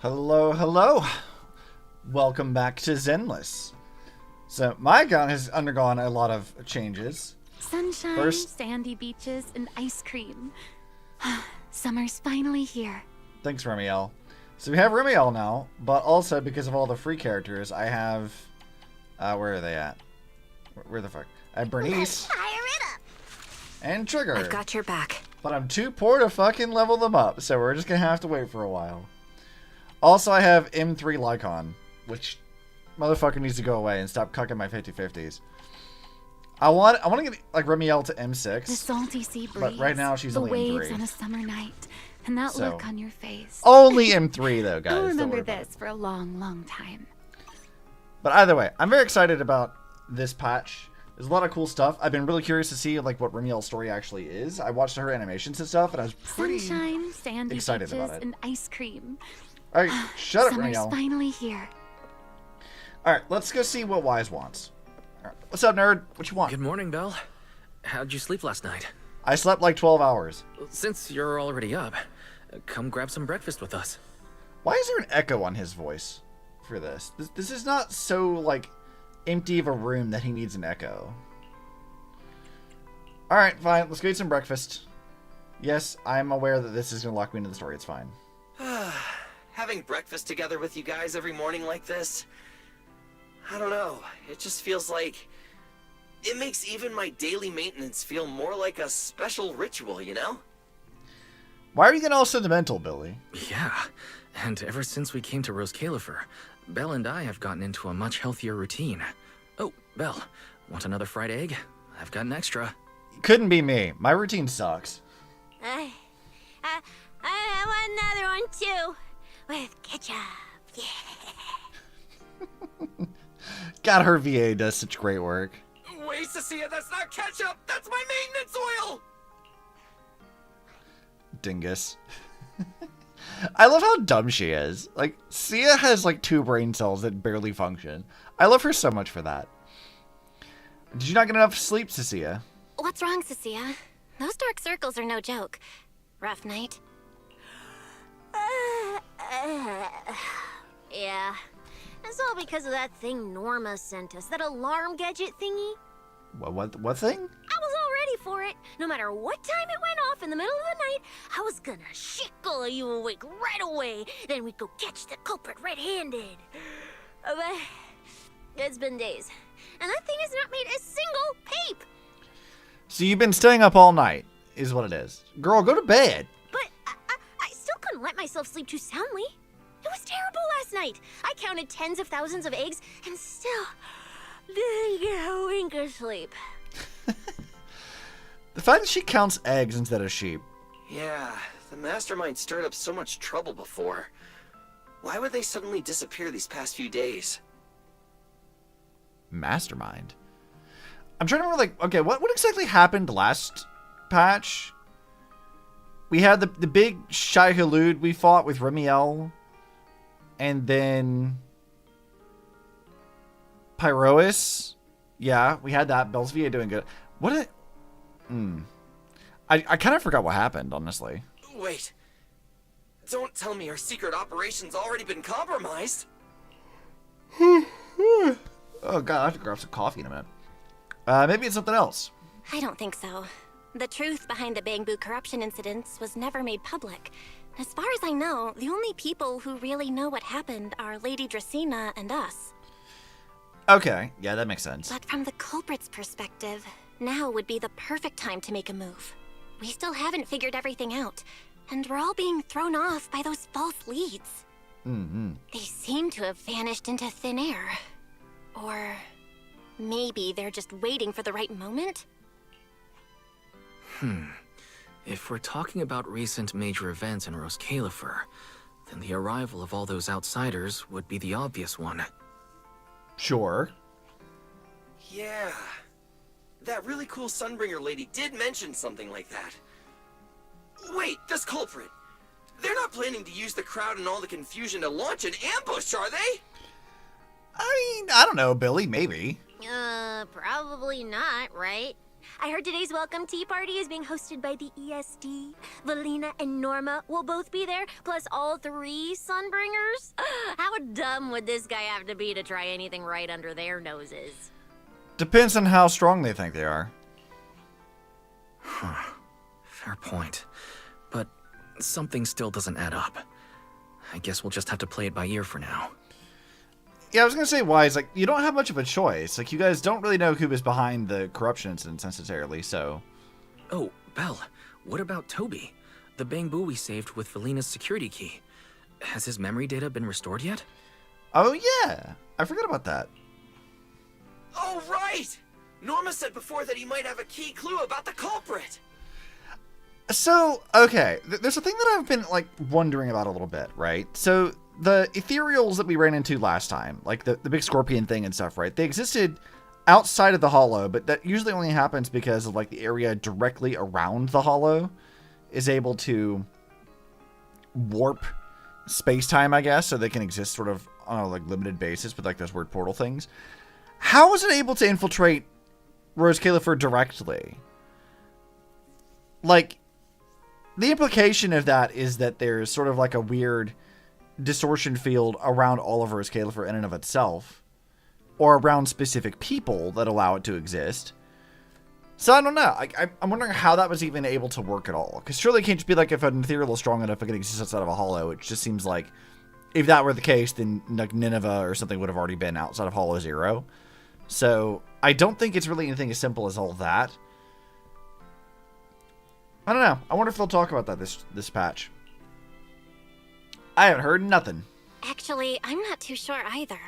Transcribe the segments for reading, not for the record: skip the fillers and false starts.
Hello, hello. Welcome back to Zenless. So, my account has undergone a lot of changes. Sunshine, sandy beaches, and ice cream. Summer's finally here. Thanks, Remielle. So, we have Remielle now, but also because of all the free characters, I have... where are they at? Where the fuck? I have Bernice. Fire it up. And Trigger. I've got your back. But I'm too poor to fucking level them up, so we're just gonna have to wait for a while. Also, I have M3 Lycon, which motherfucker needs to go away and stop cucking my 50-50s. I want to get like Remielle to M6. The salty sea breeze. But right now she's the only waves M3. on a summer night, and that look on your face. Only M3 though, guys. I'll remember this for a long, long time. But either way, I'm very excited about this patch. There's a lot of cool stuff. I've been really curious to see like what Remielle's story actually is. I watched her animations and stuff, and I was pretty Sunshine, sandy excited beaches, about it. and ice cream. All right, shut up, Summer's Remielle. finally here. All right, let's go see what Wise wants. All right. What's up, nerd? What you want? Good morning, Belle. How'd you sleep last night? I slept like 12 hours. Since you're already up, come grab some breakfast with us. Why is there an echo on his voice for this? This is not so, like, empty of a room that he needs an echo. Alright, fine. Let's go eat some breakfast. Yes, I'm aware that this is going to lock me into the story. It's fine. Having breakfast together with you guys every morning like this, I don't know, it just feels like... It makes even my daily maintenance feel more like a special ritual, you know? Why are you getting all sentimental, Billy? Yeah, and ever since we came to Roscalifer, Belle and I have gotten into a much healthier routine. Oh, Belle, want another fried egg? I've got an extra. Couldn't be me. My routine sucks. I want another one too. With ketchup. Yeah. God, her VA does such great work. Wait, Cecilia, that's not ketchup! That's my maintenance oil! Dingus. I love how dumb she is. Like, Sia has like 2 brain cells that barely function. I love her so much for that. Did you not get enough sleep, Cecilia? What's wrong, Cecilia? Those dark circles are no joke. Rough night? Yeah. It's all because of that thing Norma sent us. That alarm gadget thingy. What thing? I was all ready for it. No matter what time it went off in the middle of the night, I was gonna shake all of you awake right away. Then we'd go catch the culprit red-handed. But it's been days, and that thing has not made a single peep. So you've been staying up all night, is what it is. Girl, go to bed. But I still couldn't let myself sleep too soundly. It was terrible last night. I counted tens of thousands of eggs and still didn't get a wink of sleep. The fact that she counts eggs instead of sheep. Yeah, the mastermind stirred up so much trouble before. Why would they suddenly disappear these past few days? Mastermind? I'm trying to remember, like, okay, what exactly happened last patch? We had the big Shai Hulud we fought with Remielle. And then... Pyrois. Yeah, we had that. Belle's VA doing good. I kind of forgot what happened, honestly. Wait. Don't tell me our secret operation's already been compromised. Oh god, I have to grab some coffee in a minute. Maybe it's something else. I don't think so. The truth behind the Bamboo corruption incidents was never made public. As far as I know, the only people who really know what happened are Lady Dracena and us. Okay, yeah, that makes sense. But from the culprit's perspective, now would be the perfect time to make a move. We still haven't figured everything out, and we're all being thrown off by those false leads. They seem to have vanished into thin air. Or maybe they're just waiting for the right moment? If we're talking about recent major events in Roscalifer, then the arrival of all those outsiders would be the obvious one. Sure. Yeah. That really cool Sunbringer lady did mention something like that. Wait, this culprit. They're not planning to use the crowd and all the confusion to launch an ambush, are they? I mean, I don't know, Billy, maybe. Probably not, right? I heard today's welcome tea party is being hosted by the ESD. Valina and Norma will both be there, plus all 3 Sunbringers. How dumb would this guy have to be to try anything right under their noses? Depends on how strong they think they are. Fair point. But something still doesn't add up. I guess we'll just have to play it by ear for now. Yeah, I was gonna say, Wise, like, you don't have much of a choice. Like, you guys don't really know who is behind the corruption incidents necessarily, so... Oh, Belle, what about Toby? The bamboo we saved with Valina's security key. Has his memory data been restored yet? Oh, yeah! I forgot about that. Oh, right! Norma said before that he might have a key clue about the culprit. So, okay, there's a thing that I've been, like, wondering about a little bit, right? So, the ethereals that we ran into last time, like the big scorpion thing and stuff, right? They existed outside of the hollow, but that usually only happens because of, like, the area directly around the hollow is able to warp space-time, I guess, so they can exist sort of on a, like, limited basis with, like, those weird portal things. How was it able to infiltrate Rose Califer directly? Like, the implication of that is that there's sort of like a weird distortion field around all of Rose Califer in and of itself, or around specific people that allow it to exist. So I don't know. I'm wondering how that was even able to work at all. Because surely it can't just be like if an ethereal is strong enough it can exist outside of a hollow. It just seems like if that were the case, then like Nineveh or something would have already been outside of Hollow Zero. So I don't think it's really anything as simple as all that. I don't know. I wonder if they'll talk about that this patch. I haven't heard nothing. Actually, I'm not too sure either.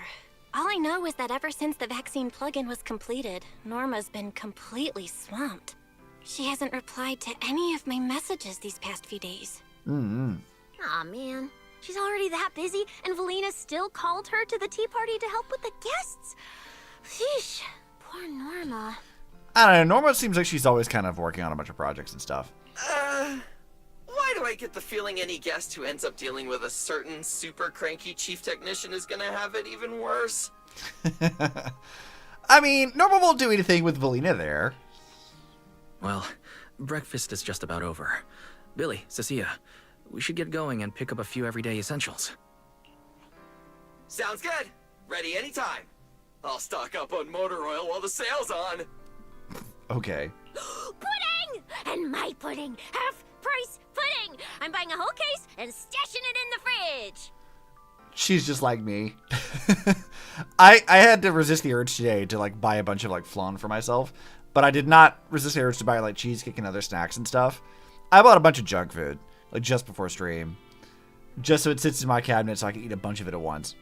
All I know is that ever since the vaccine plugin was completed, Norma's been completely swamped. She hasn't replied to any of my messages these past few days. Aw, man. She's already that busy, and Valina still called her to the tea party to help with the guests. Sheesh. Poor Norma. I don't know. Norma seems like she's always kind of working on a bunch of projects and stuff. Why do I get the feeling any guest who ends up dealing with a certain super cranky chief technician is gonna have it even worse? I mean, Norma won't do anything with Valina there. Well, breakfast is just about over. Billy, Cecilia, we should get going and pick up a few everyday essentials. Sounds good. Ready anytime. I'll stock up on motor oil while the sale's on. Okay. Pudding! And my pudding! Half-price pudding! I'm buying a whole case and stashing it in the fridge! She's just like me. I had to resist the urge today to like buy a bunch of like flan for myself, but I did not resist the urge to buy like cheesecake and other snacks and stuff. I bought a bunch of junk food, like just before stream, just so it sits in my cabinet so I can eat a bunch of it at once.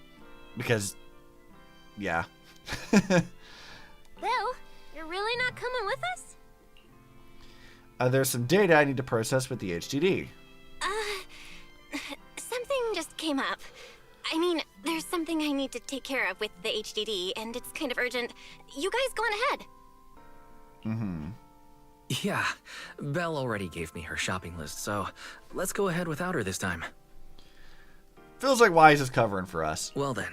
Because, yeah. Bill, you're really not coming with us? There's some data I need to process with the HDD. Something just came up. I mean, there's something I need to take care of with the HDD, and it's kind of urgent. You guys go on ahead. Yeah, Belle already gave me her shopping list, so let's go ahead without her this time. Feels like Wise is covering for us. Well then,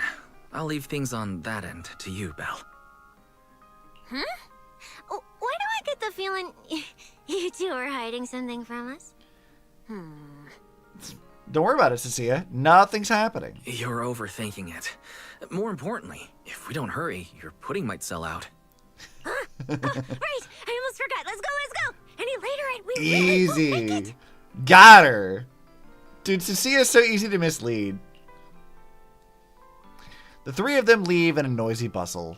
I'll leave things on that end to you, Belle. Huh? Why do I get the feeling you two are hiding something from us? Don't worry about it, Cecilia. Nothing's happening. You're overthinking it. More importantly, if we don't hurry, your pudding might sell out. Huh? Right! I almost forgot. Let's go! Any later, we Easy. really will make it. Got her. Dude, Cecilia's so easy to mislead. The three of them leave in a noisy bustle.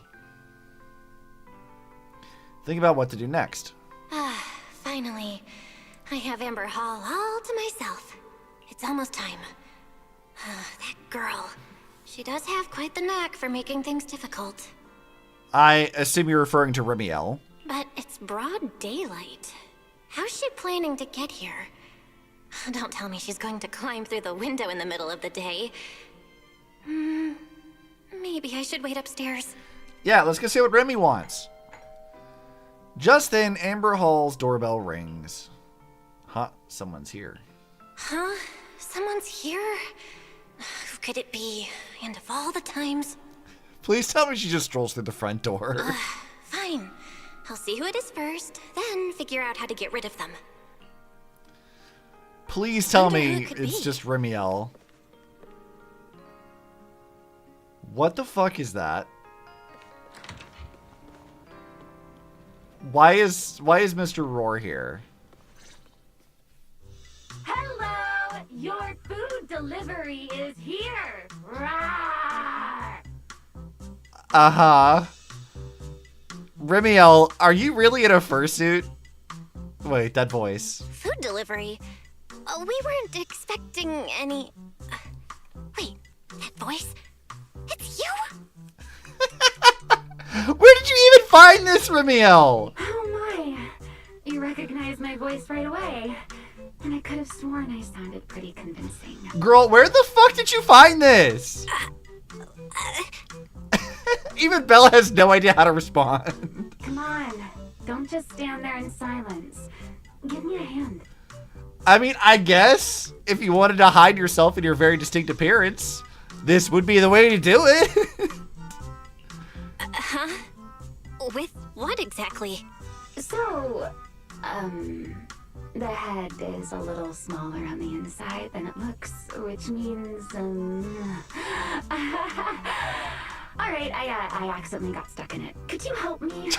Think about what to do next. Finally, I have Amber Hall all to myself. It's almost time. That girl. She does have quite the knack for making things difficult. I assume you're referring to Remielle. But it's broad daylight. How's she planning to get here? Don't tell me she's going to climb through the window in the middle of the day. Maybe I should wait upstairs. Yeah, let's go see what Remi wants. Just then, Amber Hall's doorbell rings. Huh, someone's here. Huh? Someone's here? Who could it be? And of all the times... Please tell me she just strolls through the front door. Fine. I'll see who it is first, then figure out how to get rid of them. Please tell Wonder who me it could it's be. just Remielle. What the fuck is that? Why is Mr. Roar here? Hello! Your food delivery is here! Rawr! Uh-huh. Remielle, are you really in a fursuit? Wait, that voice. Food delivery? We weren't expecting any... wait, that voice? It's you? Where did you even find this, Remielle? Oh my! You recognized my voice right away. And I could have sworn I sounded pretty convincing. Girl, where the fuck did you find this? Even Bella has no idea how to respond. Come on, don't just stand there in silence. Give me a hand. I mean, I guess if you wanted to hide yourself in your very distinct appearance, this would be the way to do it. Huh? With what exactly? So, the head is a little smaller on the inside than it looks, which means, Alright, I accidentally got stuck in it. Could you help me?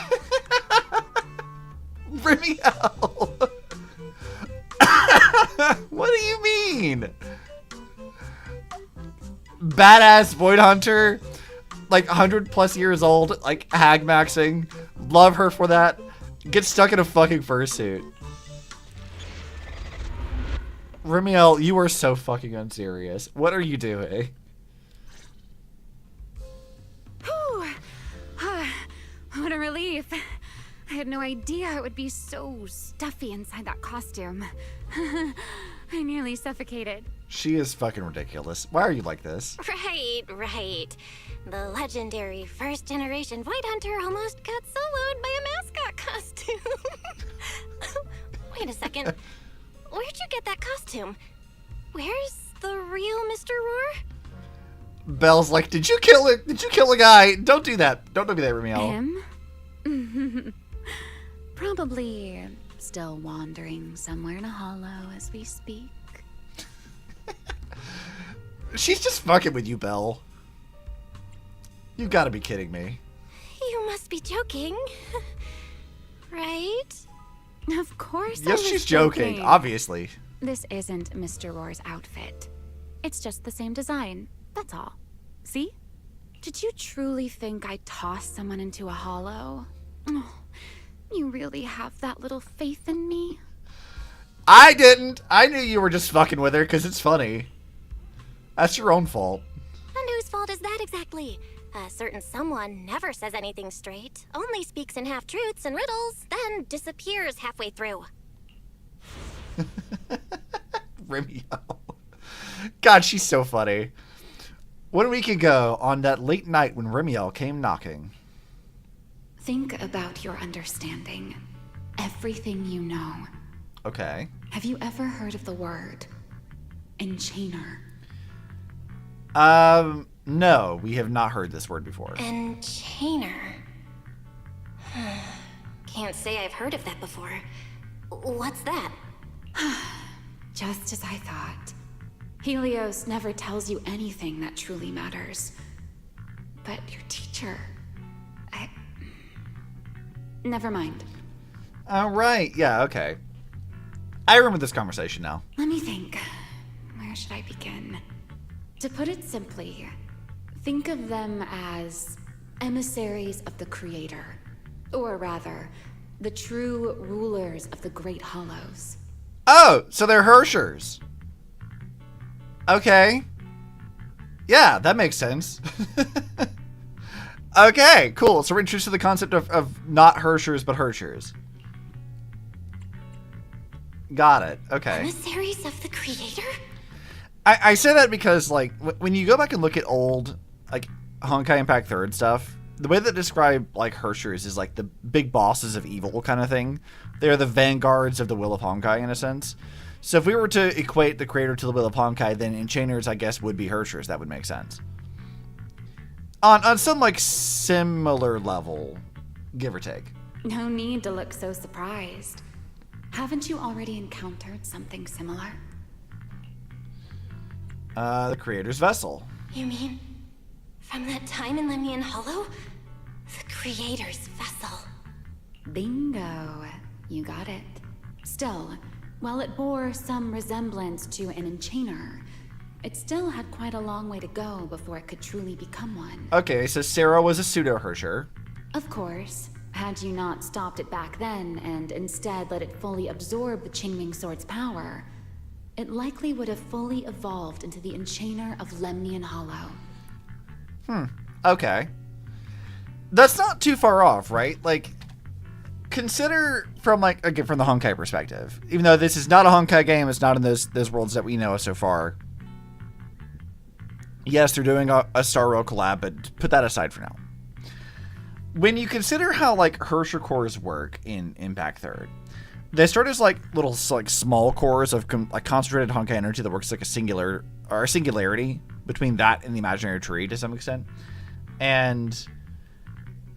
Remielle. What do you mean? Badass Void Hunter, like 100+ years old, like hag maxing. Love her for that. Get stuck in a fucking fursuit. Remielle, you are so fucking unserious. What are you doing? Whew. What a relief. I had no idea it would be so stuffy inside that costume. I nearly suffocated. She is fucking ridiculous. Why are you like this? Right. The legendary first-generation Void Hunter almost got soloed by a mascot costume. Wait a second. Where'd you get that costume? Where's the real Mr. Roar? Belle's like, did you kill it? Did you kill a guy? Don't do that. Don't do that, Remielle. Him? Probably still wandering somewhere in a hollow as we speak. She's just fucking with you, Belle. You gotta be kidding me. You must be joking. Right? Of course I Yes, was she's joking, obviously. This isn't Mr. Roar's outfit. It's just the same design, that's all. See? Did you truly think I'd toss someone into a hollow? Oh, you really have that little faith in me? I didn't. I knew you were just fucking with her because it's funny. That's your own fault. And whose fault is that exactly? A certain someone never says anything straight, only speaks in half-truths and riddles, then disappears halfway through. Remielle. God, she's so funny. 1 week ago, on that late night when Remielle came knocking. Think about your understanding. Everything you know. Okay. Have you ever heard of the word enchainer? No, we have not heard this word before. Enchainer. Can't say I've heard of that before. What's that? Just as I thought. Helios never tells you anything that truly matters. But your teacher... Never mind. Right, yeah, okay. I remember this conversation now. Let me think. Where should I begin? To put it simply, think of them as emissaries of the Creator. Or rather, the true rulers of the Great Hollows. Oh, so they're Hershers. Okay. Yeah, that makes sense. Okay, cool. So we're introduced to the concept of not Hershers, but Hershers. Got it. Okay. Emissaries of the Creator? I say that because, like, when you go back and look at old, like, Honkai Impact 3rd stuff, the way that describe, like, Hershers is, like, the big bosses of evil kind of thing. They're the vanguards of the Will of Honkai, in a sense. So if we were to equate the creator to the Will of Honkai, then Enchainers, I guess, would be Hershers. That would make sense. On some, like, similar level, give or take. No need to look so surprised. Haven't you already encountered something similar? The creator's vessel. You mean from that time in Lemnian Hollow? The creator's vessel. Bingo. You got it. Still, while it bore some resemblance to an enchainer, it still had quite a long way to go before it could truly become one. Okay, so Sarah was a pseudo-Hersher. Of course. Had you not stopped it back then, and instead let it fully absorb the Qingming Sword's power, it likely would have fully evolved into the Enchainer of Lemnian Hollow. Okay. That's not too far off, right? Like, consider from, like, again, from the Honkai perspective. Even though this is not a Honkai game, it's not in those worlds that we know of so far. Yes, they're doing a Star Rail collab, but put that aside for now. When you consider how, like, Hersher cores work in Impact Third, they start as, like, little, like, small cores of, like, concentrated Honkai energy that works like a singularity between that and the imaginary tree to some extent. And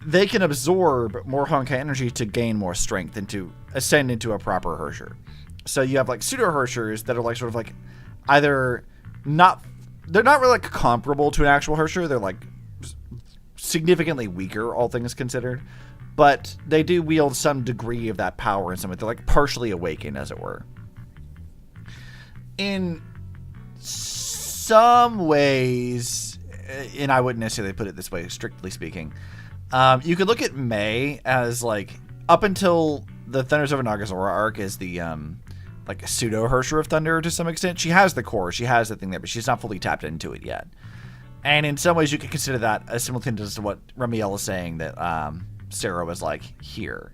they can absorb more Honkai energy to gain more strength and to ascend into a proper Hersher. So you have, like, pseudo-Hershers that are, like, sort of, like, either not... They're not really, like, comparable to an actual Hersher. They're, like, significantly weaker, all things considered, but they do wield some degree of that power in some way. They're like partially awakened, as it were. In some ways, and I wouldn't necessarily put it this way, strictly speaking, you could look at Mei as like, up until the Thunders over Nagazora arc is the like a pseudo Hersher of Thunder to some extent. She has the core, she has the thing there, but she's not fully tapped into it yet. And in some ways, you could consider that a simultaneous to what Remielle is saying that Sarah was like here,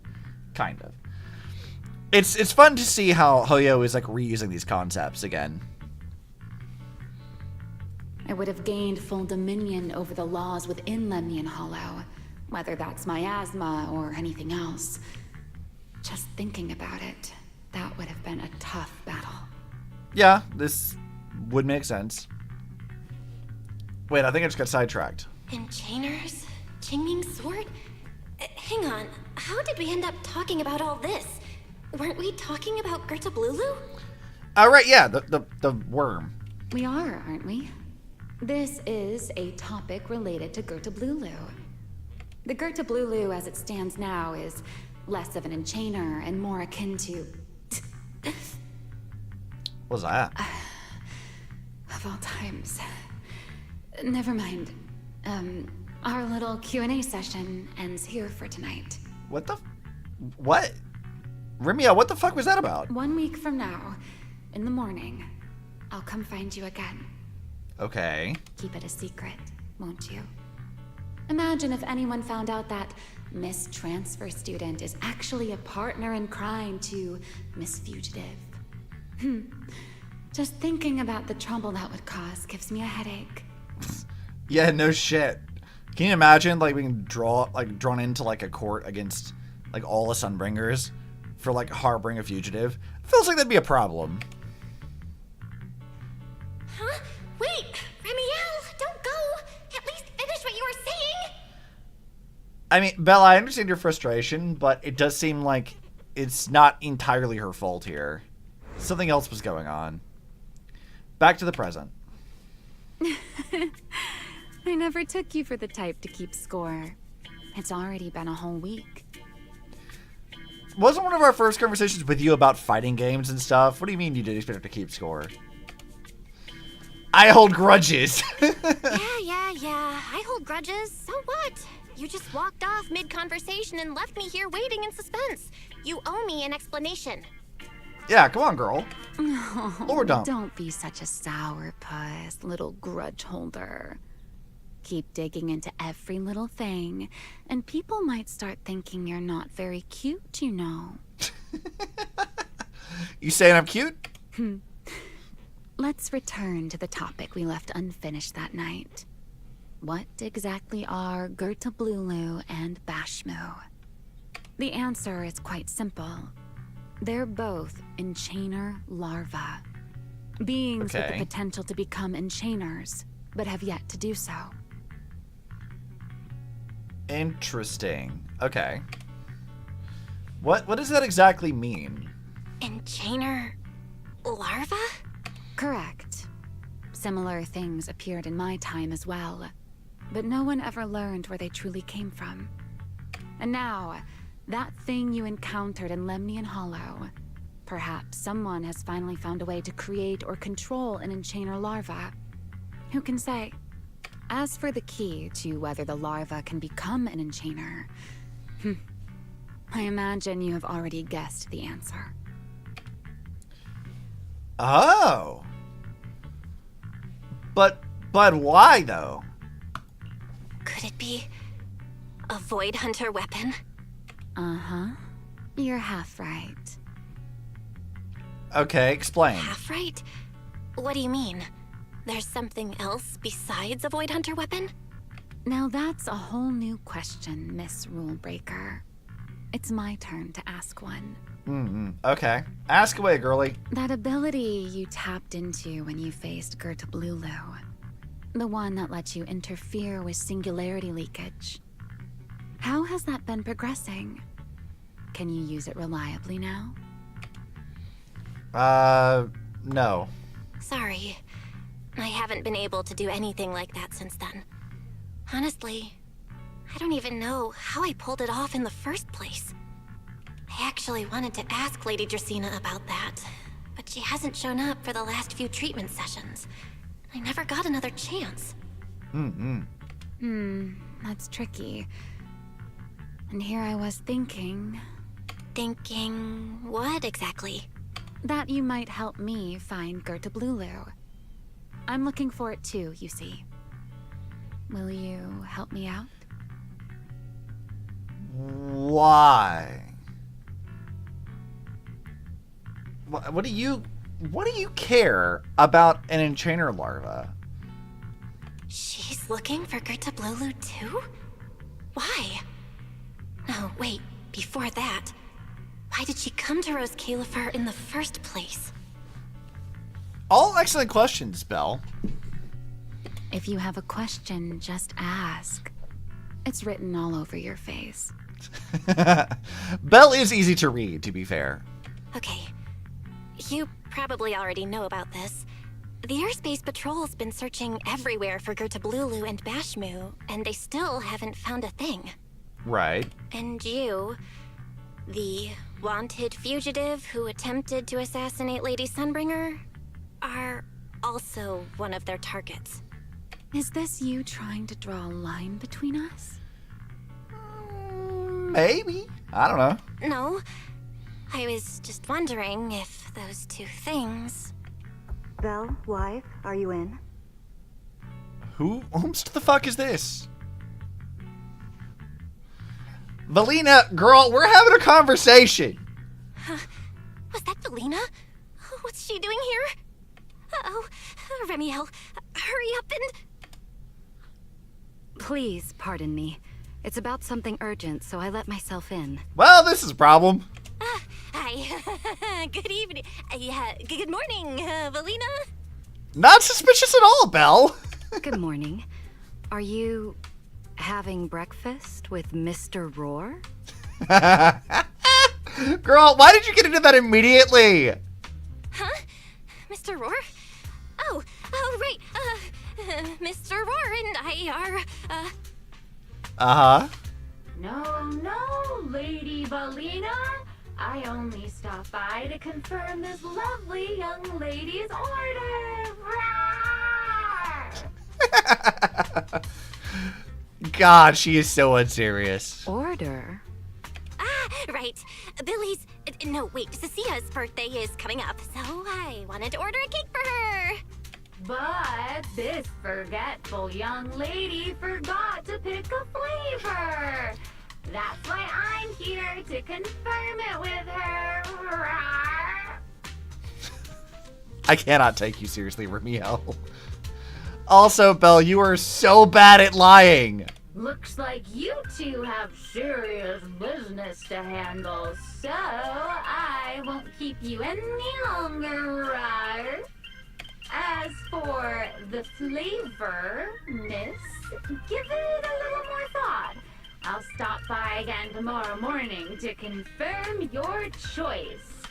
kind of. It's fun to see how Hoyo is like reusing these concepts again. I would have gained full dominion over the laws within Lemnian Hollow, whether that's miasma or anything else. Just thinking about it, that would have been a tough battle. Yeah, this would make sense. Wait, I think I just got sidetracked. Enchainers? Qingming Sword? Hang on, how did we end up talking about all this? Weren't we talking about Gerta Blulu? Right, yeah, the worm. We are, aren't we? This is a topic related to Gerta Blulu. The Gerta Blulu as it stands now is less of an enchainer and more akin to... What's that? Of all times. Never mind. Our little Q&A session ends here for tonight. What? Remielle, what the fuck was that about? 1 week from now, in the morning, I'll come find you again. Okay. Keep it a secret, won't you? Imagine if anyone found out that Miss Transfer Student is actually a partner in crime to Miss Fugitive. Just thinking about the trouble that would cause gives me a headache. Yeah, no shit. Can you imagine, like, being drawn into, like, a court against, like, all the Sunbringers for, like, harboring a fugitive? Feels like that'd be a problem. Huh? Wait! Remielle, don't go! At least finish what you were saying! I mean, Bella, I understand your frustration, but it does seem like it's not entirely her fault here. Something else was going on. Back to the present. I never took you for the type to keep score. It's already been a whole week. Wasn't one of our first conversations with you about fighting games and stuff? What do you mean you didn't expect to keep score? I hold grudges. Yeah. I hold grudges. So what? You just walked off mid-conversation and left me here waiting in suspense. You owe me an explanation. Yeah, come on, girl. Oh, Or don't. Don't be such a sourpuss, little grudge holder. Keep digging into every little thing, and people might start thinking you're not very cute, you know. You saying I'm cute? Let's return to the topic we left unfinished that night. What exactly are Gerta Blulu and Bashmu? The answer is quite simple. They're both enchainer larvae. Beings with the potential to become enchainers, but have yet to do so. Interesting. Okay. What does that exactly mean? Enchainer larva? Correct. Similar things appeared in my time as well, but no one ever learned where they truly came from. And now, that thing you encountered in Lemnian Hollow, perhaps someone has finally found a way to create or control an enchainer larva. Who can say? As for the key to whether the larva can become an enchainer, I imagine you have already guessed the answer. Oh. But why though? Could it be a Void Hunter weapon? Uh-huh. You're half right. Okay, explain. Half right? What do you mean? There's something else besides a Void Hunter weapon? Now that's a whole new question, Miss Rulebreaker. It's my turn to ask one. Okay. Ask away, girly. That ability you tapped into when you faced Gertablulu. The one that lets you interfere with singularity leakage. How has that been progressing? Can you use it reliably now? No. Sorry. I haven't been able to do anything like that since then. Honestly, I don't even know how I pulled it off in the first place. I actually wanted to ask Lady Dracaena about that, but she hasn't shown up for the last few treatment sessions. I never got another chance. That's tricky. And here I was thinking... Thinking what exactly? that you might help me find Gertablulu. I'm looking for it too, you see. Will you help me out? Why? What do you care about an enchainer larva? She's looking for Gertablulu too? Why? No, wait, before that. Why did she come to Rose Califer in the first place? All excellent questions, Belle. If you have a question, just ask. It's written all over your face. Belle is easy to read, to be fair. Okay. You probably already know about this. The Airspace Patrol's been searching everywhere for Gertablulu and Bashmu, and they still haven't found a thing. Right. And you, the wanted fugitive who attempted to assassinate Lady Sunbringer, are also one of their targets. Is this you trying to draw a line between us? Maybe. I don't know. No. I was just wondering if those two things... Belle, wife, are you in? Whomst the fuck is this? Valina, girl, we're having a conversation. Was that Valina? What's she doing here? Uh-oh. Remielle, hurry up and... Please, pardon me. It's about something urgent, so I let myself in. Well, this is a problem. Hi. Good evening. Good morning, Valina. Not suspicious at all, Belle. Good morning. Are you having breakfast with Mr. Roar? Girl, why did you get into that immediately? Huh? Mr. Roar? Oh, right. Mr. Roar and I are, Uh-huh. No, Lady Valina. I only stopped by to confirm this lovely young lady's order. God, she is so unserious. Order? right. Billy's, no, wait, Cecia's birthday is coming up, so I wanted to order a cake for her. But this forgetful young lady forgot to pick a flavor. That's why I'm here to confirm it with her. I cannot take you seriously, Remielle. Also, Belle, you are so bad at lying. Looks like you two have serious business to handle, so I won't keep you any longer, right? As for the flavor, miss, give it a little more thought. I'll stop by again tomorrow morning to confirm your choice.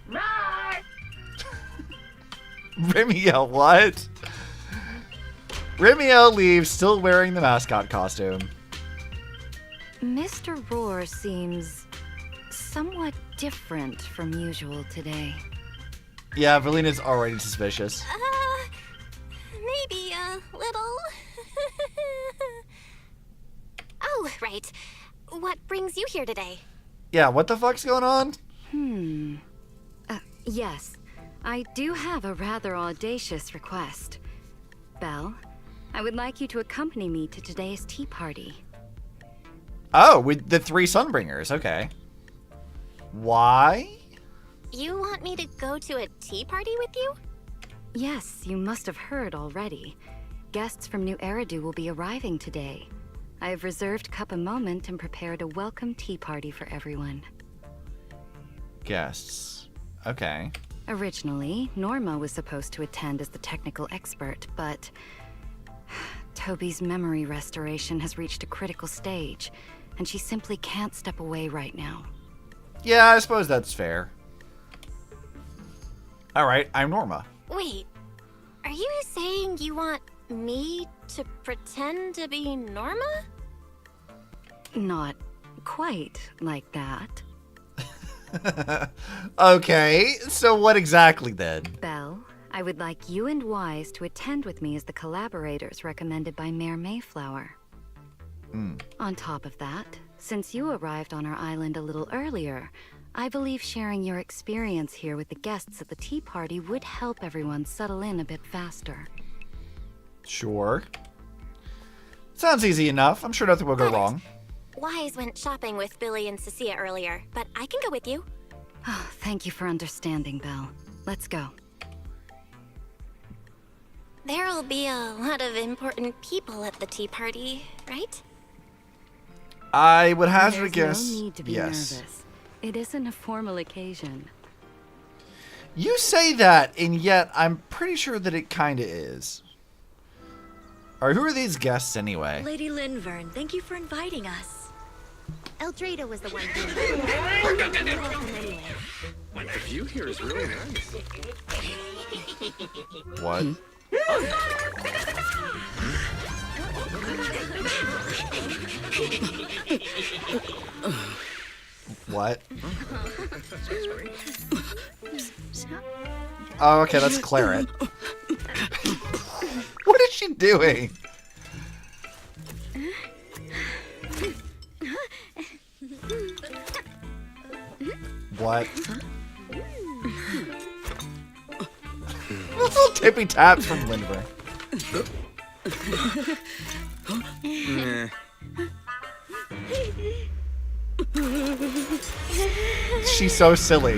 Roar! Remielle, what? Remielle leaves, still wearing the mascot costume. Mr. Roar seems somewhat different from usual today. Yeah, Valina's already suspicious. Maybe a little. Oh, right. What brings you here today? Yeah, what the fuck's going on? Yes, I do have a rather audacious request. Belle, I would like you to accompany me to today's tea party. Oh, with the 3 Sunbringers, okay. Why? You want me to go to a tea party with you? Yes, you must have heard already. Guests from New Eridu will be arriving today. I have reserved Cup a moment and prepared a welcome tea party for everyone. Guests. Okay. Originally, Norma was supposed to attend as the technical expert, but Toby's memory restoration has reached a critical stage, and she simply can't step away right now. Yeah, I suppose that's fair. Alright, I'm Norma. Wait, are you saying you want me to pretend to be Norma? Not quite like that. Okay, so what exactly then? Belle, I would like you and Wise to attend with me as the collaborators recommended by Mayor Mayflower. On top of that, since you arrived on our island a little earlier, I believe sharing your experience here with the guests at the tea party would help everyone settle in a bit faster. Sure. Sounds easy enough. I'm sure nothing will go wrong. Wise went shopping with Billy and Cecilia earlier, but I can go with you. Oh, thank you for understanding, Belle. Let's go. There'll be a lot of important people at the tea party, right? I would hazard a There's guess. no need to be Yes. nervous. It isn't a formal occasion. You say that, and yet I'm pretty sure that it kinda is. Alright, who are these guests anyway? Lady Linvern, thank you for inviting us. Eldrada was the one who The view here is really nice. What? What? Oh, okay, that's Claret. What is she doing? What? Little tippy taps from Lindbergh. She's so silly.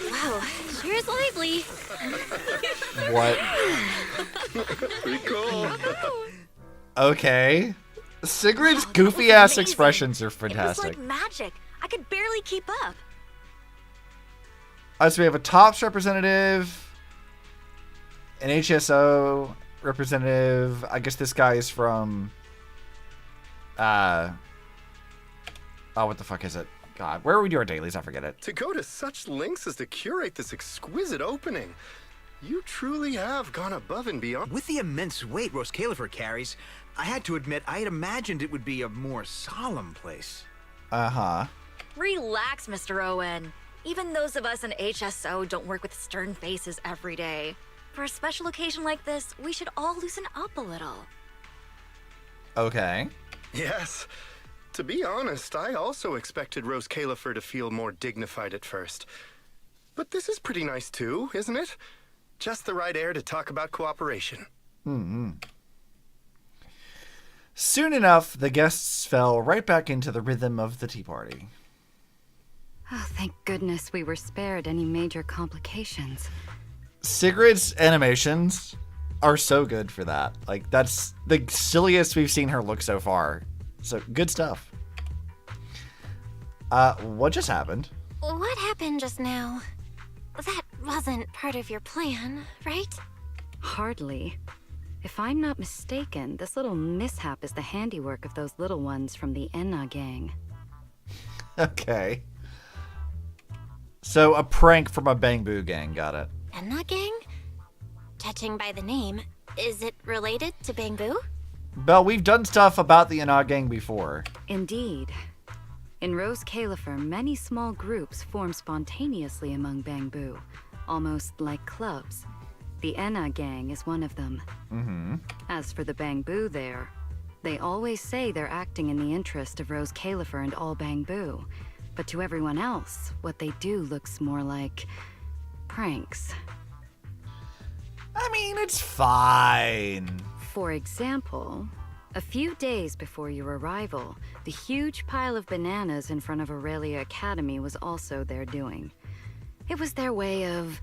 Wow, sure is lively. What? Pretty cool. Okay. Sigrid's goofy ass amazing. expressions are It was fantastic. like magic. I could barely keep up. So we have a TOPS representative, an HSO representative. I guess this guy is from oh, what the fuck is it? God, where are we do our dailies? I forget it. To go to such lengths as to curate this exquisite opening. You truly have gone above and beyond. With the immense weight Roscalifer carries, I had to admit I had imagined it would be a more solemn place. Uh-huh. Relax, Mr. Owen. Even those of us in HSO don't work with stern faces every day. For a special occasion like this, we should all loosen up a little. Okay. Yes. To be honest, I also expected Roscalifer to feel more dignified at first. But this is pretty nice too, isn't it? Just the right air to talk about cooperation. Soon enough, the guests fell right back into the rhythm of the tea party. Oh, thank goodness we were spared any major complications. Sigrid's animations are so good for that. Like, that's the silliest we've seen her look so far. So, good stuff. What just happened? What happened just now? That wasn't part of your plan, right? Hardly. If I'm not mistaken, this little mishap is the handiwork of those little ones from the Enna gang. Okay. So a prank from a Bangbu gang, got it. Enna gang? Judging by the name, is it related to Bangbu? Belle, we've done stuff about the Enna gang before. Indeed. In Rose Califer, many small groups form spontaneously among Bangbu, almost like clubs. The Enna gang is one of them. Mm-hmm. As for the Bangbu there, they always say they're acting in the interest of Rose Califer and all Bangbu. But to everyone else, what they do looks more like pranks. I mean, it's fine. For example, a few days before your arrival, the huge pile of bananas in front of Aurelia Academy was also their doing. It was their way of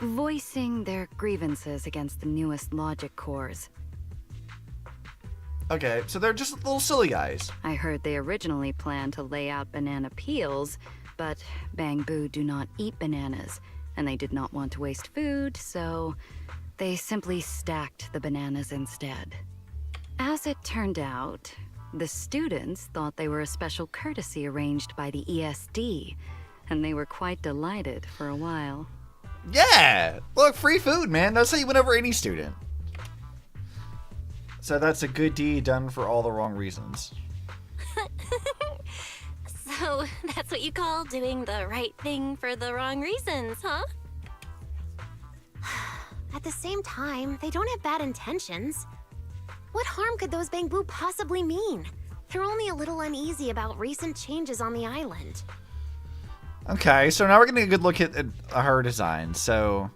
voicing their grievances against the newest logic cores. Okay, so they're just little silly guys. I heard they originally planned to lay out banana peels, but Bangbu do not eat bananas, and they did not want to waste food, so they simply stacked the bananas instead. As it turned out, the students thought they were a special courtesy arranged by the ESD, and they were quite delighted for a while. Yeah! Look, free food, man. That's how you win over any student. So that's a good deed done for all the wrong reasons. So that's what you call doing the right thing for the wrong reasons, huh? At the same time, they don't have bad intentions. What harm could those Bangbu possibly mean? They're only a little uneasy about recent changes on the island. Okay, so now we're getting a good look at her design. So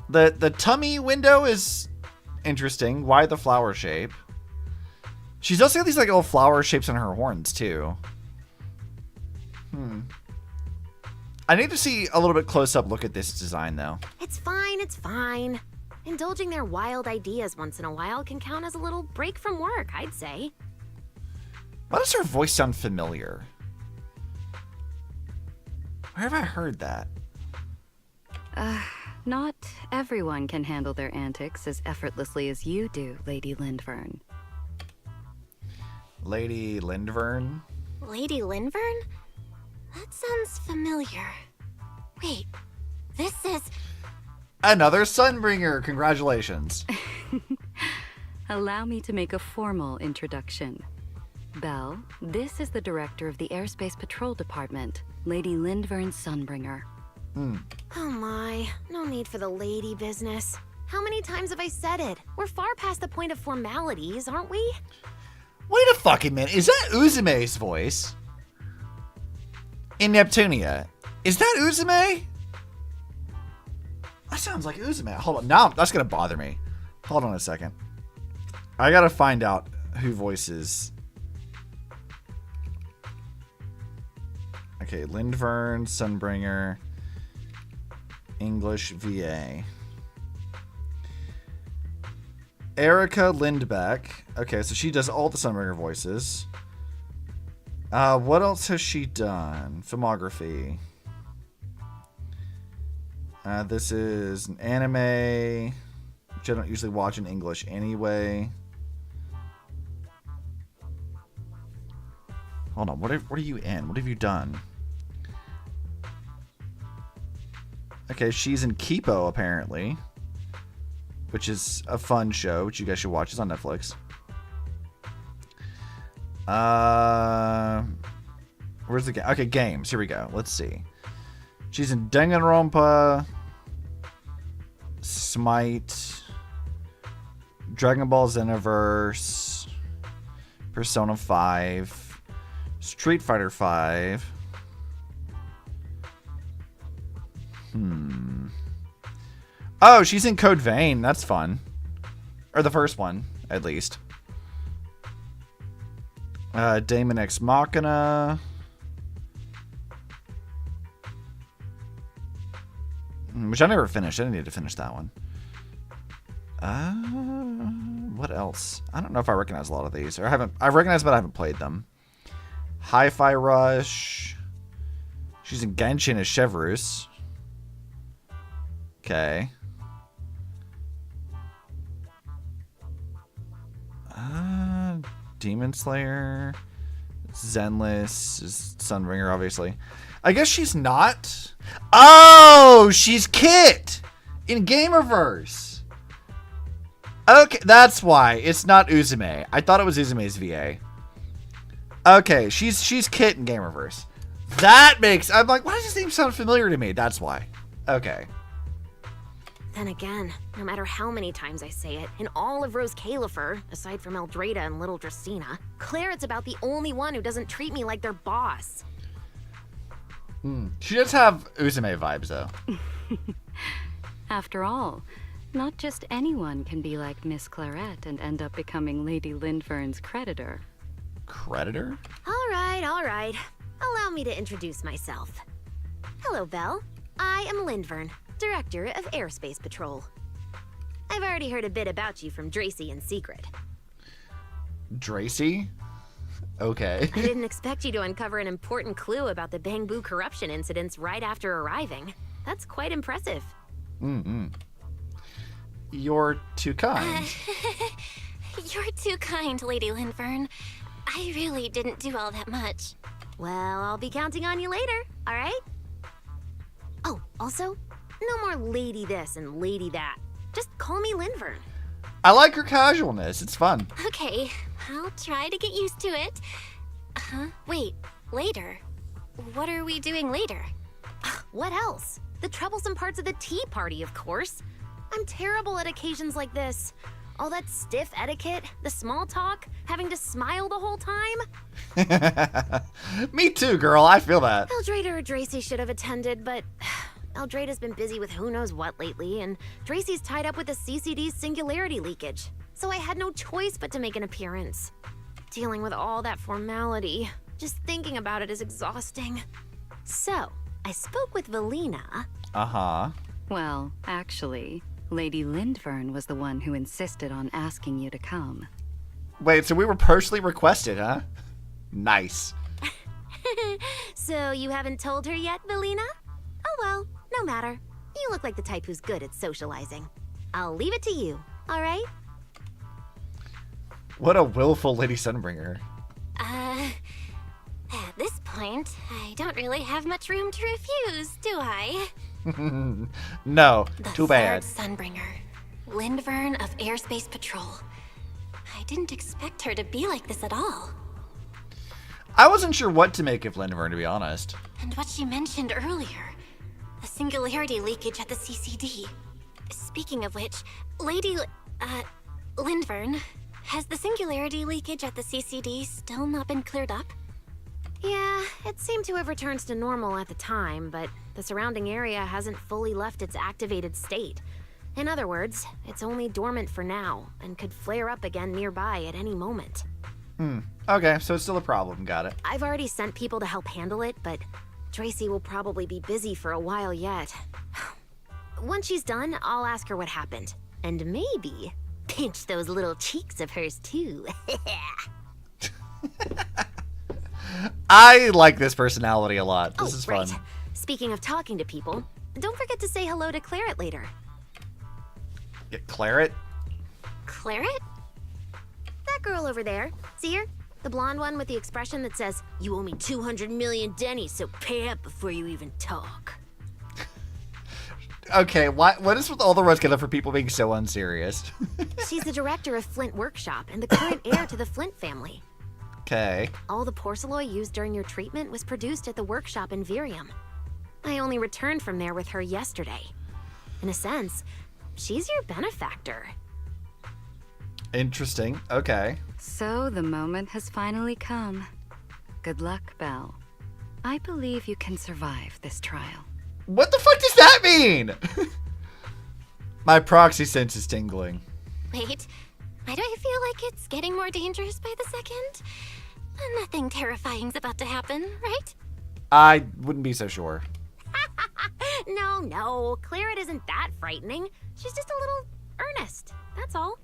the tummy window is interesting. Why the flower shape? She's also got these like little flower shapes on her horns too. I need to see a little bit close up look at this design though. It's fine, it's fine. Indulging their wild ideas once in a while can count as a little break from work, I'd say. Why does her voice sound familiar? Where have I heard that? Not everyone can handle their antics as effortlessly as you do, Lady Lindvern. Lady Lindvern? Lady Lindvern? That sounds familiar. Wait, this is... Another Sunbringer! Congratulations. Allow me to make a formal introduction. Belle, this is the director of the Airspace Patrol Department, Lady Lindvern Sunbringer. Oh my, no need for the lady business. How many times have I said it? We're far past the point of formalities, aren't we? Wait a fucking minute. Is that Uzume's voice? In Neptunia. Is that Uzume? That sounds like Uzume. Hold on. Now that's going to bother me. Hold on a second. I got to find out who voices. Okay, Lindvern, Sunbringer, English VA. Erica Lindbeck. Okay, so she does all the Sunbringer voices. What else has she done? Filmography. This is an anime, which I don't usually watch in English anyway. Hold on, what are you in? What have you done? Okay, she's in Kipo, apparently. Which is a fun show, which you guys should watch. It's on Netflix. Where's the game? Okay, games. Here we go. Let's see. She's in Danganronpa, Smite, Dragon Ball Xenoverse, Persona 5, Street Fighter 5. Oh, she's in Code Vein. That's fun. Or the first one, at least. Daemon X Machina. Which I never finished. I didn't need to finish that one. What else? I don't know if I recognize a lot of these. Or I've recognized, but I haven't played them. Hi-Fi Rush. She's in Genshin as Chevreuse. Okay. Demon Slayer, Zenless, Sunbringer, obviously. I guess she's not. Oh, she's Kit in Gamerverse. Okay, that's why it's not Uzume. I thought it was Uzume's VA. Okay, she's Kit in Gamerverse. That makes. I'm like, why does this name sound familiar to me? That's why. Okay. Then again, no matter how many times I say it, in all of Rose Califer, aside from Eldrada and Little Dracena, Claret's about the only one who doesn't treat me like their boss. She does have Uzume vibes, though. After all, not just anyone can be like Miss Claret and end up becoming Lady Lindvern's creditor. Creditor? All right. Allow me to introduce myself. Hello, Belle. I am Lindvern, Director of Airspace Patrol. I've already heard a bit about you from Dracy in secret. Dracy? Okay. I didn't expect you to uncover an important clue about the Bangbu corruption incidents right after arriving. That's quite impressive. You're too kind. You're too kind, Lady Lindvern. I really didn't do all that much. Well, I'll be counting on you later, all right? Oh, also, no more lady this and lady that. Just call me Lindvern. I like her casualness. It's fun. Okay, I'll try to get used to it. Wait, later? What are we doing later? What else? The troublesome parts of the tea party, of course. I'm terrible at occasions like this. All that stiff etiquette, the small talk, having to smile the whole time. Me too, girl. I feel that. Eldrada or Dracy should have attended, but Eldrada's been busy with who knows what lately, and Dracy's tied up with the CCD's singularity leakage. So I had no choice but to make an appearance. Dealing with all that formality, just thinking about it is exhausting. So, I spoke with Valina. Uh-huh. Well, actually, Lady Lindvern was the one who insisted on asking you to come. Wait, so we were personally requested, huh? Nice. So you haven't told her yet, Valina? Oh well, no matter. You look like the type who's good at socializing. I'll leave it to you, all right? What a willful Lady Sunbringer. At this point, I don't really have much room to refuse, do I? No, The too bad. third Sunbringer, Lindvern of Airspace Patrol. I didn't expect her to be like this at all. I wasn't sure what to make of Lindvern, to be honest. And what she mentioned earlier, the singularity leakage at the CCD. Speaking of which, Lindvern, has the singularity leakage at the CCD still not been cleared up? Yeah, it seemed to have returned to normal at the time, but the surrounding area hasn't fully left its activated state. In other words, it's only dormant for now, and could flare up again nearby at any moment. Okay, so it's still a problem. Got it. I've already sent people to help handle it, but Dracy will probably be busy for a while yet. Once she's done, I'll ask her what happened. And maybe pinch those little cheeks of hers too. I like this personality a lot. This is fun. Right. Speaking of talking to people, don't forget to say hello to Claret later. Yeah, Claret? Claret? That girl over there. See her? The blonde one with the expression that says, "You owe me 200 million dennies, so pay up before you even talk." Okay, what is with all the Rose Killer for people being so unserious? She's the director of Flint Workshop and the current heir to the Flint family. Okay. All the porcelain used during your treatment was produced at the workshop in Virium. I only returned from there with her yesterday. In a sense, she's your benefactor. Interesting. Okay. So the moment has finally come. Good luck, Belle. I believe you can survive this trial. What the fuck does that mean? My proxy sense is tingling. Wait, why do I feel like it's getting more dangerous by the second? Nothing terrifying's about to happen, right? I wouldn't be so sure. No, Claret isn't that frightening. She's just a little earnest, that's all.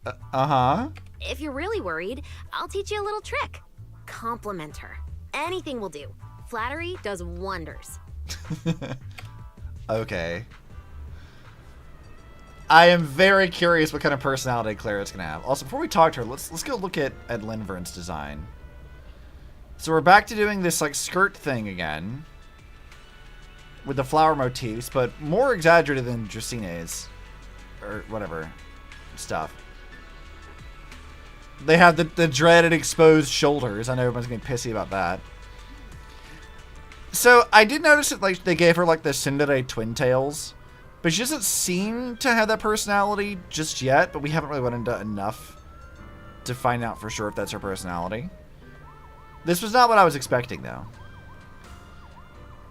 Uh-huh. If you're really worried, I'll teach you a little trick. Compliment her. Anything will do. Flattery does wonders. Okay. I am very curious what kind of personality Claret's gonna have. Also, before we talk to her, let's go look at Linvern's design. So we're back to doing this like skirt thing again. With the flower motifs, but more exaggerated than Dracine's. Or whatever. Stuff. They have the dreaded exposed shoulders. I know everyone's getting pissy about that. So I did notice that like they gave her like the Cinderella twin tails. But she doesn't seem to have that personality just yet, but we haven't really went into enough to find out for sure if that's her personality. This was not what I was expecting, though.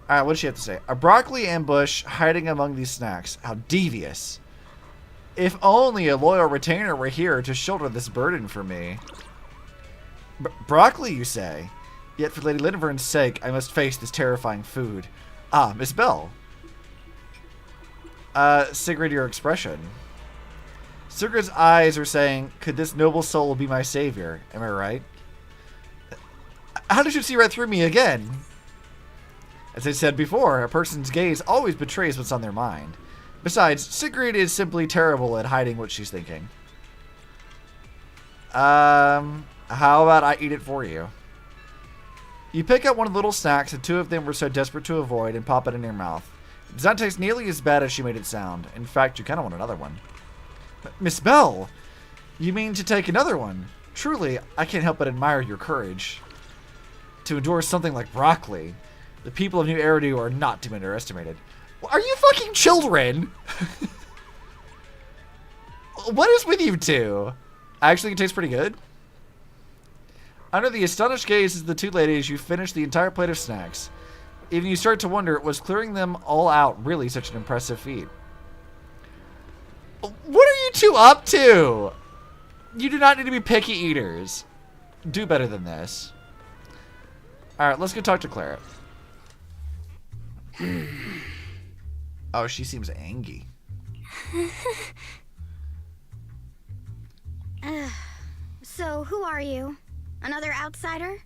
Alright, what does she have to say? A broccoli ambush hiding among these snacks. How devious. If only a loyal retainer were here to shoulder this burden for me. Broccoli, you say? Yet for Lady Linvern's sake, I must face this terrifying food. Ah, Miss Bell. Sigrid, your expression. Sigrid's eyes are saying, could this noble soul be my savior? Am I right? How did you see right through me again? As I said before, a person's gaze always betrays what's on their mind. Besides, Sigrid is simply terrible at hiding what she's thinking. How about I eat it for you? You pick up one of the little snacks that two of them were so desperate to avoid and pop it in your mouth. It does not taste nearly as bad as she made it sound. In fact, you kind of want another one. Miss Bell! You mean to take another one? Truly, I can't help but admire your courage. To endure something like broccoli. The people of New Eridu are not to be underestimated. Are you fucking children? What is with you two? Actually, it tastes pretty good. Under the astonished gazes of the two ladies, you finish the entire plate of snacks. Even you start to wonder, was clearing them all out really such an impressive feat? What are you two up to? You do not need to be picky eaters. Do better than this. Alright, let's go talk to Clara. Oh, she seems angry. So, who are you? Another outsider?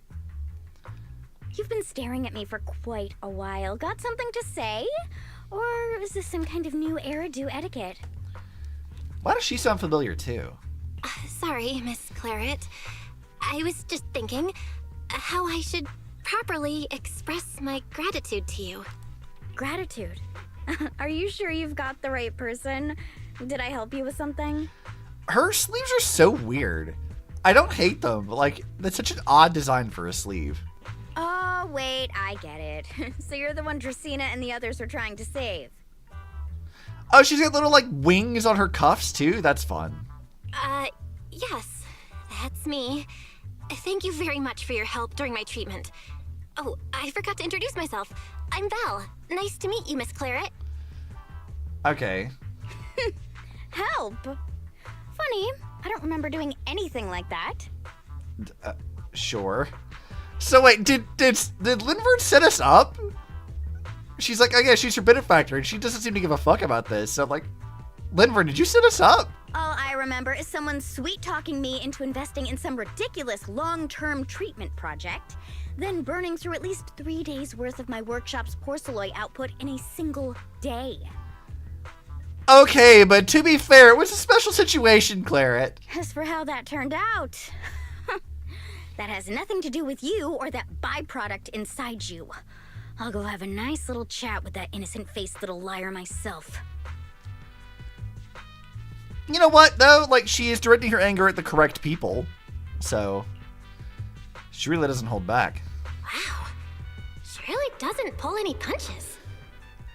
You've been staring at me for quite a while. Got something to say? Or is this some kind of new Eridu etiquette? Why does she sound familiar, too? Sorry, Miss Claret. I was just thinking how I should properly express my gratitude to you. Gratitude? Are you sure you've got the right person? Did I help you with something? Her sleeves are so weird. I don't hate them, but like, that's such an odd design for a sleeve. Oh, wait, I get it. So you're the one Dracena and the others are trying to save. Oh, she's got little, like, wings on her cuffs, too? That's fun. Yes, that's me. Thank you very much for your help during my treatment. Oh, I forgot to introduce myself. I'm Val. Nice to meet you, Miss Claret. Okay. Help? Funny, I don't remember doing anything like that. Sure. So wait, did Linvern set us up? She's like, oh yeah, she's her benefactor, and she doesn't seem to give a fuck about this. So I'm like, Linvern, did you set us up? All I remember is someone sweet-talking me into investing in some ridiculous long-term treatment project, then burning through at least 3 days' worth of my workshop's porcelain output in a single day. Okay, but to be fair, it was a special situation, Claret. As for how that turned out, that has nothing to do with you or that byproduct inside you. I'll go have a nice little chat with that innocent-faced little liar myself. You know what, though? Like, she is directing her anger at the correct people. So, she really doesn't hold back. Wow. She really doesn't pull any punches.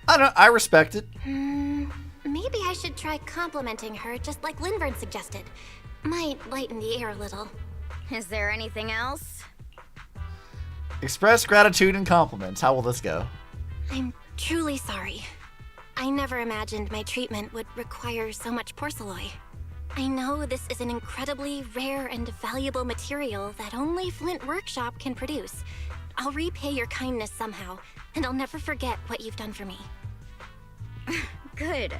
I don't know, I respect it. Maybe I should try complimenting her just like Linvern suggested. Might lighten the air a little. Is there anything else? Express gratitude and compliments. How will this go? I'm truly sorry. I never imagined my treatment would require so much porcelain. I know this is an incredibly rare and valuable material that only Flint Workshop can produce. I'll repay your kindness somehow, and I'll never forget what you've done for me. Good.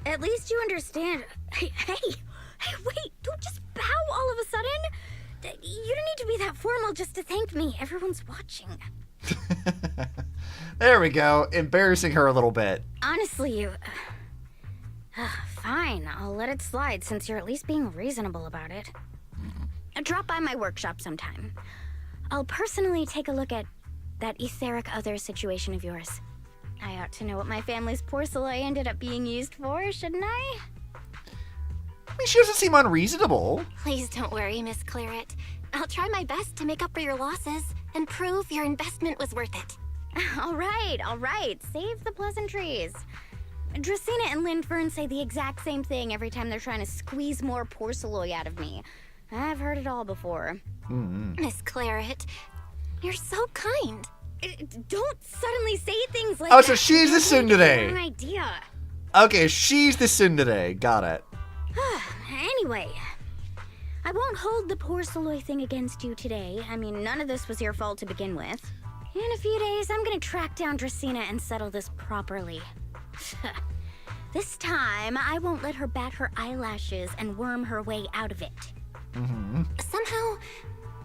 At least you understand. Hey, wait, don't just bow all of a sudden. You don't need to be that formal just to thank me. Everyone's watching. There we go. Embarrassing her a little bit. Honestly, Fine, I'll let it slide since you're at least being reasonable about it. Drop by my workshop sometime. I'll personally take a look at that etheric other situation of yours. I ought to know what my family's porcelain ended up being used for, shouldn't I? I mean, she doesn't seem unreasonable. Please don't worry, Miss Claret. I'll try my best to make up for your losses and prove your investment was worth it. All right. Save the pleasantries. Dracaena and Lindfern say the exact same thing every time they're trying to squeeze more porcelain out of me. I've heard it all before. Miss Claret, you're so kind. Don't suddenly say things like Oh, that. so she's the tsundere. Wrong idea. Okay, she's the tsundere. Got it. Anyway, I won't hold the porcelain thing against you today. I mean, none of this was your fault to begin with. In a few days, I'm gonna track down Dracaena and settle this properly. This time, I won't let her bat her eyelashes and worm her way out of it. Somehow,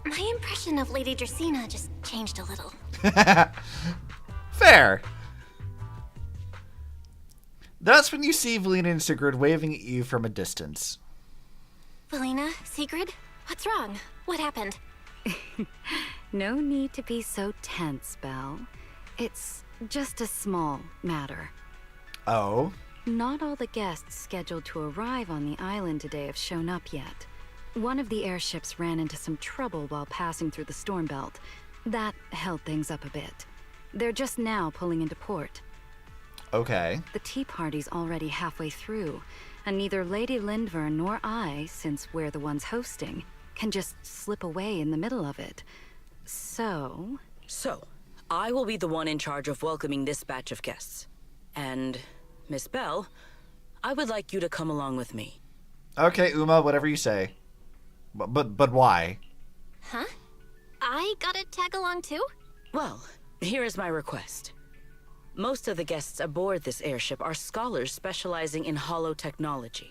my impression of Lady Dracaena just changed a little. Fair. That's when you see Valina and Sigrid waving at you from a distance. Valina, Sigrid, what's wrong? What happened? No need to be so tense, Belle. It's just a small matter. Oh? Not all the guests scheduled to arrive on the island today have shown up yet. One of the airships ran into some trouble while passing through the storm belt. That held things up a bit. They're just now pulling into port. Okay. The tea party's already halfway through, and neither Lady Lindvern nor I, since we're the ones hosting, can just slip away in the middle of it. So, I will be the one in charge of welcoming this batch of guests. And, Miss Belle, I would like you to come along with me. Okay, Uma, whatever you say. But why? Huh? I gotta tag along too? Well, here is my request. Most of the guests aboard this airship are scholars specializing in holotechnology.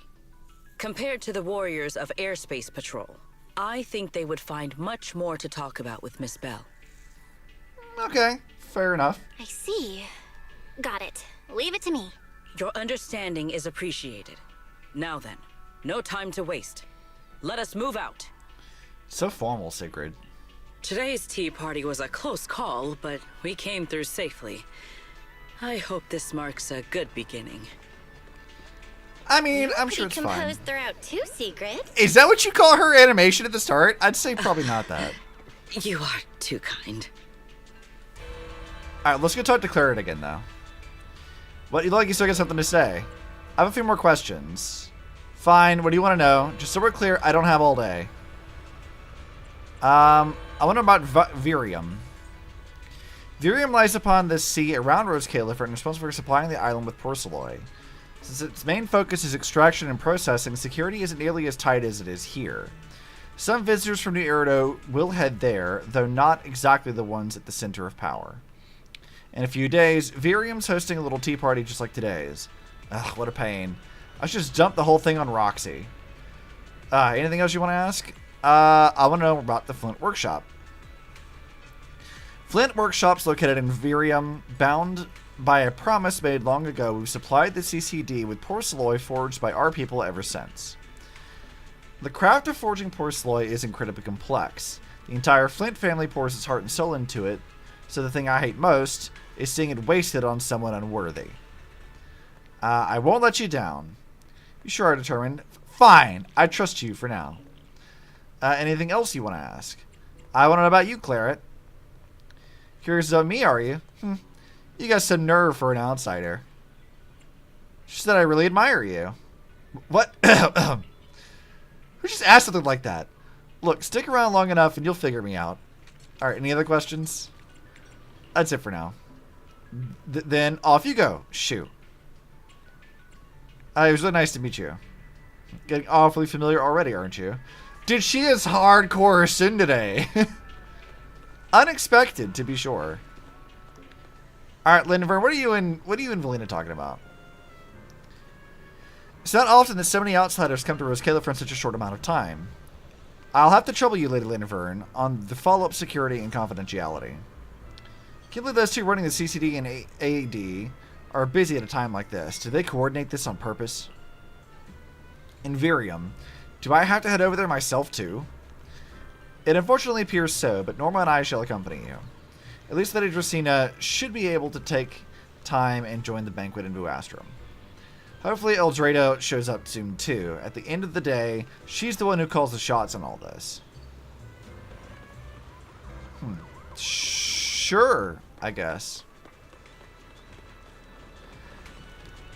Compared to the warriors of Airspace Patrol, I think they would find much more to talk about with Miss Belle. Okay, fair enough. I see. Got it. Leave it to me. Your understanding is appreciated. Now then, no time to waste. Let us move out. So formal, Sigrid. Today's tea party was a close call, but we came through safely. I hope this marks a good beginning. I mean, I'm sure it's fine. Composed throughout too, Sigrid. Is that what you call her animation at the start? I'd say probably not that. You are too kind. Alright, let's go talk to Claret again, though. What, you look like you still got something to say. I have a few more questions. Fine, what do you want to know? Just so we're clear, I don't have all day. I want to know about Virium. Virium lies upon the sea around Rose Califert and is responsible for supplying the island with porcelain. Since its main focus is extraction and processing, security isn't nearly as tight as it is here. Some visitors from New Erido will head there, though not exactly the ones at the center of power. In a few days, Virium's hosting a little tea party just like today's. Ugh, what a pain. I should just dump the whole thing on Roxy. Anything else you want to ask? I want to know about the Flint Workshop. Flint Workshop's located in Virium, bound by a promise made long ago. We've supplied the CCD with porcelain forged by our people ever since. The craft of forging porcelain is incredibly complex. The entire Flint family pours its heart and soul into it, so the thing I hate most is seeing it wasted on someone unworthy. I won't let you down. You sure are determined. Fine, I trust you for now. Anything else you want to ask? I want to know about you, Claret. Curious about me, are you? You got some nerve for an outsider. She said I really admire you. What? Who just asked something like that? Look, stick around long enough and you'll figure me out. Alright, any other questions? That's it for now. Then off you go. Shoo. It was really nice to meet you. Getting awfully familiar already, aren't you? Dude, she is hardcore today. Unexpected, to be sure. Alright, Lindvern, what are you and Valina talking about? It's not often that so many outsiders come to Rose Califert in such a short amount of time. I'll have to trouble you, Lady Lindvern, on the follow-up security and confidentiality. Can't believe those two running the CCD and AD are busy at a time like this. Do they coordinate this on purpose? in Virium. Do I have to head over there myself too? It unfortunately appears so, but Norma and I shall accompany you. At least Lady Dracena should be able to take time and join the banquet in Buastrum. Hopefully Eldrado shows up soon too. At the end of the day, she's the one who calls the shots on all this. Sure, I guess.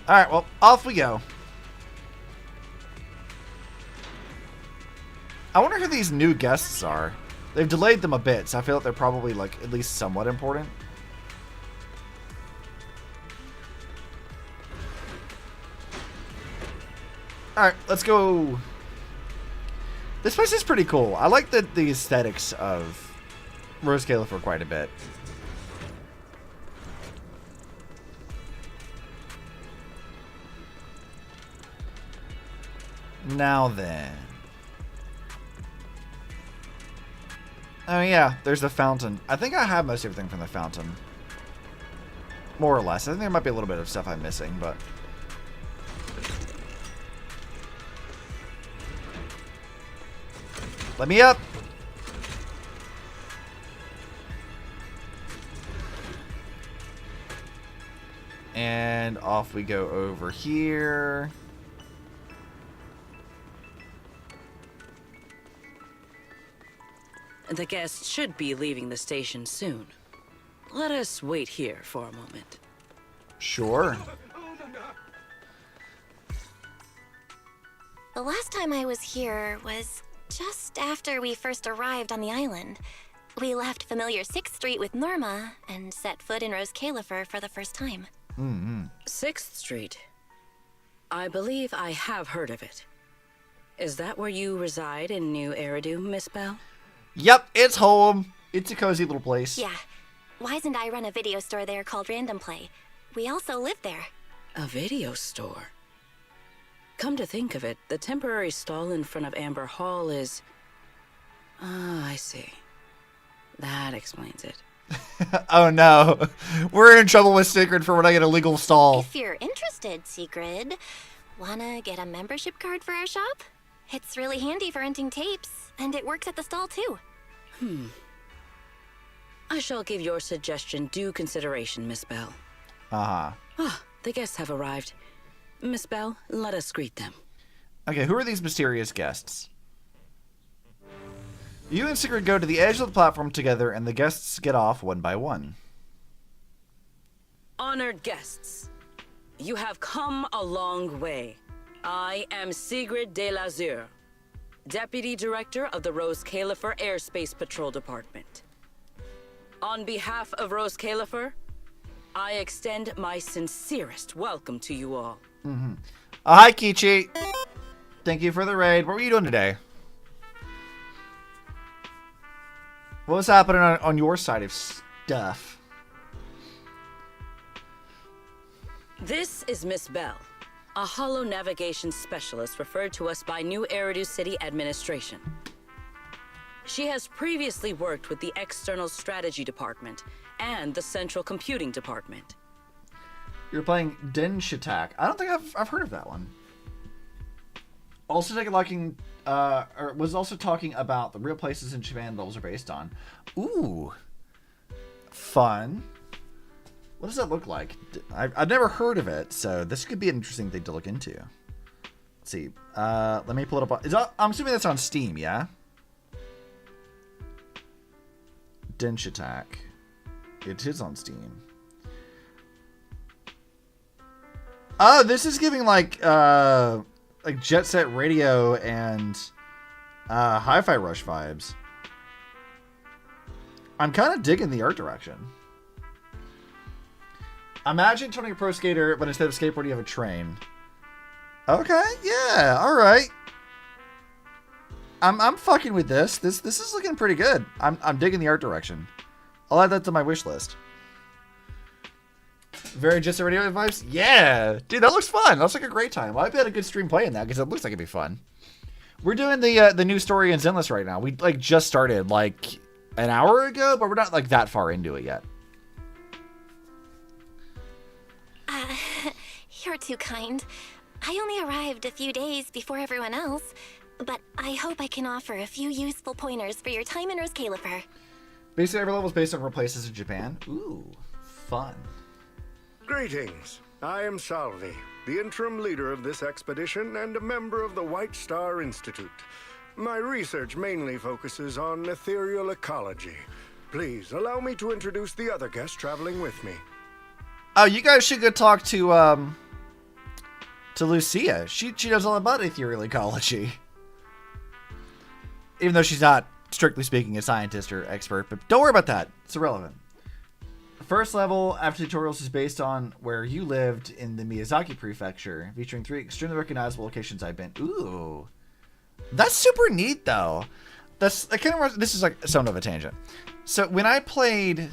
Alright, well, off we go. I wonder who these new guests are. They've delayed them a bit, so I feel like they're probably, like, at least somewhat important. Alright, let's go. This place is pretty cool. I like the aesthetics of Rose Califer quite a bit. Now then. Oh yeah, there's the fountain. I think I have most everything from the fountain. More or less. I think there might be a little bit of stuff I'm missing, but... Let me up! And off we go over here. The guests should be leaving the station soon. Let us wait here for a moment. Sure. The last time I was here was just after we first arrived on the island. We left familiar 6th Street with Norma and set foot in Rose Califer for the first time. 6th Street. I believe I have heard of it. Is that where you reside in New Eridu, Miss Bell? Yep, it's home. It's a cozy little place. Yeah. Wise and I run a video store there called Random Play. We also live there. A video store? Come to think of it, the temporary stall in front of Amber Hall is... Ah, I see. That explains it. Oh no. We're in trouble with Sigrid for when I get a legal stall. If you're interested, Sigrid, wanna get a membership card for our shop? It's really handy for renting tapes, and it works at the stall too. I shall give your suggestion due consideration, Miss Bell. Uh-huh. Ah, the guests have arrived. Miss Bell, let us greet them. Okay, who are these mysterious guests? You and Sigrid go to the edge of the platform together, and the guests get off one by one. Honored guests, you have come a long way. I am Sigrid de Lazure, Deputy Director of the Rose Califer Airspace Patrol Department. On behalf of Rose Califer, I extend my sincerest welcome to you all. Hi, Kichi. Thank you for the raid. What were you doing today? What was happening on your side of stuff? This is Miss Bell, a holo navigation specialist referred to us by New Eridu City Administration. She has previously worked with the External Strategy Department and the Central Computing Department. You're playing Denshitak. I don't think I've heard of that one. Also liking, or was also talking about the real places in Japan levels are based on. Ooh. Fun. What does that look like? I've never heard of it, so this could be an interesting thing to look into. Let's see. Let me pull it up. I'm assuming that's on Steam, yeah? Denshitak. It is on Steam. Oh, this is giving like Jet Set Radio and Hi-Fi Rush vibes. I'm kind of digging the art direction. Imagine turning a pro skater, but instead of skateboard, you have a train. Okay, yeah, all right. I'm fucking with this. This is looking pretty good. I'm digging the art direction. I'll add that to my wish list. Very Jet Set Radio vibes? Yeah! Dude, that looks fun. That looks like a great time. Well, I've had a good stream playing that because it looks like it'd be fun. We're doing the new story in Zenless right now. We like just started like an hour ago, but we're not like that far into it yet. You're too kind. I only arrived a few days before everyone else, but I hope I can offer a few useful pointers for your time in Rose Califer. Basically, every level is based on real places in Japan. Ooh, fun. Greetings. I am Salvi, the interim leader of this expedition and a member of the White Star Institute. My research mainly focuses on ethereal ecology. Please allow me to introduce the other guests traveling with me. Oh, you guys should go talk to Elysia. She knows all about ethereal ecology. Even though she's not, strictly speaking, a scientist or expert, but don't worry about that. It's irrelevant. The first level after tutorials is based on where you lived in the Miyazaki Prefecture, featuring 3 extremely recognizable locations I've been. Ooh. That's super neat, though. This is like somewhat of a tangent. So when I played,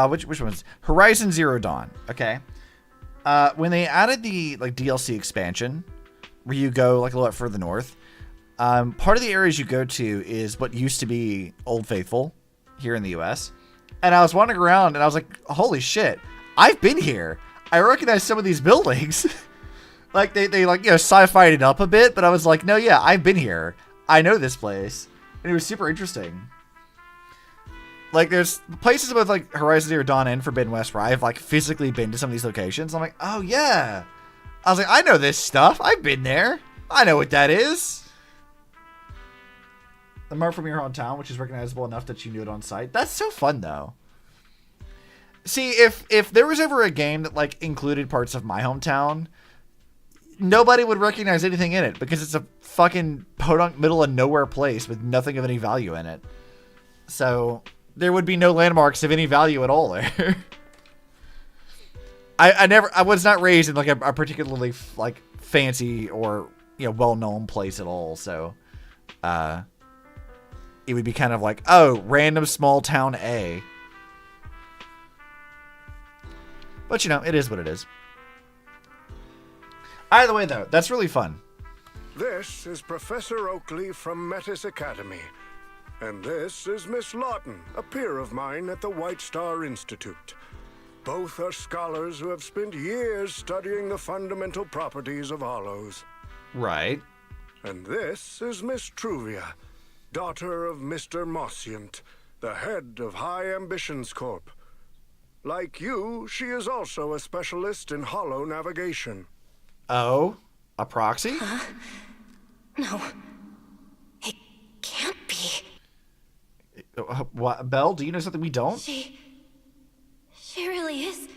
which one's Horizon Zero Dawn? Okay, when they added the DLC expansion, where you go like a little bit further north, part of the areas you go to is what used to be Old Faithful here in the U.S. And I was wandering around and I was like, holy shit, I've been here. I recognize some of these buildings. Like they sci-fi'd it up a bit, but I was like, no, yeah, I've been here. I know this place. And it was super interesting. Like, there's places with, like, Horizon Zero Dawn and Forbidden West where I've, like, physically been to some of these locations. I'm like, oh, yeah. I was like, I know this stuff. I've been there. I know what that is. The mark from your hometown, which is recognizable enough that you knew it on sight. That's so fun, though. See, if there was ever a game that, like, included parts of my hometown, nobody would recognize anything in it because it's a fucking podunk middle of nowhere place with nothing of any value in it. So there would be no landmarks of any value at all there. I was not raised in like a particularly like fancy or well-known place at all. So it would be kind of like, oh, random small town A. But it is what it is. Either way, though, that's really fun. This is Professor Oakley from Metis Academy. And this is Miss Lawton, a peer of mine at the White Star Institute. Both are scholars who have spent years studying the fundamental properties of hollows. Right. And this is Miss Truvia, daughter of Mr. Mossiant, the head of High Ambitions Corp. Like you, she is also a specialist in hollow navigation. Oh, a proxy? Huh? No. It can't be. What, Belle, do you know something we don't? She really is.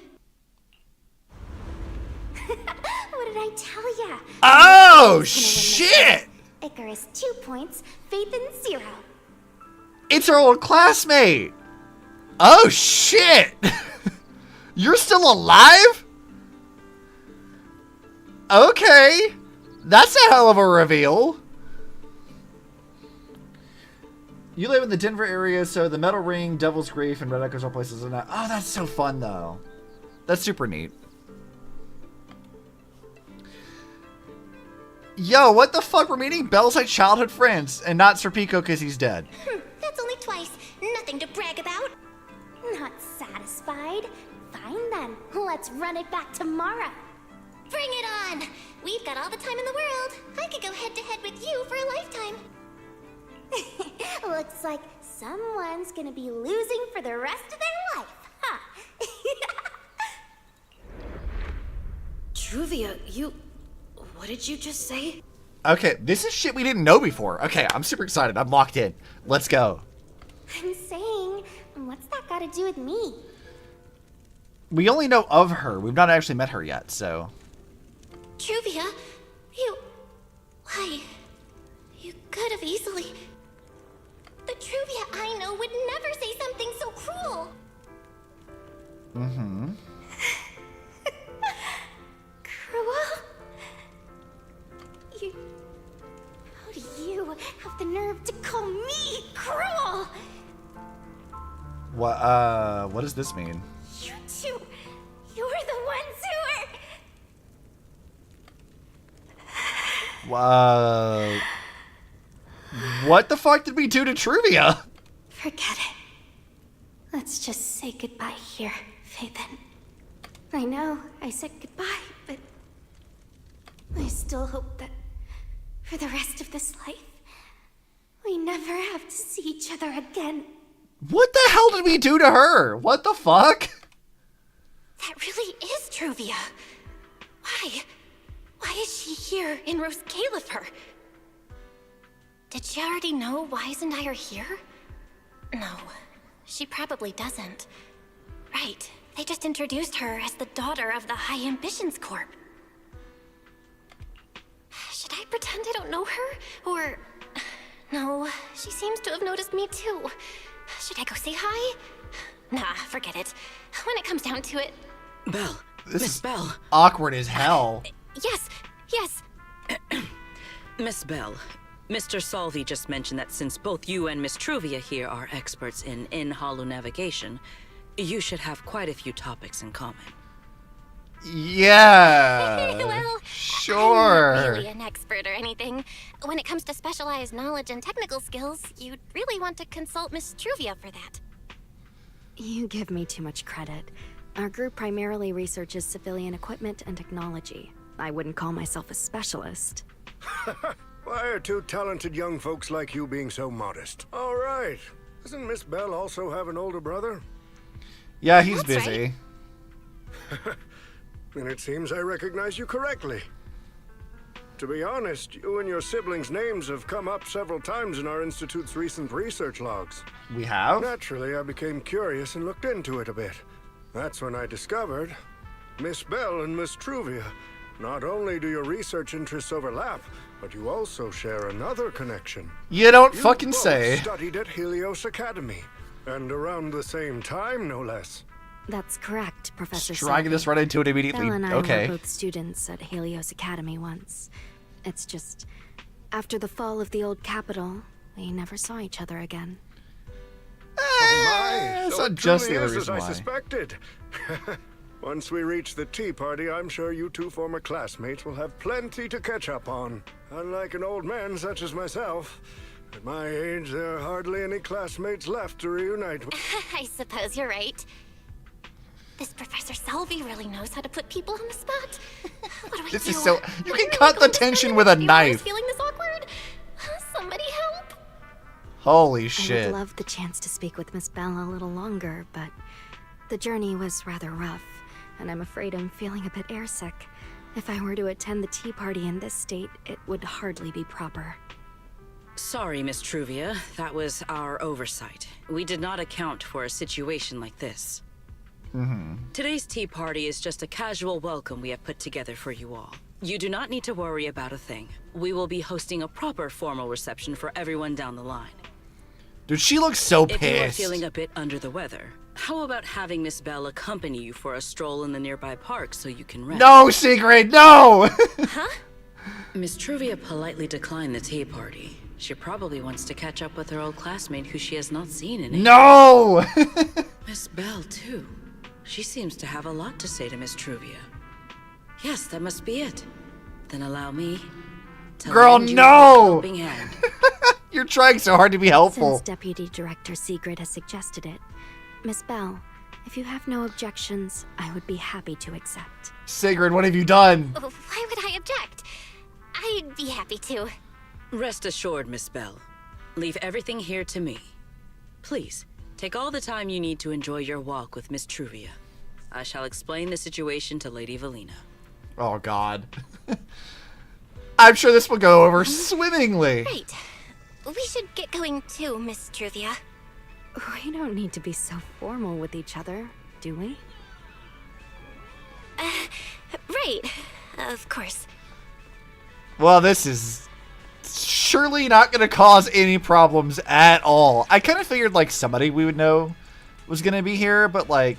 What did I tell ya? Oh, shit! Icarus 2 points, Phaethon 0. It's our old classmate! Oh, shit! You're still alive? Okay. That's a hell of a reveal. You live in the Denver area, so the Metal Ring, Devil's Grief, and Red Echoes are places in that. Oh, that's so fun, though. That's super neat. Yo, what the fuck? We're meeting Belle's like childhood friends, and not Serpico because he's dead. That's only twice. Nothing to brag about. Not satisfied? Fine then. Let's run it back tomorrow. Bring it on! We've got all the time in the world. I could go head-to-head with you for a lifetime. Looks like someone's gonna be losing for the rest of their life, huh? Truvia, what did you just say? Okay, this is shit we didn't know before. Okay, I'm super excited. I'm locked in. Let's go. I'm saying, what's that got to do with me? We only know of her. We've not actually met her yet, so... Truvia, why? You could have easily... The Truvia I know would never say something so cruel. Mm-hmm. Cruel? How do you have the nerve to call me cruel? What does this mean? You two, you're the ones who are... What the fuck did we do to Truvia? Forget it. Let's just say goodbye here, Phaethon. I know I said goodbye, but I still hope that for the rest of this life, we never have to see each other again. What the hell did we do to her? What the fuck? That really is Truvia. Why? Why is she here in Rose Califer? Did she already know Wise and I are here? No, she probably doesn't. Right, they just introduced her as the daughter of the High Ambitions Corp. Should I pretend I don't know her? Or... No, she seems to have noticed me too. Should I go say hi? Nah, forget it. When it comes down to it... Belle. Miss Belle. Awkward as hell. Yes, yes. Miss Belle, Mr. Salvi just mentioned that since both you and Miss Truvia here are experts in holo navigation, you should have quite a few topics in common. Yeah. Well, sure. I'm not really an expert or anything. When it comes to specialized knowledge and technical skills, you'd really want to consult Miss Truvia for that. You give me too much credit. Our group primarily researches civilian equipment and technology. I wouldn't call myself a specialist. Why are two talented young folks like you being so modest? All right. Doesn't Miss Belle also have an older brother? Yeah, he's busy. Right. Then it seems I recognize you correctly. To be honest, you and your siblings' names have come up several times in our Institute's recent research logs. We have? Naturally, I became curious and looked into it a bit. That's when I discovered Miss Belle and Miss Truvia. Not only do your research interests overlap, but you also share another connection. You don't You fucking both say. Studied at Helios Academy, and around the same time, no less. That's correct, Professor Dragging us right into it immediately. Belle and I Okay. were both students at Helios Academy once. It's just, after the fall of the old capital, we never saw each other again. Oh my! It's So not it just truly the other is as reason I why. suspected. Once we reach the tea party, I'm sure you two former classmates will have plenty to catch up on. Unlike an old man such as myself, at my age, there are hardly any classmates left to reunite with. I suppose you're right. This Professor Salvi really knows how to put people on the spot. What do I This do? is so. You I'm can really cut the going tension to with a you always knife. feeling this awkward? Somebody help! Holy I shit. would love the chance to speak with Miss Belle a little longer, but the journey was rather rough, and I'm afraid I'm feeling a bit airsick. If I were to attend the tea party in this state, it would hardly be proper. Sorry, Miss Truvia. That was our oversight. We did not account for a situation like this. Today's tea party is just a casual welcome we have put together for you all. You do not need to worry about a thing. We will be hosting a proper formal reception for everyone down the line. Dude, she looks so If you are pissed. feeling a bit under the weather, how about having Miss Belle accompany you for a stroll in the nearby park so you can rest? No, Sigrid, no! Miss Truvia politely declined the tea party. She probably wants to catch up with her old classmate who she has not seen in ages. No! Miss Belle, too. She seems to have a lot to say to Miss Truvia. Yes, that must be it. Then allow me to Girl, lend you no! a helping hand. You're trying so hard to be helpful. Since Deputy Director Sigrid has suggested it, Miss Belle, if you have no objections, I would be happy to accept. Sigrid, what have you done? Why would I object? I'd be happy to. Rest assured, Miss Belle. Leave everything here to me. Please, take all the time you need to enjoy your walk with Miss Truvia. I shall explain the situation to Lady Valina. Oh, God. I'm sure this will go over swimmingly. Right. We should get going too, Miss Truvia. We don't need to be so formal with each other, do we? Right. Of course. Well, this is surely not going to cause any problems at all. I kind of figured, like, somebody we would know was going to be here, but, like,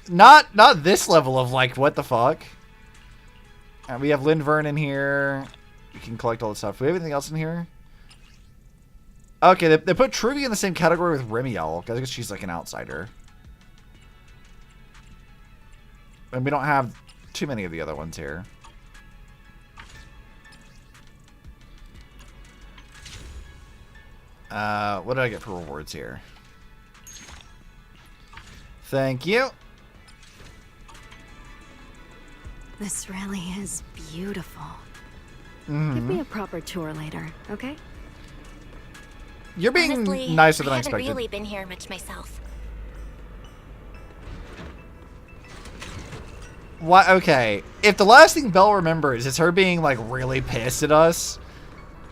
not this level of, like, what the fuck. We have Lynn Vernon here. We can collect all the stuff. Do we have anything else in here? Okay, they put Truvia in the same category with Remielle, because I guess she's, like, an outsider. And we don't have too many of the other ones here. What did I get for rewards here? Thank you. This really is beautiful. Mm-hmm. Give me a proper tour later, okay? You're being Honestly, nicer than I haven't expected. really been here much myself. Why? Okay, if the last thing Belle remembers is her being like really pissed at us,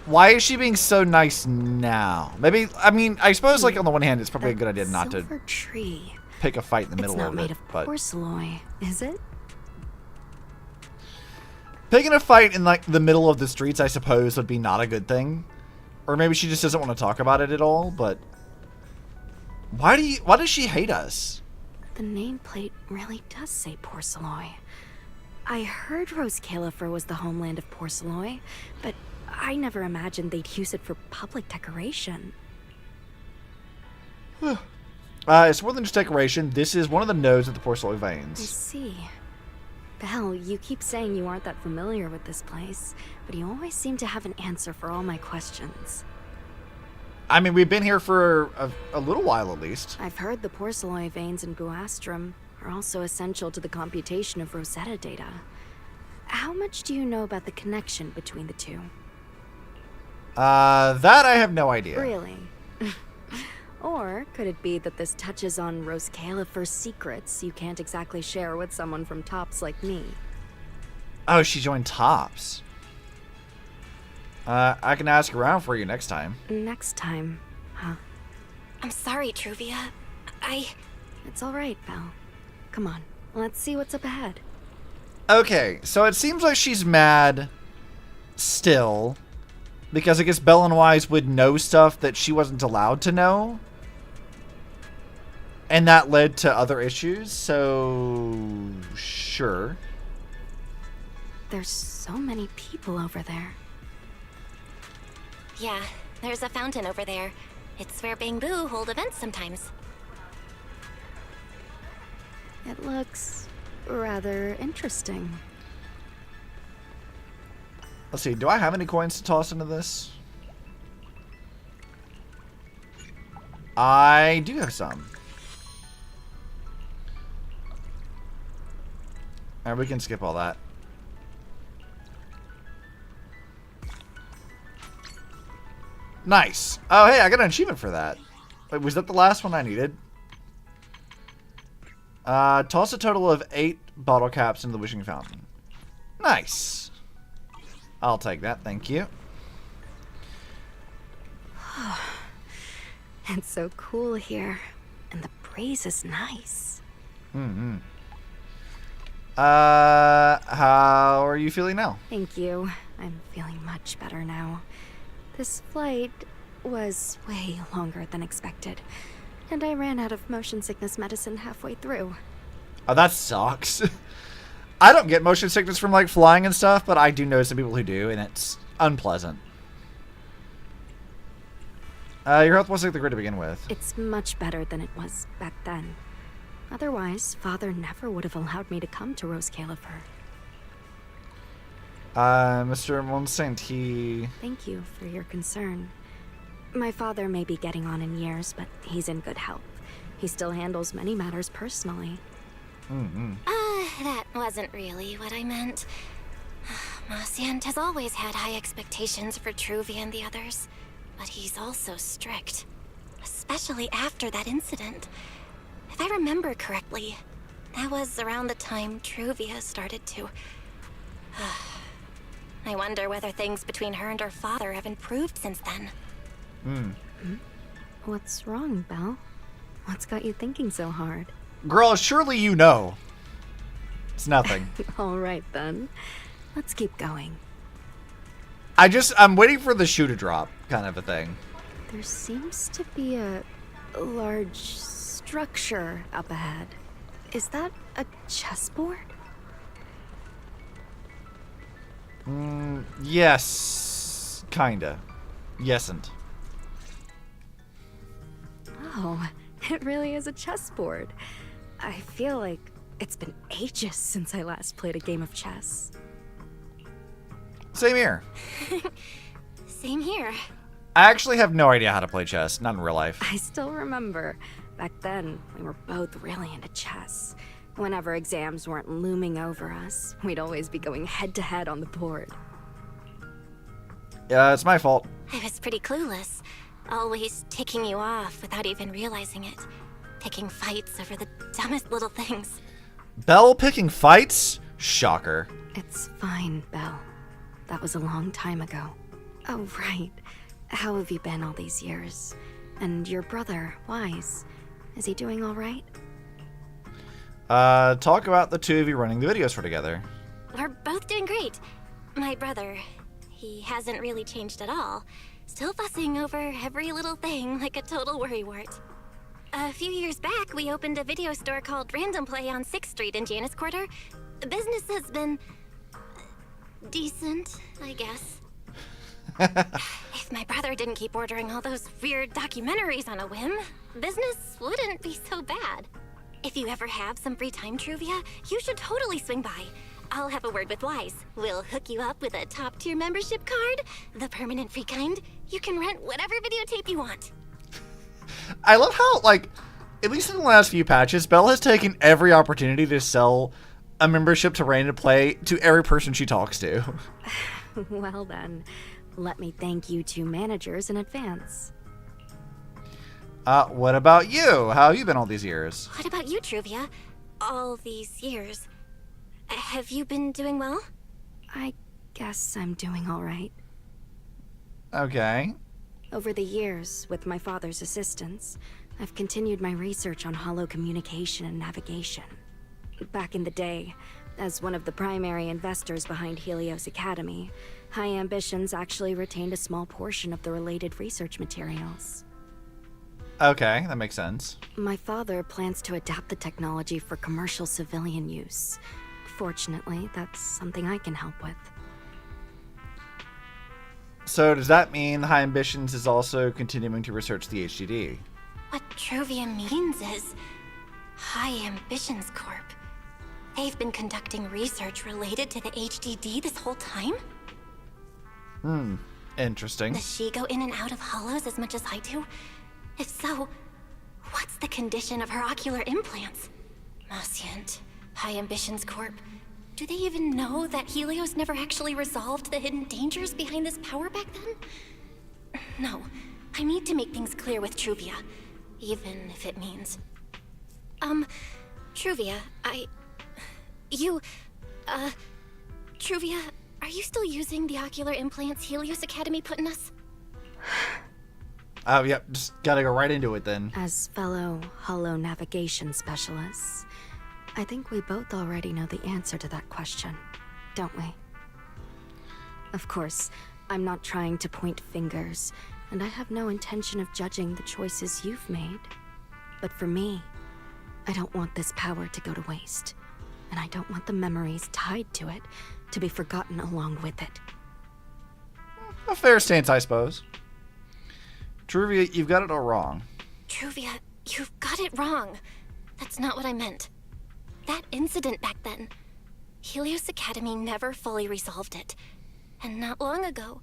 why is she being so nice now? Maybe, I mean, I suppose like on the one hand, it's probably a good idea not to Silver tree. pick a fight in the middle It's not of made it. of But porcelain, is it? picking a fight in like the middle of the streets, I suppose, would be not a good thing. Or maybe she just doesn't want to talk about it at all. But why does she hate us? The nameplate really does say porcelain. I heard Rose Califer was the homeland of porcelain, but I never imagined they'd use it for public decoration. It's more than just decoration. This is one of the nodes of the porcelain I veins. see. Belle, you keep saying you aren't that familiar with this place, but you always seem to have an answer for all my questions. I mean, we've been here for a little while at least. I've heard the porcelain veins in Buastrum are also essential to the computation of Rosetta data. How much do you know about the connection between the two? That I have no idea. Really? Or could it be that this touches on Rose Califer's secrets you can't exactly share with someone from Tops like me? Oh, she joined Tops. I can ask around for you next time. Next time, huh? I'm sorry, Truvia. It's alright, Belle. Come on, let's see what's up ahead. Okay, so it seems like she's mad still. Because I guess Belle and Wise would know stuff that she wasn't allowed to know. And that led to other issues, so sure. There's so many people over there. Yeah, there's a fountain over there. It's where Bangbu hold events sometimes. It looks rather interesting. Let's see, do I have any coins to toss into this? I do have some. Alright, we can skip all that. Nice. Oh, hey, I got an achievement for that. Wait, was that the last one I needed? Toss a total of 8 bottle caps into the wishing fountain. Nice. I'll take that, thank you. It's so cool here, and the breeze is nice. Mm-hmm. How are you feeling now? Thank you. I'm feeling much better now. This flight was way longer than expected, and I ran out of motion sickness medicine halfway through. Oh, that sucks. I don't get motion sickness from like flying and stuff, but I do know some people who do, and it's unpleasant. Your health wasn't that great to begin with. It's much better than it was back then. Otherwise, Father never would have allowed me to come to Rose Califer. Mr. Monsant, he... Thank you for your concern. My father may be getting on in years, but he's in good health. He still handles many matters personally. Mm-hmm. That wasn't really what I meant. Masiant has always had high expectations for Truvia and the others, but he's also strict, especially after that incident. If I remember correctly, that was around the time Truvia started to... I wonder whether things between her and her father have improved since then. What's wrong, Belle? What's got you thinking so hard? Girl, surely you know. It's nothing. All right, then. Let's keep going. I'm waiting for the shoe to drop, kind of a thing. There seems to be a large structure up ahead. Is that a chessboard? Yes. Kinda. Yesn't. Oh, it really is a chessboard. I feel like it's been ages since I last played a game of chess. Same here. Same here. I actually have no idea how to play chess, not in real life. I still remember. Back then, we were both really into chess. Whenever exams weren't looming over us, we'd always be going head-to-head on the board. Yeah, it's my fault. I was pretty clueless. Always ticking you off without even realizing it. Picking fights over the dumbest little things. Belle picking fights? Shocker. It's fine, Belle. That was a long time ago. Oh, right. How have you been all these years? And your brother, Wise, is he doing all right? Talk about the two of you running the video store together. We're both doing great. My brother, he hasn't really changed at all. Still fussing over every little thing like a total worrywart. A few years back, we opened a video store called Random Play on 6th Street in Janus Quarter. The business has been decent, I guess. If my brother didn't keep ordering all those weird documentaries on a whim, business wouldn't be so bad. If you ever have some free time, Truvia, you should totally swing by. I'll have a word with Wise. We'll hook you up with a top-tier membership card, the permanent free kind. You can rent whatever videotape you want. I love how, like, at least in the last few patches, Belle has taken every opportunity to sell a membership to Random Play to every person she talks to. Well then, let me thank you two managers in advance. What about you? How have you been all these years? What about you, Truvia? All these years. Have you been doing well? I guess I'm doing all right. Okay. Over the years, with my father's assistance, I've continued my research on holo communication and navigation. Back in the day, as one of the primary investors behind Helios Academy, High Ambitions actually retained a small portion of the related research materials. Okay, that makes sense. My father plans to adapt the technology for commercial civilian use. Fortunately, that's something I can help with. So does that mean High Ambitions is also continuing to research the HDD? What Truvia means is High Ambitions Corp. They've been conducting research related to the HDD this whole time? Interesting. Does she go in and out of hollows as much as I do? If so, what's the condition of her ocular implants? Moscient, High Ambitions Corp. Do they even know that Helios never actually resolved the hidden dangers behind this power back then? No, I need to make things clear with Truvia, even if it means... Truvia, Truvia, are you still using the ocular implants Helios Academy put in us? Oh, yep, just gotta go right into it then. As fellow holo navigation specialists, I think we both already know the answer to that question, don't we? Of course, I'm not trying to point fingers, and I have no intention of judging the choices you've made. But for me, I don't want this power to go to waste, and I don't want the memories tied to it to be forgotten along with it. A fair stance, I suppose. Truvia, you've got it all wrong. Truvia, you've got it wrong. That's not what I meant. That incident back then, Helios Academy never fully resolved it. And not long ago,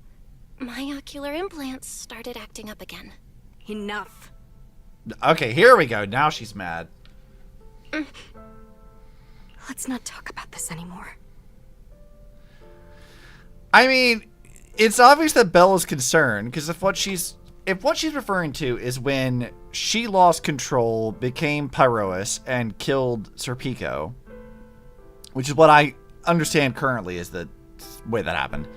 my ocular implants started acting up again. Enough. Okay, here we go. Now she's mad. Let's not talk about this anymore. I mean, it's obvious that Belle is concerned, because if what she's referring to is when she lost control, became Pyroas, and killed Serpico, which is what I understand currently is the way that happened,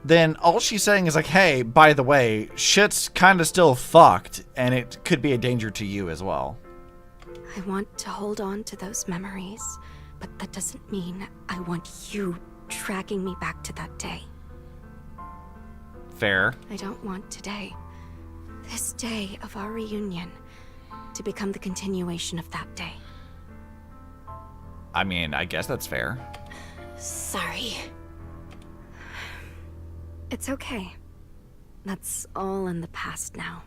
then all she's saying is like, hey, by the way, shit's kind of still fucked, and it could be a danger to you as well. I want to hold on to those memories, but that doesn't mean I want you dragging me back to that day. Fair. I don't want today, this day of our reunion, to become the continuation of that day. I mean, I guess that's fair. Sorry. It's okay. That's all in the past now.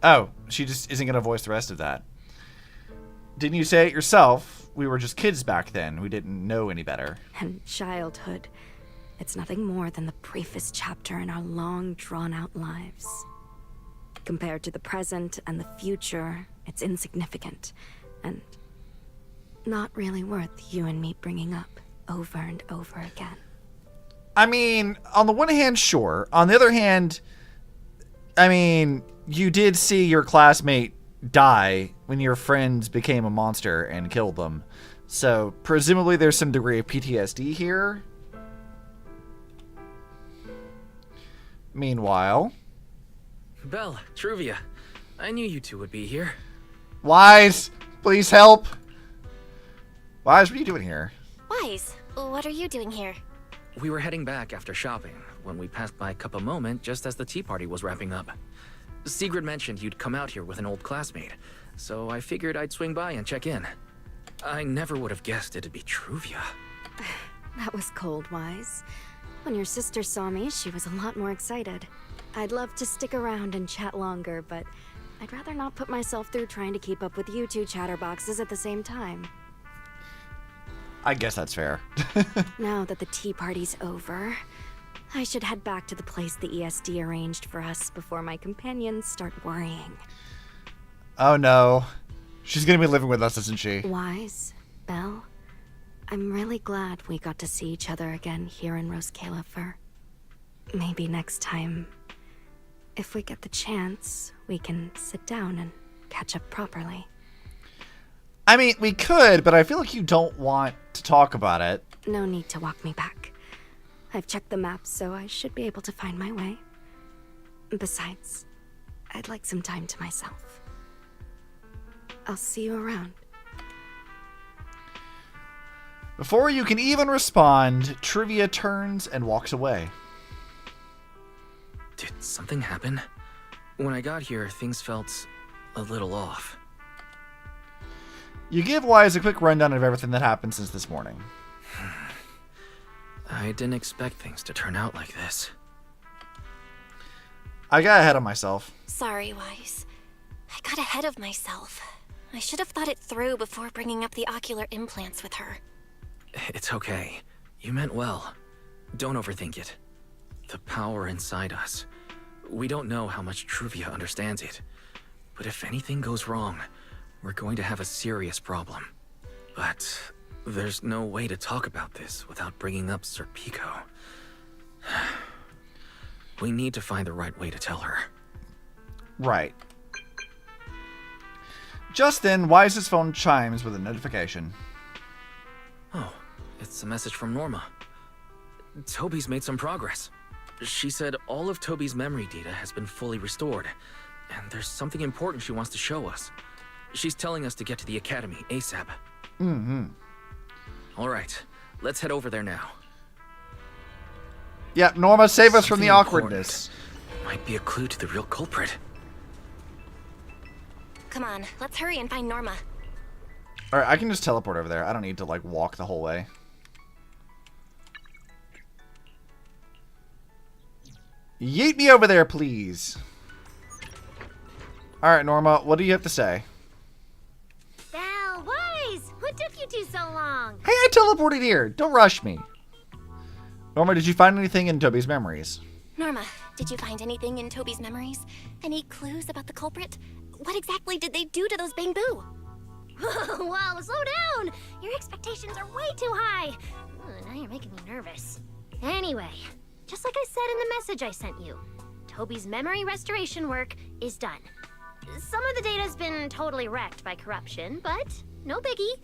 Oh, she just isn't going to voice the rest of that. Didn't you say it yourself? We were just kids back then who didn't know any better. And childhood, it's nothing more than the briefest chapter in our long, drawn-out lives. Compared to the present and the future, it's insignificant. And not really worth you and me bringing up over and over again. I mean, on the one hand, sure. On the other hand, I mean, you did see your classmate die when your friends became a monster and killed them. So, presumably there's some degree of PTSD here. Meanwhile... Belle, Truvia, I knew you two would be here. Wise, please help. Wise, what are you doing here? Wise, what are you doing here? We were heading back after shopping when we passed by Cup a Moment just as the tea party was wrapping up. Sigrid mentioned you'd come out here with an old classmate, so I figured I'd swing by and check in. I never would have guessed it'd be Truvia. That was cold, Wise. When your sister saw me, she was a lot more excited. I'd love to stick around and chat longer, but I'd rather not put myself through trying to keep up with you two chatterboxes at the same time. I guess that's fair. Now that the tea party's over, I should head back to the place the ESD arranged for us before my companions start worrying. Oh no. She's gonna be living with us, isn't she? Wise, Belle, I'm really glad we got to see each other again here in Rose Calyphor. Maybe next time, if we get the chance, we can sit down and catch up properly. I mean, we could, but I feel like you don't want to talk about it. No need to walk me back. I've checked the map, so I should be able to find my way. Besides, I'd like some time to myself. I'll see you around. Before you can even respond, Truvia turns and walks away. Did something happen? When I got here, things felt a little off. You give Wise a quick rundown of everything that happened since this morning. I didn't expect things to turn out like this. I got ahead of myself. Sorry, Wise. I got ahead of myself. I should have thought it through before bringing up the ocular implants with her. It's okay. You meant well. Don't overthink it. The power inside us. We don't know how much Truvia understands it. But if anything goes wrong, we're going to have a serious problem. But there's no way to talk about this without bringing up Sir Pico. We need to find the right way to tell her. Right. Just then, Wise's phone chimes with a notification. Oh, it's a message from Norma. Toby's made some progress. She said all of Toby's memory data has been fully restored, and there's something important she wants to show us. She's telling us to get to the academy ASAP. Mm-hmm. All right, let's head over there now. Yeah, Norma, save us from the awkwardness. Might be a clue to the real culprit. Come on, let's hurry and find Norma. Alright, I can just teleport over there. I don't need to, like, walk the whole way. Yeet me over there, please. Alright, Norma, what do you have to say? Belle, Wise! What took you two so long? Hey, I teleported here. Don't rush me. Norma, did you find anything in Toby's memories? Norma, did you find anything in Toby's memories? Any clues about the culprit? What exactly did they do to those Bamboo? Whoa, slow down! Your expectations are way too high. Now you're making me nervous. Anyway, just like I said in the message I sent you, Toby's memory restoration work is done. Some of the data's been totally wrecked by corruption, but no biggie.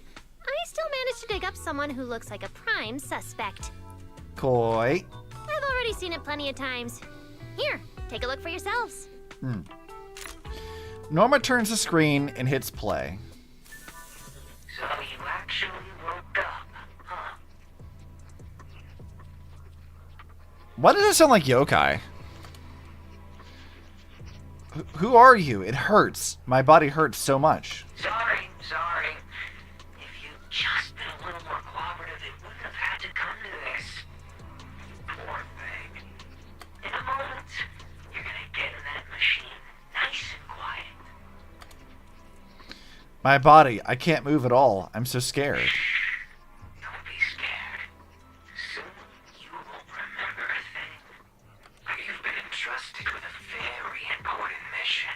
I still managed to dig up someone who looks like a prime suspect. Coy. I've already seen it plenty of times. Here, take a look for yourselves. Norma turns the screen and hits play. So you actually woke up, huh? Why does it sound like yokai? Who are you? It hurts. My body hurts so much. Sorry. If you'd just been a little more cooperative, it wouldn't have had to come to this. Poor thing. In a moment, you're gonna get in that machine, nice and quiet. My body. I can't move at all. I'm so scared. Don't be scared. Soon, you won't remember a thing. You've been entrusted with a very important mission.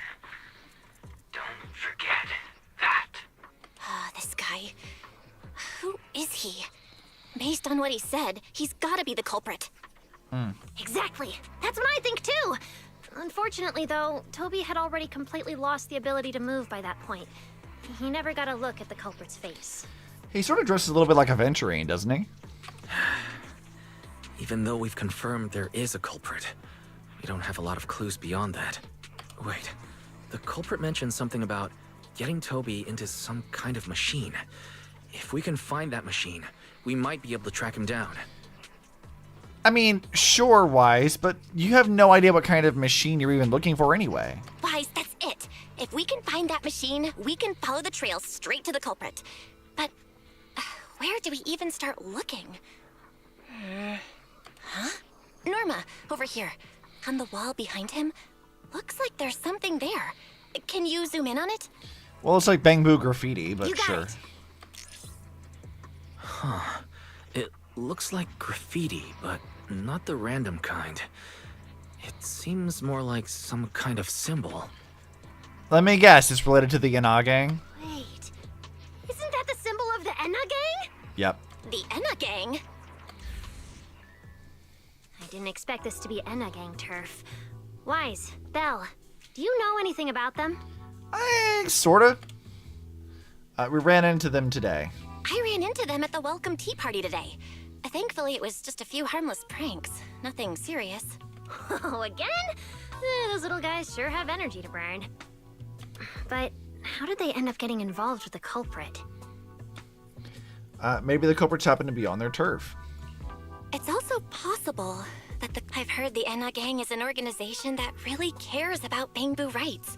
Who is he? Based on what he said, he's gotta be the culprit. Exactly. That's what I think too. Unfortunately, though, Toby had already completely lost the ability to move by that point. He never got a look at the culprit's face. He sort of dresses a little bit like a Venturine, doesn't he? Even though we've confirmed there is a culprit, we don't have a lot of clues beyond that. Wait, the culprit mentioned something about getting Toby into some kind of machine. If we can find that machine, we might be able to track him down. I mean, sure, Wise, but you have no idea what kind of machine you're even looking for anyway. Wise, that's it. If we can find that machine, we can follow the trail straight to the culprit. But where do we even start looking? Huh? Norma, over here. On the wall behind him. Looks like there's something there. Can you zoom in on it? Well, it's like Bang Boo graffiti, but sure. Huh. It looks like graffiti, but not the random kind. It seems more like some kind of symbol. Let me guess, it's related to the Yana gang? Wait, isn't that the symbol of the Enna gang? Yep. The Enna gang? I didn't expect this to be Enna gang turf. Wise, Belle, do you know anything about them? Sorta. We ran into them today. I ran into them at the welcome tea party today. Thankfully, it was just a few harmless pranks. Nothing serious. Oh, again? Those little guys sure have energy to burn. But how did they end up getting involved with the culprit? Maybe the culprits happen to be on their turf. It's also possible that I've heard the Enna Gang is an organization that really cares about Bangbu rights.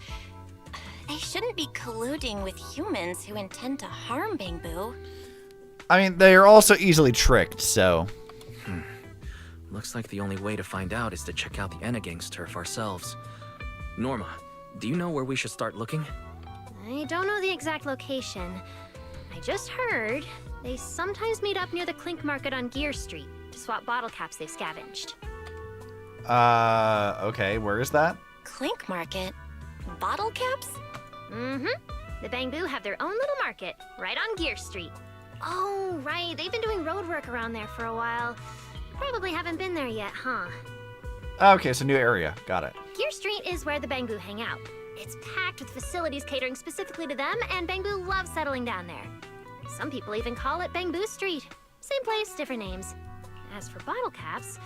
They shouldn't be colluding with humans who intend to harm Bangbu. I mean, they are also easily tricked, so... Looks like the only way to find out is to check out the Enna Gang's turf ourselves. Norma, do you know where we should start looking? I don't know the exact location. I just heard they sometimes meet up near the Clink Market on Gear Street to swap bottle caps they've scavenged. Okay, where is that? Clink Market? Bottle caps? Mm-hmm. The Bangbu have their own little market, right on Gear Street. Oh, right, they've been doing road work around there for a while. Probably haven't been there yet, huh? Okay, so new area. Got it. Gear Street is where the Bangbu hang out. It's packed with facilities catering specifically to them, and Bangbu loves settling down there. Some people even call it Bangbu Street. Same place, different names. As for bottle caps,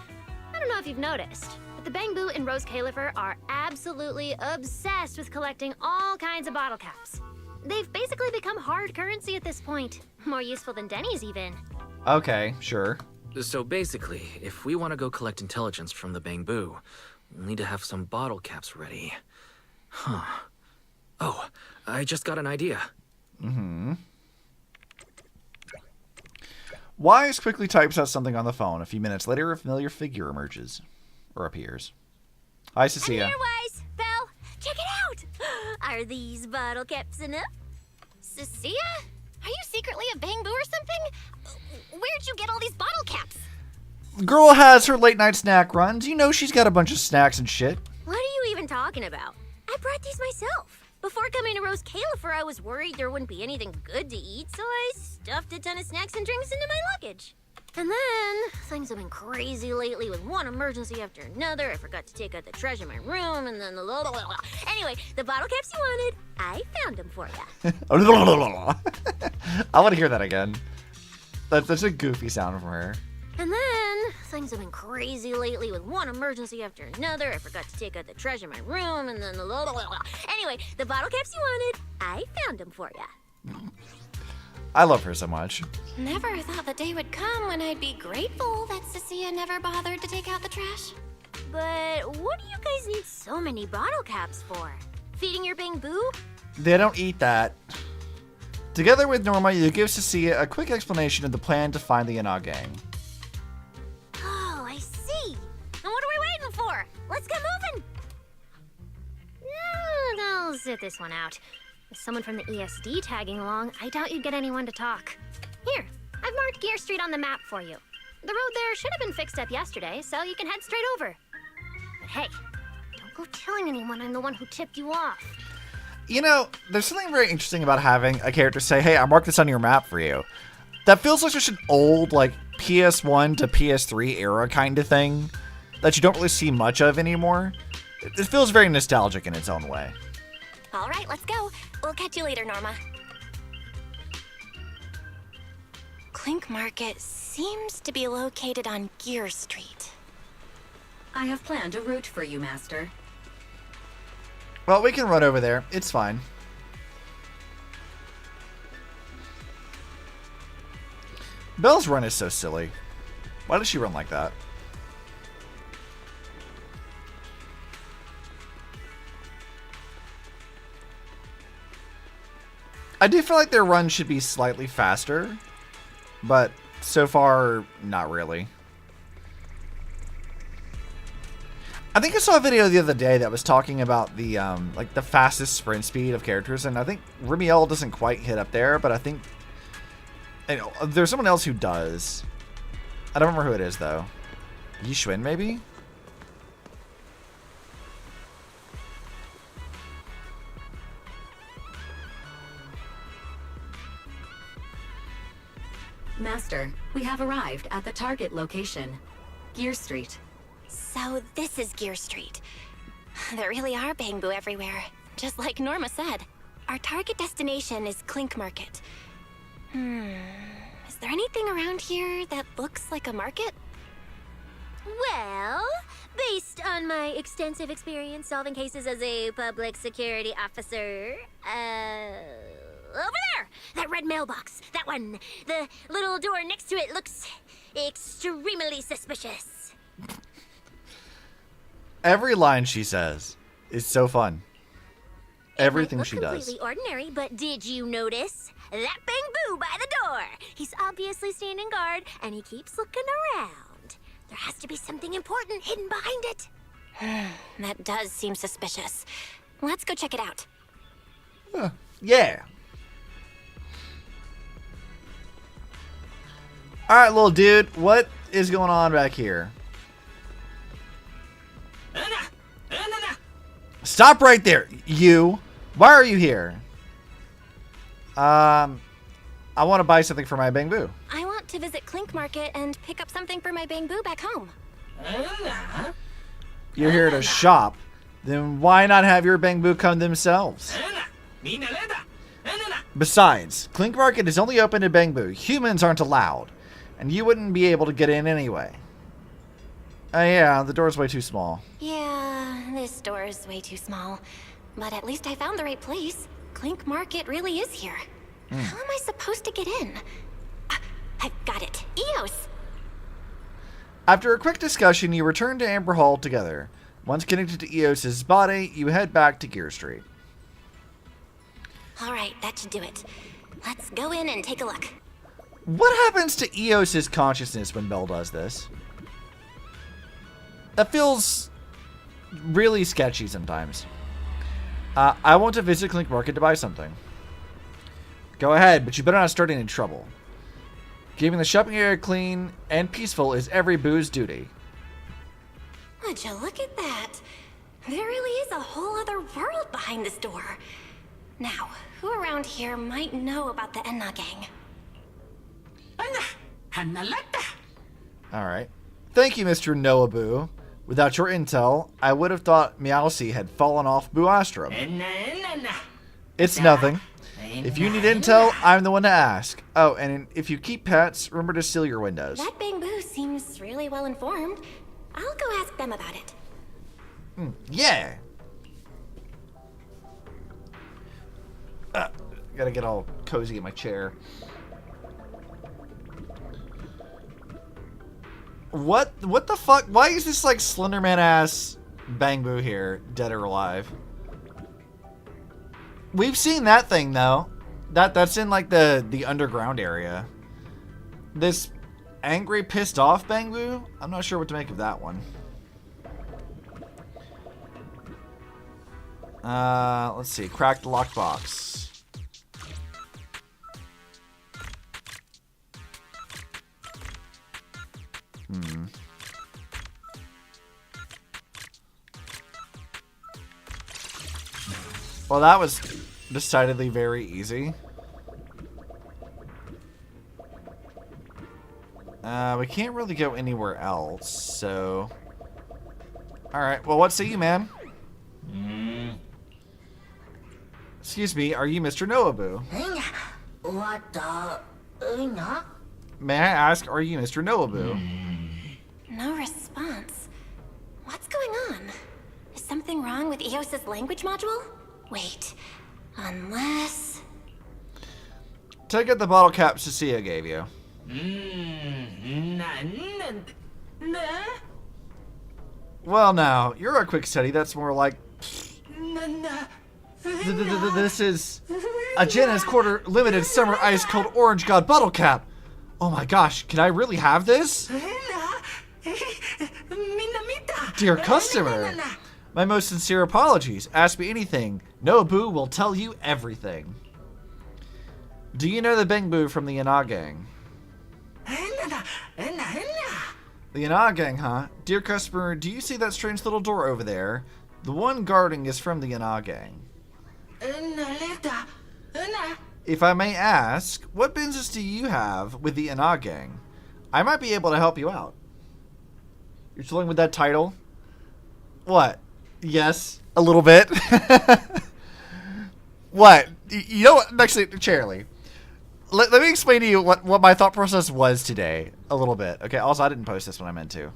I don't know if you've noticed, but the Bangbu and Rose Califer are absolutely obsessed with collecting all kinds of bottle caps. They've basically become hard currency at this point. More useful than Denny's even. Okay, sure. So basically, if we want to go collect intelligence from the Bangbu, we'll need to have some bottle caps ready. Huh. Oh, I just got an idea. Wise quickly types out something on the phone. A few minutes later, a familiar figure emerges. Or appears. Hi, Cecilia. I'm here, Wise. Belle, check it out! Are these bottle caps enough? Cecilia? Are you secretly a Bangbu or something? Where'd you get all these bottle caps? Girl has her late night snack runs. You know she's got a bunch of snacks and shit. What are you even talking about? I brought these myself. Before coming to Rose Califer, I was worried there wouldn't be anything good to eat, so I stuffed a ton of snacks and drinks into my luggage. And then, things have been crazy lately with one emergency after another. I forgot to take out the trash in my room, and then Anyway, the bottle caps you wanted, I found them for you. I want to hear that again. That's a goofy sound from her. And then, things have been crazy lately with one emergency after another. I forgot to take out the trash in my room, and then Anyway, the bottle caps you wanted, I found them for you. I love her so much. Never thought the day would come when I'd be grateful that Cecilia never bothered to take out the trash. But what do you guys need so many bottle caps for? Feeding your Bangbu? They don't eat that. Together with Norma, you give Cecilia a quick explanation of the plan to find the Yana gang. Oh, I see. And what are we waiting for? Let's get moving. I'll sit this one out. With someone from the ESD tagging along, I doubt you'd get anyone to talk. Here, I've marked Gear Street on the map for you. The road there should have been fixed up yesterday, so you can head straight over. But hey, don't go telling anyone I'm the one who tipped you off. You know, there's something very interesting about having a character say, hey, I marked this on your map for you. That feels like such an old, like, PS1 to PS3 era kind of thing that you don't really see much of anymore. It feels very nostalgic in its own way. All right, let's go. We'll catch you later, Norma. Clink Market seems to be located on Gear Street. I have planned a route for you, Master. Well, we can run over there. It's fine. Belle's run is so silly. Why does she run like that? I do feel like their run should be slightly faster, but so far, not really. I think I saw a video the other day that was talking about the like the fastest sprint speed of characters, and I think Remielle doesn't quite hit up there, but I think there's someone else who does. I don't remember who it is though. Yixuan maybe? Master, we have arrived at the target location, Gear Street. So this is Gear Street. There really are bamboo everywhere, just like Norma said. Our target destination is Clink Market. Is there anything around here that looks like a market? Well, based on my extensive experience solving cases as a public security officer, over there! That red mailbox. That one. The little door next to it looks extremely suspicious. Every line she says is so fun. Everything she does. Completely ordinary, but did you notice that bamboo by the door? He's obviously standing guard, and he keeps looking around. There has to be something important hidden behind it. That does seem suspicious. Let's go check it out. Yeah. Alright, little dude. What is going on back here? Stop right there, you. Why are you here? I want to buy something for my bamboo. I want to visit Clink Market and pick up something for my bamboo back home. You're here to shop. Then why not have your bamboo come themselves? Besides, Clink Market is only open to bamboo. Humans aren't allowed. And you wouldn't be able to get in anyway. Yeah, the door's way too small. Yeah, this door is way too small. But at least I found the right place. Clink Market really is here. How am I supposed to get in? I've got it. Eos! After a quick discussion, you return to Amber Hall together. Once connected to Eos's body, you head back to Gear Street. Alright, that should do it. Let's go in and take a look. What happens to Eos's consciousness when Belle does this? That feels really sketchy sometimes. I want to visit Clink Market to buy something. Go ahead, but you better not start any trouble. Keeping the shopping area clean and peaceful is every boo's duty. Would you look at that? There really is a whole other world behind this door. Now, who around here might know about the Enna gang? Alright. Thank you, Mr. Noabu. Without your intel, I would have thought Meowsy had fallen off Buastrum. It's nothing. If you need intel, I'm the one to ask. Oh, and if you keep pets, remember to seal your windows. That bamboo seems really well informed. I'll go ask them about it. Yeah. Gotta get all cozy in my chair. What the fuck? Why is this like Slenderman ass bamboo here, dead or alive? We've seen that thing though. That's in like the underground area. This angry, pissed off bamboo? I'm not sure what to make of that one. Let's see. Crack the lockbox. Well, that was decidedly very easy. We can't really go anywhere else, so... Alright, well, what say you, ma'am? Excuse me, are you Mr. Noabu? May I ask, are you Mr. Noabu? No response. What's going on? Is something wrong with Eos's language module? Wait, unless... Take out the bottle cap Cecilia gave you. Well now, you're a quick study, that's more like... This is a Janus Quarter Limited Summer Ice Cold Orange God bottle cap. Oh my gosh, can I really have this? Dear customer, my most sincere apologies. Ask me anything. Nobu will tell you everything. Do you know the Bengbu from the Yana gang? The Yana gang, huh? Dear customer, do you see that strange little door over there? The one guarding is from the Yana gang. If I may ask, what business do you have with the Yana gang? I might be able to help you out. You're chilling with that title? What? Yes, a little bit. What? You know what? Actually, Charlie, let me explain to you what my thought process was today a little bit. Okay, also, I didn't post this when I meant to.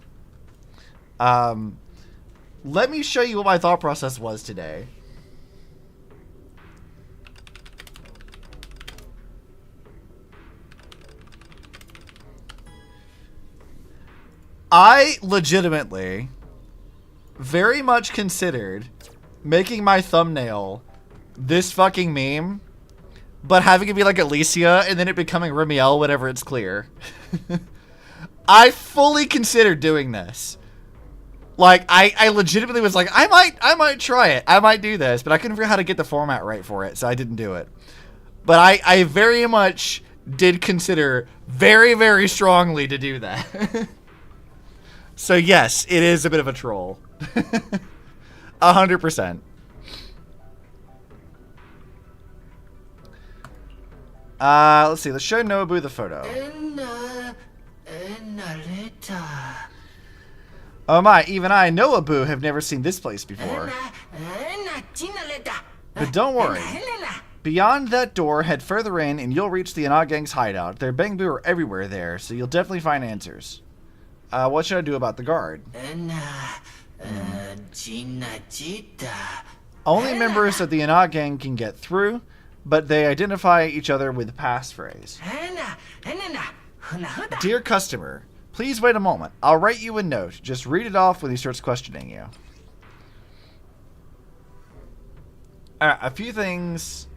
Let me show you what my thought process was today. I legitimately very much considered making my thumbnail this fucking meme, but having it be like Elysia and then it becoming Remielle whenever it's clear. I fully considered doing this. Like, I legitimately was like, I might try it. I might do this, but I couldn't figure out how to get the format right for it, so I didn't do it. But I very much did consider very, very strongly to do that. So yes, it is a bit of a troll. 100%. Let's see. Let's show Nobu the photo. Oh my, even I, Nobu, have never seen this place before. But don't worry. Beyond that door, head further in and you'll reach the Yana gang's hideout. Their Bengbu are everywhere there, so you'll definitely find answers. What should I do about the guard? Only members of the Yana gang can get through, but they identify each other with the passphrase. Dear customer, please wait a moment. I'll write you a note. Just read it off when he starts questioning you. Alright, a few things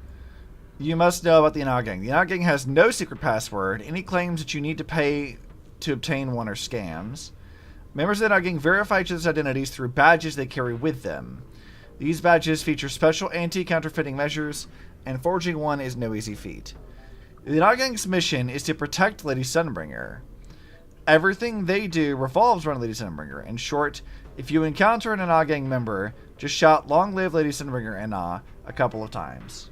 you must know about the Yana gang. The Yana gang has no secret password. Any claims that you need to pay to obtain one are scams. Members of the Yana gang verify each other's identities through badges they carry with them. These badges feature special anti-counterfeiting measures, and forging one is no easy feat. The Yana gang's mission is to protect Lady Sunbringer. Everything they do revolves around Lady Sunbringer. In short, if you encounter an Yana gang member, just shout "Long live Lady Sunbringer Yana" a couple of times.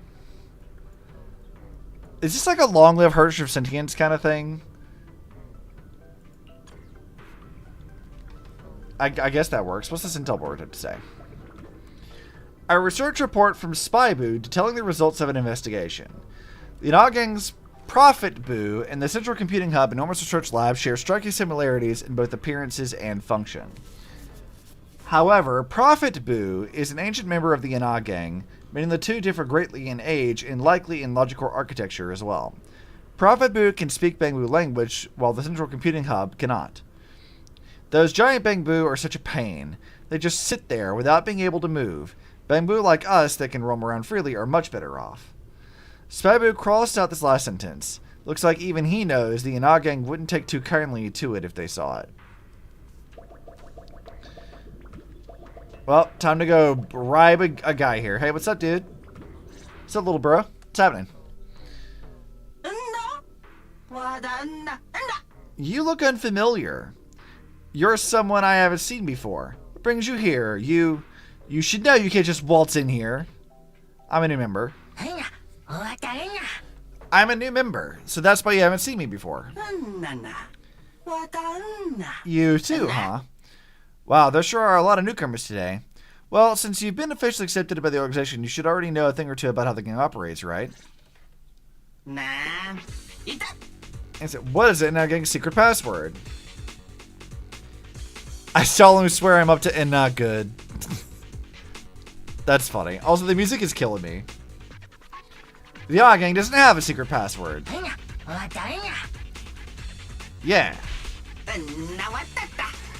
Is this like a "Long live Heritage of Sentience" kind of thing? I guess that works. What's this intel board have to say? A research report from Spybu detailing the results of an investigation. The Yana gang's Profit Boo and the Central Computing Hub Enormous Research Lab share striking similarities in both appearances and function. However, Profit Boo is an ancient member of the Yana gang, meaning the two differ greatly in age and likely in logical architecture as well. Profit Boo can speak Bengbu language, while the Central Computing Hub cannot. Those giant Bengbu are such a pain. They just sit there without being able to move. Bengbu like us that can roam around freely are much better off. Spybu crossed out this last sentence. Looks like even he knows the Yana gang wouldn't take too kindly to it if they saw it. Well, time to go bribe a guy here. Hey, what's up, dude? What's up, little bro? What's happening? You look unfamiliar. You're someone I haven't seen before. What brings you here? You should know you can't just waltz in here. I'm a new member. I'm a new member, so that's why you haven't seen me before. You too, huh? Wow, there sure are a lot of newcomers today. Well, since you've been officially accepted by the organization, you should already know a thing or two about how the gang operates, right? I said, what is it now gang's secret password? I solemnly swear I'm up to and not good. That's funny. Also, the music is killing me. The Elysia gang doesn't have a secret password. Yeah.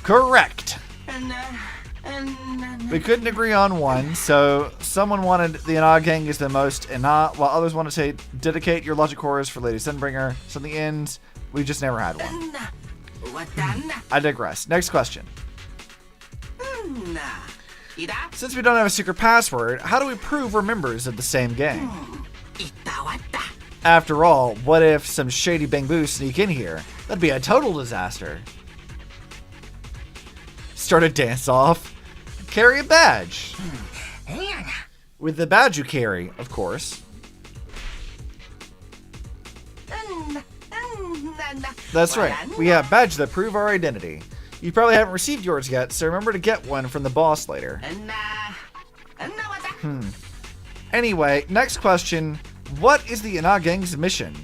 Correct. We couldn't agree on one, so someone wanted the Elysia gang is the most while others want to say dedicate your logic cores for Lady Sunbringer. So in the end, we just never had one. I digress. Next question. Since we don't have a secret password, how do we prove we're members of the same gang? After all, what if some shady bangboos sneak in here? That'd be a total disaster. Start a dance-off. Carry a badge. With the badge you carry, of course. That's right. We have badges that prove our identity. You probably haven't received yours yet, so remember to get one from the boss later. Anyway, next question. What is the Elysia gang's mission?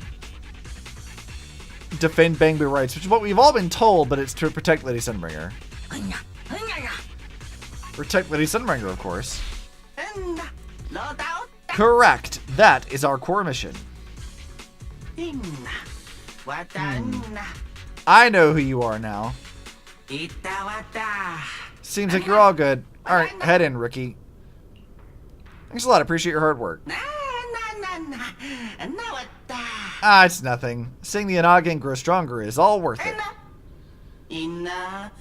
Defend Bangbu rights, which is what we've all been told, but it's to protect Lady Sunbringer. Protect Lady Sunbringer, of course. Correct. That is our core mission. I know who you are now. Seems like you're all good. Alright, head in, Ricky. Thanks a lot. Appreciate your hard work. It's nothing. Seeing the Elysia gang grow stronger is all worth it.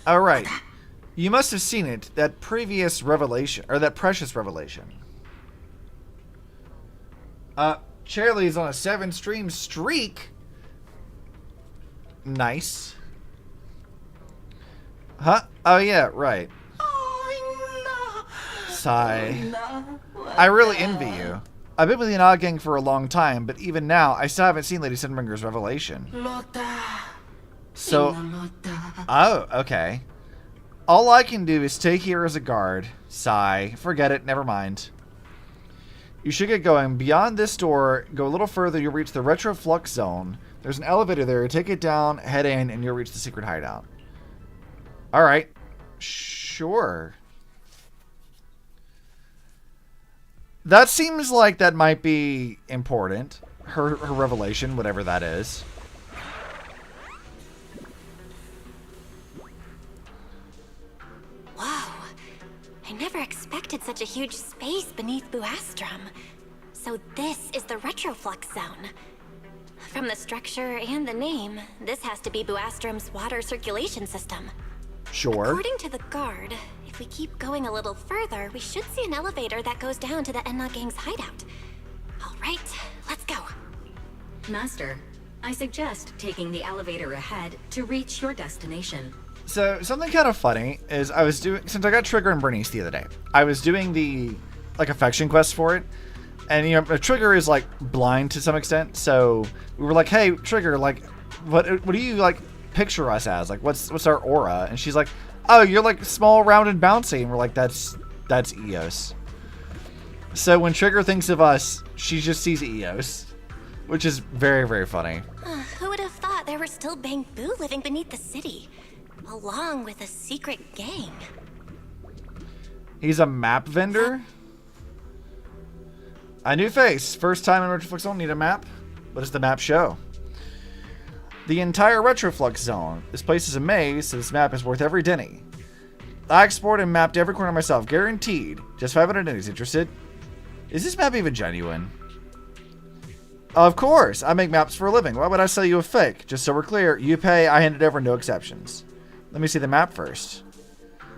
Alright. You must have seen it, that previous revelation, or that precious revelation. Charlie's on a 7-stream streak. Nice. Huh? Oh yeah, right. Sigh. I really envy you. I've been with the Elysia gang for a long time, but even now, I still haven't seen Lady Sunbringer's revelation. So... Oh, okay. All I can do is stay here as a guard. Sigh. Forget it, never mind. You should get going. Beyond this door, go a little further, you'll reach the Retroflux zone. There's an elevator there. Take it down, head in, and you'll reach the secret hideout. Alright. Sure. That seems like that might be important. Her revelation, whatever that is. Whoa. I never expected such a huge space beneath Buastrum. So this is the Retroflux zone. From the structure and the name, this has to be Buastrum's water circulation system. Sure. According to the guard, if we keep going a little further, we should see an elevator that goes down to the Elysia gang's hideout. All right, let's go. Master, I suggest taking the elevator ahead to reach your destination. So, something kind of funny is I was doing, since I got Trigger and Bernice the other day, I was doing the, affection quest for it. And, Trigger is, blind to some extent. So, we were like, hey, Trigger, what do you, picture us as? What's our aura? And she's like, oh, you're, small, round, and bouncy. And we're like, that's Eos. So, when Trigger thinks of us, she just sees Eos. Which is very, very funny. Who would have thought there were still Bangbu living beneath the city? Along with a secret gang. He's a map vendor? A new face. First time in Retroflux Zone. Need a map? What does the map show? The entire Retroflux Zone. This place is a maze, so this map is worth every denny. I explored and mapped every corner myself. Guaranteed. Just 500 dennies. Interested? Is this map even genuine? Of course. I make maps for a living. Why would I sell you a fake? Just so we're clear, you pay, I hand it over, no exceptions. Let me see the map first.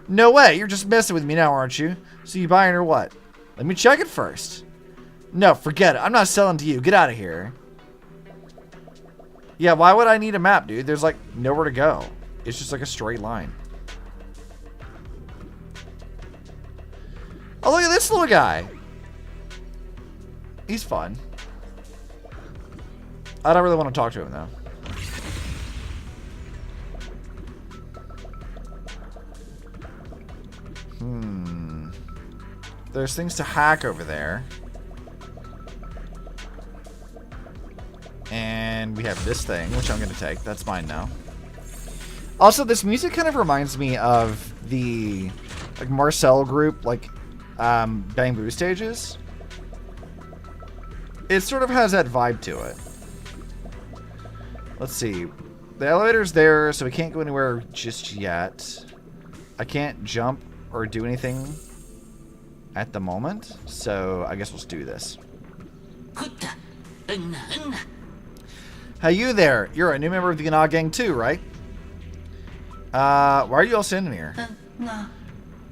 No way. You're just messing with me now, aren't you? So you buying or what? Let me check it first. No, forget it. I'm not selling to you. Get out of here. Yeah, why would I need a map, dude? There's, nowhere to go. It's just, a straight line. Oh, look at this little guy. He's fun. I don't really want to talk to him, though. There's things to hack over there. And we have this thing, which I'm going to take. That's mine now. Also, this music kind of reminds me of the like Marcel group, like Bamboo stages. It sort of has that vibe to it. Let's see. The elevator's there, so we can't go anywhere just yet. I can't jump or do anything at the moment, so I guess we'll just do this. Hey, you there. You're a new member of the Gna gang too, right? Why are you all standing here?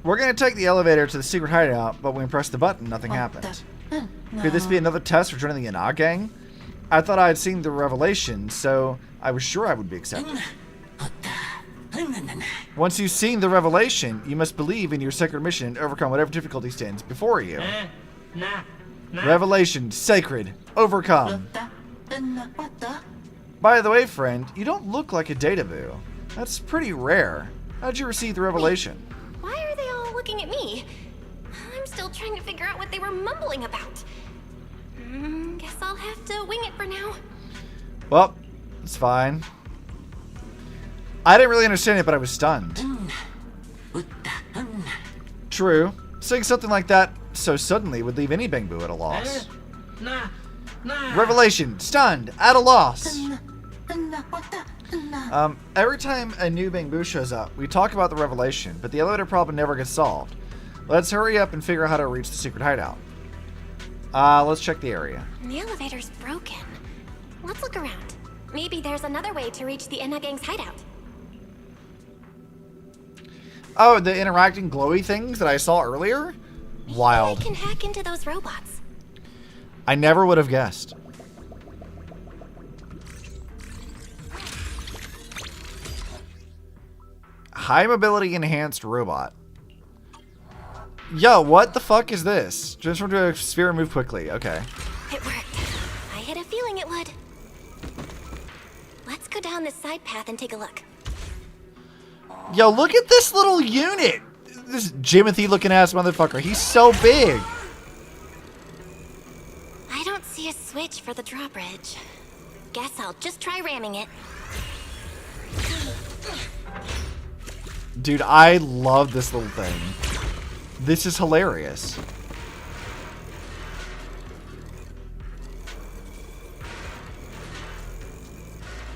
We're gonna take the elevator to the secret hideout, but when we press the button, nothing happened. Could this be another test for joining the Gna gang? I thought I had seen the revelation, so I was sure I would be accepted. Once you've seen the revelation, you must believe in your sacred mission and overcome whatever difficulty stands before you. Revelation, sacred, overcome. By the way, friend, you don't look like a data boo. That's pretty rare. How'd you receive the revelation? Why are they all looking at me? I'm still trying to figure out what they were mumbling about. Guess I'll have to wing it for now. Well, it's fine. I didn't really understand it, but I was stunned. True. Saying something like that so suddenly would leave any Bamboo at a loss. Revelation, stunned, at a loss. Every time a new Bamboo shows up, we talk about the revelation, but the elevator problem never gets solved. Let's hurry up and figure out how to reach the secret hideout. Let's check the area. The elevator's broken. Let's look around. Maybe there's another way to reach the Gna gang's hideout. Oh, the interacting glowy things that I saw earlier? Wild. I can hack into those robots. I never would have guessed. High mobility enhanced robot. Yo, what the fuck is this? Transform to a sphere and move quickly. Okay. It worked. I had a feeling it would. Let's go down this side path and take a look. Yo, look at this little unit. This Jimothy looking ass motherfucker. He's so big. I don't see a switch for the drawbridge. Guess I'll just try ramming it. Dude, I love this little thing. This is hilarious.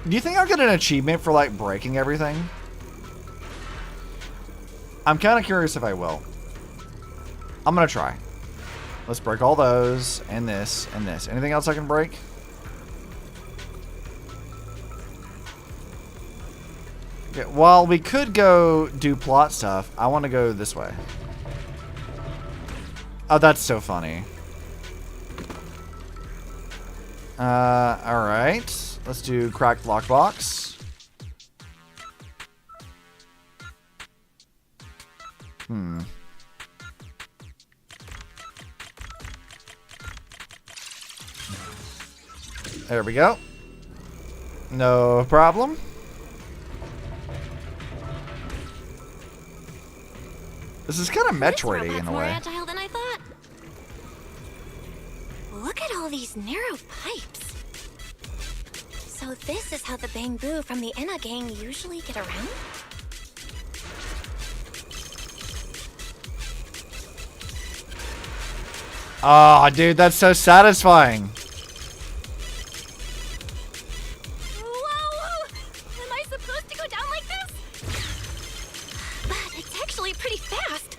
Do you think I'll get an achievement for, like, breaking everything? I'm kind of curious if I will. I'm gonna try. Let's break all those, and this, and this. Anything else I can break? Okay, while we could go do plot stuff, I want to go this way. Oh, that's so funny. Alright. Let's do cracked lockbox. There we go. No problem. This is kind of Metroid-y in a more way. agile than I thought. Look at all these narrow pipes. So this is how the Bamboo from the Gna gang usually get around? Oh, dude, that's so satisfying. Whoa! Am I supposed to go down like this? But it's actually pretty fast.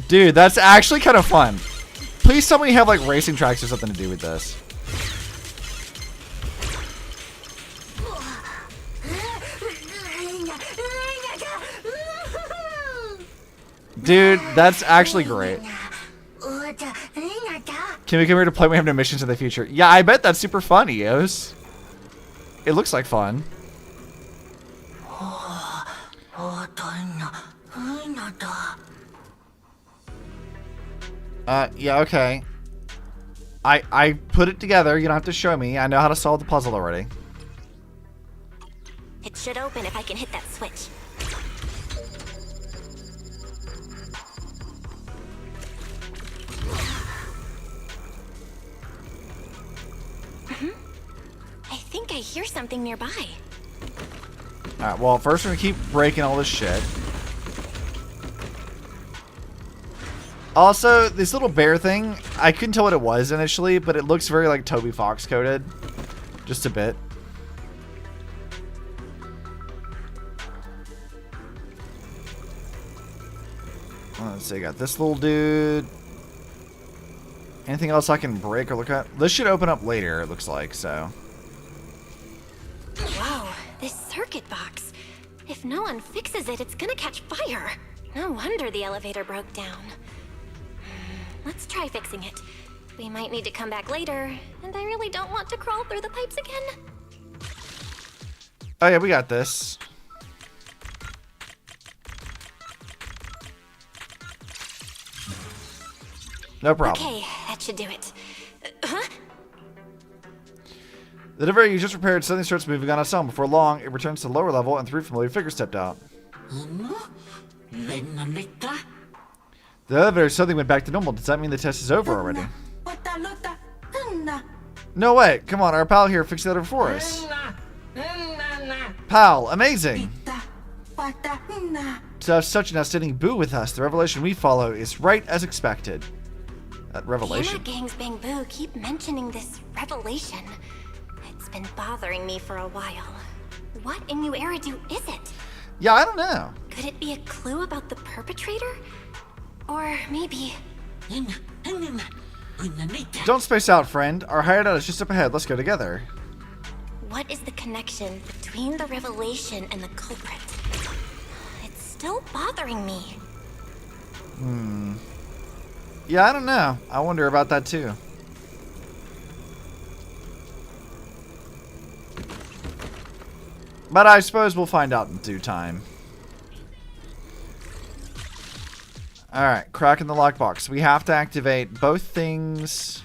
Dude, that's actually kind of fun. Please tell me you have like racing tracks or something to do with this. Dude, that's actually great. Can we come here to play? We have no missions in the future. Yeah, I bet that's super fun, Eos. It looks like fun. Yeah, okay. I put it together. You don't have to show me. I know how to solve the puzzle already. It should open if I can hit that switch. hear something nearby. Alright, well, first we're gonna keep breaking all this shit. Also, this little bear thing, I couldn't tell what it was initially, but it looks very like Toby Fox coded. Just a bit. Let's see, got this little dude. Anything else I can break or look at? This should open up later, it looks like, so. Whoa, this circuit box. If no one fixes it, it's gonna catch fire. No wonder the elevator broke down. Let's try fixing it. We might need to come back later, and I really don't want to crawl through the pipes again. Oh yeah, we got this. No problem. Okay, that should do it. Huh? The elevator you just repaired suddenly starts moving on its own. Before long, it returns to the lower level and 3 familiar figures stepped out. The elevator suddenly went back to normal. Does that mean the test is over already? No way. Come on, our pal here fixed the elevator for us. Pal, amazing. To have such an outstanding boo with us, the revelation we follow is right as expected. That revelation. The Gang's Bang Boo keep mentioning this revelation. It's been bothering me for a while. What in New Eridu is it? Yeah, I don't know. Could it be a clue about the perpetrator? Or maybe... Don't space out, friend. Our hideout is just up ahead. Let's go together. What is the connection between the revelation and the culprit? It's still bothering me. Yeah, I don't know. I wonder about that too. But I suppose we'll find out in due time. Alright, cracking the lockbox. We have to activate both things.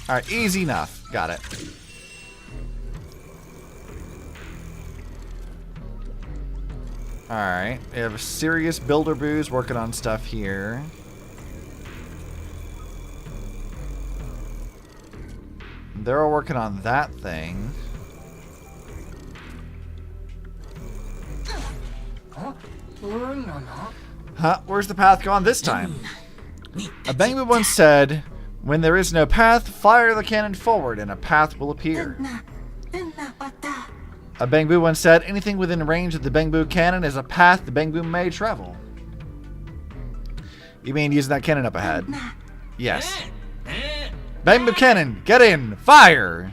Alright, easy enough. Got it. Alright, we have a serious builder boos working on stuff here. They're all working on that thing. Huh? Where's the path gone this time? A Bangbu once said, when there is no path, fire the cannon forward and a path will appear. A Bangbu once said, anything within range of the Bangbu cannon is a path the Bangbu may travel. You mean using that cannon up ahead? Yes. Bangbu cannon, get in, fire!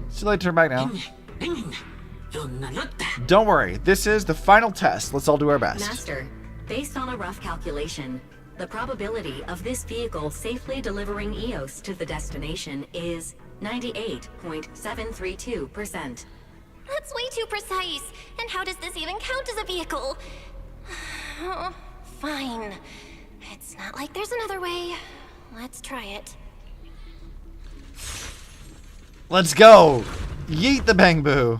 It's too late to turn back now. Don't worry, this is the final test. Let's all do our best. Master, based on a rough calculation, the probability of this vehicle safely delivering EOS to the destination is 98.732%. That's way too precise. And how does this even count as a vehicle? Fine. It's not like there's another way. Let's try it. Let's go! Yeet the Bangbu!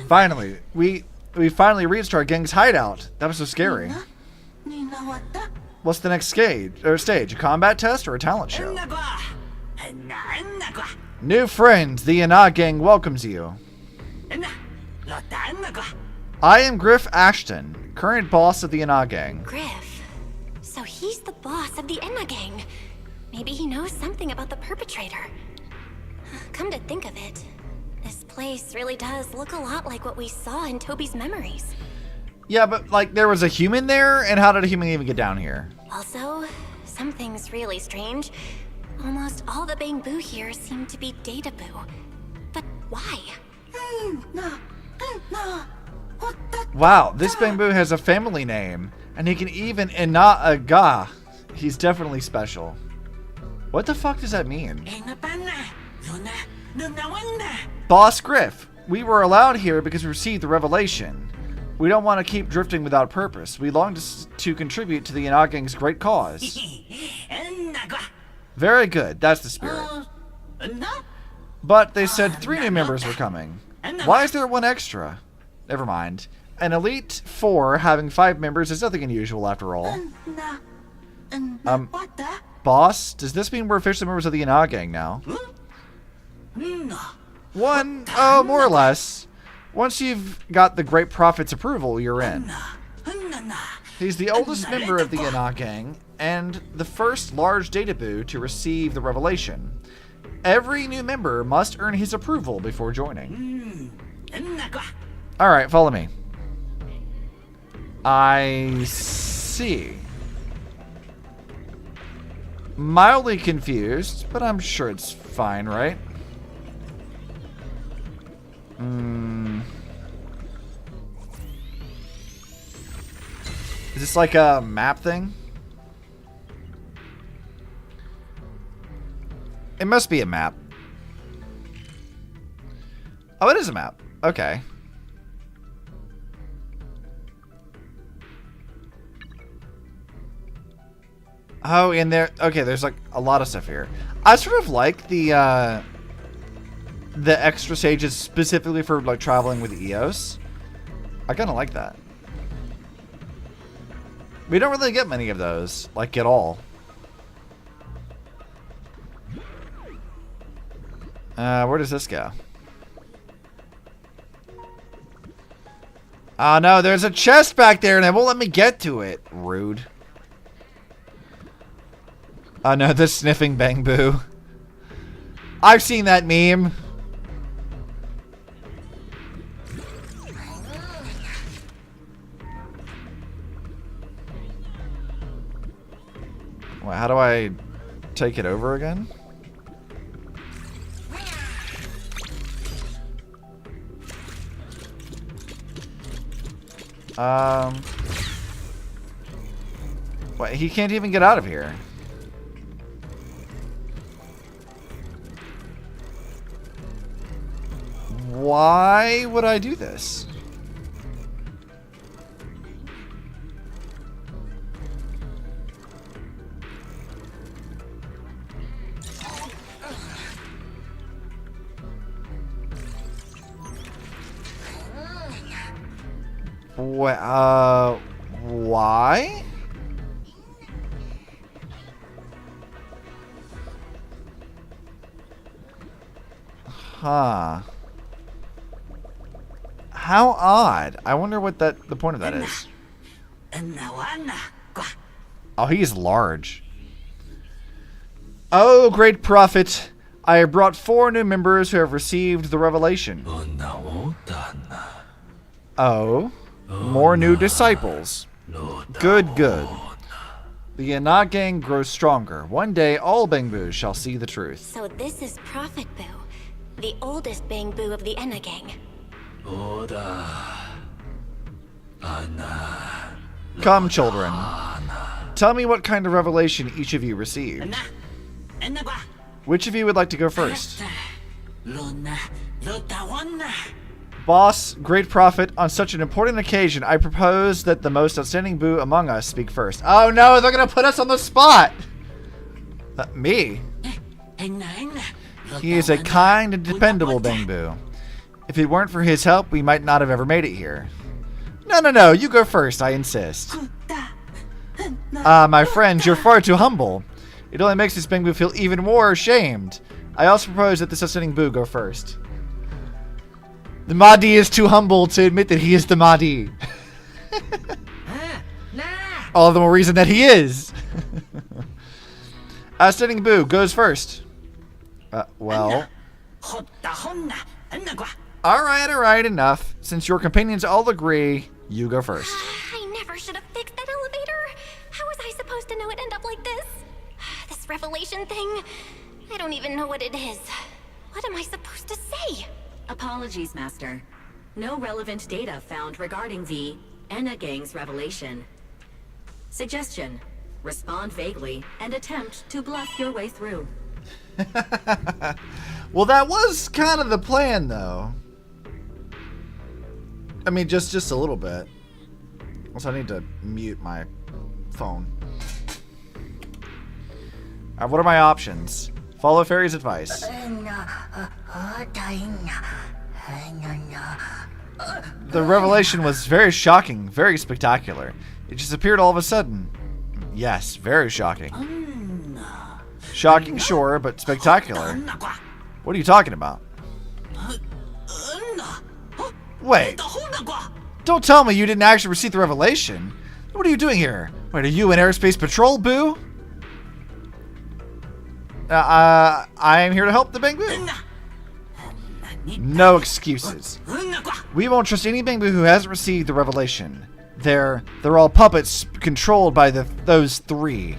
Finally, we finally reached our gang's hideout. That was so scary. What's the next stage? A combat test or a talent show? New friends, the Yana gang welcomes you. I am Griff Ashton, current boss of the Yana gang. Griff? So he's the boss of the Enna gang. Maybe he knows something about the perpetrator. Come to think of it, this place really does look a lot like what we saw in Toby's memories. Yeah, but like there was a human there, and how did a human even get down here? Also, something's really strange. Almost all the Bangbu here seem to be Data-Boo. But why? Wow, this Bangbu has a family name, and he can even Ina-Aga. He's definitely special. What the fuck does that mean? Boss Griff, we were allowed here because we received the revelation. We don't want to keep drifting without purpose. We long to contribute to the Yana gang's great cause. Very good, that's the spirit. But they said 3 new members were coming. Why is there 1 extra? Never mind. An Elite 4 having 5 members is nothing unusual after all. Boss, does this mean we're officially members of the Ina gang now? 1, oh, more or less. Once you've got the Great Prophet's approval, you're in. He's the oldest member of the Ina gang, and the first large data boo to receive the revelation. Every new member must earn his approval before joining. Alright, follow me. I see. Mildly confused, but I'm sure it's fine, right? Is this like a map thing? It must be a map. Oh, it is a map. Okay. Oh, in there. Okay, there's like a lot of stuff here. I sort of like the extra stages specifically for like traveling with Eos. I kind of like that. We don't really get many of those, like at all. Where does this go? Oh no, there's a chest back there and it won't let me get to it. Rude. Oh no, the sniffing bang boo. I've seen that meme. Well, how do I take it over again? What? He can't even get out of here. Why would I do this? Why? Huh. How odd. I wonder what the point of that is. Oh, he's large. Oh, great prophet. I have brought 4 new members who have received the revelation. Oh. More new disciples. Good, good. The Ina gang grows stronger. One day, all Bangbus shall see the truth. So this is Prophet Boo, the oldest Bangbu of the Ina gang. Come, children. Tell me what kind of revelation each of you received. Which of you would like to go first? Boss, great prophet, on such an important occasion, I propose that the most outstanding boo among us speak first. Oh no, they're gonna put us on the spot! Me? He is a kind and dependable Bangbu. If it weren't for his help, we might not have ever made it here. No, you go first, I insist. My friends, you're far too humble. It only makes this Bangbu feel even more ashamed. I also propose that this outstanding boo go first. The Mahdi is too humble to admit that he is the Mahdi. All the more reason that he is. Outstanding boo goes first. Well. Alright, enough. Since your companions all agree, you go first. I never should have fixed that elevator. How was I supposed to know it'd end up like this? This revelation thing, I don't even know what it is. What am I supposed to say? Apologies, Master. No relevant data found regarding the Ina gang's revelation. Suggestion: respond vaguely and attempt to bluff your way through. Well, that was kind of the plan, though. I mean, just a little bit. Also, I need to mute my phone. What are my options? Follow Fairy's advice. The revelation was very shocking, very spectacular. It just appeared all of a sudden. Yes, very shocking. Shocking, sure, but spectacular. What are you talking about? Wait. Don't tell me you didn't actually receive the revelation. What are you doing here? Wait, are you in airspace patrol, boo? I am here to help the Bangbu. No excuses. We won't trust any Bangbu who hasn't received the revelation. They're all puppets controlled by those three.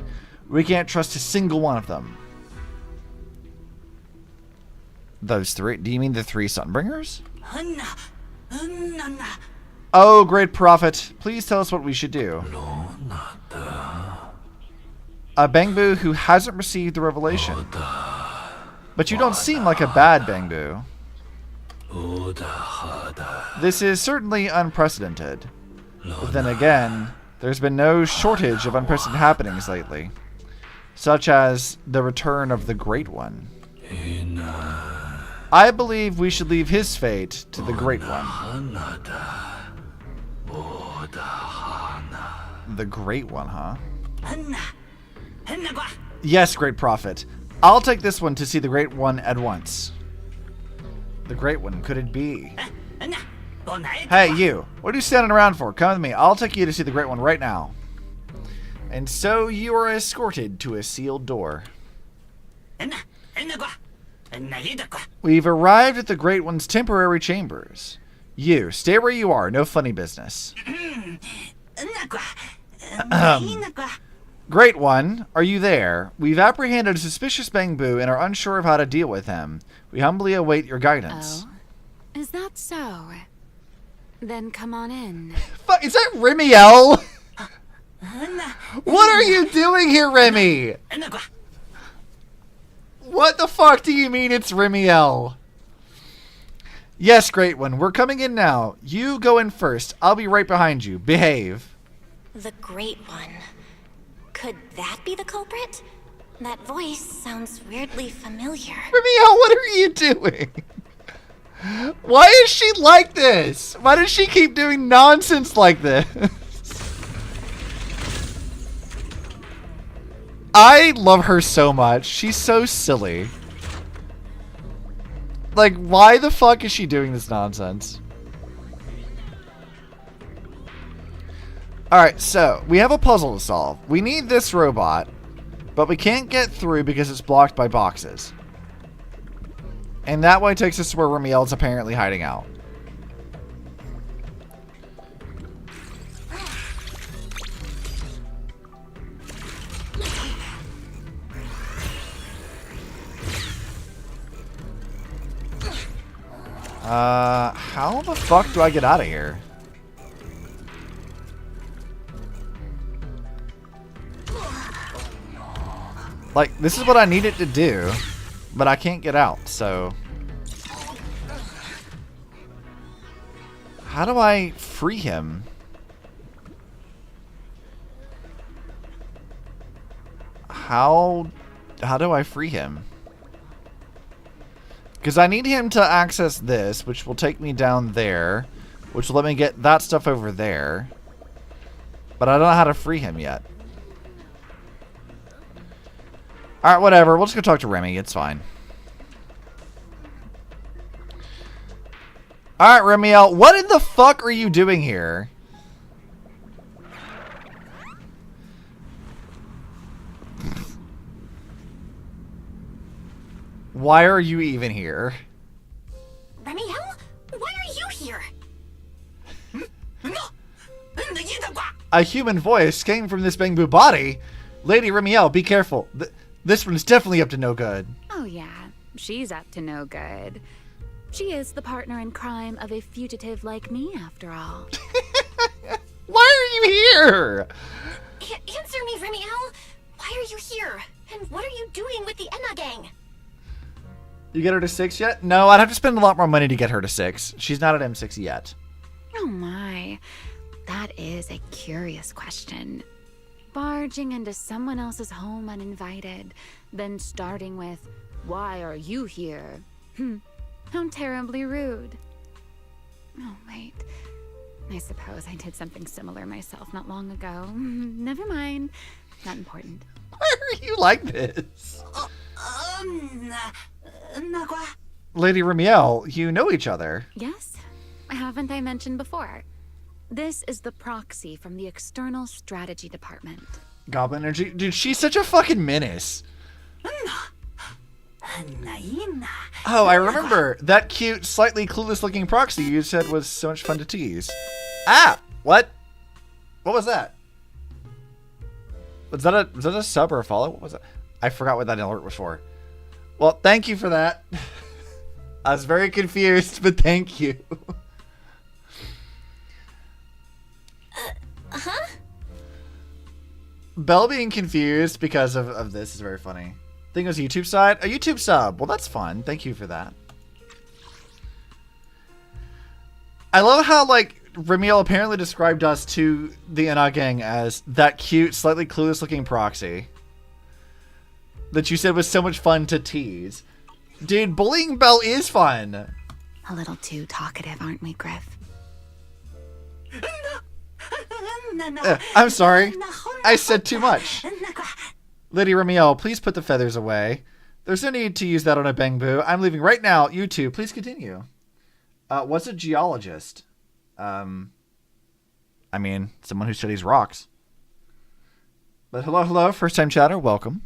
We can't trust a single one of them. Those three? Do you mean the three Sunbringers? Oh, great prophet. Please tell us what we should do. A Bangbu who hasn't received the revelation. But you don't seem like a bad Bangbu. This is certainly unprecedented. But then again, there's been no shortage of unprecedented happenings lately. Such as the return of the Great One. I believe we should leave his fate to the Great One. The Great One, huh? Yes, Great Prophet. I'll take this one to see the Great One at once. The Great One, could it be? Hey, you. What are you standing around for? Come with me. I'll take you to see the Great One right now. And so you are escorted to a sealed door. We've arrived at the Great One's temporary chambers. You, stay where you are. No funny business. Great One, are you there? We've apprehended a suspicious Bangbu and are unsure of how to deal with him. We humbly await your guidance. Oh, is that so? Then come on in. Fuck, is that Remielle? What are you doing here, Remi? What the fuck do you mean it's Remielle? Yes, Great One, we're coming in now. You go in first. I'll be right behind you. Behave. The Great One. Could that be the culprit? That voice sounds weirdly familiar. Remielle, what are you doing? Why is she like this? Why does she keep doing nonsense like this? I love her so much. She's so silly. Like, why the fuck is she doing this nonsense? Alright, so, we have a puzzle to solve. We need this robot, but we can't get through because it's blocked by boxes. And that way takes us to where Remielle is apparently hiding out. How the fuck do I get out of here? Like, this is what I needed to do, but I can't get out, so... How do I free him? How do I free him? Because I need him to access this, which will take me down there, which will let me get that stuff over there. But I don't know how to free him yet. Alright, whatever. We'll just go talk to Remi. It's fine. Alright, Remielle. What in the fuck are you doing here? Why are you even here? Remielle? Why are you here? A human voice came from this Bangbu body. Lady Remielle, be careful. This one's definitely up to no good. Oh yeah, she's up to no good. She is the partner in crime of a fugitive like me, after all. Why are you here? Answer me, Remielle. Why are you here? And what are you doing with the Enna gang? You get her to 6 yet? No, I'd have to spend a lot more money to get her to 6. She's not at M6 yet. Oh my, that is a curious question. Barging into someone else's home uninvited, then starting with, "Why are you here?" How terribly rude. Oh, wait. I suppose I did something similar myself not long ago. Never mind. Not important. Why are you like this? Lady Remielle, you know each other. Yes? Haven't I mentioned before? This is the proxy from the External Strategy Department. Goblin energy? Dude, she's such a fucking menace. Oh, I remember. That cute, slightly clueless looking proxy you said was so much fun to tease. Ah! What? What was that? Was that a sub or a follow? What was that? I forgot what that alert was for. Well, thank you for that. I was very confused, but thank you. Huh? Belle being confused because of this is very funny. I think it was a YouTube side. A YouTube sub. Well, that's fun. Thank you for that. I love how, like, Remielle apparently described us to the NA gang as that cute, slightly clueless looking proxy that you said was so much fun to tease. Dude, bullying Belle is fun. A little too talkative, aren't we, Griff? I'm sorry. I said too much. Lady Remielle, please put the feathers away. There's no need to use that on a bangbu. I'm leaving right now. You two, please continue. What's a geologist? I mean, someone who studies rocks. But hello, first-time chatter. Welcome.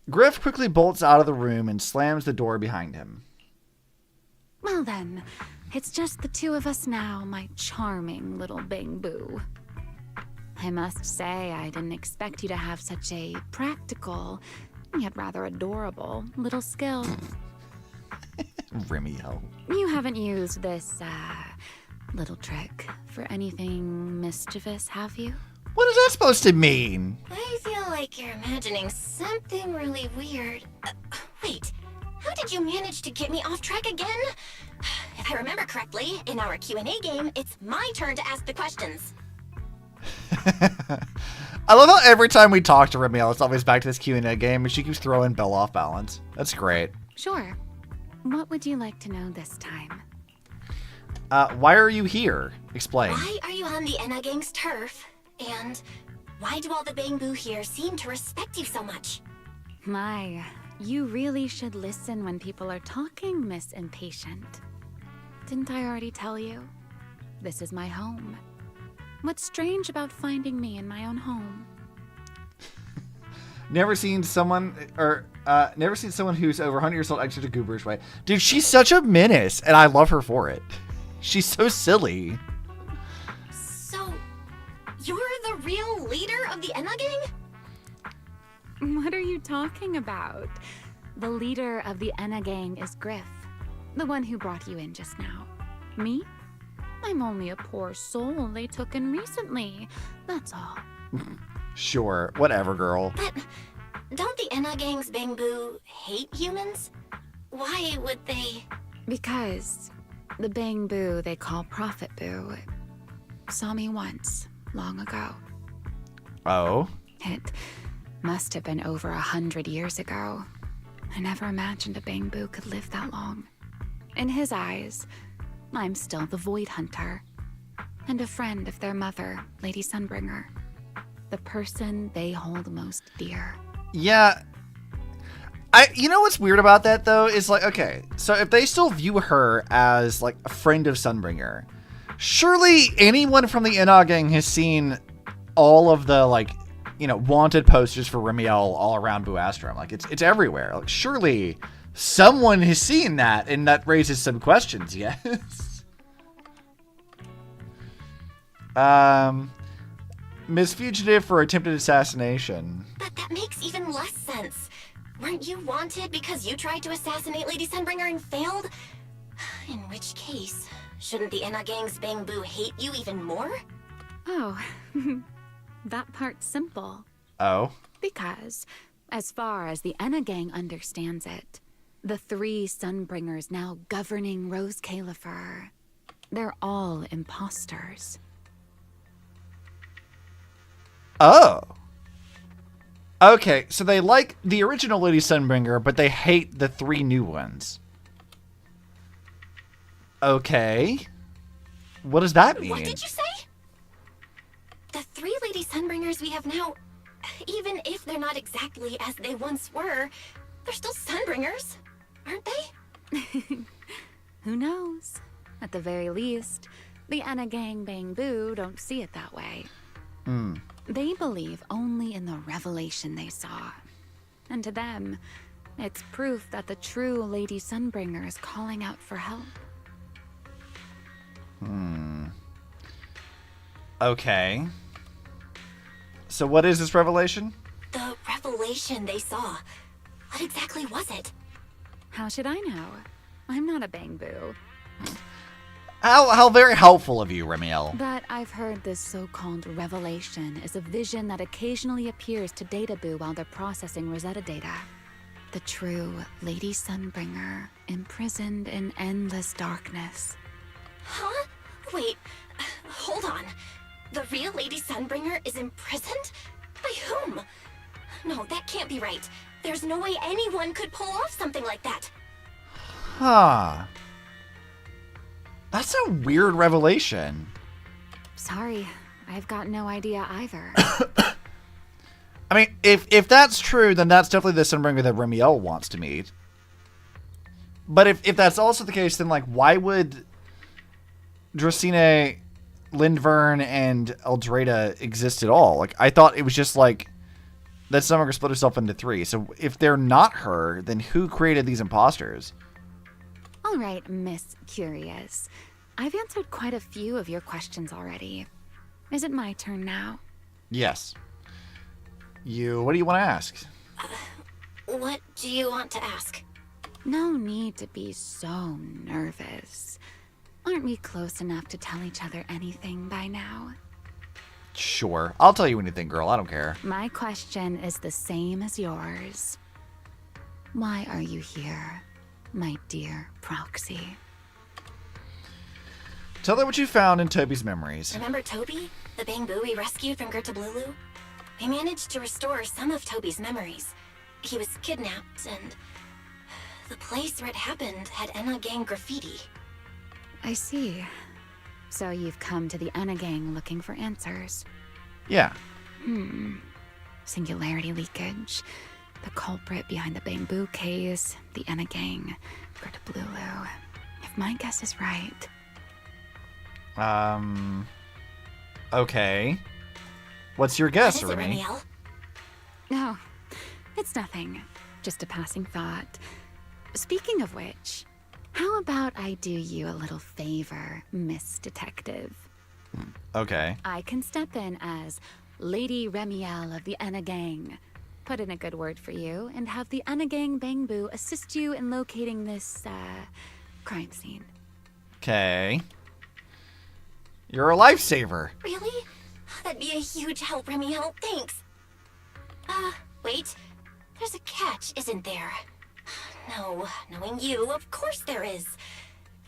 Griff quickly bolts out of the room and slams the door behind him. Well then, it's just the two of us now, my charming little bangbu. I must say, I didn't expect you to have such a practical, yet rather adorable, little skill. Remielle. You haven't used this, little trick for anything mischievous, have you? What is that supposed to mean? I feel like you're imagining something really weird. Wait, how did you manage to get me off track again? If I remember correctly, in our Q&A game, it's my turn to ask the questions. I love how every time we talk to Remielle, it's always back to this Q&A game, and she keeps throwing Belle off balance. That's great. Sure. What would you like to know this time? Why are you here? Explain. Why are you on the Enna Gang's turf? And why do all the bangbu here seem to respect you so much? My, you really should listen when people are talking, Miss Impatient. Didn't I already tell you? This is my home. What's strange about finding me in my own home? Never seen someone who's over 100 years old act such a gooberish way. Dude, she's such a menace, and I love her for it. She's so silly. So, you're the real leader of the Enna Gang? What are you talking about? The leader of the Enna Gang is Griff, the one who brought you in just now. Me? I'm only a poor soul they took in recently, that's all. Sure, whatever, girl. But don't the Enna Gang's bangbu hate humans? Why would they? Because the bangbu they call Prophet Boo saw me once, long ago. Oh? It must have been over 100 years ago. I never imagined a bangbu could live that long. In his eyes, I'm still the Void Hunter, and a friend of their mother, Lady Sunbringer, the person they hold most dear. Yeah. You know what's weird about that, though, is like, okay, so if they still view her as, like, a friend of Sunbringer, surely anyone from the Enna Gang has seen all of the, like, you know, wanted posters for Remielle all around Buastrom. Like, it's everywhere. Like, surely someone has seen that, and that raises some questions, yes? Miss Fugitive for attempted assassination. But that makes even less sense. Weren't you wanted because you tried to assassinate Lady Sunbringer and failed? In which case, shouldn't the Enna Gang's bangbu hate you even more? Oh, that part's simple. Oh? Because, as far as the Enna Gang understands it, the 3 Sunbringers now governing Rose Califer, they're all imposters. Oh. Okay, so they like the original Lady Sunbringer, but they hate the 3 new ones. Okay. What does that mean? What did you say? The 3 Lady Sunbringers we have now, even if they're not exactly as they once were, they're still Sunbringers, aren't they? Who knows? At the very least, the Enna Gang Bang Boo don't see it that way. They believe only in the revelation they saw. And to them, it's proof that the true Lady Sunbringer is calling out for help. Okay. So what is this revelation? The revelation they saw. What exactly was it? How should I know? I'm not a Bang Boo. How very helpful of you, Remielle. But I've heard this so-called revelation is a vision that occasionally appears to Data Boo while they're processing Rosetta data. The true Lady Sunbringer, imprisoned in endless darkness. Huh? Wait, hold on. The real Lady Sunbringer is imprisoned? By whom? No, that can't be right. There's no way anyone could pull off something like that. Huh. That's a weird revelation. Sorry, I've got no idea either. I mean, if that's true, then that's definitely the Sunbringer that Remielle wants to meet. But if that's also the case, then, like, why would Dracena, Lindvern, and Eldrada exist at all? Like, I thought it was just, like, that Sunbringer split herself into 3. So if they're not her, then who created these imposters? All right, Miss Curious. I've answered quite a few of your questions already. Is it my turn now? Yes. What do you want to ask? What do you want to ask? No need to be so nervous. Aren't we close enough to tell each other anything by now? Sure. I'll tell you anything, girl. I don't care. My question is the same as yours. Why are you here, my dear Proxy? Tell them what you found in Toby's memories. Remember Toby? The Bang Boo we rescued from Gertablulu? We managed to restore some of Toby's memories. He was kidnapped, and the place where it happened had Enna Gang graffiti. I see. So you've come to the Enna Gang looking for answers. Yeah. Singularity leakage, the culprit behind the Bang Boo case, the Enna Gang, Gertablulu. If my guess is right. Okay. What's your guess, What is it, Remi? Remielle? No, it's nothing. Just a passing thought. Speaking of which, how about I do you a little favor, Miss Detective? Okay. I can step in as Lady Remielle of the Enna Gang. Put in a good word for you, and have the Enna Gang Bang Boo assist you in locating this, crime scene. Okay. You're a lifesaver. Really? That'd be a huge help, Remielle. Thanks. Wait. There's a catch, isn't there? No, knowing you, of course there is.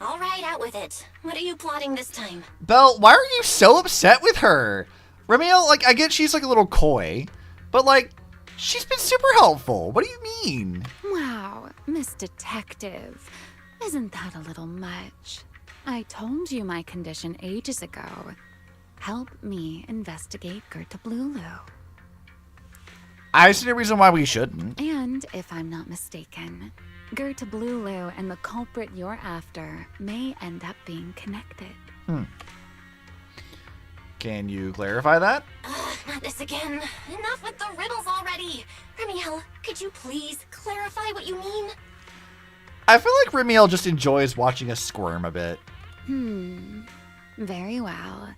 All right, out with it. What are you plotting this time? Belle, why are you so upset with her? Remielle, like, I get she's, like, a little coy, but, like, she's been super helpful. What do you mean? Wow, Miss Detective. Isn't that a little much? I told you my condition ages ago. Help me investigate Gertablulu. I see no reason why we shouldn't. And, if I'm not mistaken, Gertablulu and the culprit you're after may end up being connected. Can you clarify that? Not this again. Enough with the riddles already. Remielle, could you please clarify what you mean? I feel like Remielle just enjoys watching us squirm a bit. Very well.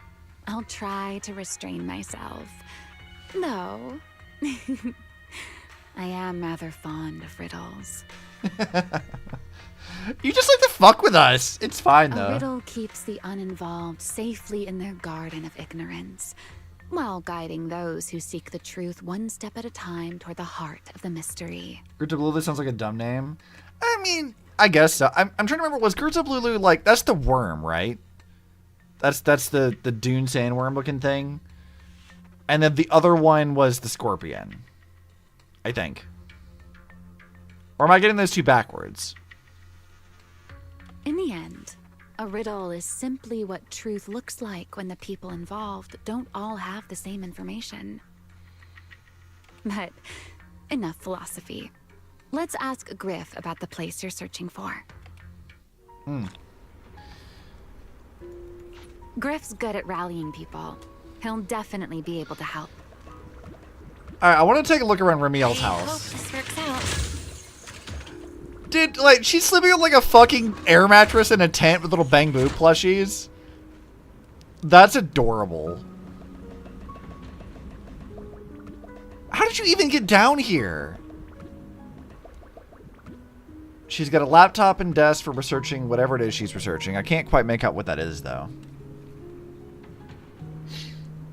I'll try to restrain myself. Though, I am rather fond of riddles. You just like to fuck with us. It's fine, A though. riddle keeps the uninvolved safely in their garden of ignorance, while guiding those who seek the truth one step at a time toward the heart of the mystery. Gertablulu sounds like a dumb name. I mean, I guess so. I'm trying to remember, was Gertablulu, like, that's the worm, right? That's the dune sandworm looking thing. And then the other one was the scorpion. I think. Or am I getting those two backwards? In the end, a riddle is simply what truth looks like when the people involved don't all have the same information. But enough philosophy. Let's ask Griff about the place you're searching for. Griff's good at rallying people. He'll definitely be able to help. Alright, I want to take a look around Remielle's I hope house. this works out. Dude, like, she's sleeping on like a fucking air mattress in a tent with little Bang Boo plushies. That's adorable. How did you even get down here? She's got a laptop and desk for researching whatever it is she's researching. I can't quite make out what that is, though.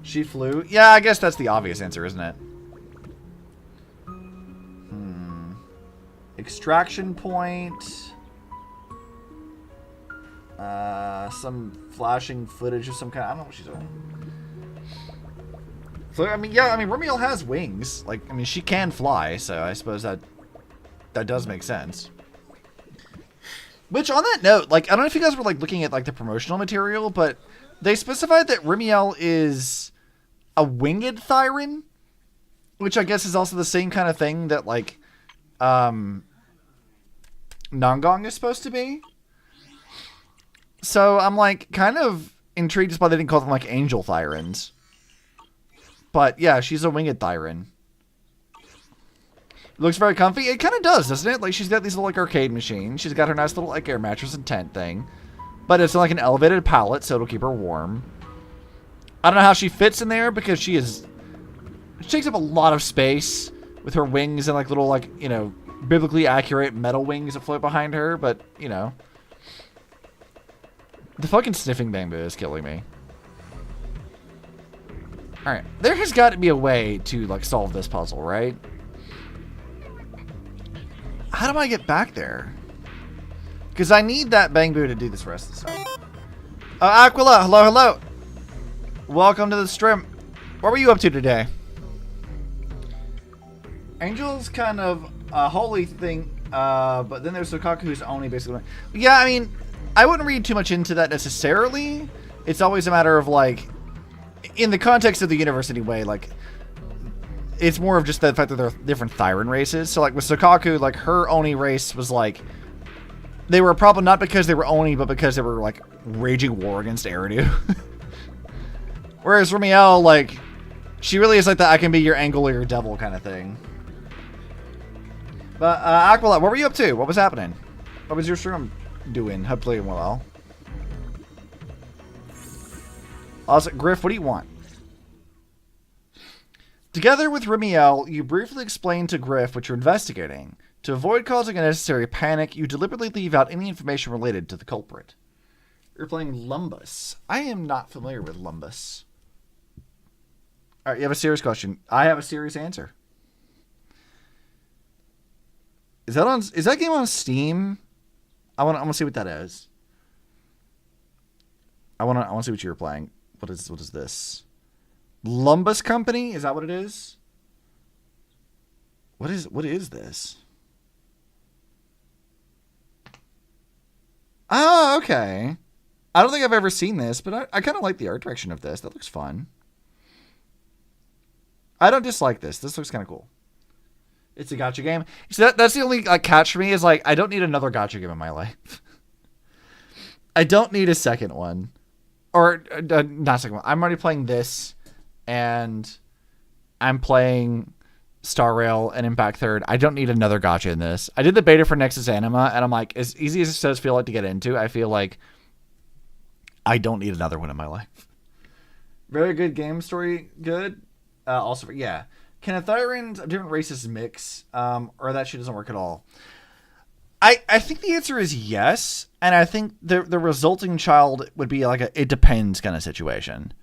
She flew? Yeah, I guess that's the obvious answer, isn't it? Extraction point. Some flashing footage of some kind. I don't know what she's doing. So, I mean, yeah, I mean, Remielle has wings. Like, I mean, she can fly, so I suppose that does make sense. Which, on that note, like, I don't know if you guys were, like, looking at, like, the promotional material, but they specified that Remielle is a winged Thyran, which I guess is also the same kind of thing that, like, Nangong is supposed to be. So I'm like kind of intrigued just why they didn't call them like angel Thyrans. But yeah, she's a winged Thyran. Looks very comfy. It kind of does, doesn't it? Like she's got these little like arcade machines. She's got her nice little like air mattress and tent thing. But it's like an elevated pallet, so it'll keep her warm. I don't know how she fits in there because she takes up a lot of space with her wings and like little like, you know, biblically accurate metal wings that float behind her, but, you know. The fucking sniffing bamboo is killing me. Alright, there has got to be a way to, like, solve this puzzle, right? How do I get back there? Because I need that bamboo to do this rest of the stuff. Aquila, hello, hello! Welcome to the stream. What were you up to today? Angel's kind of a holy thing, but then there's Sokaku who's only basically... Yeah, I mean, I wouldn't read too much into that necessarily. It's always a matter of, like, in the context of the universe anyway, like, it's more of just the fact that they're different Thyran races. So, like, with Sokaku, like, her Oni race was, like, they were a problem not because they were Oni, but because they were, like, waging war against Eridu. Whereas Remielle, like, she really is like the I can be your angle or your devil kind of thing. But, Aquila, what were you up to? What was happening? What was your stream doing? Hopefully well. Also, Griff, what do you want? Together with Remielle, you briefly explain to Griff what you're investigating. To avoid causing unnecessary panic, you deliberately leave out any information related to the culprit. You're playing Lumbus. I am not familiar with Lumbus. Alright, you have a serious question. I have a serious answer. Is that game on Steam? I want to see what that is. I want to see what you're playing. What is this? Lumbus Company? Is that what it is? What is this? Oh, okay. I don't think I've ever seen this, but I kind of like the art direction of this. That looks fun. I don't dislike this. This looks kind of cool. It's a gacha game. So that's the only catch for me is like I don't need another gacha game in my life. I don't need a second one. Or not a second one. I'm already playing this and I'm playing Star Rail and Impact Third. I don't need another gacha in this. I did the beta for Nexus Anima and I'm like, as easy as it does feel like to get into, I feel like I don't need another one in my life. Very good game story. Good. Also, yeah. Can a Thyrans of different races mix? Or that shit doesn't work at all? I think the answer is yes. And I think the resulting child would be like a it depends kind of situation.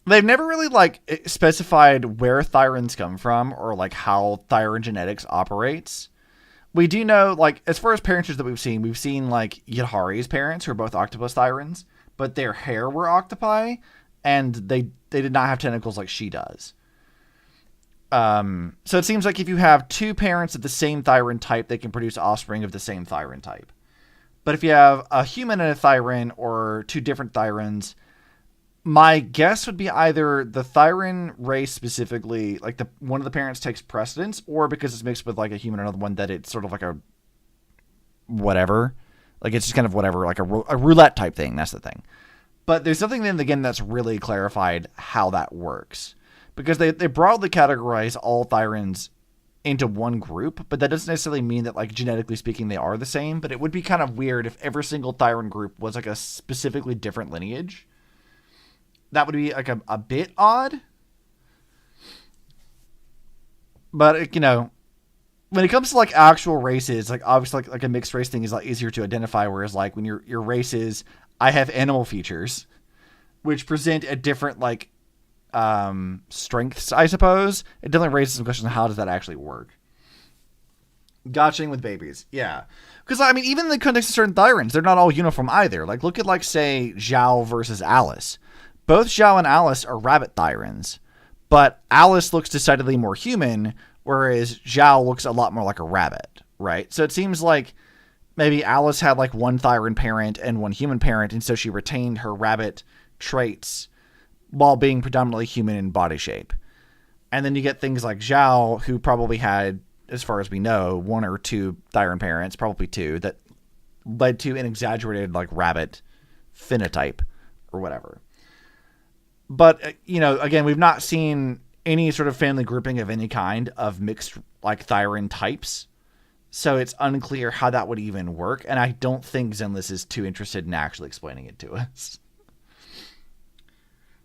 They've never really like specified where Thyrans come from or like how Thyran genetics operates. We do know, like, as far as parenters that we've seen like Yahari's parents who are both octopus Thyrans, but their hair were octopi and they did not have tentacles like she does. So it seems like if you have two parents of the same Thyran type, they can produce offspring of the same Thyran type. But if you have a human and a Thyran, or two different Thyrans, my guess would be either the Thyran race specifically, like one of the parents takes precedence, or because it's mixed with like a human and another one, that it's sort of like a whatever. Like it's just kind of whatever, like a roulette type thing. That's the thing. But there's nothing in the game that's really clarified how that works. Because they broadly categorize all Thyrans into one group, but that doesn't necessarily mean that, like, genetically speaking, they are the same. But it would be kind of weird if every single Thyran group was, like, a specifically different lineage. That would be, like, a bit odd. But, you know, when it comes to, like, actual races, like, obviously, like a mixed race thing is a lot easier to identify, whereas, like, when your race is, I have animal features, which present a different, like, strengths, I suppose. It definitely raises some questions on how does that actually work. Gotching with babies. Yeah. Because, I mean, even in the context of certain Thyrans, they're not all uniform either. Like, look at, like, say, Zhao versus Alice. Both Zhao and Alice are rabbit Thyrans, but Alice looks decidedly more human, whereas Zhao looks a lot more like a rabbit, right? So it seems like maybe Alice had, like, one Thyran parent and one human parent, and so she retained her rabbit traits while being predominantly human in body shape. And then you get things like Zhao, who probably had, as far as we know, one or two Thyran parents, probably two, that led to an exaggerated, like, rabbit phenotype or whatever. But, you know, again, we've not seen any sort of family grouping of any kind of mixed, like, Thyran types. So it's unclear how that would even work. And I don't think Zenless is too interested in actually explaining it to us.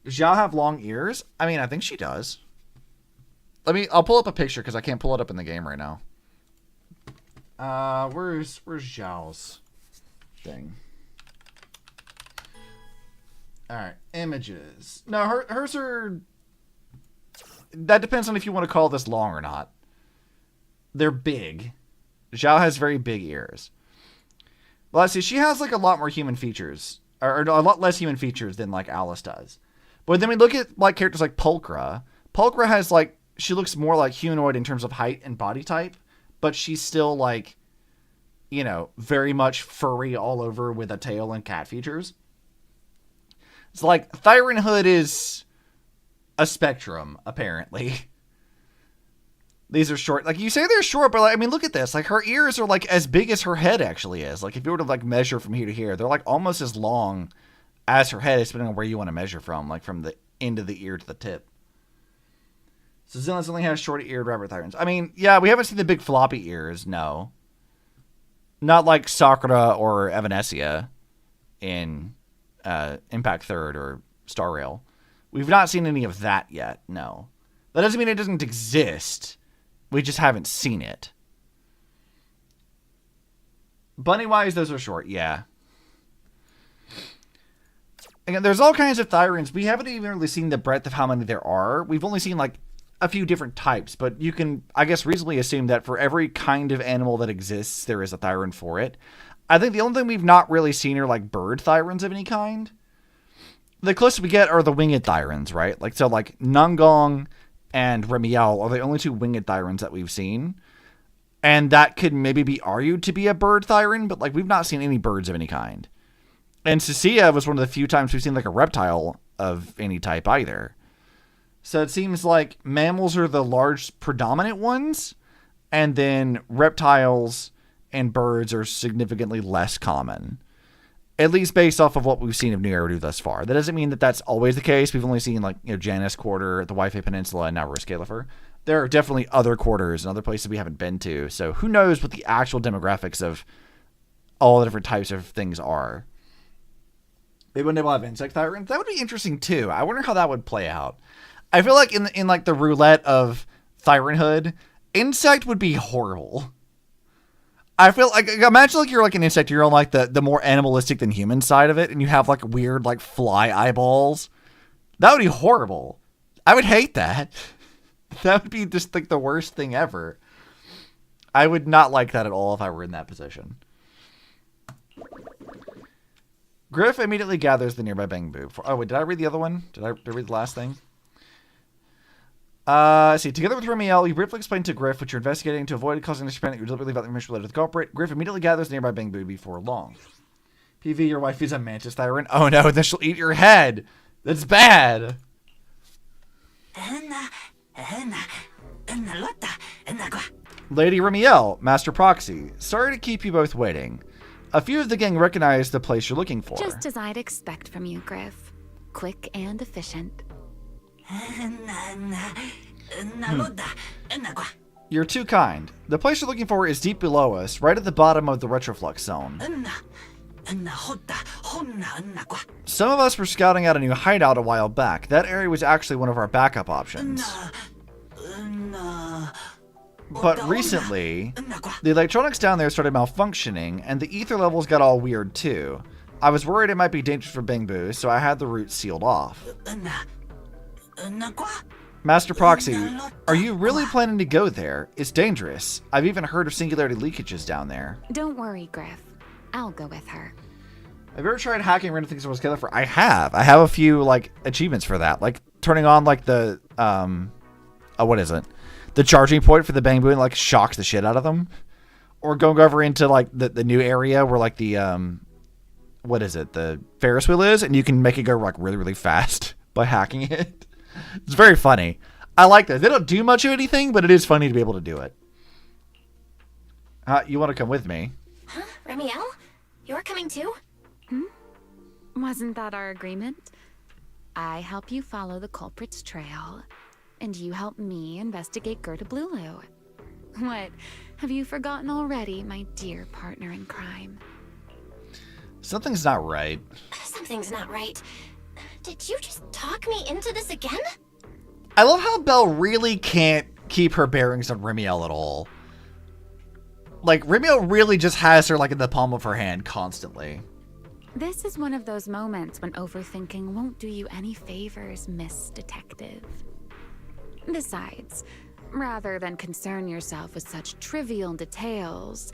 Does Zhao have long ears? I mean, I think she does. I'll pull up a picture because I can't pull it up in the game right now. Where's Zhao's thing? All right, images. No, hers are. That depends on if you want to call this long or not. They're big. Zhao has very big ears. Well, let's see. She has like a lot more human features, or a lot less human features than like Alice does. But then we look at like characters like Pulchra. Pulchra has like, she looks more like humanoid in terms of height and body type, but she's still like, you know, very much furry all over with a tail and cat features. It's like Thyranhood is a spectrum, apparently. These are short. Like, you say they're short, but like, I mean, look at this. Like, her ears are like as big as her head actually is. Like, if you were to like measure from here to here, they're like almost as long as her head, depending on where you want to measure from, like from the end of the ear to the tip. So Zenless only has short-eared rabbit Thyrans. I mean, yeah, we haven't seen the big floppy ears, no. Not like Sakura or Evanesia in Impact Third or Star Rail. We've not seen any of that yet, no. That doesn't mean it doesn't exist. We just haven't seen it. Bunny-wise, those are short, yeah. Again, there's all kinds of Thyrans. We haven't even really seen the breadth of how many there are. We've only seen like a few different types, but you can, I guess, reasonably assume that for every kind of animal that exists, there is a Thyran for it. I think the only thing we've not really seen are like bird Thyrans of any kind. The closest we get are the winged Thyrans, right? Like, so like Nangong and Remielle are the only two winged Thyrans that we've seen. And that could maybe be argued to be a bird Thyran, but like we've not seen any birds of any kind. And Cecilia was one of the few times we've seen like a reptile of any type either. So it seems like mammals are the large predominant ones, and then reptiles and birds are significantly less common. At least based off of what we've seen of New Eridu thus far. That doesn't mean that that's always the case. We've only seen like, you know, Janus Quarter, the Wi-Fi Peninsula, and now Rose Califer. There are definitely other quarters and other places we haven't been to. So who knows what the actual demographics of all the different types of things are. Maybe one day we'll have insect Thyrans. That would be interesting too. I wonder how that would play out. I feel like in like the roulette of Thyranhood, insect would be horrible. I feel like, imagine like you're like an insect, you're on like the more animalistic than human side of it, and you have like weird like fly eyeballs. That would be horrible. I would hate that. That would be just like the worst thing ever. I would not like that at all if I were in that position. Griff immediately gathers the nearby Bang Boo. Oh, wait, did I read the other one? Did I read the last thing? See, together with Remielle, you briefly explain to Griff what you're investigating to avoid causing an experiment. You deliberately leave out the information related to the culprit. Griff immediately gathers nearby Bangboo before long. PV, your wife is a mantis tyrant. Oh no, then she'll eat your head. That's bad. Lady Remielle, Master Proxy, sorry to keep you both waiting. A few of the gang recognize the place you're looking for. Just as I'd expect from you, Griff. Quick and efficient. You're too kind. The place you're looking for is deep below us, right at the bottom of the retroflux zone. Some of us were scouting out a new hideout a while back. That area was actually one of our backup options. But recently, the electronics down there started malfunctioning, and the ether levels got all weird too. I was worried it might be dangerous for Bangboo, so I had the route sealed off. Master Proxy, are you really planning to go there? It's dangerous. I've even heard of singularity leakages down there. Don't worry, Griff. I'll go with her. Have you ever tried hacking random things Rose Killer for? I have. I have a few, like, achievements for that. Like, turning on, like, the, what is it? The charging point for the Bangboo and, like, shocks the shit out of them. Or going over into, like, the new area where, like, the, what is it? The Ferris wheel is, and you can make it go, like, really, really fast by hacking it. It's very funny. I like that. They don't do much of anything, but it is funny to be able to do it. You want to come with me? Huh? Remielle? You're coming too? Wasn't that our agreement? I help you follow the culprit's trail, and you help me investigate Gerta Blulu. What? Have you forgotten already, my dear partner in crime? Something's not right. Something's not right. Did you just talk me into this again? I love how Belle really can't keep her bearings on Remielle at all. Like, Remielle really just has her, like, in the palm of her hand constantly. This is one of those moments when overthinking won't do you any favors, Miss Detective. Besides, rather than concern yourself with such trivial details,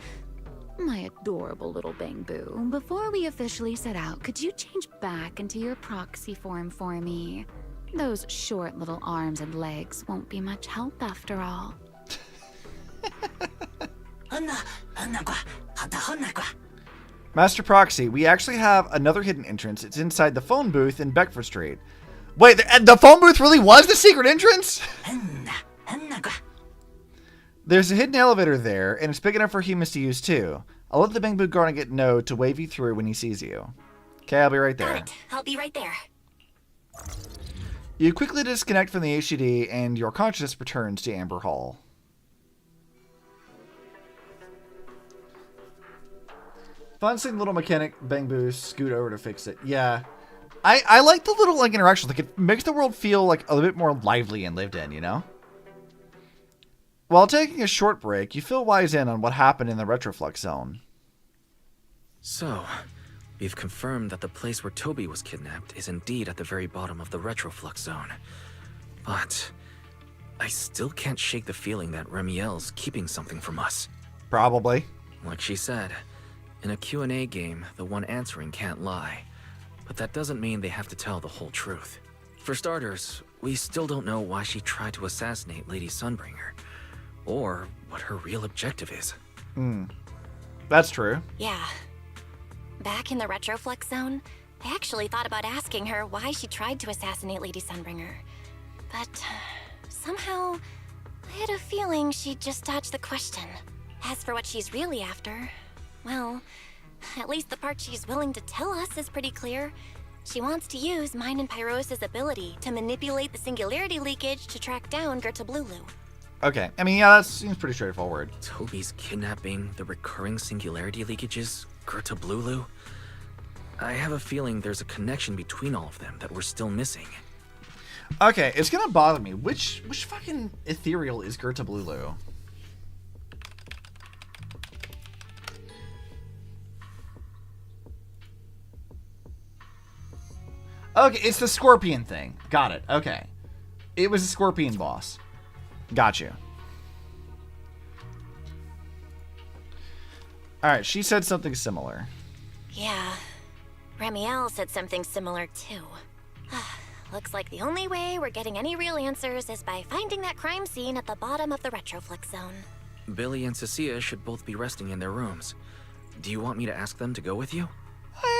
my adorable little Bangboo, before we officially set out, could you change back into your proxy form for me? Those short little arms and legs won't be much help after all. Master Proxy, we actually have another hidden entrance. It's inside the phone booth in Beckford Street. Wait, the phone booth really was the secret entrance? There's a hidden elevator there, and it's big enough for humans to use too. I'll let the Bangboo Garnet know to wave you through when he sees you. Okay, I'll be right there. Got it. I'll be right there. You quickly disconnect from the HUD, and your consciousness returns to Amber Hall. Fun seeing the little mechanic Bangboo scoot over to fix it. Yeah. I like the little, like, interactions. Like, it makes the world feel, like, a little bit more lively and lived in, you know? While taking a short break, you fill Wise in on what happened in the retroflux zone. So, we've confirmed that the place where Toby was kidnapped is indeed at the very bottom of the retroflux zone. But I still can't shake the feeling that Remielle's keeping something from us. Probably. Like she said, in a Q&A game, the one answering can't lie. But that doesn't mean they have to tell the whole truth. For starters, we still don't know why she tried to assassinate Lady Sunbringer, or what her real objective is. That's true. Yeah. Back in the retroflux zone, I actually thought about asking her why she tried to assassinate Lady Sunbringer. But somehow, I had a feeling she'd just dodge the question. As for what she's really after, well, at least the part she's willing to tell us is pretty clear. She wants to use mine and Pyros' ability to manipulate the singularity leakage to track down Gerta Blulu. Okay, I mean, yeah, that seems pretty straightforward. Toby's kidnapping, the recurring singularity leakages, Gerta Blulu. I have a feeling there's a connection between all of them that we're still missing. Okay, it's gonna bother me. Which fucking ethereal is Gerta Blulu? Okay, it's the scorpion thing. Got it. Okay. It was a scorpion boss. Got you. Alright, she said something similar. Yeah. Remielle said something similar too. Looks like the only way we're getting any real answers is by finding that crime scene at the bottom of the Retroflix zone. Billy and Cecilia should both be resting in their rooms. Do you want me to ask them to go with you?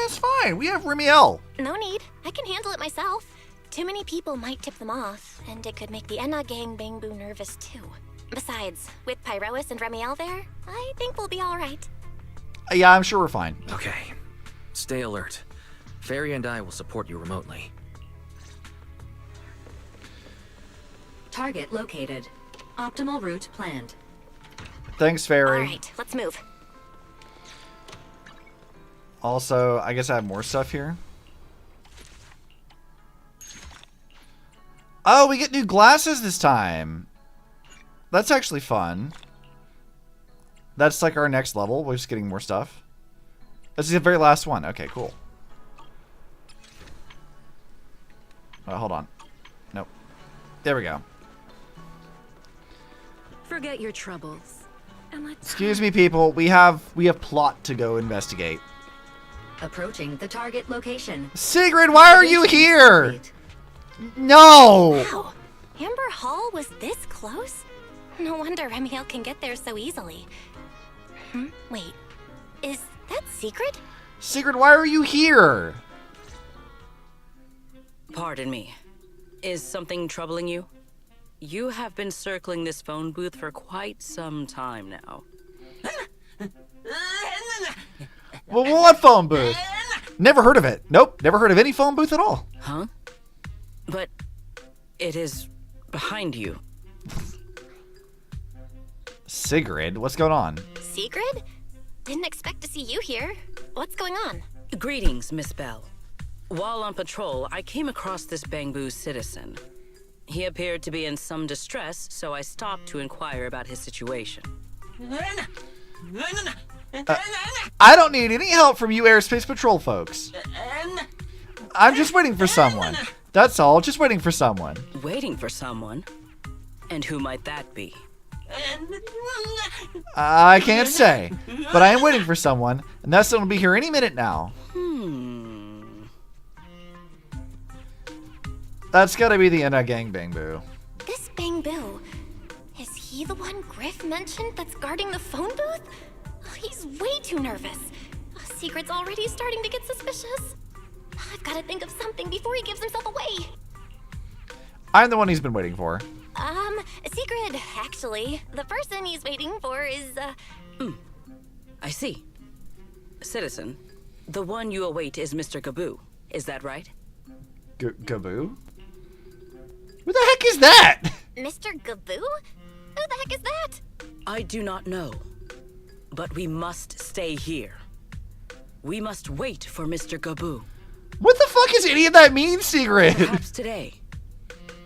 It's fine. We have Remielle. No need. I can handle it myself. Too many people might tip them off, and it could make the Enna gang Bangbu nervous too. Besides, with Pyrois and Remielle there, I think we'll be alright. Yeah, I'm sure we're fine. Okay. Stay alert. Fairy and I will support you remotely. Target located. Optimal route planned. Thanks, Fairy. Alright, let's move. Also, I guess I have more stuff here. Oh, we get new glasses this time. That's actually fun. That's like our next level. We're just getting more stuff. This is the very last one. Okay, cool. Oh, hold on. Nope. There we go. Forget your troubles. Excuse me, people. We have plot to go investigate. Approaching the target location. Sigrid, why are you here? No! Wow. Amber Hall was this close? No wonder Remielle can get there so easily. Wait. Is that Sigrid? Sigrid, why are you here? Pardon me. Is something troubling you? You have been circling this phone booth for quite some time now. Well, what phone booth? Never heard of it. Nope, never heard of any phone booth at all. Huh? But it is behind you. Sigrid, what's going on? Sigrid? Didn't expect to see you here. What's going on? Greetings, Miss Bell. While on patrol, I came across this Bangbu citizen. He appeared to be in some distress, so I stopped to inquire about his situation. I don't need any help from you Airspace Patrol folks. I'm just waiting for someone. That's all, just waiting for someone. Waiting for someone? And who might that be? I can't say, but I am waiting for someone, and that someone will be here any minute now. That's gotta be the Enna gang Bangbu. This Bangbu. Is he the one Griff mentioned that's guarding the phone booth? Oh, he's way too nervous. Sigrid's already starting to get suspicious. I've gotta think of something before he gives himself away. I'm the one he's been waiting for. Sigrid, actually. The person he's waiting for is, I see. Citizen, the one you await is Mr. Gaboo. Is that right? Gaboo? Who the heck is that? Mr. Gaboo? Who the heck is that? I do not know. But we must stay here. We must wait for Mr. Gaboo. What the fuck is any of that mean, Sigrid? Perhaps today.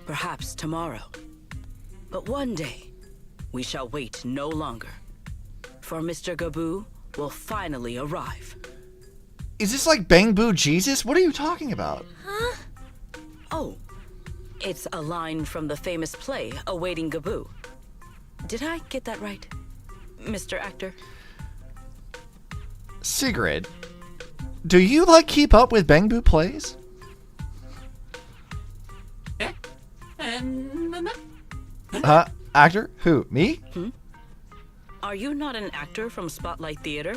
Perhaps tomorrow. But one day, we shall wait no longer. For Mr. Gaboo will finally arrive. Is this like Bangbu Jesus? What are you talking about? Huh? Oh, it's a line from the famous play, Awaiting Gaboo. Did I get that right, Mr. Actor? Sigrid, do you like keep up with Bangbu plays? Actor? Who? Me? Are you not an actor from Spotlight Theater?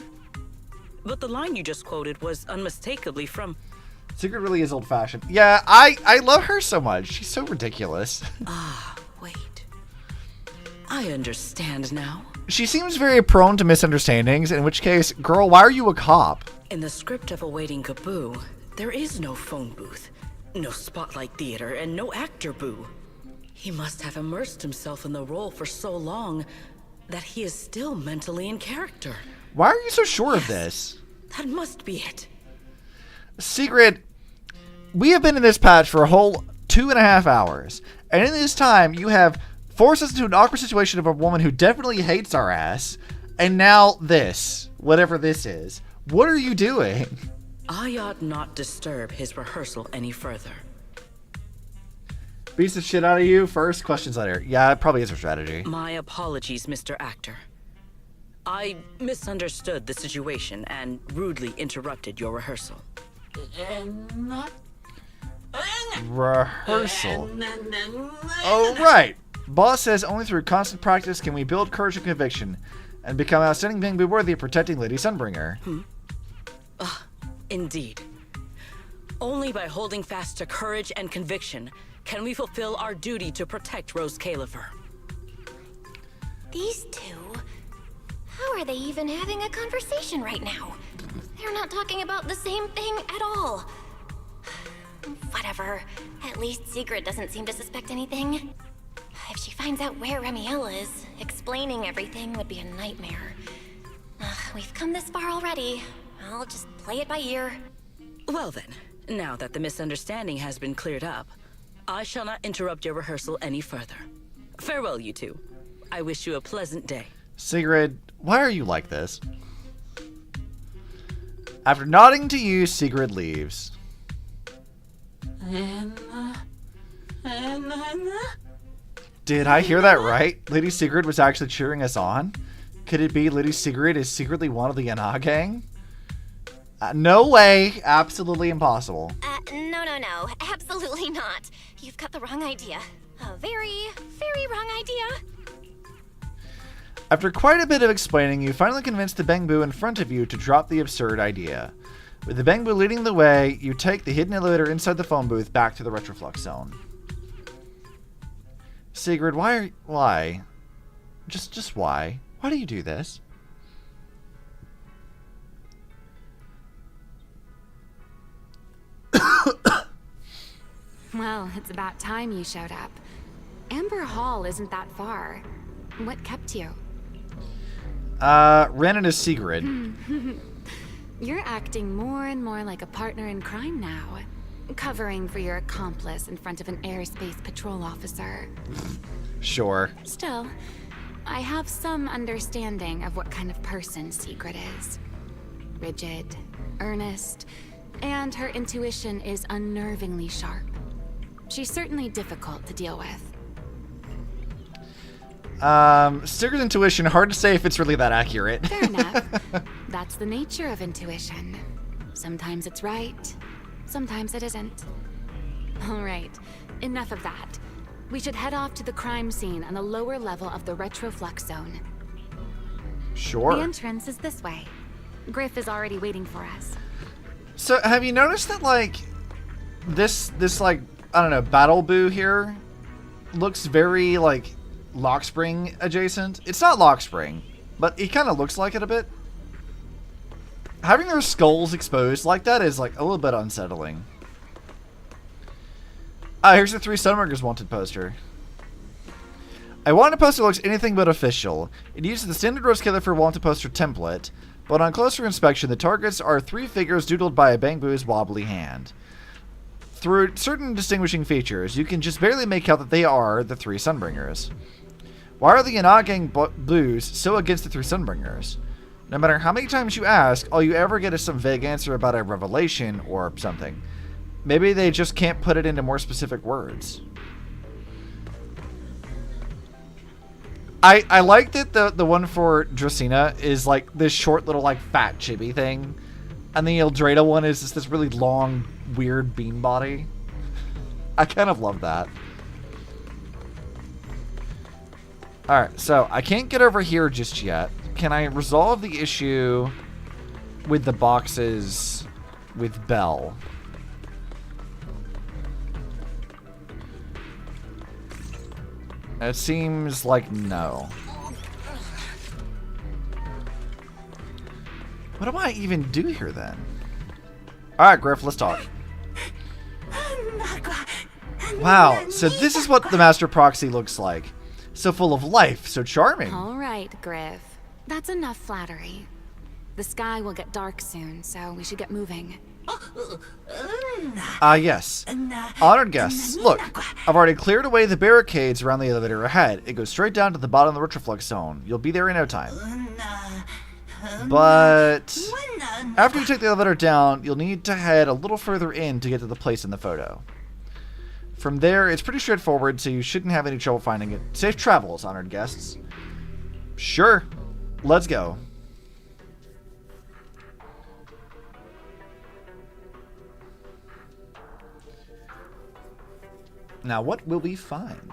But the line you just quoted was unmistakably from... Sigrid really is old-fashioned. Yeah, I love her so much. She's so ridiculous. Wait. I understand now. She seems very prone to misunderstandings, in which case, girl, why are you a cop? In the script of Awaiting Gaboo, there is no phone booth, no Spotlight Theater, and no actor boo. He must have immersed himself in the role for so long that he is still mentally in character. Why are you so sure of this? That must be it. Sigrid, we have been in this patch for a whole 2.5 hours, and in this time, you have forced us into an awkward situation of a woman who definitely hates our ass, and now this, whatever this is. What are you doing? I ought not disturb his rehearsal any further. Beats the shit out of you first, questions later. Yeah, it probably is her strategy. My apologies, Mr. Actor. I misunderstood the situation and rudely interrupted your rehearsal. Rehearsal. Oh, right. Boss says only through constant practice can we build courage and conviction and become outstanding being worthy of protecting Lady Sunbringer. Indeed. Only by holding fast to courage and conviction can we fulfill our duty to protect Rose Califer. These two? How are they even having a conversation right now? They're not talking about the same thing at all. Whatever. At least Sigrid doesn't seem to suspect anything. If she finds out where Remielle is, explaining everything would be a nightmare. We've come this far already. I'll just play it by ear. Well then, now that the misunderstanding has been cleared up, I shall not interrupt your rehearsal any further. Farewell, you two. I wish you a pleasant day. Sigrid, why are you like this? After nodding to you, Sigrid leaves. Did I hear that right? Lady Sigrid was actually cheering us on? Could it be Lady Sigrid is secretly one of the Yana gang? No way. Absolutely impossible. No. Absolutely not. You've got the wrong idea. A very, very wrong idea. After quite a bit of explaining, you finally convinced the Bangbu in front of you to drop the absurd idea. With the Bangbu leading the way, you take the hidden elevator inside the phone booth back to the Retroflux zone. Sigrid, why? Just why? Why do you do this? Well, it's about time you showed up. Amber Hall isn't that far. What kept you? Ran into Sigrid. You're acting more and more like a partner in crime now. Covering for your accomplice in front of an airspace patrol officer. Sure. Still, I have some understanding of what kind of person Sigrid is. Rigid, earnest, and her intuition is unnervingly sharp. She's certainly difficult to deal with. Sigrid's intuition, hard to say if it's really that accurate. Fair enough. That's the nature of intuition. Sometimes it's right, sometimes it isn't. All right, enough of that. We should head off to the crime scene on the lower level of the Retroflux zone. Sure. The entrance is this way. Griff is already waiting for us. So, have you noticed that, like, this like, I don't know, battle boo here looks very, like, Lockspring adjacent? It's not Lockspring, but it kind of looks like it a bit. Having their skulls exposed like that is, like, a little bit unsettling. Here's the 3 Sunbringers wanted poster. A wanted poster looks anything but official. It uses the standard Rose Califer wanted poster template, but on closer inspection, the targets are 3 figures doodled by a Bangbu's wobbly hand. Through certain distinguishing features, you can just barely make out that they are the 3 Sunbringers. Why are the Yanagang Blues so against the 3 Sunbringers? No matter how many times you ask, all you ever get is some vague answer about a revelation or something. Maybe they just can't put it into more specific words. I like that the one for Dracena is like this short little like fat chibi thing. And the Eldrada one is just this really long, weird bean body. I kind of love that. Alright, so I can't get over here just yet. Can I resolve the issue with the boxes with Belle? It seems like no. What do I even do here then? Alright, Griff, let's talk. Wow, so this is what the Master Proxy looks like. So full of life, so charming. All right, Griff. That's enough flattery. The sky will get dark soon, so we should get moving. Yes. Honored guests, look, I've already cleared away the barricades around the elevator ahead. It goes straight down to the bottom of the Retroflux zone. You'll be there in no time. But after you take the elevator down, you'll need to head a little further in to get to the place in the photo. From there, it's pretty straightforward, so you shouldn't have any trouble finding it. Safe travels, honored guests. Sure. Let's go. Now, what will we find?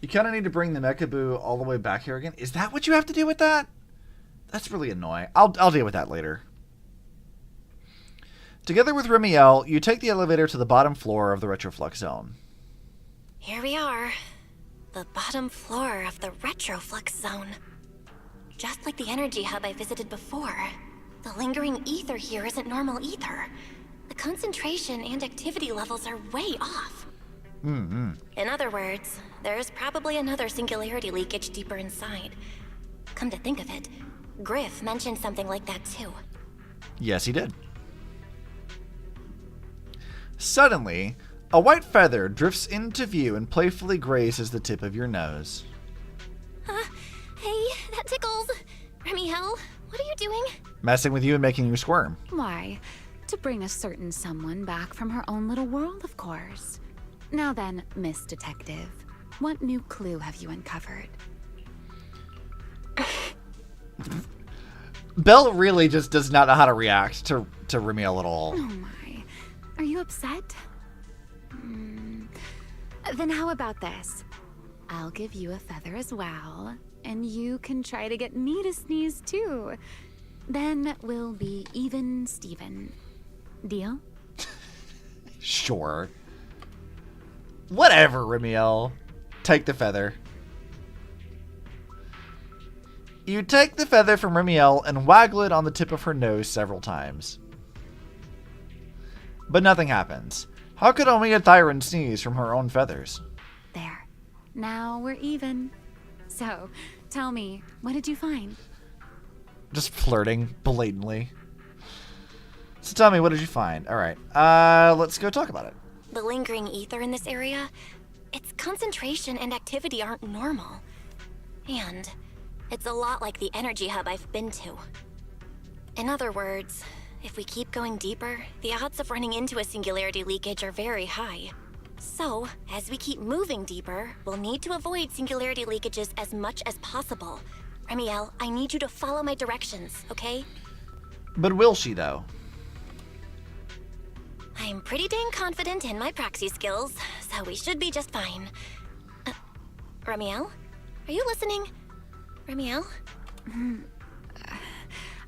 You kind of need to bring the Mechaboo all the way back here again. Is that what you have to do with that? That's really annoying. I'll deal with that later. Together with Remielle, you take the elevator to the bottom floor of the Retroflux zone. Here we are. The bottom floor of the Retroflux zone. Just like the energy hub I visited before. The lingering ether here isn't normal either. The concentration and activity levels are way off. In other words, there's probably another singularity leakage deeper inside. Come to think of it, Griff mentioned something like that too. Yes, he did. Suddenly, a white feather drifts into view and playfully grazes the tip of your nose. Hey, that tickles. Remielle, what are you doing? Messing with you and making you squirm. Why? To bring a certain someone back from her own little world, of course. Now then, Miss Detective, what new clue have you uncovered? Belle really just does not know how to react to Remielle at all. Oh my. Are you upset? Then how about this? I'll give you a feather as well, and you can try to get me to sneeze too. Then we'll be even Steven. Deal? Sure. Whatever, Remielle. Take the feather. You take the feather from Remielle and waggle it on the tip of her nose several times. But nothing happens. How could only a Thyron sneeze from her own feathers? There. Now we're even. So, tell me, what did you find? Just flirting blatantly. So tell me, what did you find? Alright, let's go talk about it. The lingering ether in this area, its concentration and activity aren't normal. And it's a lot like the energy hub I've been to. In other words, if we keep going deeper, the odds of running into a singularity leakage are very high. So, as we keep moving deeper, we'll need to avoid singularity leakages as much as possible. Remielle, I need you to follow my directions, okay? But will she, though? I'm pretty dang confident in my proxy skills, so we should be just fine. Remielle? Are you listening? Remielle?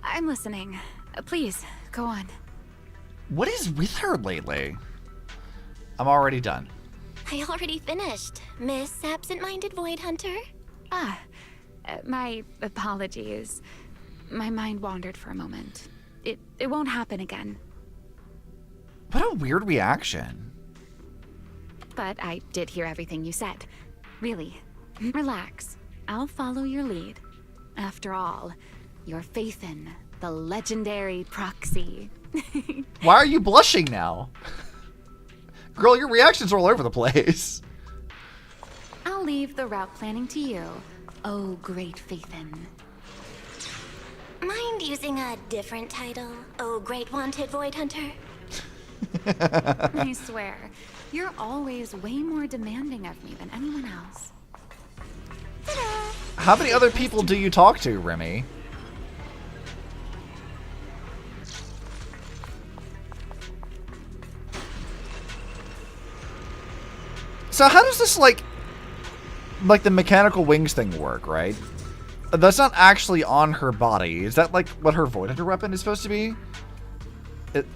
I'm listening. Please, go on. What is with her lately? I'm already done. I already finished, Miss Absent-Minded Void Hunter. My apologies. My mind wandered for a moment. It won't happen again. What a weird reaction. But I did hear everything you said. Really, relax. I'll follow your lead. After all, your faith in the legendary proxy. Why are you blushing now? Girl, your reactions are all over the place. I'll leave the route planning to you, oh great Faithin. Mind using a different title, oh great wanted Void Hunter? I swear, you're always way more demanding of me than anyone else. How many other people do you talk to, Remi? So how does this, like the mechanical wings thing work, right? That's not actually on her body. Is that, like, what her Void Hunter weapon is supposed to be?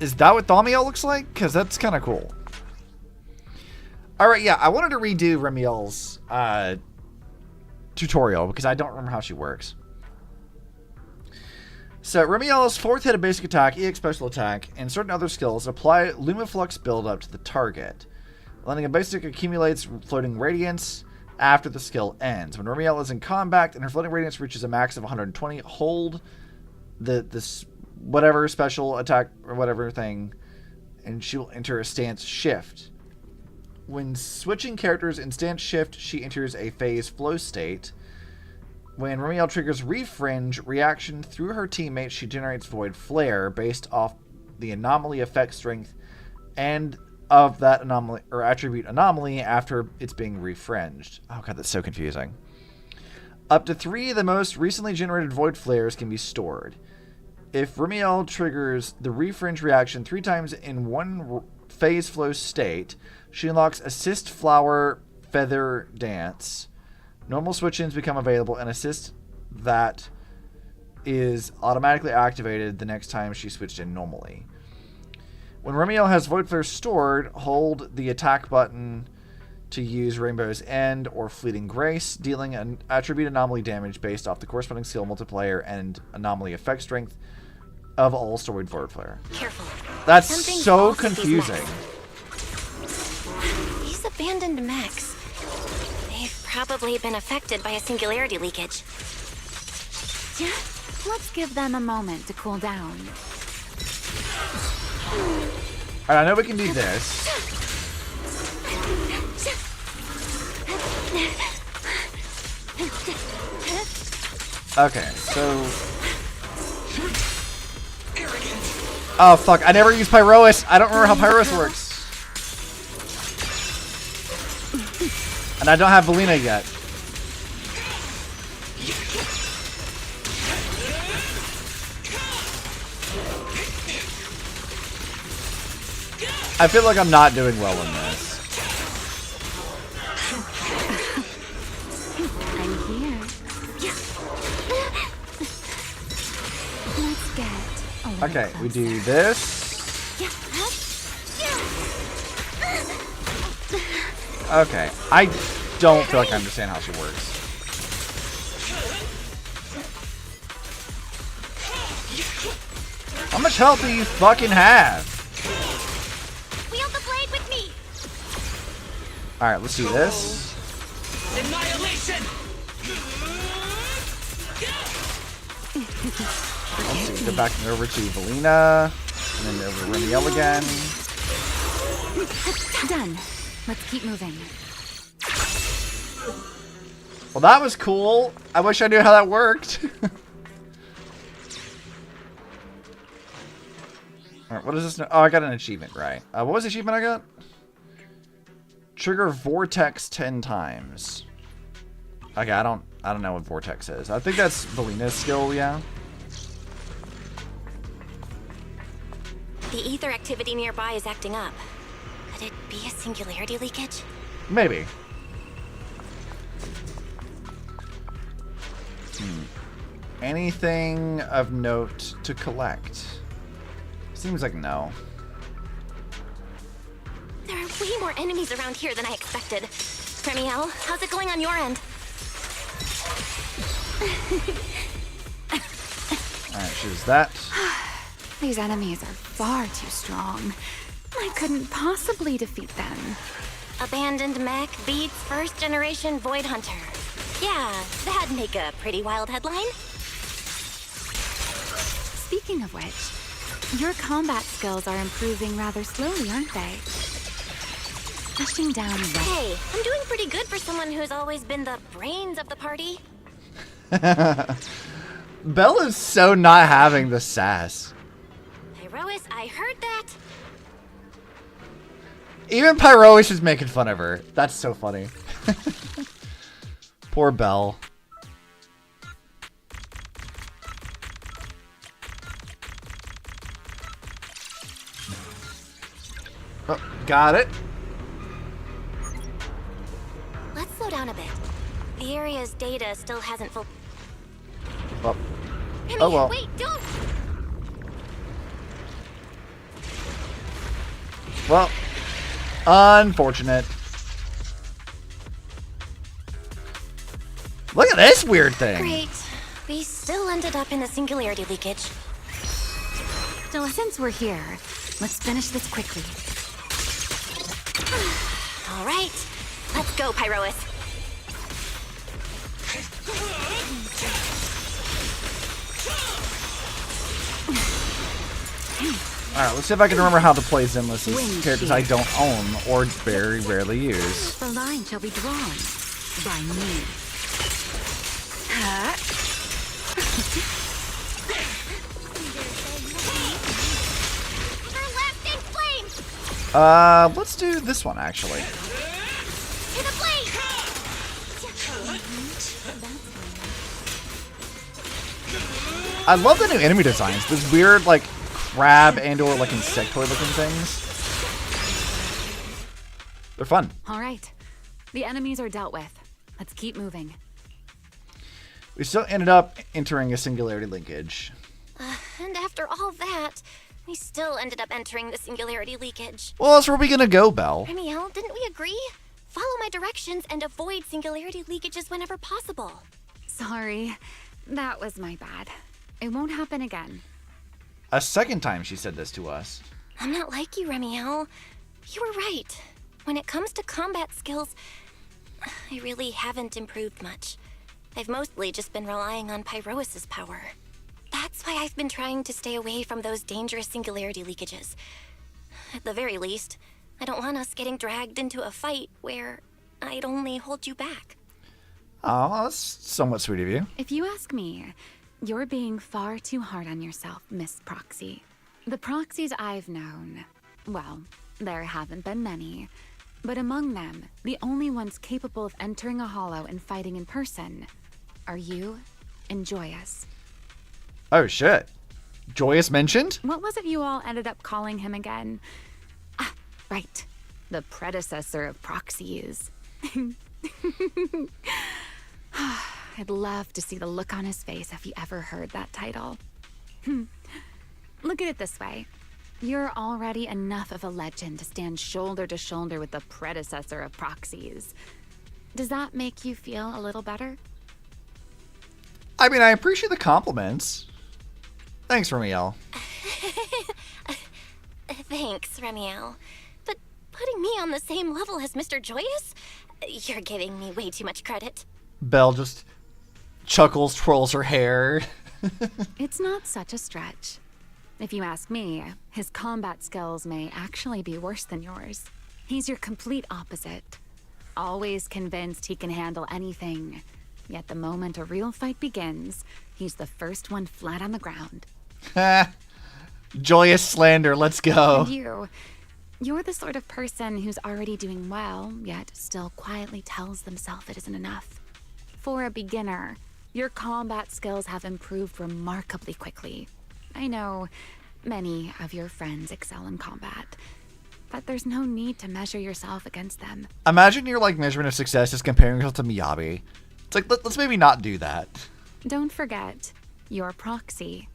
Is that what Thaumiel looks like? Because that's kind of cool. Alright, yeah, I wanted to redo Remielle's tutorial because I don't remember how she works. So, Remielle's 4th hit of basic attack, EX special attack, and certain other skills apply Lumiflux buildup to the target. Landing a basic accumulates floating radiance after the skill ends. When Remielle is in combat and her floating radiance reaches a max of 120, hold this whatever special attack or whatever thing, and she will enter a stance shift. When switching characters in stance shift, she enters a phase flow state. When Remielle triggers Refringe reaction through her teammates, she generates Void Flare based off the anomaly effect strength and of that anomaly or attribute anomaly after it's being refringed. Oh god, that's so confusing. Up to 3 of the most recently generated Void Flares can be stored. If Remielle triggers the refringe reaction 3 times in one phase flow state. She unlocks Assist Flower Feather Dance. Normal switch-ins become available, and Assist that is automatically activated the next time she switched in normally. When Remielle has Void Flare stored, hold the attack button to use Rainbow's End or Fleeting Grace, dealing an attribute anomaly damage based off the corresponding skill multiplier and anomaly effect strength of all stored Void Flare. Careful. That's Something's so off with these confusing. mechs. These abandoned mechs. They've probably been affected by a singularity leakage. Let's give them a moment to cool down. Alright, I know we can do this. Okay, so... Oh, fuck. I never used Pyrois. I don't remember how Pyrois works. And I don't have Valina yet. I feel like I'm not doing well in this. I'm here. Let's get a little Okay, we closer. do this. Okay, I don't feel like I understand how she works. How much health do you fucking have? Wield the blade with me. Alright, let's do this. Annihilation! Let's see, go back and over to Valina. And then over to Remielle again. Done. Let's keep moving. Well, that was cool. I wish I knew how that worked. Alright, what is this? Oh, I got an achievement, right. What was the achievement I got? Trigger Vortex 10 times. Okay, I don't know what Vortex is. I think that's Valina's skill, yeah. The ether activity nearby is acting up. Could it be a singularity leakage? Maybe. Anything of note to collect? Seems like no. There are way more enemies around here than I expected. Remielle, how's it going on your end? Alright, choose that. These enemies are far too strong. I couldn't possibly defeat them. Abandoned mech beats first generation Void Hunter. Yeah, that'd make a pretty wild headline. Speaking of which, your combat skills are improving rather slowly, aren't they? Pushing down right. Hey, I'm doing pretty good for someone who's always been the brains of the party. Belle is so not having the sass. Pyrois, I heard that. Even Pyrois is making fun of her. That's so funny. Poor Belle. Oh, got it. Let's slow down a bit. The area's data still hasn't full. Well. Remi, Oh well. wait, don't! Well, unfortunate. Look at this weird thing. Great. We still ended up in the singularity leakage. So since we're here, let's finish this quickly. All right, let's go, Pyrois. Alright, let's see if I can remember how to play Zenless's characters I don't own or very rarely use. The line shall be drawn by me. Everlasting flames! Let's do this one actually. To the blade! I love the new enemy designs. Those weird, like, crab and or, like, insectoid looking things. They're fun. All right. The enemies are dealt with. Let's keep moving. We still ended up entering a singularity linkage. And after all that, we still ended up entering the singularity leakage. Well, that's where we gonna go, Belle. Remielle, didn't we agree? Follow my directions and avoid singularity leakages whenever possible. Sorry. That was my bad. It won't happen again. A second time she said this to us. I'm not like you, Remielle. You were right. When it comes to combat skills, I really haven't improved much. I've mostly just been relying on Pyrois's power. That's why I've been trying to stay away from those dangerous singularity leakages. At the very least, I don't want us getting dragged into a fight where I'd only hold you back. Oh, that's somewhat sweet of you. If you ask me, you're being far too hard on yourself, Miss Proxy. The proxies I've known, well, there haven't been many, but among them, the only ones capable of entering a hollow and fighting in person are you and Joyous. Oh, shit. Joyous mentioned? What was it you all ended up calling him again? Ah, right. The predecessor of proxies. I'd love to see the look on his face if he ever heard that title. Look at it this way. You're already enough of a legend to stand shoulder to shoulder with the predecessor of proxies. Does that make you feel a little better? I mean, I appreciate the compliments. Thanks, Remielle. Thanks, Remielle. But putting me on the same level as Mr. Joyous? You're giving me way too much credit. Belle just chuckles, twirls her hair. It's not such a stretch. If you ask me, his combat skills may actually be worse than yours. He's your complete opposite. Always convinced he can handle anything. Yet the moment a real fight begins, he's the first one flat on the ground. Joyous slander, let's go. And you're the sort of person who's already doing well, yet still quietly tells themselves it isn't enough. For a beginner, your combat skills have improved remarkably quickly. I know many of your friends excel in combat, but there's no need to measure yourself against them. Imagine your measurement of success is comparing yourself to Miyabi. It's like, let's maybe not do that. Don't forget, you're Proxy.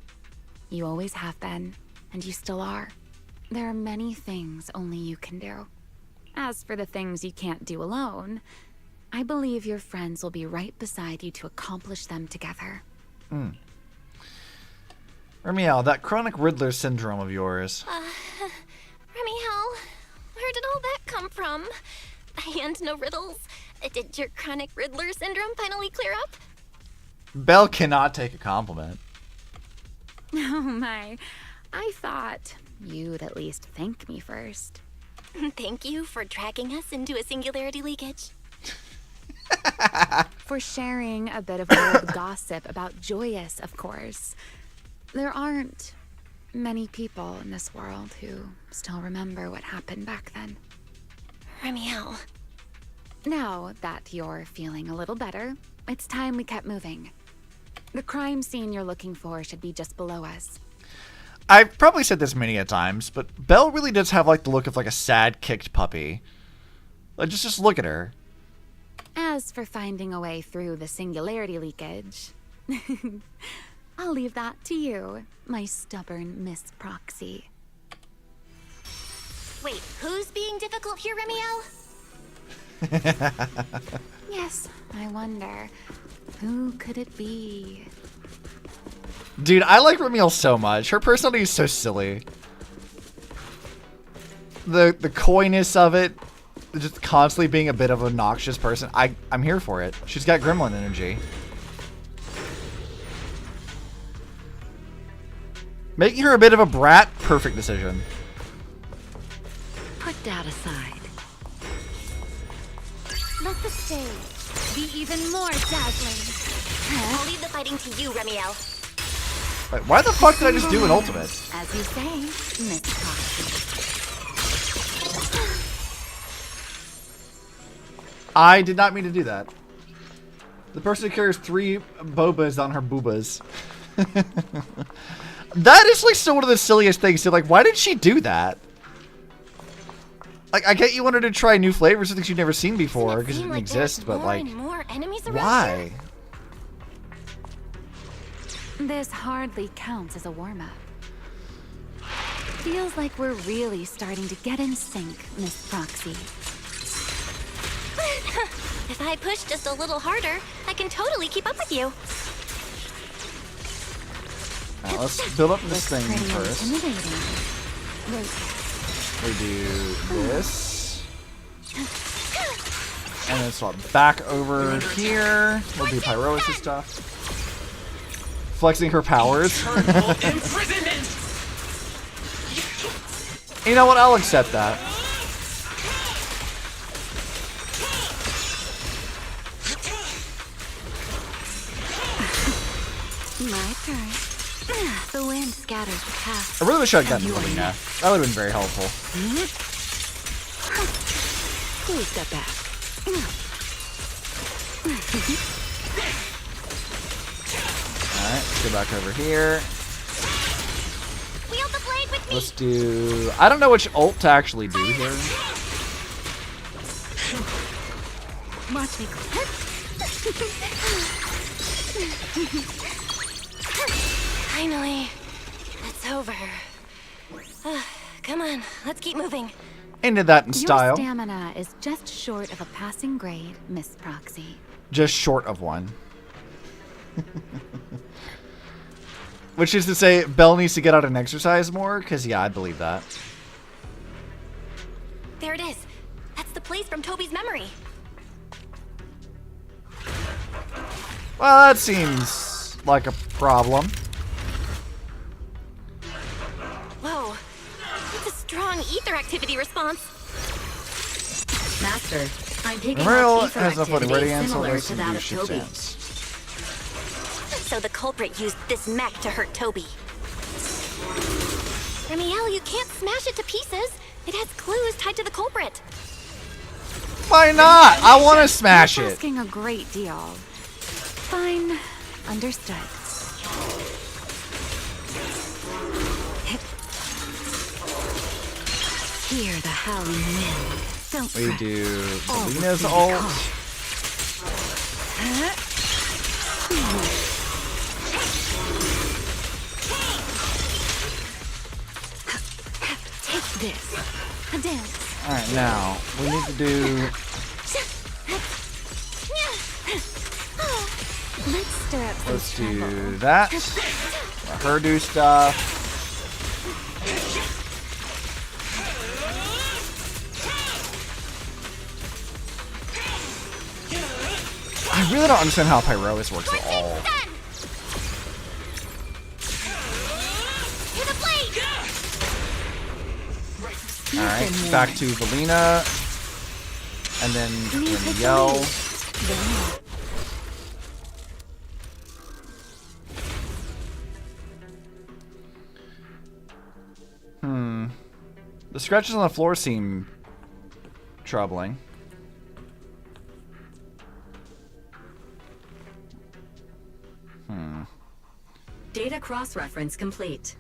You always have been, and you still are. There are many things only you can do. As for the things you can't do alone, I believe your friends will be right beside you to accomplish them together. Remielle, that chronic Riddler syndrome of yours. Remielle, where did all that come from? And no riddles. Did your chronic Riddler syndrome finally clear up? Belle cannot take a compliment. Oh my, I thought you'd at least thank me first. Thank you for dragging us into a singularity leakage. For sharing a bit of old gossip about Joyous, of course. There aren't many people in this world who still remember what happened back then. Remielle. Now that you're feeling a little better, it's time we kept moving. The crime scene you're looking for should be just below us. I've probably said this many a times, but Belle really does have the look of a sad, kicked puppy. Just look at her. As for finding a way through the singularity leakage, I'll leave that to you, my stubborn Miss Proxy. Wait, who's being difficult here, Remielle? Yes, I wonder, who could it be? Dude, I like Remielle so much. Her personality is so silly. The coyness of it, just constantly being a bit of a obnoxious person. I'm here for it. She's got gremlin energy. Making her a bit of a brat, perfect decision. Put doubt aside. Let the stage be even more dazzling. I'll leave the fighting to you, Remielle. Wait, why the fuck did I just do an ultimate? As you say, Miss Proxy. I did not mean to do that. The person who carries 3 bobas on her boobas. That is still one of the silliest things. So, why did she do that? Like, I get you wanted to try new flavors of things you've never seen before because it didn't exist, but like, more enemies around why? This hardly counts as a warm-up. Feels like we're really starting to get in sync, Miss Proxy. If I push just a little harder, I can totally keep up with you. Now, let's build up this thing Pretty first. intimidating. We do this. And then swap back over here. We'll do Pyrosis stuff. Flexing her powers. You know what? I'll accept that. My turn. The wind scatters the path. I really wish I'd gotten Elysia. That would have been very helpful. Please step back. Alright, let's go back over here. Wield the blade with me. Let's do... I don't know which ult to actually do here. Watch me. Finally, it's over. Come on, let's keep moving. Ended that in style. Your stamina is just short of a passing grade, Miss Proxy. Just short of one. Which is to say, Belle needs to get out and exercise more, because yeah, I believe that. There it is. That's the place from Toby's memory. Well, that seems like a problem. Whoa, that's a strong ether activity response. Master, I'm picking Remielle up ether has a floating activity radiance, so similar this to can that do of shit Toby. sense. So the culprit used this mech to hurt Toby. Remielle, you can't smash it to pieces. It has clues tied to the culprit. Why not? I want to smash You're it. asking a great deal. Fine. Understood. Hear the howling wind. Don't We fret. do All will Alina's be ult. calm. Take this. A dance. Alright, now, we need to do... Let's stir up some Let's trouble. do that. Let her do stuff. I really don't understand how Pyrosis works at all. Alright, back to Valina. And then Remielle. The scratches on the floor seem troubling. Data cross-reference complete.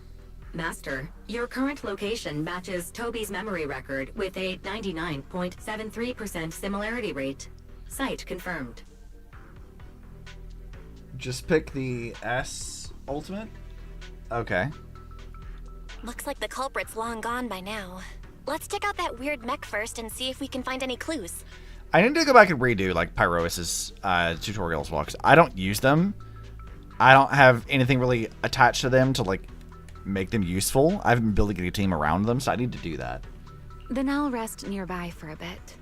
Master, your current location matches Toby's memory record with a 99.73% similarity rate. Site confirmed. Just pick the S ultimate? Okay. Looks like the culprit's long gone by now. Let's check out that weird mech first and see if we can find any clues. I need to go back and redo like Pyrosis's tutorials as well, because I don't use them. I don't have anything really attached to them to like make them useful. I haven't been building a team around them, so I need to do that. Then I'll rest nearby for a bit.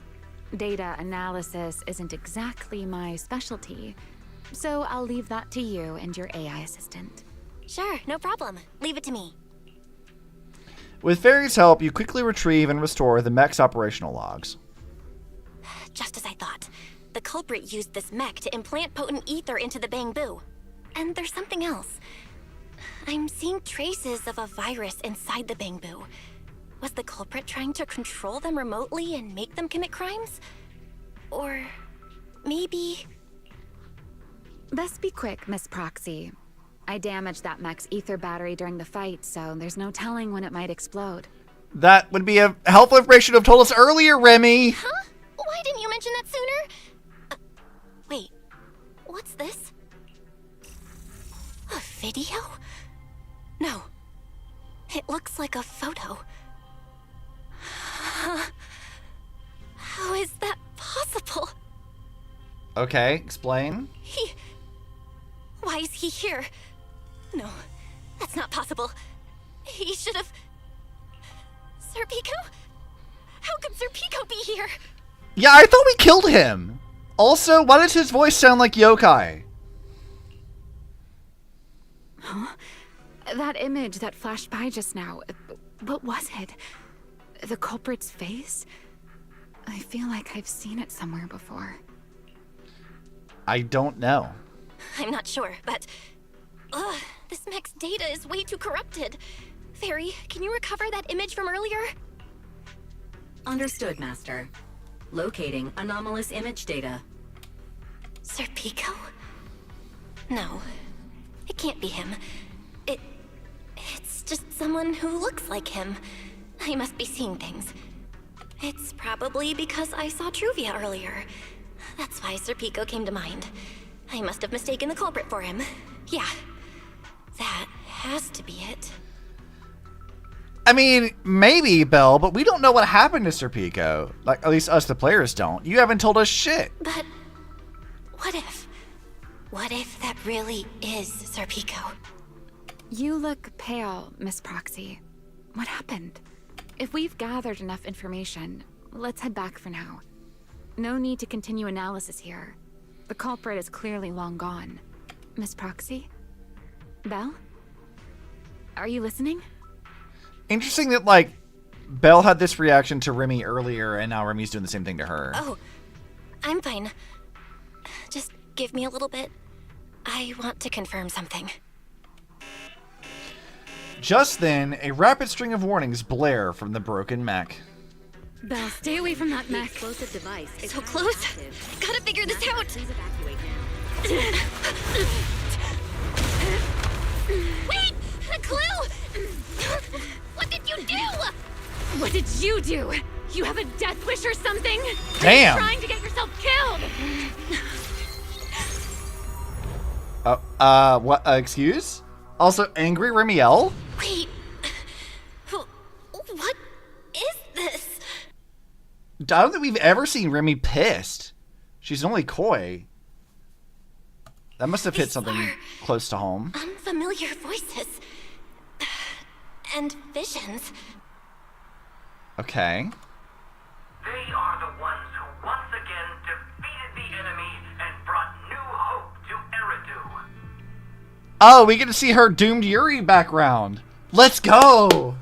Data analysis isn't exactly my specialty, so I'll leave that to you and your AI assistant. Sure, no problem. Leave it to me. With Fairy's help, you quickly retrieve and restore the mech's operational logs. Just as I thought. The culprit used this mech to implant potent ether into the Bangbu. And there's something else. I'm seeing traces of a virus inside the Bangbu. Was the culprit trying to control them remotely and make them commit crimes? Or maybe... Best be quick, Miss Proxy. I damaged that mech's ether battery during the fight, so there's no telling when it might explode. That would be a helpful information to have told us earlier, Remi. Huh? Why didn't you mention that sooner? Wait, what's this? A video? No. It looks like a photo. How is that possible? Okay, explain. Why is he here? No, that's not possible. He should have... Sir Pico? How could Sir Pico be here? Yeah, I thought we killed him. Also, why does his voice sound like yokai? Huh? That image that flashed by just now, what was it? The culprit's face? I feel like I've seen it somewhere before. I don't know. I'm not sure, but... this mech's data is way too corrupted. Fairy, can you recover that image from earlier? Understood, Master. Locating anomalous image data. Sir Pico? No, it can't be him. It's just someone who looks like him. I must be seeing things. It's probably because I saw Truvia earlier. That's why Sir Pico came to mind. I must have mistaken the culprit for him. Yeah, that has to be it. I mean, maybe, Belle, but we don't know what happened to Sir Pico. Like, at least us, the players, don't. You haven't told us shit. But what if? What if that really is Sir Pico? You look pale, Miss Proxy. What happened? If we've gathered enough information, let's head back for now. No need to continue analysis here. The culprit is clearly long gone. Miss Proxy? Belle? Are you listening? Interesting that, like, Belle had this reaction to Remi earlier, and now Remi's doing the same thing to her. Oh, I'm fine. Just give me a little bit. I want to confirm something. Just then, a rapid string of warnings blare from the broken mech. Belle, stay away from that mech. Explosive device. So close. Gotta figure this out. Please evacuate Wait! A clue! What did you do? What did you do? You have a death wish or something? Damn. Are you trying to get yourself killed? What, excuse? Also, angry Remielle? Wait. What is this? I don't think we've ever seen Remi pissed. She's only coy. That must have hit something close to home. Unfamiliar voices. And visions. Okay. They are the ones who once again defeated the enemy and brought new hope to Eridu. Oh, we get to see her doomed Yuri background. Let's go!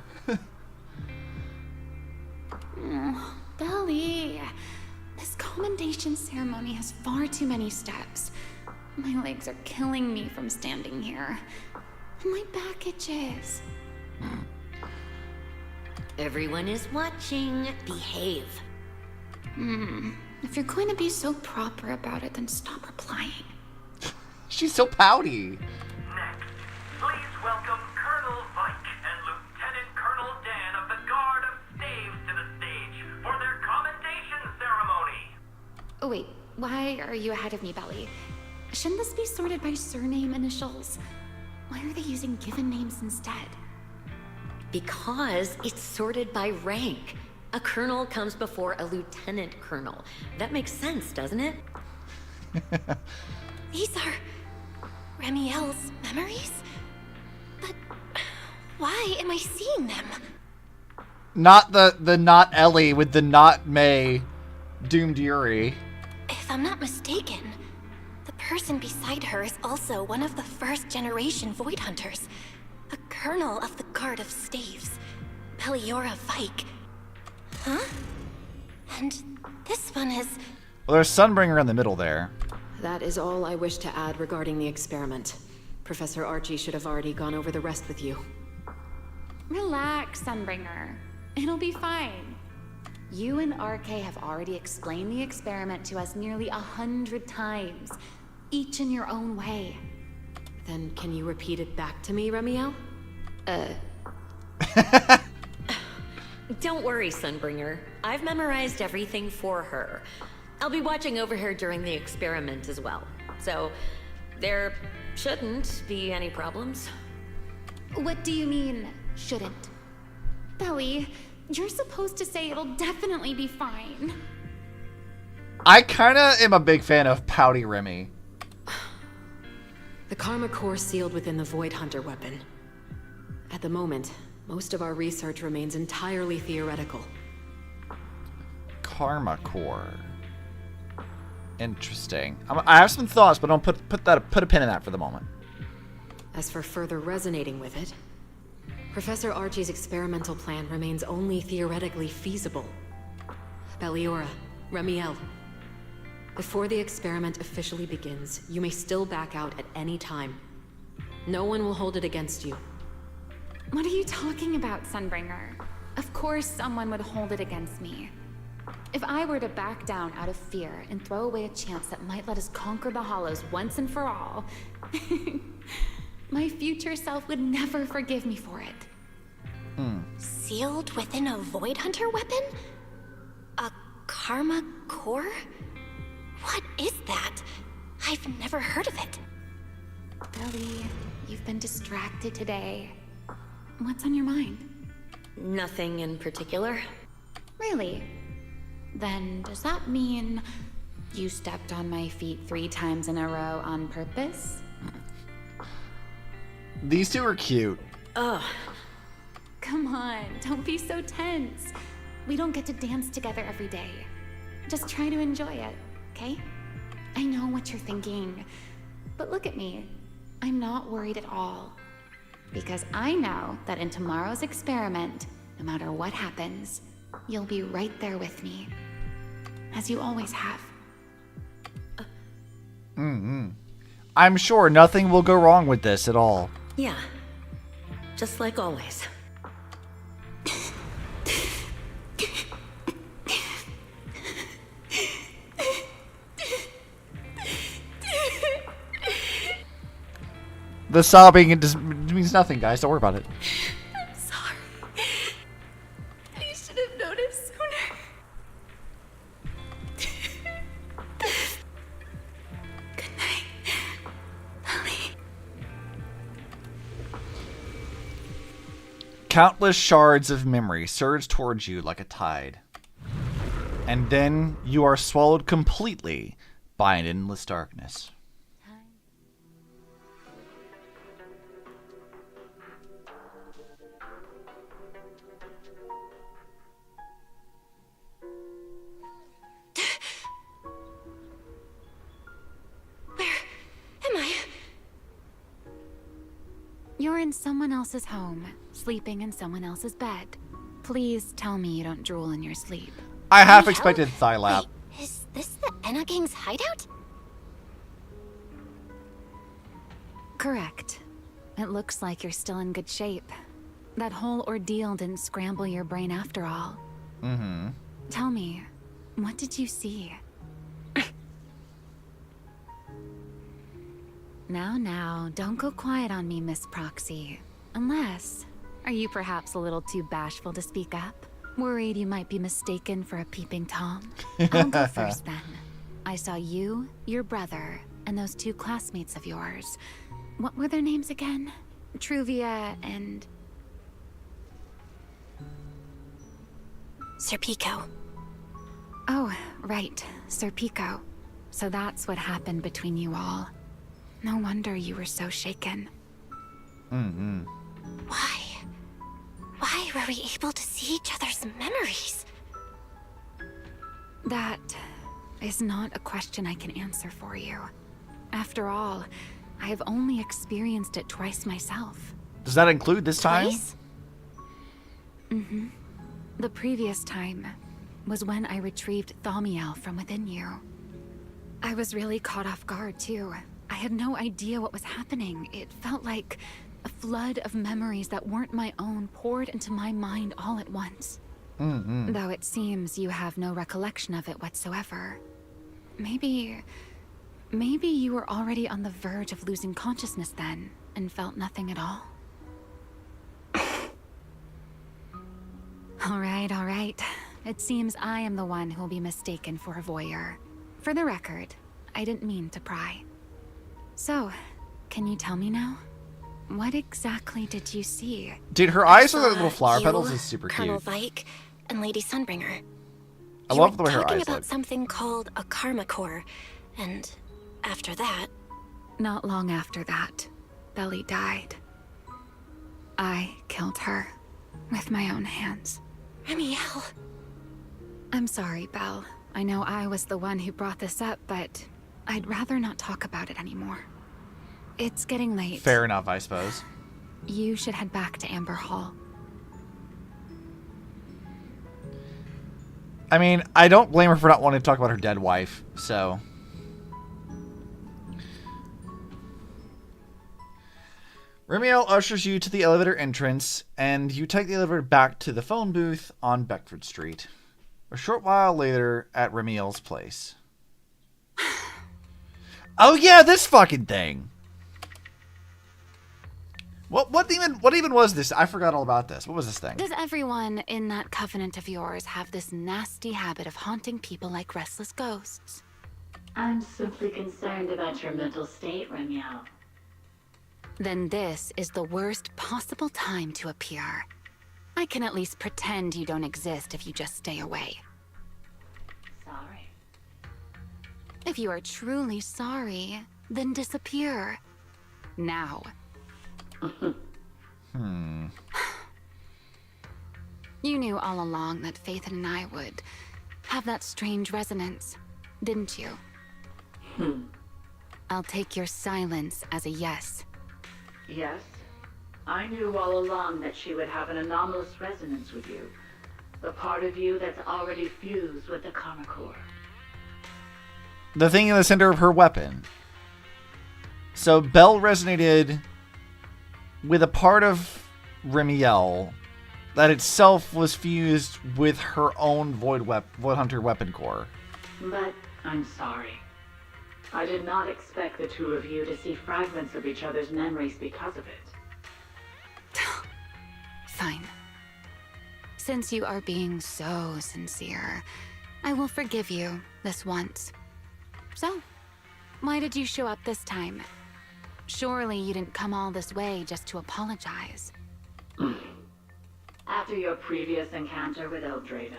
Belly, this commendation ceremony has far too many steps. My legs are killing me from standing here. My back itches. Everyone is watching. Behave. If you're going to be so proper about it, then stop replying. She's so pouty. Next, please welcome Colonel Vike and Lieutenant Colonel Dan of the Guard of Staves to the stage for their commendation ceremony. Oh wait, why are you ahead of me, Belly? Shouldn't this be sorted by surname initials? Why are they using given names instead? Because it's sorted by rank. A colonel comes before a lieutenant colonel. That makes sense, doesn't it? These are Remielle's memories? But why am I seeing them? Not the not Ellie with the not May doomed Yuri. If I'm not mistaken, the person beside her is also one of the first generation Void Hunters. A colonel of the Guard of Staves, Peliora Vike. Huh? And this one is... Well, there's Sunbringer in the middle there. That is all I wish to add regarding the experiment. Professor Archie should have already gone over the rest with you. Relax, Sunbringer. It'll be fine. You and RK have already explained the experiment to us nearly 100 times, each in your own way. Then can you repeat it back to me, Remielle? Don't worry, Sunbringer. I've memorized everything for her. I'll be watching over her during the experiment as well. So, there shouldn't be any problems. What do you mean, shouldn't? Belly, you're supposed to say it'll definitely be fine. I kinda am a big fan of pouty Remi. The Karma Core sealed within the Void Hunter weapon. At the moment, most of our research remains entirely theoretical. Karma Core. Interesting. I have some thoughts, but don't put a pin in that for the moment. As for further resonating with it, Professor Archie's experimental plan remains only theoretically feasible. Belliora, Remielle. Before the experiment officially begins, you may still back out at any time. No one will hold it against you. What are you talking about, Sunbringer? Of course someone would hold it against me. If I were to back down out of fear and throw away a chance that might let us conquer the Hollows once and for all, my future self would never forgive me for it. Sealed within a Void Hunter weapon? A Karma Core? What is that? I've never heard of it. Belly, you've been distracted today. What's on your mind? Nothing in particular. Really? Then does that mean you stepped on my feet 3 times in a row on purpose? These two are cute. Ugh. Come on, don't be so tense. We don't get to dance together every day. Just try to enjoy it, okay? I know what you're thinking, but look at me. I'm not worried at all. Because I know that in tomorrow's experiment, no matter what happens, you'll be right there with me. As you always have. I'm sure nothing will go wrong with this at all. Yeah. Just like always. The sobbing, it just means nothing, guys. Don't worry about it. I'm sorry. I should have noticed sooner. Good night, Belly. Countless shards of memory surge towards you like a tide. And then you are swallowed completely by an endless darkness. You're in someone else's home, sleeping in someone else's bed. Please tell me you don't drool in your sleep. I half expected thigh lap. Wait, is this the Enna Gang's hideout? Correct. It looks like you're still in good shape. That whole ordeal didn't scramble your brain after all. Tell me, what did you see? Now, don't go quiet on me, Miss Proxy. Unless, are you perhaps a little too bashful to speak up? Worried you might be mistaken for a peeping Tom? I'll go first then. I saw you, your brother, and those 2 classmates of yours. What were their names again? Truvia and... Serpico. Oh, right. Serpico. So that's what happened between you all. No wonder you were so shaken. Why? Why were we able to see each other's memories? That is not a question I can answer for you. After all, I have only experienced it twice myself. Does that include this time? Twice? The previous time was when I retrieved Remielle from within you. I was really caught off guard, too. I had no idea what was happening. It felt like a flood of memories that weren't my own poured into my mind all at once. Though it seems you have no recollection of it whatsoever. Maybe you were already on the verge of losing consciousness then, and felt nothing at all. All right. It seems I am the one who will be mistaken for a voyeur. For the record, I didn't mean to pry. So, can you tell me now? What exactly did you see? Dude, her eyes with the little flower petals is super Colonel cute. Vike, and Lady Sunbringer. I love the way her talking eyes about look. something called a karma core, and after that... Not long after that, Belly died. I killed her with my own hands. Remielle. I'm sorry, Belle. I know I was the one who brought this up, but I'd rather not talk about it anymore. It's getting late. Fair enough, I suppose. You should head back to Amber Hall. I mean, I don't blame her for not wanting to talk about her dead wife, so... Remielle ushers you to the elevator entrance, and you take the elevator back to the phone booth on Beckford Street. A short while later, at Remielle's place. Oh yeah, this fucking thing! What even was this? I forgot all about this. What was this thing? Does everyone in that covenant of yours have this nasty habit of haunting people like restless ghosts? I'm simply concerned about your mental state, Remielle. Then this is the worst possible time to appear. I can at least pretend you don't exist if you just stay away. Sorry. If you are truly sorry, then disappear. Now. You knew all along that Faith and I would have that strange resonance, didn't you? I'll take your silence as a yes. Yes, I knew all along that she would have an anomalous resonance with you. The part of you that's already fused with the karma core. The thing in the center of her weapon. So Belle resonated with a part of Remielle that itself was fused with her own Void Hunter weapon core. But I'm sorry. I did not expect the two of you to see fragments of each other's memories because of it. Fine. Since you are being so sincere, I will forgive you this once. So, why did you show up this time? Surely you didn't come all this way just to apologize. After your previous encounter with Eldrada,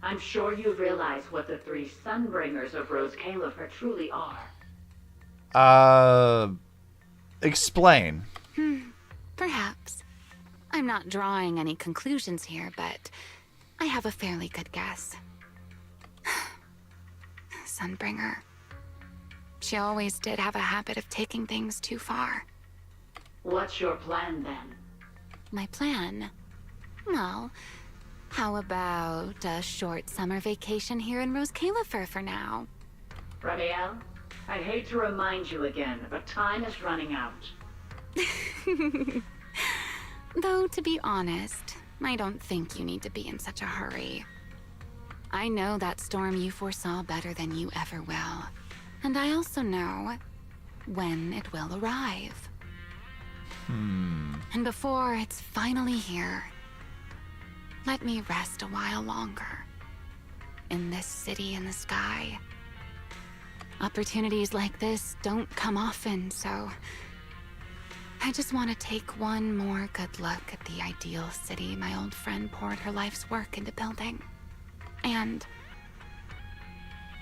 I'm sure you realize what the three Sunbringers of Rose Califer truly are. Explain. Perhaps. I'm not drawing any conclusions here, but I have a fairly good guess. Sunbringer. She always did have a habit of taking things too far. What's your plan then? My plan? Well, how about a short summer vacation here in Rose Califer for now? Remielle, I hate to remind you again, but time is running out. Though, to be honest, I don't think you need to be in such a hurry. I know that storm you foresaw better than you ever will. And I also know when it will arrive. And before it's finally here, let me rest a while longer. In this city in the sky. Opportunities like this don't come often, so I just want to take one more good look at the ideal city my old friend poured her life's work into building. And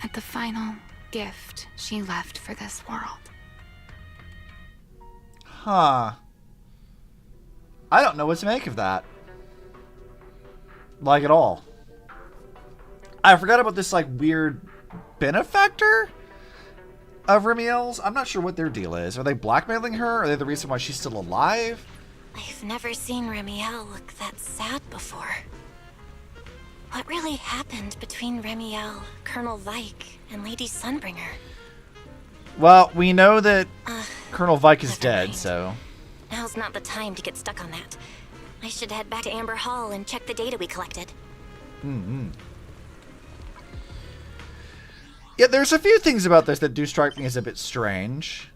at the final gift she left for this world. Huh. I don't know what to make of that. Like, at all. I forgot about this, like, weird benefactor of Remielle's. I'm not sure what their deal is. Are they blackmailing her? Are they the reason why she's still alive? I've never seen Remielle look that sad before. What really happened between Remielle, Colonel Vike, and Lady Sunbringer? Well, we know that Colonel Vike is dead, so... Now's not the time to get stuck on that. I should head back to Amber Hall and check the data we collected. Yeah, there's a few things about this that do strike me as a bit strange.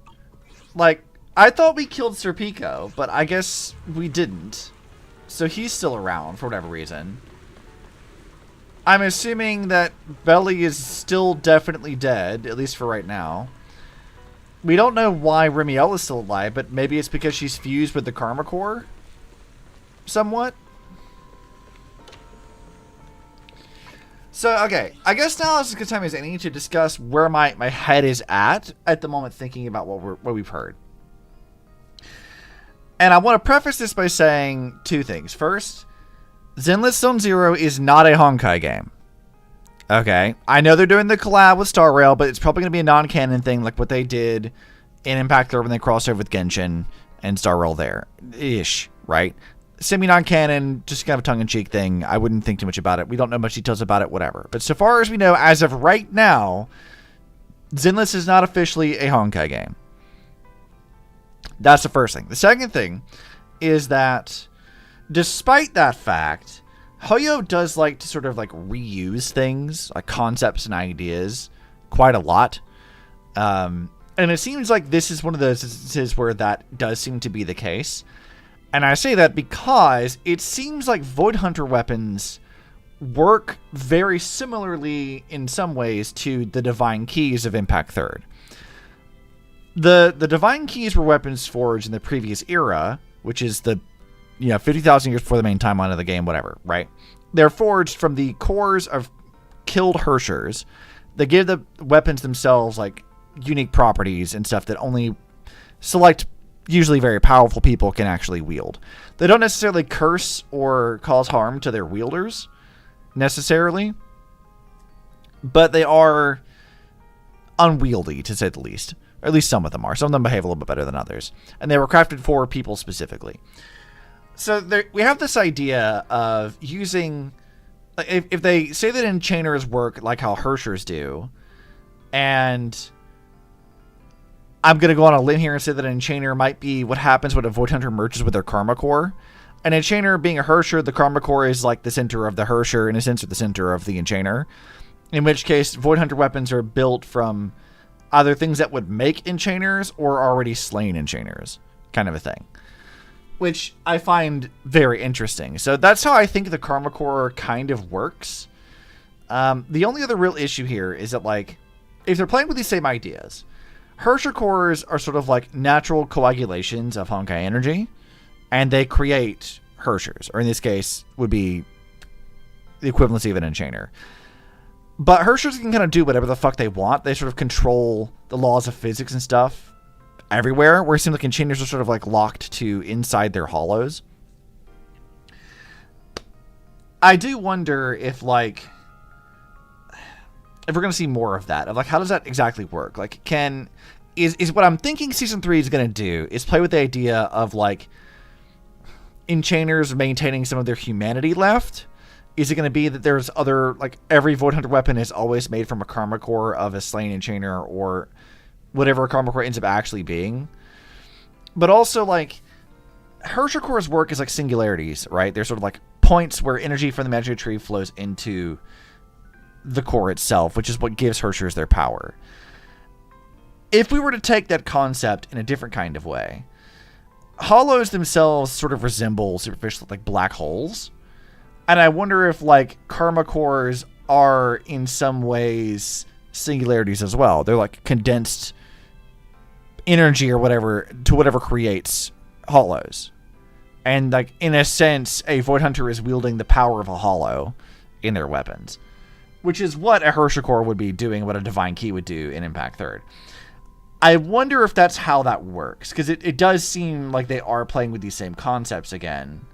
Like, I thought we killed Serpico, but I guess we didn't. So he's still around for whatever reason. I'm assuming that Belly is still definitely dead, at least for right now. We don't know why Remielle is still alive, but maybe it's because she's fused with the Karma Core? Somewhat? So, okay. I guess now is a good time as any to discuss where my head is at the moment thinking about what we've heard. And I want to preface this by saying two things. First, Zenless Zone Zero is not a Honkai game. Okay. I know they're doing the collab with Star Rail, but it's probably going to be a non-canon thing like what they did in Impact 3 when they crossed over with Genshin and Star Rail there. Ish, right? Semi-non-canon, just kind of a tongue-in-cheek thing. I wouldn't think too much about it. We don't know much details about it, whatever. But so far as we know, as of right now, Zenless is not officially a Honkai game. That's the first thing. The second thing is that despite that fact, Hoyo does like to sort of like reuse things, like concepts and ideas, quite a lot. And it seems like this is one of those instances where that does seem to be the case. And I say that because it seems like Void Hunter weapons work very similarly in some ways to the Divine Keys of Impact 3rd. The Divine Keys were weapons forged in the previous era, which is the 50,000 years before the main timeline of the game, whatever, right? They're forged from the cores of killed Hershers. They give the weapons themselves like unique properties and stuff that only select usually very powerful people can actually wield. They don't necessarily curse or cause harm to their wielders necessarily, but they are unwieldy to say the least. Or at least some of them are. Some of them behave a little bit better than others. And they were crafted for people specifically. So we have this idea of using... If they say that enchainers work like how Hershers do, and I'm going to go on a limb here and say that an enchainer might be what happens when a Void Hunter merges with their Karma Core. An enchainer being a Hersher, the Karma Core is like the center of the Hersher, in a sense, or the center of the enchainer. In which case, Void Hunter weapons are built from either things that would make enchainers or already slain enchainers, kind of a thing. Which I find very interesting. So that's how I think the Karma Core kind of works. The only other real issue here is that, like, if they're playing with these same ideas, Hersher cores are sort of like natural coagulations of Honkai energy, and they create Hershers, or in this case, would be the equivalency of an enchainer. But Hershers can kind of do whatever the fuck they want. They sort of control the laws of physics and stuff everywhere, where it seems like enchainers are sort of like locked to inside their hollows. I do wonder if we're going to see more of that. Of like, how does that exactly work? Like, is what I'm thinking Season 3 is going to do is play with the idea of like enchainers maintaining some of their humanity left. Is it going to be that there's other, like, every Void Hunter weapon is always made from a Karma Core of a slain enchainer or whatever a Karma Core ends up actually being? But also, like, Hersher Core's work is like singularities, right? They're sort of like points where energy from the magic tree flows into the core itself, which is what gives Hershers their power. If we were to take that concept in a different kind of way, hollows themselves sort of resemble superficially like black holes. And I wonder if, like, Karma Cores are, in some ways, singularities as well. They're, like, condensed energy or whatever to whatever creates hollows. And, like, in a sense, a Void Hunter is wielding the power of a hollow in their weapons. Which is what a Hersher Core would be doing, what a Divine Key would do in Impact 3rd. I wonder if that's how that works. Because it does seem like they are playing with these same concepts again.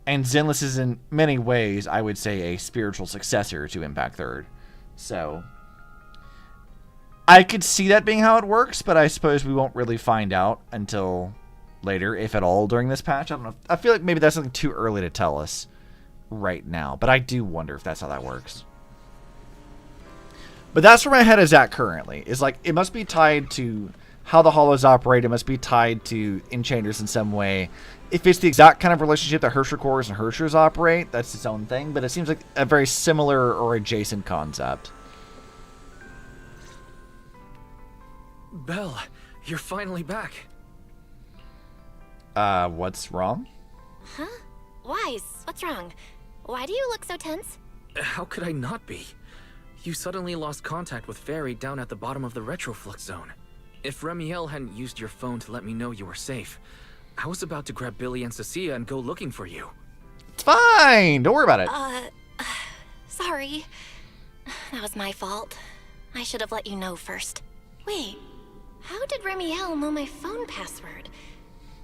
And Zenless is in many ways, I would say, a spiritual successor to Impact 3rd. So I could see that being how it works, but I suppose we won't really find out until later, if at all, during this patch. I don't know. I feel like maybe that's something too early to tell us right now, but I do wonder if that's how that works. But that's where my head is at currently. Is like, it must be tied to how the hollows operate. It must be tied to enchainers in some way. If it's the exact kind of relationship that Hersher Cores and Hershers operate, that's its own thing. But it seems like a very similar or adjacent concept. Belle, you're finally back. What's wrong? Huh? Wise, what's wrong? Why do you look so tense? How could I not be? You suddenly lost contact with Fairy down at the bottom of the retroflux zone. If Remielle hadn't used your phone to let me know you were safe, I was about to grab Billy and Cecilia and go looking for you. It's fine. Don't worry about it. Sorry. That was my fault. I should have let you know first. Wait, how did Remielle know my phone password?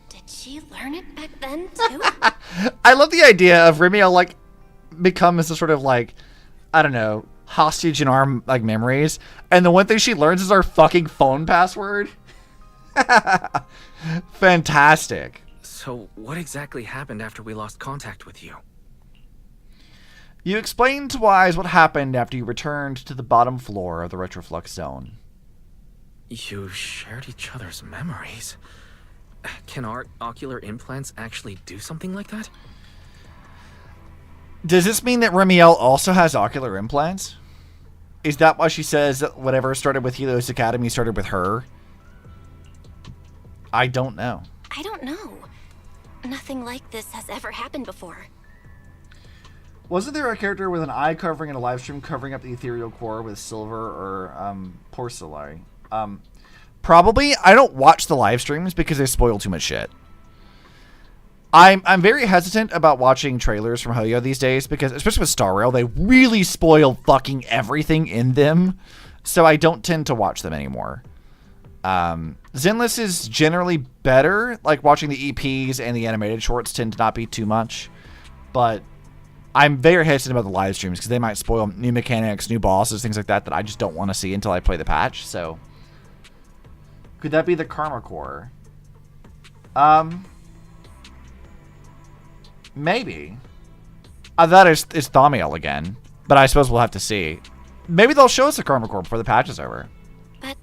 Did she learn it back then, too? I love the idea of Remielle, like, becomes a sort of, like, I don't know, hostage in our, like, memories. And the one thing she learns is our fucking phone password. Fantastic. So, what exactly happened after we lost contact with you? You explained to Wise what happened after you returned to the bottom floor of the retroflux zone. You shared each other's memories? Can our ocular implants actually do something like that? Does this mean that Remielle also has ocular implants? Is that why she says that whatever started with Helios Academy started with her? I don't know. I don't know. Nothing like this has ever happened before. Wasn't there a character with an eye covering and a live stream covering up the ethereal core with silver or porcelain? Probably. I don't watch the live streams because they spoil too much shit. I'm very hesitant about watching trailers from Hoyo these days because, especially with Star Rail, they really spoil fucking everything in them. So I don't tend to watch them anymore. Zenless is generally better. Like, watching the EPs and the animated shorts tend to not be too much. But I'm very hesitant about the live streams because they might spoil new mechanics, new bosses, things like that that I just don't want to see until I play the patch. So, could that be the Karma Core? Maybe. That is Thaumiel again, but I suppose we'll have to see. Maybe they'll show us the Karma Core before the patch is over. But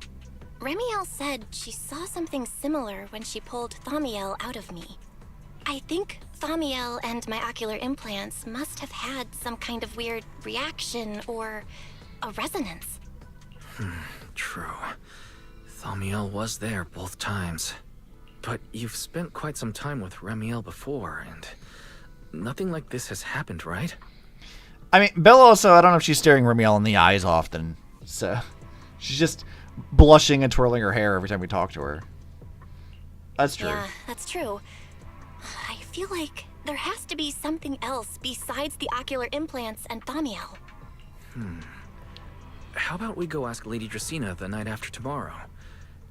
Remielle said she saw something similar when she pulled Thaumiel out of me. I think Thaumiel and my ocular implants must have had some kind of weird reaction or a resonance. True. Thaumiel was there both times. But you've spent quite some time with Remielle before, and nothing like this has happened, right? I mean, Bella also, I don't know if she's staring Remielle in the eyes often. So, she's just blushing and twirling her hair every time we talk to her. That's true. Yeah, that's true. I feel like there has to be something else besides the ocular implants and Thaumiel. How about we go ask Lady Dracaena the night after tomorrow?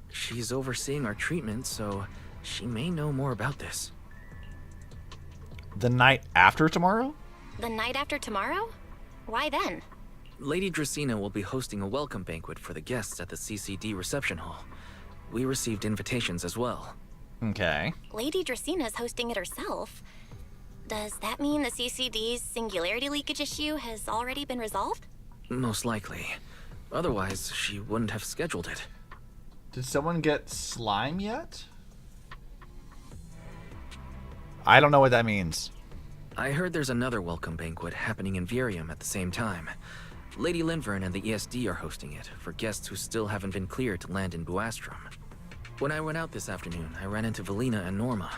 She's overseeing our treatment, so she may know more about this. The night after tomorrow? The night after tomorrow? Why then? Lady Dracaena will be hosting a welcome banquet for the guests at the CCD reception hall. We received invitations as well. Okay. Lady Dracaena's hosting it herself. Does that mean the CCD's singularity leakage issue has already been resolved? Most likely. Otherwise, she wouldn't have scheduled it. Did someone get slime yet? I don't know what that means. I heard there's another welcome banquet happening in Virium at the same time. Lady Linvern and the ESD are hosting it for guests who still haven't been cleared to land in Buastrom. When I went out this afternoon, I ran into Valina and Norma.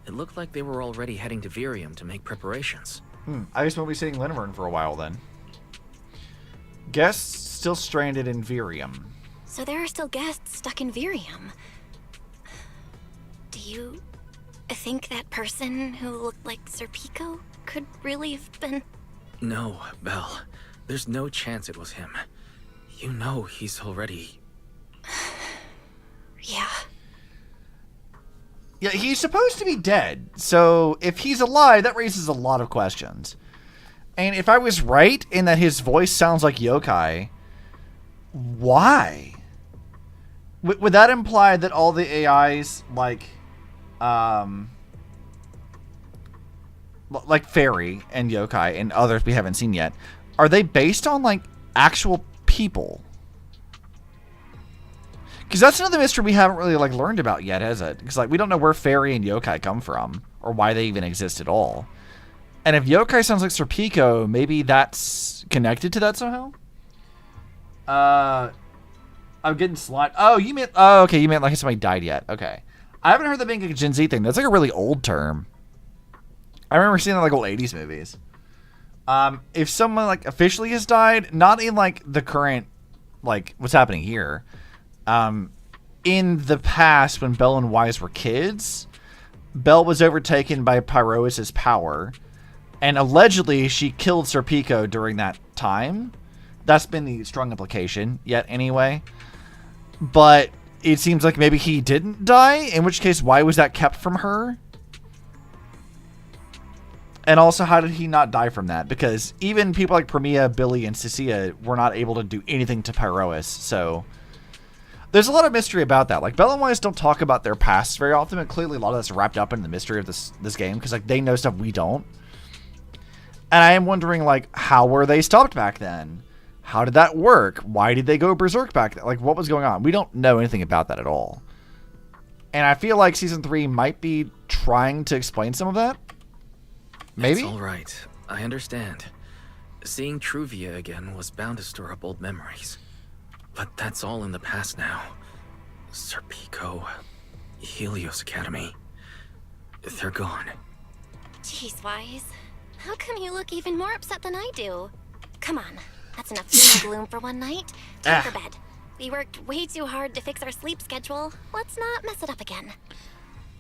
It looked like they were already heading to Virium to make preparations. I guess we'll be seeing Linvern for a while then. Guests still stranded in Virium. So there are still guests stuck in Virium. Do you think that person who looked like Serpico could really have been... No, Belle. There's no chance it was him. You know he's already... Yeah. Yeah, he's supposed to be dead. So if he's alive, that raises a lot of questions. And if I was right in that his voice sounds like yokai, why? Would that imply that all the AIs, like Fairy and yokai and others we haven't seen yet, are they based on, like, actual people? Because that's another mystery we haven't really, like, learned about yet, has it? Because, like, we don't know where Fairy and yokai come from, or why they even exist at all. And if yokai sounds like Serpico, maybe that's connected to that somehow? I'm getting slime. Oh, you meant... Oh, okay, you meant like somebody died yet. Okay. I haven't heard that being a Gen Z thing. That's like a really old term. I remember seeing that in like old 80s movies. If someone like officially has died, not in like the current, like what's happening here, in the past when Belle and Wise were kids, Belle was overtaken by Pyrois' power, and allegedly she killed Serpico during that time. That's been the strong implication yet anyway. But it seems like maybe he didn't die, in which case why was that kept from her? And also, how did he not die from that? Because even people like Premia, Billy, and Cecilia were not able to do anything to Pyrois, so there's a lot of mystery about that. Like, Belle and Wise don't talk about their pasts very often, and clearly a lot of that's wrapped up in the mystery of this game, because like they know stuff we don't. And I am wondering, like, how were they stopped back then? How did that work? Why did they go berserk back then? Like, what was going on? We don't know anything about that at all. And I feel like Season 3 might be trying to explain some of that. Maybe? It's all right. I understand. Seeing Truvia again was bound to stir up old memories. But that's all in the past now. Serpico, Helios Academy. They're gone. Jeez, Wise. How come you look even more upset than I do? Come on. That's enough doom and gloom for one night. Time for bed. We worked way too hard to fix our sleep schedule. Let's not mess it up again.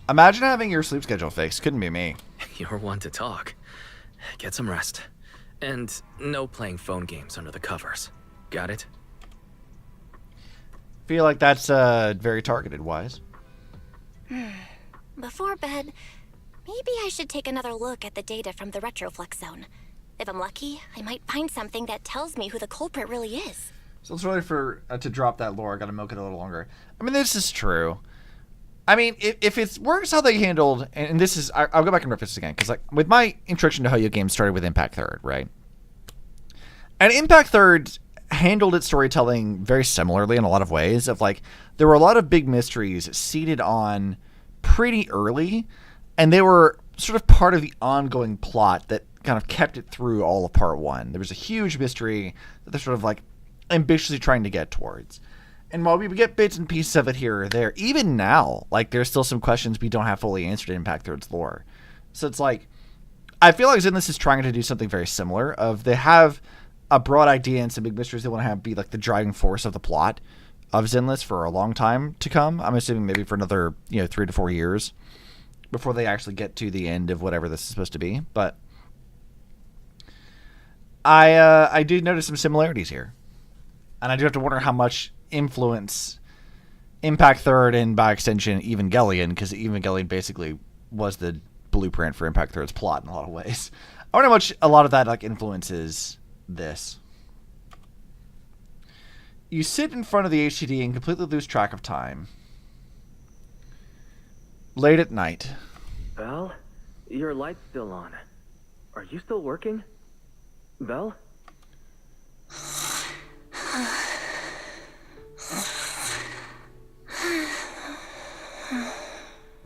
Imagine having your sleep schedule fixed. Couldn't be me. You're one to talk. Get some rest. And no playing phone games under the covers. Got it? Feel like that's very targeted, Wise. Before bed, maybe I should take another look at the data from the Retroflex zone. If I'm lucky, I might find something that tells me who the culprit really is. So it's really for to drop that lore. I gotta milk it a little longer. I mean, this is true. I mean, if it works how they handled, and this is, I'll go back and reference this again, because like with my introduction to Hoyo games started with Impact Third, right? And Impact Third handled its storytelling very similarly in a lot of ways. Of like, there were a lot of big mysteries seeded on pretty early, and they were sort of part of the ongoing plot that kind of kept it through all of Part 1. There was a huge mystery that they're sort of like ambitiously trying to get towards. And while we get bits and pieces of it here or there, even now, like, there's still some questions we don't have fully answered in Impact Third's lore. So it's like, I feel like Zenless is trying to do something very similar. Of they have a broad idea and some big mysteries they want to have be like the driving force of the plot of Zenless for a long time to come. I'm assuming maybe for another 3 to 4 years before they actually get to the end of whatever this is supposed to be. But I did notice some similarities here, and I do have to wonder how much influence Impact Third and by extension Evangelion, because Evangelion basically was the blueprint for Impact Third's plot in a lot of ways. I wonder how much a lot of that like influences this. You sit in front of the HDD and completely lose track of time. Late at night. Belle, your light's still on. Are you still working? Belle?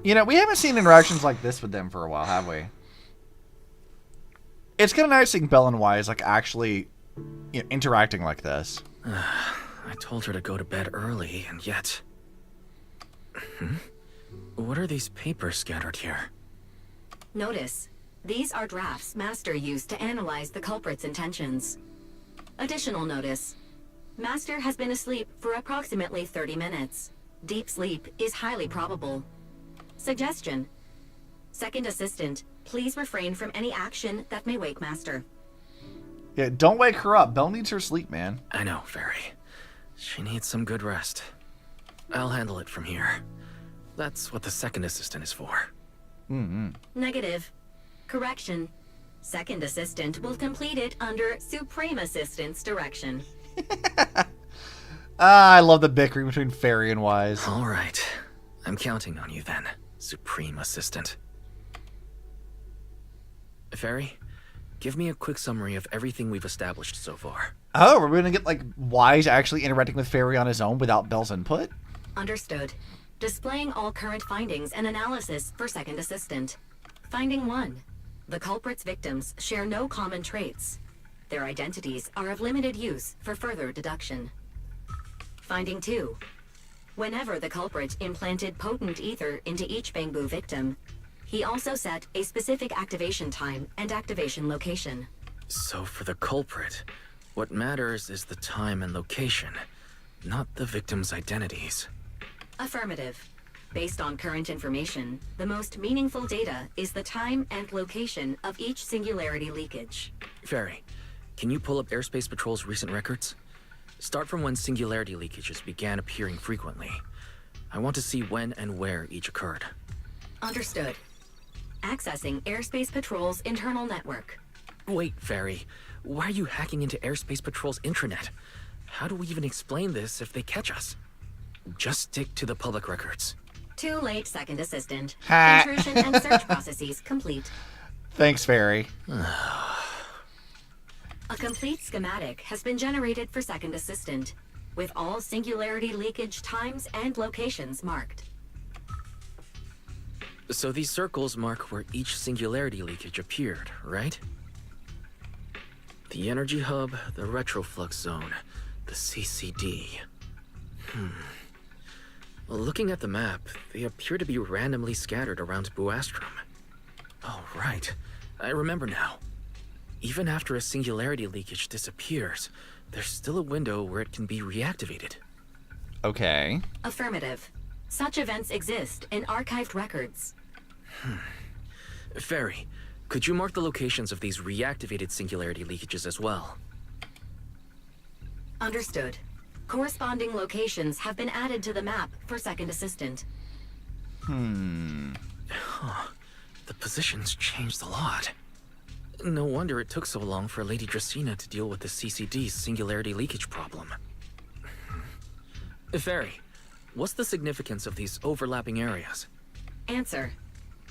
You know, we haven't seen interactions like this with them for a while, have we? It's kind of nice seeing Belle and Wise like actually interacting like this. I told her to go to bed early, and yet... What are these papers scattered here? Notice, these are drafts Master used to analyze the culprit's intentions. Additional notice, Master has been asleep for approximately 30 minutes. Deep sleep is highly probable. Suggestion. Second Assistant, please refrain from any action that may wake Master. Yeah, don't wake her up. Belle needs her sleep, man. I know, Fairy. She needs some good rest. I'll handle it from here. That's what the Second Assistant is for. Negative. Correction. Second Assistant will complete it under Supreme Assistant's direction. I love the bickering between Fairy and Wise. All right. I'm counting on you then, Supreme Assistant. Fairy, give me a quick summary of everything we've established so far. Oh, we're going to get, like, Wise actually interacting with Fairy on his own without Belle's input? Understood. Displaying all current findings and analysis for Second Assistant. Finding 1. The culprit's victims share no common traits. Their identities are of limited use for further deduction. Finding 2. Whenever the culprit implanted potent ether into each Bangbu victim, he also set a specific activation time and activation location. So for the culprit, what matters is the time and location, not the victims' identities. Affirmative. Based on current information, the most meaningful data is the time and location of each singularity leakage. Fairy, can you pull up Airspace Patrol's recent records? Start from when singularity leakages began appearing frequently. I want to see when and where each occurred. Understood. Accessing Airspace Patrol's internal network. Wait, Fairy. Why are you hacking into Airspace Patrol's intranet? How do we even explain this if they catch us? Just stick to the public records. Too late, Second Assistant. Ha. Intrusion and search processes complete. Thanks, Fairy. A complete schematic has been generated for Second Assistant, with all singularity leakage times and locations marked. So these circles mark where each singularity leakage appeared, right? The energy hub, the retroflux zone, the CCD. Well, looking at the map, they appear to be randomly scattered around Buastrom. Oh, right. I remember now. Even after a singularity leakage disappears, there's still a window where it can be reactivated. Okay. Affirmative. Such events exist in archived records. Fairy, could you mark the locations of these reactivated singularity leakages as well? Understood. Corresponding locations have been added to the map for Second Assistant. Huh. The positions changed a lot. No wonder it took so long for Lady Dracena to deal with the CCD's singularity leakage problem. Fairy, what's the significance of these overlapping areas? Answer.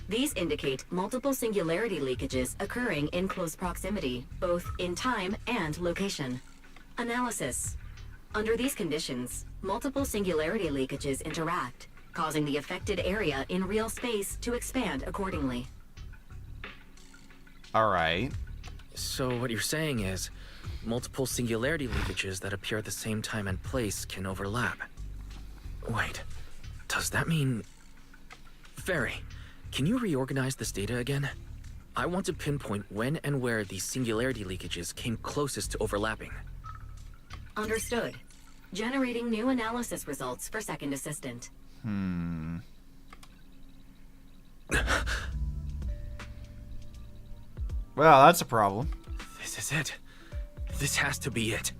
These indicate multiple singularity leakages occurring in close proximity, both in time and location. Analysis. Under these conditions, multiple singularity leakages interact, causing the affected area in real space to expand accordingly. Alright. So what you're saying is, multiple singularity leakages that appear at the same time and place can overlap. Wait, does that mean... Fairy, can you reorganize this data again? I want to pinpoint when and where these singularity leakages came closest to overlapping. Understood. Generating new analysis results for Second Assistant. Well, that's a problem. This is it. This has to be it.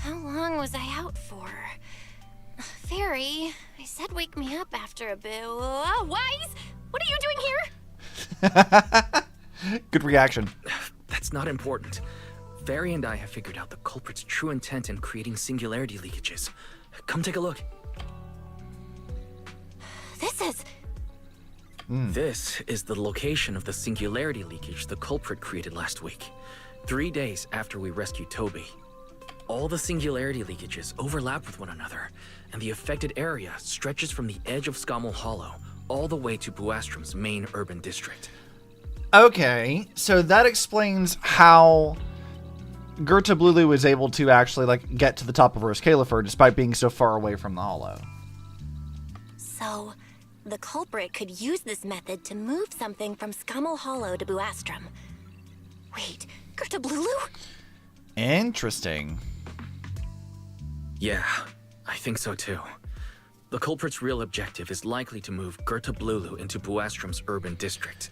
How long was I out for? Fairy, I said wake me up after a bit. Wise? What are you doing here? Good reaction. That's not important. Fairy and I have figured out the culprit's true intent in creating singularity leakages. Come take a look. This is the location of the singularity leakage the culprit created last week, 3 days after we rescued Toby. All the singularity leakages overlap with one another, and the affected area stretches from the edge of Scommel Hollow all the way to Buastrom's main urban district. Okay, so that explains how Gerta Blulu was able to actually, get to the top of Rose Califer despite being so far away from the Hollow. So, the culprit could use this method to move something from Scommel Hollow to Buastrom. Wait, Gerta Blulu? Interesting. Yeah, I think so too. The culprit's real objective is likely to move Gerta Blulu into Buastrom's urban district.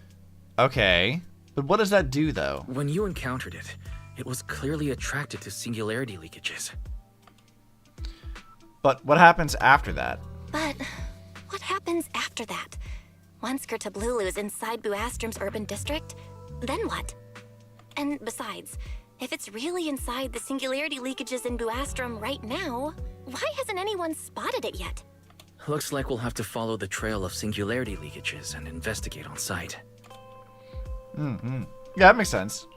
Okay, but what does that do, though? When you encountered it, it was clearly attracted to singularity leakages. But what happens after that? But what happens after that? Once Gerta Blulu is inside Buastrom's urban district, then what? And besides, if it's really inside the singularity leakages in Buastrom right now, why hasn't anyone spotted it yet? Looks like we'll have to follow the trail of singularity leakages and investigate on site. Yeah, that makes sense.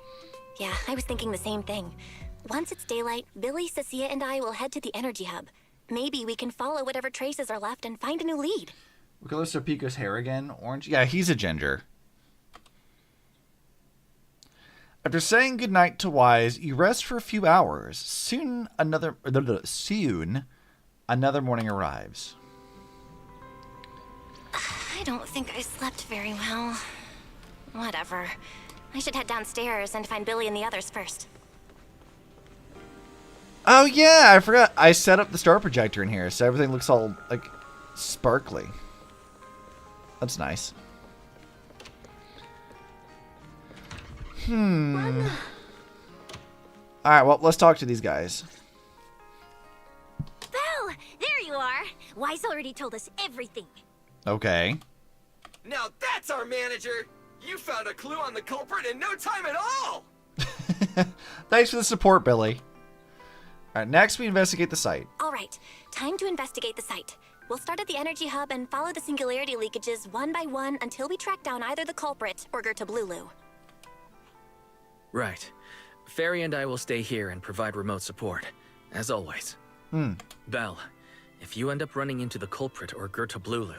Yeah, I was thinking the same thing. Once it's daylight, Billy, Cecilia, and I will head to the energy hub. Maybe we can follow whatever traces are left and find a new lead. Callisto Pico's hair again? Orange? Yeah, he's a ginger. After saying goodnight to Wise, you rest for a few hours. Soon another morning arrives. I I don't think I slept very well. Whatever. I should head downstairs and find Billy and the others first. Oh yeah, I forgot. I set up the star projector in here, so everything looks all, like, sparkly. That's nice. Alright, well, let's talk to these guys. Belle! There you are! Wise already told us everything. Okay. Now that's our manager! You found a clue on the culprit in no time at all! Thanks for the support, Billy. Alright, next we investigate the site. Alright, time to investigate the site. We'll start at the energy hub and follow the singularity leakages one by one until we track down either the culprit or Gertablulu. Right. Fairy and I will stay here and provide remote support, as always. Belle, if you end up running into the culprit or Gertablulu,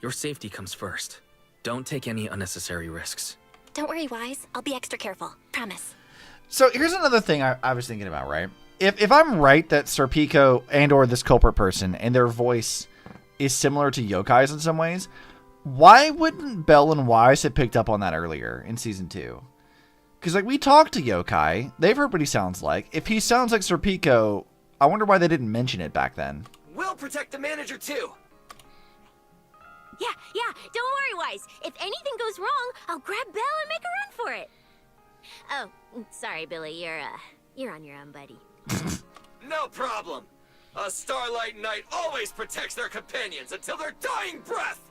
your safety comes first. Don't take any unnecessary risks. Don't worry, Wise. I'll be extra careful. Promise. So here's another thing I was thinking about, right? If I'm right that Serpico and or this culprit person and their voice is similar to yokai's in some ways, why wouldn't Belle and Wise have picked up on that earlier in Season 2? Because, like, we talked to yokai. They've heard what he sounds like. If he sounds like Serpico, I wonder why they didn't mention it back then. We'll protect the manager too! Yeah, don't worry, Wise. If anything goes wrong, I'll grab Belle and make a run for it. Oh, sorry, Billy. You're on your own, buddy. No problem! A Starlight Knight always protects their companions until their dying breath!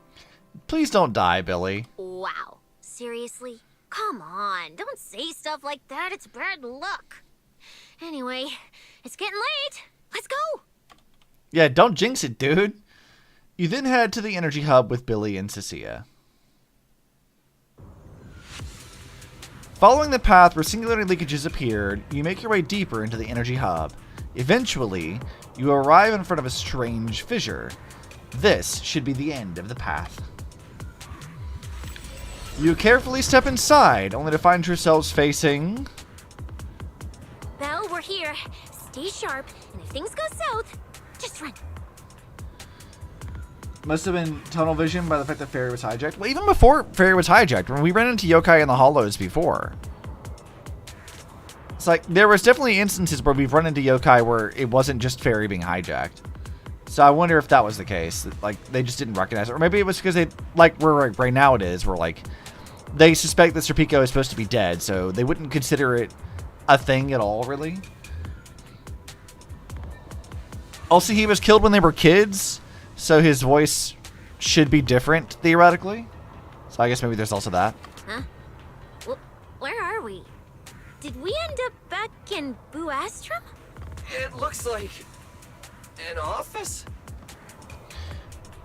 Please don't die, Billy. Wow. Seriously? Come on, don't say stuff like that. It's bad luck. Anyway, it's getting late. Let's go. Yeah, don't jinx it, dude. You then head to the energy hub with Billy and Cecilia. Following the path where singularity leakages appeared, you make your way deeper into the energy hub. Eventually, you arrive in front of a strange fissure. This should be the end of the path. You carefully step inside, only to find yourselves facing... Belle, we're here. Stay sharp, and if things go south, just run. Must have been tunnel vision by the fact that Fairy was hijacked. Well, even before Fairy was hijacked, when we ran into yokai in the hollows before. It's like, there was definitely instances where we've run into yokai where it wasn't just Fairy being hijacked. So I wonder if that was the case. Like, they just didn't recognize it. Or maybe it was because they, like, where right now it is, where, like, they suspect that Serpico is supposed to be dead, so they wouldn't consider it a thing at all, really. Also, he was killed when they were kids, so his voice should be different, theoretically. So I guess maybe there's also that. Huh? Where are we? Did we end up back in Buastrum? It looks like... an office?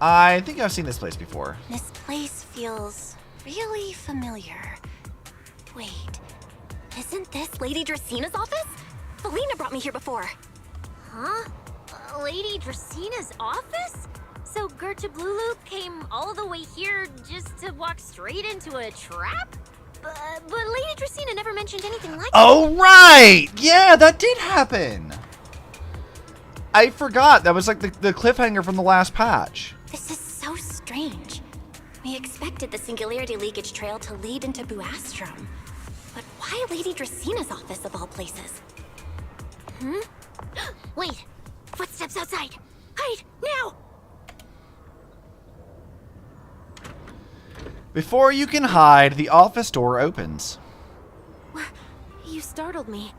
I think I've seen this place before. This place feels really familiar. Wait, isn't this Lady Dracina's office? Felina brought me here before. Huh? Lady Dracina's office? So Gertablulu came all the way here just to walk straight into a trap? But Lady Dracina never mentioned anything like Oh, right! Yeah, that did happen! I forgot. That was like the cliffhanger from the last patch. This is so strange. We expected the singularity leakage trail to lead into Buastrum. But why Lady Dracina's office of all places? Wait! Footsteps outside! Hide! Now! Before you can hide, the office door opens. You startled me.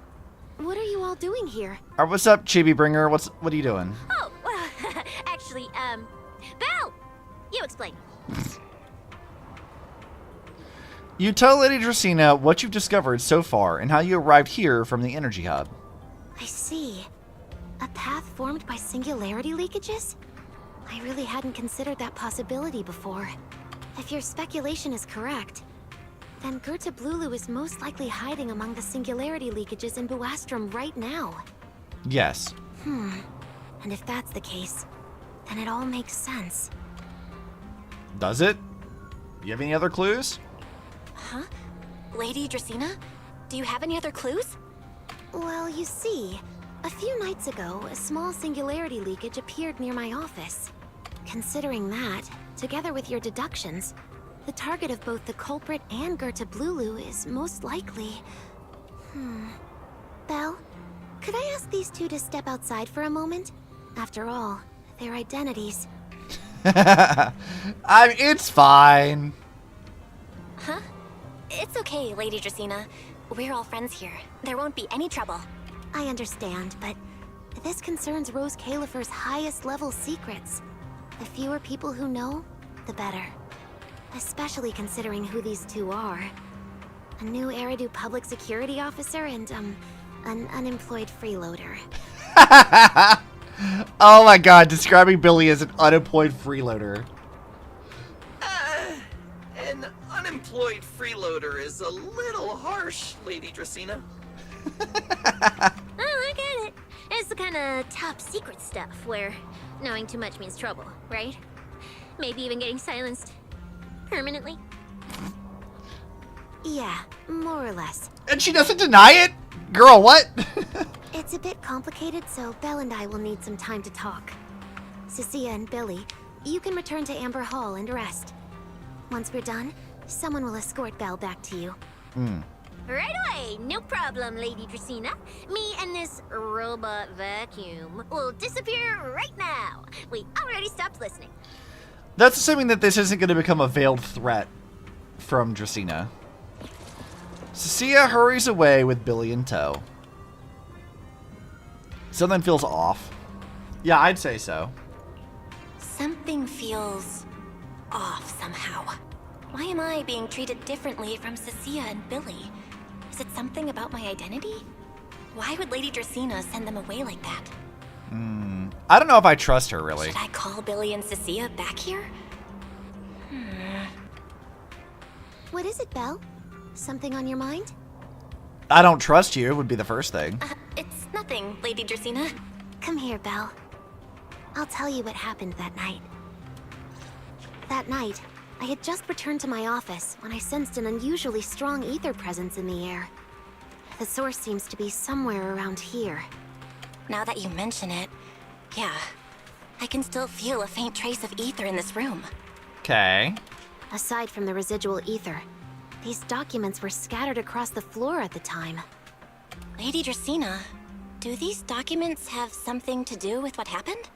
What are you all doing here? Alright, what's up, Chibi Bringer? What are you doing? Oh, actually, Belle! You explain. You tell Lady Dracina what you've discovered so far and how you arrived here from the energy hub. I see. A path formed by singularity leakages? I really hadn't considered that possibility before. If your speculation is correct, then Gertablulu is most likely hiding among the singularity leakages in Buastrum right now. Yes. And if that's the case, then it all makes sense. Does it? You have any other clues? Huh? Lady Dracina? Do you have any other clues? Well, you see, a few nights ago, a small singularity leakage appeared near my office. considering that, together with your deductions, the target of both the culprit and Gerta Blulu is most likely... Belle, could I ask these two to step outside for a moment? After all, their identities... It's fine. Huh? It's okay, Lady Dracena. We're all friends here. There won't be any trouble. I understand, but this concerns Rose Califer's highest level secrets. The fewer people who know, the better. Especially considering who these two are. A new Eridu public security officer and, an unemployed freeloader. Oh my god, describing Billy as an unemployed freeloader. An unemployed freeloader is a little harsh, Lady Dracena. Oh, I get it. It's the kind of top secret stuff where knowing too much means trouble, right? Maybe even getting silenced permanently. Yeah, more or less. And she doesn't deny it? Girl, what? It's a bit complicated, so Belle and I will need some time to talk. Cecilia and Billy, you can return to Amber Hall and rest. Once we're done, someone will escort Belle back to you. Right away, no problem, Lady Dracena. Me and this robot vacuum will disappear right now. We already stopped listening. That's assuming that this isn't going to become a veiled threat from Dracena. Cecilia hurries away with Billy in tow. Something feels off. Yeah, I'd say so. Something feels off somehow. Why am I being treated differently from Cecilia and Billy? Is it something about my identity? Why would Lady Dracena send them away like that? I don't know if I trust her, really. Should I call Billy and Cecilia back here? What is it, Belle? Something on your mind? I don't trust you would be the first thing. It's nothing, Lady Dracena. Come here, Belle. I'll tell you what happened that night. That night, I had just returned to my office when I sensed an unusually strong ether presence in the air. The source seems to be somewhere around here. Now that you mention it, yeah, I can still feel a faint trace of ether in this room. Okay. Aside from the residual ether, these documents were scattered across the floor at the time. Lady Dracena, do these documents have something to do with what happened?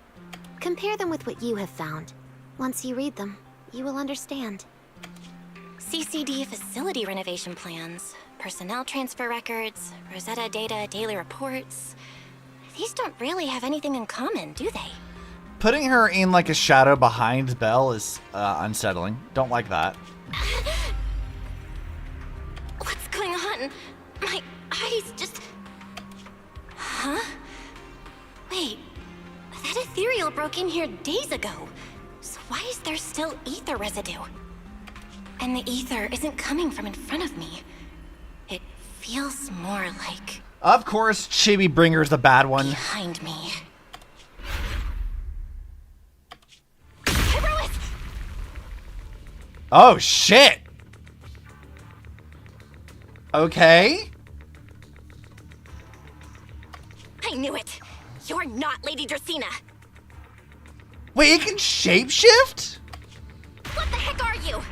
Compare them with what you have found. Once you read them, you will understand. CCD facility renovation plans, personnel transfer records, Rosetta data, daily reports. These don't really have anything in common, do they? Putting her in like a shadow behind Belle is unsettling. Don't like that. What's going on? My eyes just... Huh? Wait, that ethereal broke in here days ago. So why is there still ether residue? And the ether isn't coming from in front of me. It feels more like... Of course, Chibi Bringer's the bad one. Behind me. Oh, shit! Okay. I knew it! You're not Lady Dracena! Wait, it can shapeshift? What the heck are you?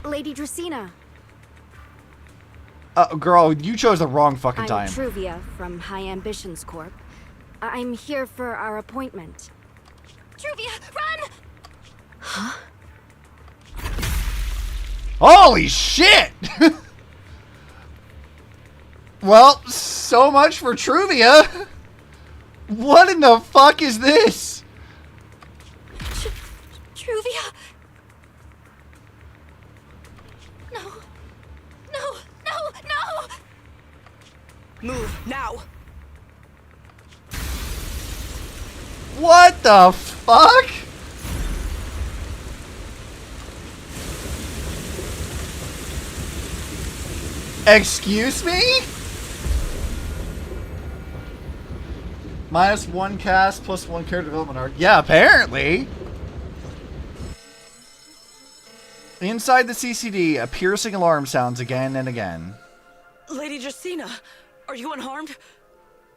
Lady Dracena. Girl, you chose the wrong fucking I'm time. Truvia from High Ambitions Corp. I'm here for our appointment. Truvia, run! Huh? Holy shit! Well, so much for Truvia. What in the fuck is this? Truvia? No. No, no, no! Move, now! What the fuck? Excuse me? -1 cast, +1 character development arc. Yeah, apparently. Inside the CCD, a piercing alarm sounds again and again. Lady Dracena, are you unharmed?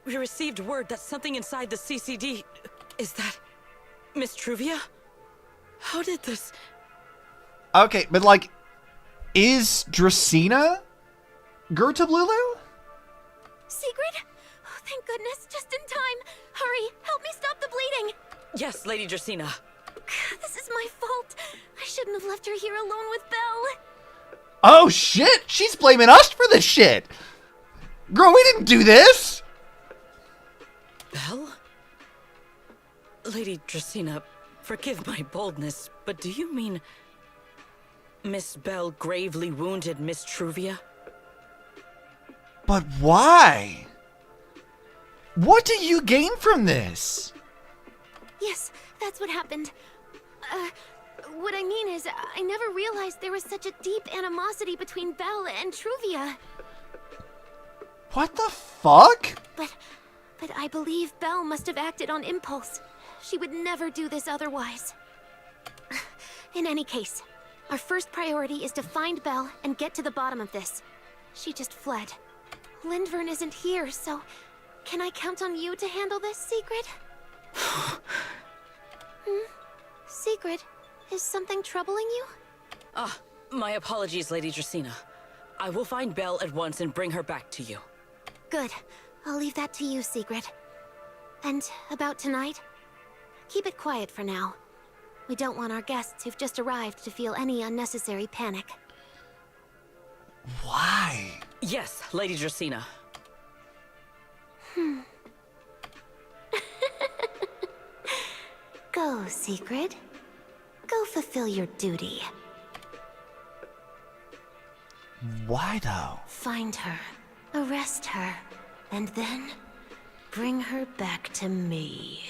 We received word that something inside the CCD... Is that... Miss Truvia? How did this... Okay, but like, is Dracena Gerta Lulu? Sigrid? Oh, thank goodness, just in time. Hurry, help me stop the bleeding. Yes, Lady Dracena. This is my fault. I shouldn't have left her here alone with Belle. Oh shit, she's blaming us for this shit. Girl, we didn't do this. Belle? Lady Dracena, forgive my boldness, but do you mean Miss Belle gravely wounded Miss Truvia? But why? What do you gain from this? Yes, that's what happened. What I mean is, I never realized there was such a deep animosity between Belle and Truvia. What the fuck? But I believe Belle must have acted on impulse. She would never do this otherwise. In any case, our first priority is to find Belle and get to the bottom of this. She just fled. Lindvern isn't here, so can I count on you to handle this, Sigrid? Sigrid, is something troubling you? My apologies, Lady Dracena. I will find Belle at once and bring her back to you. Good. I'll leave that to you, Sigrid. And about tonight? Keep it quiet for now. We don't want our guests who've just arrived to feel any unnecessary panic. Why? Yes, Lady Dracena. Go, Sigrid. Go fulfill your duty. Why though? Find her, arrest her, and then bring her back to me.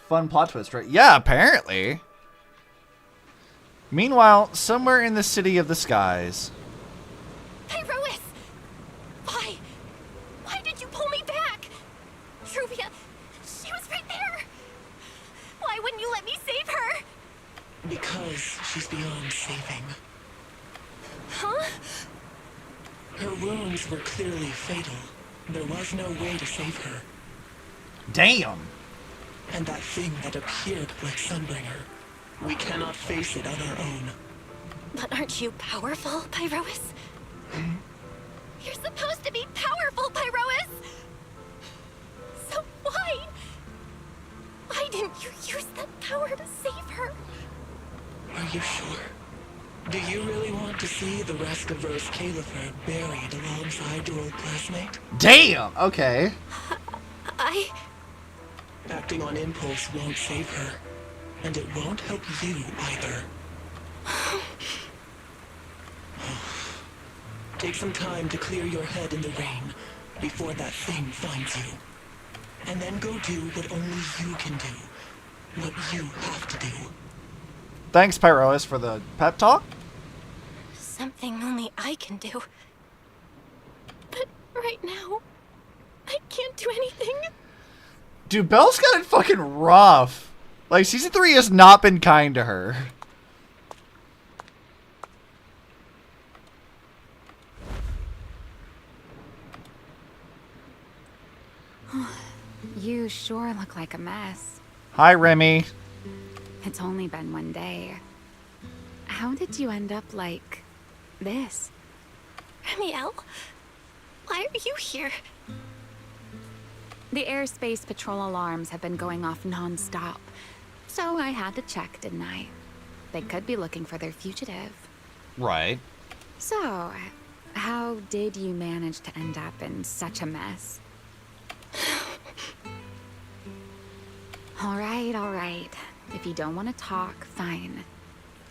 Fun plot twist, right? Yeah, apparently. Meanwhile, somewhere in the city of the skies. Pyrois! Why? Why did you pull me back? Truvia, she was right there. Why wouldn't you let me save her? Because she's beyond saving. Huh? Her wounds were clearly fatal. There was no way to save her. Damn. And that thing that appeared like Sunbringer, we cannot face it on our own. But aren't you powerful, Pyrois? You're supposed to be powerful, Pyrois! So why? Why didn't you use that power to save her? Are you sure? Do you really want to see the rest of Rose Califer buried alongside your old classmate? Damn, okay. Acting on impulse won't save her, and it won't help you either. Take some time to clear your head in the rain before that thing finds you. And then go do what only you can do. What you have to do. Thanks, Pyrois, for the pep talk. Something only I can do. But right now, I can't do anything. Dude, Belle's got it fucking rough. Like, Season 3 has not been kind to her. You sure look like a mess. Hi, Remi. It's only been one day. How did you end up like this? Remielle? Why are you here? The airspace patrol alarms have been going off non-stop, so I had to check, didn't I? They could be looking for their fugitive. Right. So, how did you manage to end up in such a mess? All right. If you don't want to talk, fine.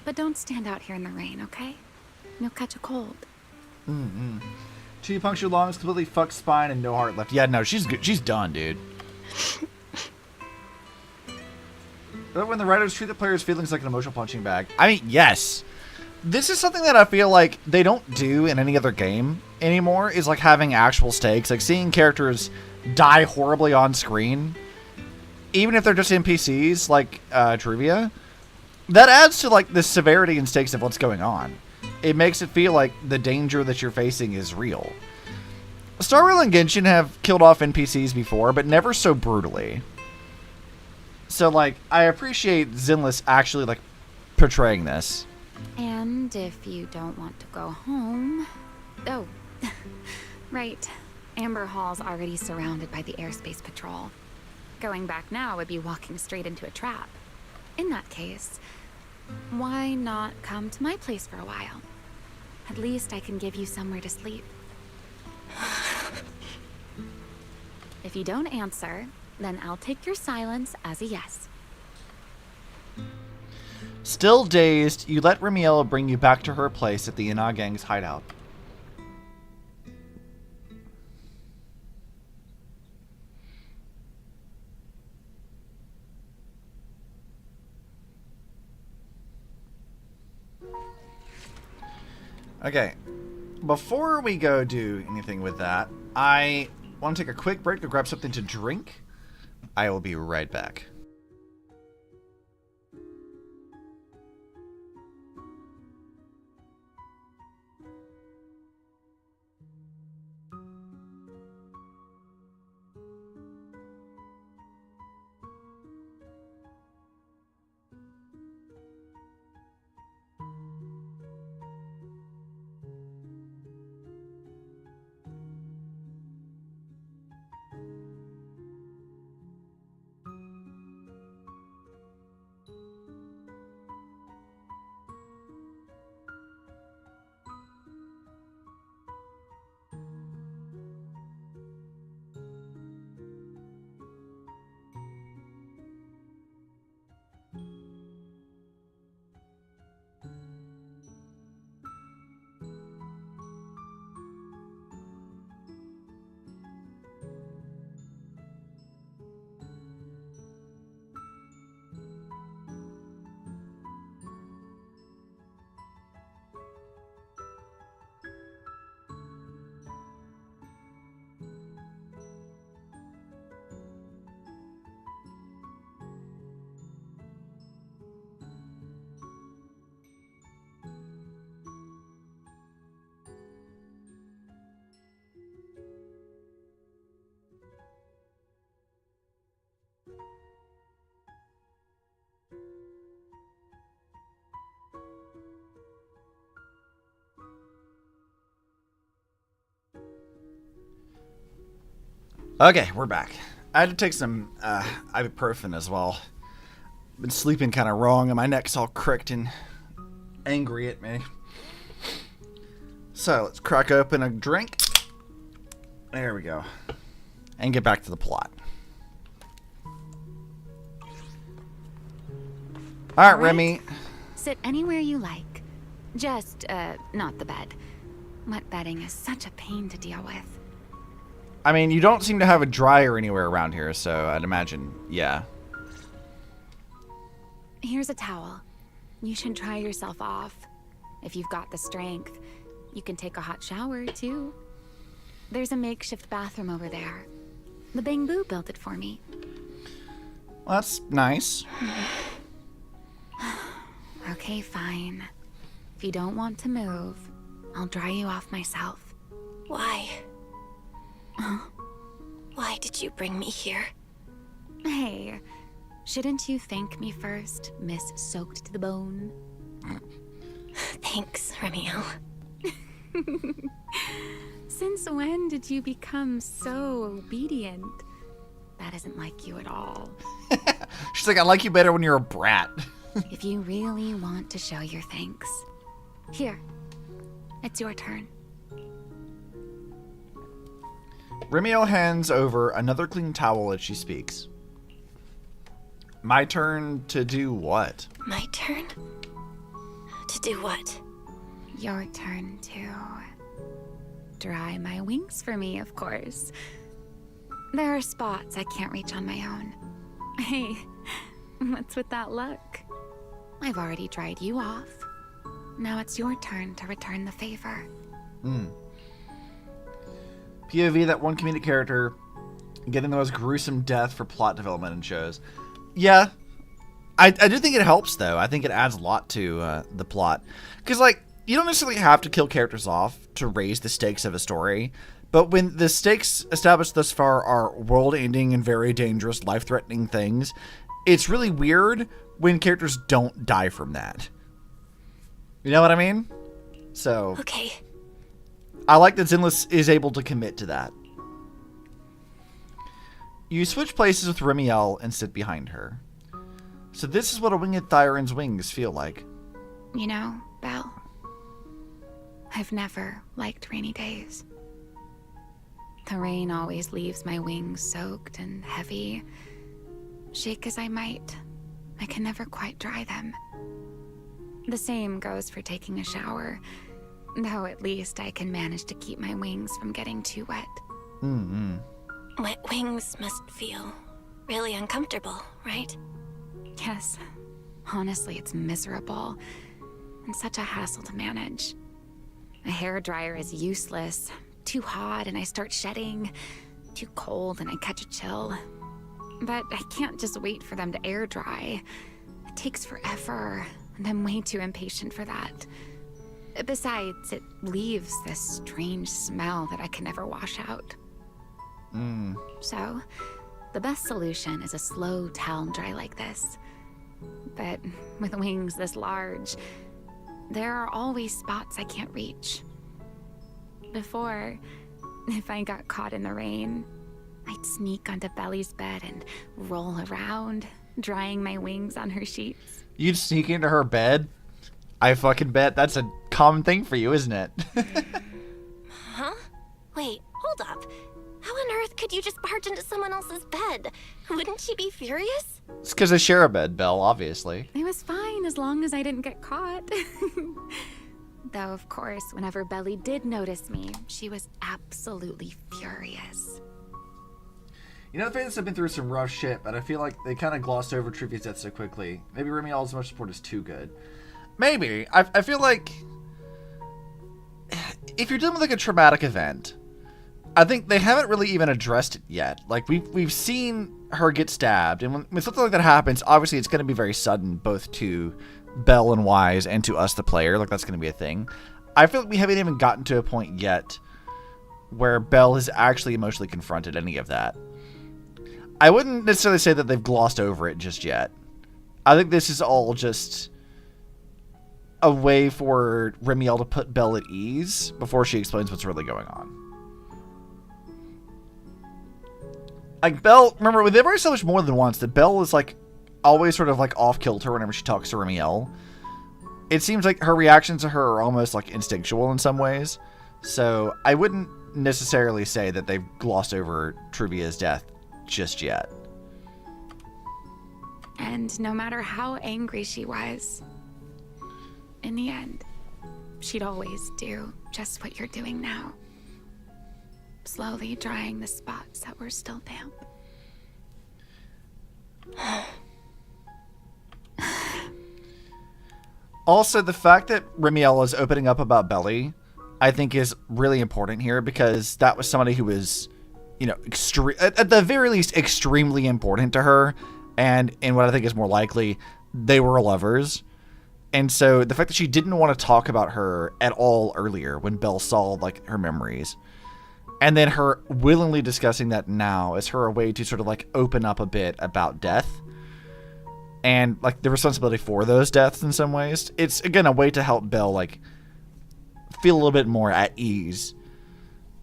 But don't stand out here in the rain, okay? You'll catch a cold. Two punctured lungs, completely fucked spine, and no heart left. Yeah, no, she's good. She's done, dude. But when the writers treat the player's feelings like an emotional punching bag. I mean, yes. This is something that I feel like they don't do in any other game anymore, is like having actual stakes. Like seeing characters die horribly on screen, even if they're just NPCs, like Truvia. That adds to like the severity and stakes of what's going on. It makes it feel like the danger that you're facing is real. Star Rail and Genshin have killed off NPCs before, but never so brutally. So, like, I appreciate Zinless actually, like, portraying this. And if you don't want to go home... Oh, right. Amber Hall's already surrounded by the airspace patrol. Going back now would be walking straight into a trap. In that case, why not come to my place for a while? At least I can give you somewhere to sleep. If you don't answer, then I'll take your silence as a yes. Still dazed, you let Remielle bring you back to her place at the Ina gang's hideout. Okay, before we go do anything with that, I want to take a quick break to grab something to drink. I will be right back. Okay, we're back. I had to take some ibuprofen as well. Been sleeping kind of wrong and my neck's all cricked and angry at me. So let's crack open a drink. There we go. And get back to the plot. Alright, Remi. Sit anywhere you like. Just, not the bed. Wet bedding is such a pain to deal with. I mean, you don't seem to have a dryer anywhere around here, so I'd imagine, yeah. Here's a towel. You should dry yourself off. If you've got the strength, you can take a hot shower, too. There's a makeshift bathroom over there. The Bang-Boo built it for me. Well, that's nice. Okay, fine. If you don't want to move, I'll dry you off myself. Why? Why did you bring me here? Hey, shouldn't you thank me first, Miss Soaked to the Bone? Thanks, Remielle. Since when did you become so obedient? That isn't like you at all. She's like, I like you better when you're a brat. If you really want to show your thanks, here, it's your turn. Remielle hands over another clean towel as she speaks. My turn to do what? My turn? To do what? Your turn to dry my wings for me, of course. There are spots I can't reach on my own. Hey, what's with that look? I've already dried you off. Now it's your turn to return the favor. POV, that one comedic character getting the most gruesome death for plot development in shows. Yeah, I do think it helps, though. I think it adds a lot to the plot. Because, like, you don't necessarily have to kill characters off to raise the stakes of a story. But when the stakes established thus far are world-ending and very dangerous, life-threatening things, it's really weird when characters don't die from that. You know what I mean? So Okay. I like that Zenless is able to commit to that. You switch places with Remielle and sit behind her. So this is what a winged Thyron's wings feel like. You know, Belle, I've never liked rainy days. The rain always leaves my wings soaked and heavy. Shake as I might, I can never quite dry them. The same goes for taking a shower, though at least I can manage to keep my wings from getting too wet. Mm-hmm. Wet wings must feel really uncomfortable, right? Yes. Honestly, it's miserable and such a hassle to manage. A hairdryer is useless. Too hot and I start shedding. Too cold and I catch a chill. But I can't just wait for them to air dry. It takes forever, and I'm way too impatient for that. Besides, it leaves this strange smell that I can never wash out. So, the best solution is a slow towel dry like this. But with wings this large, there are always spots I can't reach. Before, if I got caught in the rain, I'd sneak onto Belly's bed and roll around, drying my wings on her sheets. You'd sneak into her bed? I fucking bet that's a common thing for you, isn't it? Huh? Wait, hold up. How on earth could you just barge into someone else's bed? Wouldn't she be furious? It's because they share a bed, Belle, obviously. It was fine as long as I didn't get caught. Though, of course, whenever Belly did notice me, she was absolutely furious. You know, the fans have been through some rough shit, but I feel like they kind of glossed over Trivia's death so quickly. Maybe Remielle's much support is too good. Maybe. I feel like if you're dealing with like a traumatic event, I think they haven't really even addressed it yet. Like we've seen her get stabbed, and when something like that happens, obviously it's going to be very sudden, both to Belle and Wise and to us, the player. Like that's going to be a thing. I feel like we haven't even gotten to a point yet where Belle has actually emotionally confronted any of that. I wouldn't necessarily say that they've glossed over it just yet. I think this is all just a way for Remielle to put Belle at ease before she explains what's really going on. Like, Belle, remember, they've already established more than once that Belle is, like, always sort of, like, off-kilter whenever she talks to Remielle. It seems like her reactions to her are almost, like, instinctual in some ways. So, I wouldn't necessarily say that they've glossed over Trivia's death just yet. And no matter how angry she was, in the end, she'd always do just what you're doing now. Slowly drying the spots that were still damp. Also, the fact that Remielle is opening up about Belly, I think is really important here, because that was somebody who was, you know, at the very least, extremely important to her. And in what I think is more likely, they were lovers. And so the fact that she didn't want to talk about her at all earlier when Belle saw, like, her memories, and then her willingly discussing that now is her a way to sort of, like, open up a bit about death and, like, the responsibility for those deaths in some ways. It's, again, a way to help Belle, like, feel a little bit more at ease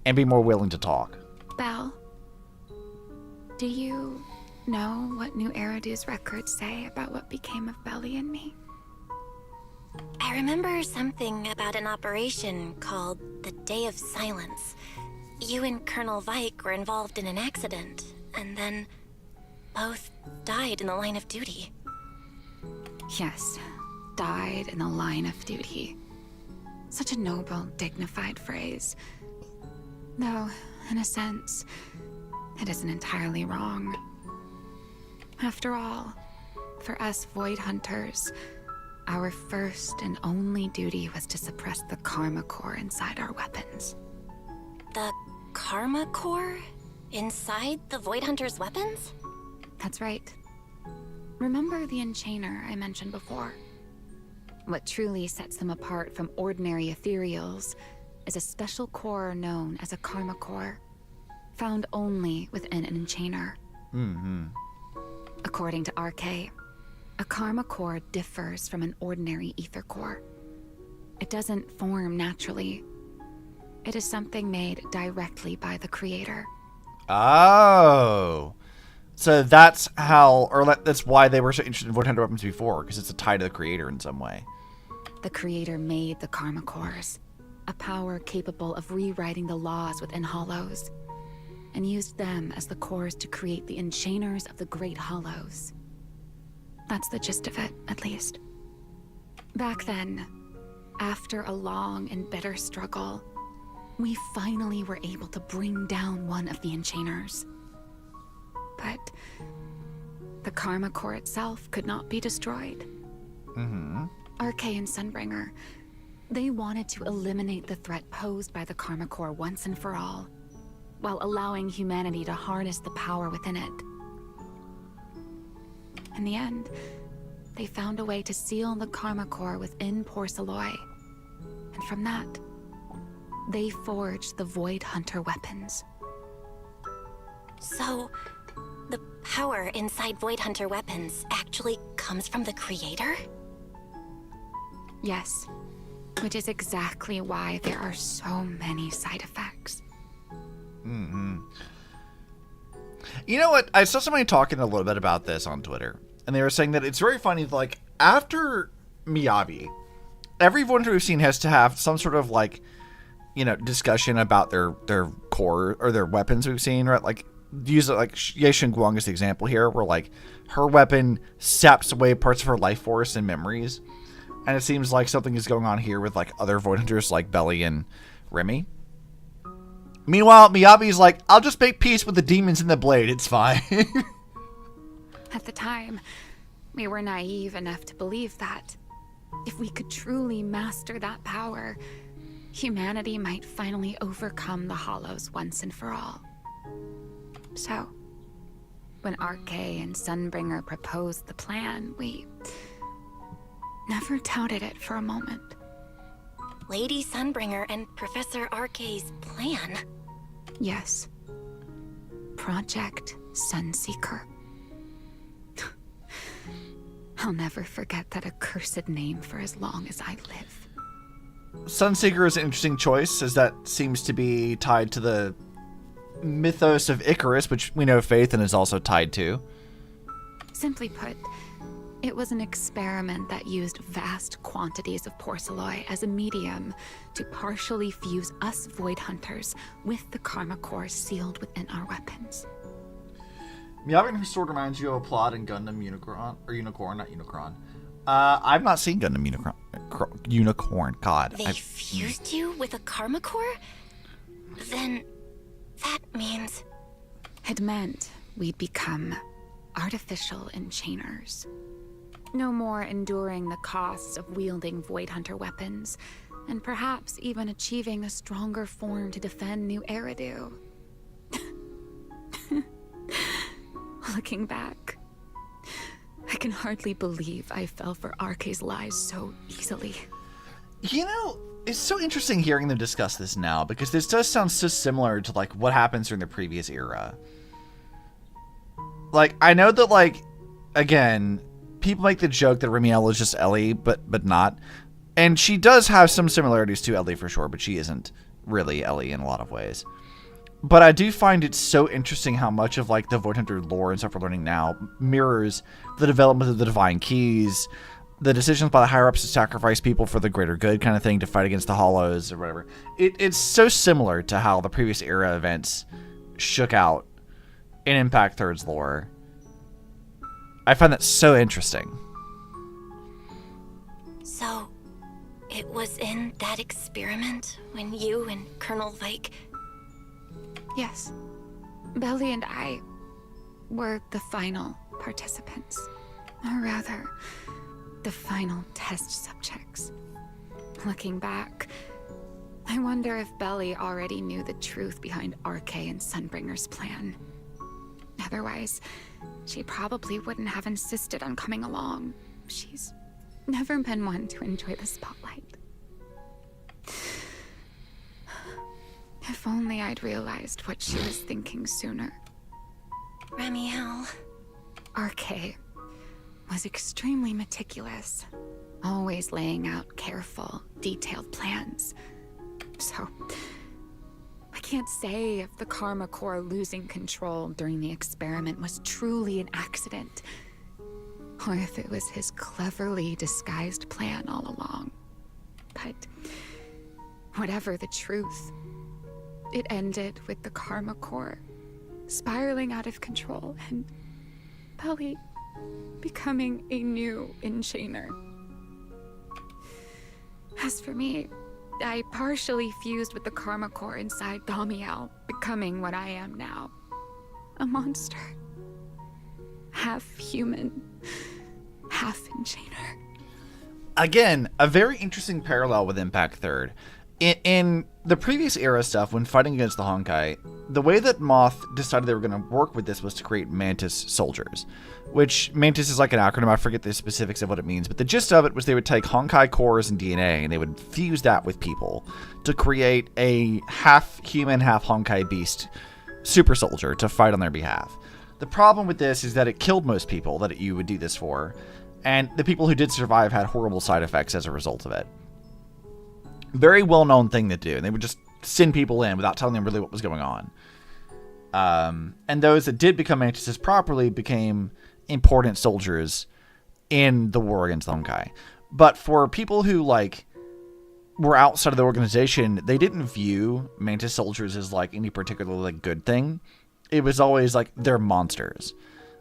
and be more willing to talk. Belle, do you know what New Eridu's records say about what became of Belly and me? I remember something about an operation called the Day of Silence. You and Colonel Vike were involved in an accident, and then both died in the line of duty. Yes, died in the line of duty. Such a noble, dignified phrase. Though, in a sense, it isn't entirely wrong. After all, for us Void Hunters, our first and only duty was to suppress the Karma Core inside our weapons. The Karma Core? Inside the Void Hunter's weapons? That's right. Remember the Enchainer I mentioned before? What truly sets them apart from ordinary ethereals is a special core known as a Karma Core, found only within an Enchainer. According to RK, a karma core differs from an ordinary ether core. It doesn't form naturally. It is something made directly by the creator. Oh. So that's how, or that's why they were so interested in Void Hunter weapons before, because it's a tie to the creator in some way. The creator made the karma cores, a power capable of rewriting the laws within hollows, and used them as the cores to create the enchainers of the Great Hollows. That's the gist of it, at least. Back then, after a long and bitter struggle, we finally were able to bring down one of the enchainers. But the karma core itself could not be destroyed. RK and Sunbringer, they wanted to eliminate the threat posed by the karma core once and for all, while allowing humanity to harness the power within it. In the end, they found a way to seal the karma core within Porceloy, and from that, they forged the Void Hunter weapons. So, the power inside Void Hunter weapons actually comes from the creator? Yes, which is exactly why there are so many side effects. You know what? I saw somebody talking a little bit about this on Twitter, and they were saying that it's very funny, like, after Miyabi, every Void Hunter we've seen has to have some sort of, like, discussion about their core or their weapons we've seen, right? Like, use it like Ye Guang is the example here, where like her weapon saps away parts of her life force and memories, and it seems like something is going on here with like other Void Hunters like Belly and Remi. Meanwhile, Miyabi's like, I'll just make peace with the demons in the blade, it's fine. At the time, we were naive enough to believe that if we could truly master that power, humanity might finally overcome the Hollows once and for all. So, when RK and Sunbringer proposed the plan, we never doubted it for a moment. Lady Sunbringer and Professor RK's plan? Yes. Project Sunseeker. I'll never forget that accursed name for as long as I live. Sunseeker is an interesting choice, as that seems to be tied to the mythos of Icarus, which we know Phaethon is also tied to. Simply put, it was an experiment that used vast quantities of porceloy as a medium to partially fuse us Void Hunters with the karma core sealed within our weapons. Miyabi sort of reminds you of a plot in Gundam Unicorn, not Unicron. I've not seen Gundam Unicorn. God. They fused you with a karma core? Then that means... It meant we'd become artificial enchainers. No more enduring the costs of wielding Void Hunter weapons, and perhaps even achieving a stronger form to defend New Eridu. Looking back, I can hardly believe I fell for RK's lies so easily. You know, it's so interesting hearing them discuss this now, because this does sound so similar to, like, what happens during the previous era. Like, I know that, like, again, people make the joke that Remielle is just Ellie, but not. And she does have some similarities to Ellie for sure, but she isn't really Ellie in a lot of ways. But I do find it so interesting how much of, like, the Void Hunter lore and stuff we're learning now mirrors the development of the Divine Keys, the decisions by the higher-ups to sacrifice people for the greater good kind of thing, to fight against the Hollows or whatever. It's so similar to how the previous era events shook out in Impact Third's lore. I find that so interesting. So, it was in that experiment when you and Colonel Vike... Yes. Belly and I were the final participants. Or rather, the final test subjects. Looking back, I wonder if Belly already knew the truth behind RK and Sunbringer's plan. Otherwise, she probably wouldn't have insisted on coming along. She's never been one to enjoy the spotlight. If only I'd realized what she was thinking sooner. Remielle, RK was extremely meticulous, always laying out careful, detailed plans. So, I can't say if the Karma Core losing control during the experiment was truly an accident, or if it was his cleverly disguised plan all along. But whatever the truth, it ended with the Karma Core spiraling out of control and Belly becoming a new enchainer. As for me, I partially fused with the Karma Core inside Remielle, becoming what I am now. A monster. Half human, half enchainer. Again, a very interesting parallel with Impact Third. In the previous era stuff, when fighting against the Honkai, the way that Moth decided they were going to work with this was to create Mantis soldiers, which Mantis is like an acronym. I forget the specifics of what it means, but the gist of it was they would take Honkai cores and DNA and they would fuse that with people to create a half human, half Honkai beast super soldier to fight on their behalf. The problem with this is that it killed most people that you would do this for, and the people who did survive had horrible side effects as a result of it. Very well-known thing to do, and they would just send people in without telling them really what was going on. And those that did become Mantises properly became important soldiers in the war against the Honkai. But for people who, like, were outside of the organization, they didn't view Mantis soldiers as, like, any particularly good thing. It was always, like, they're monsters.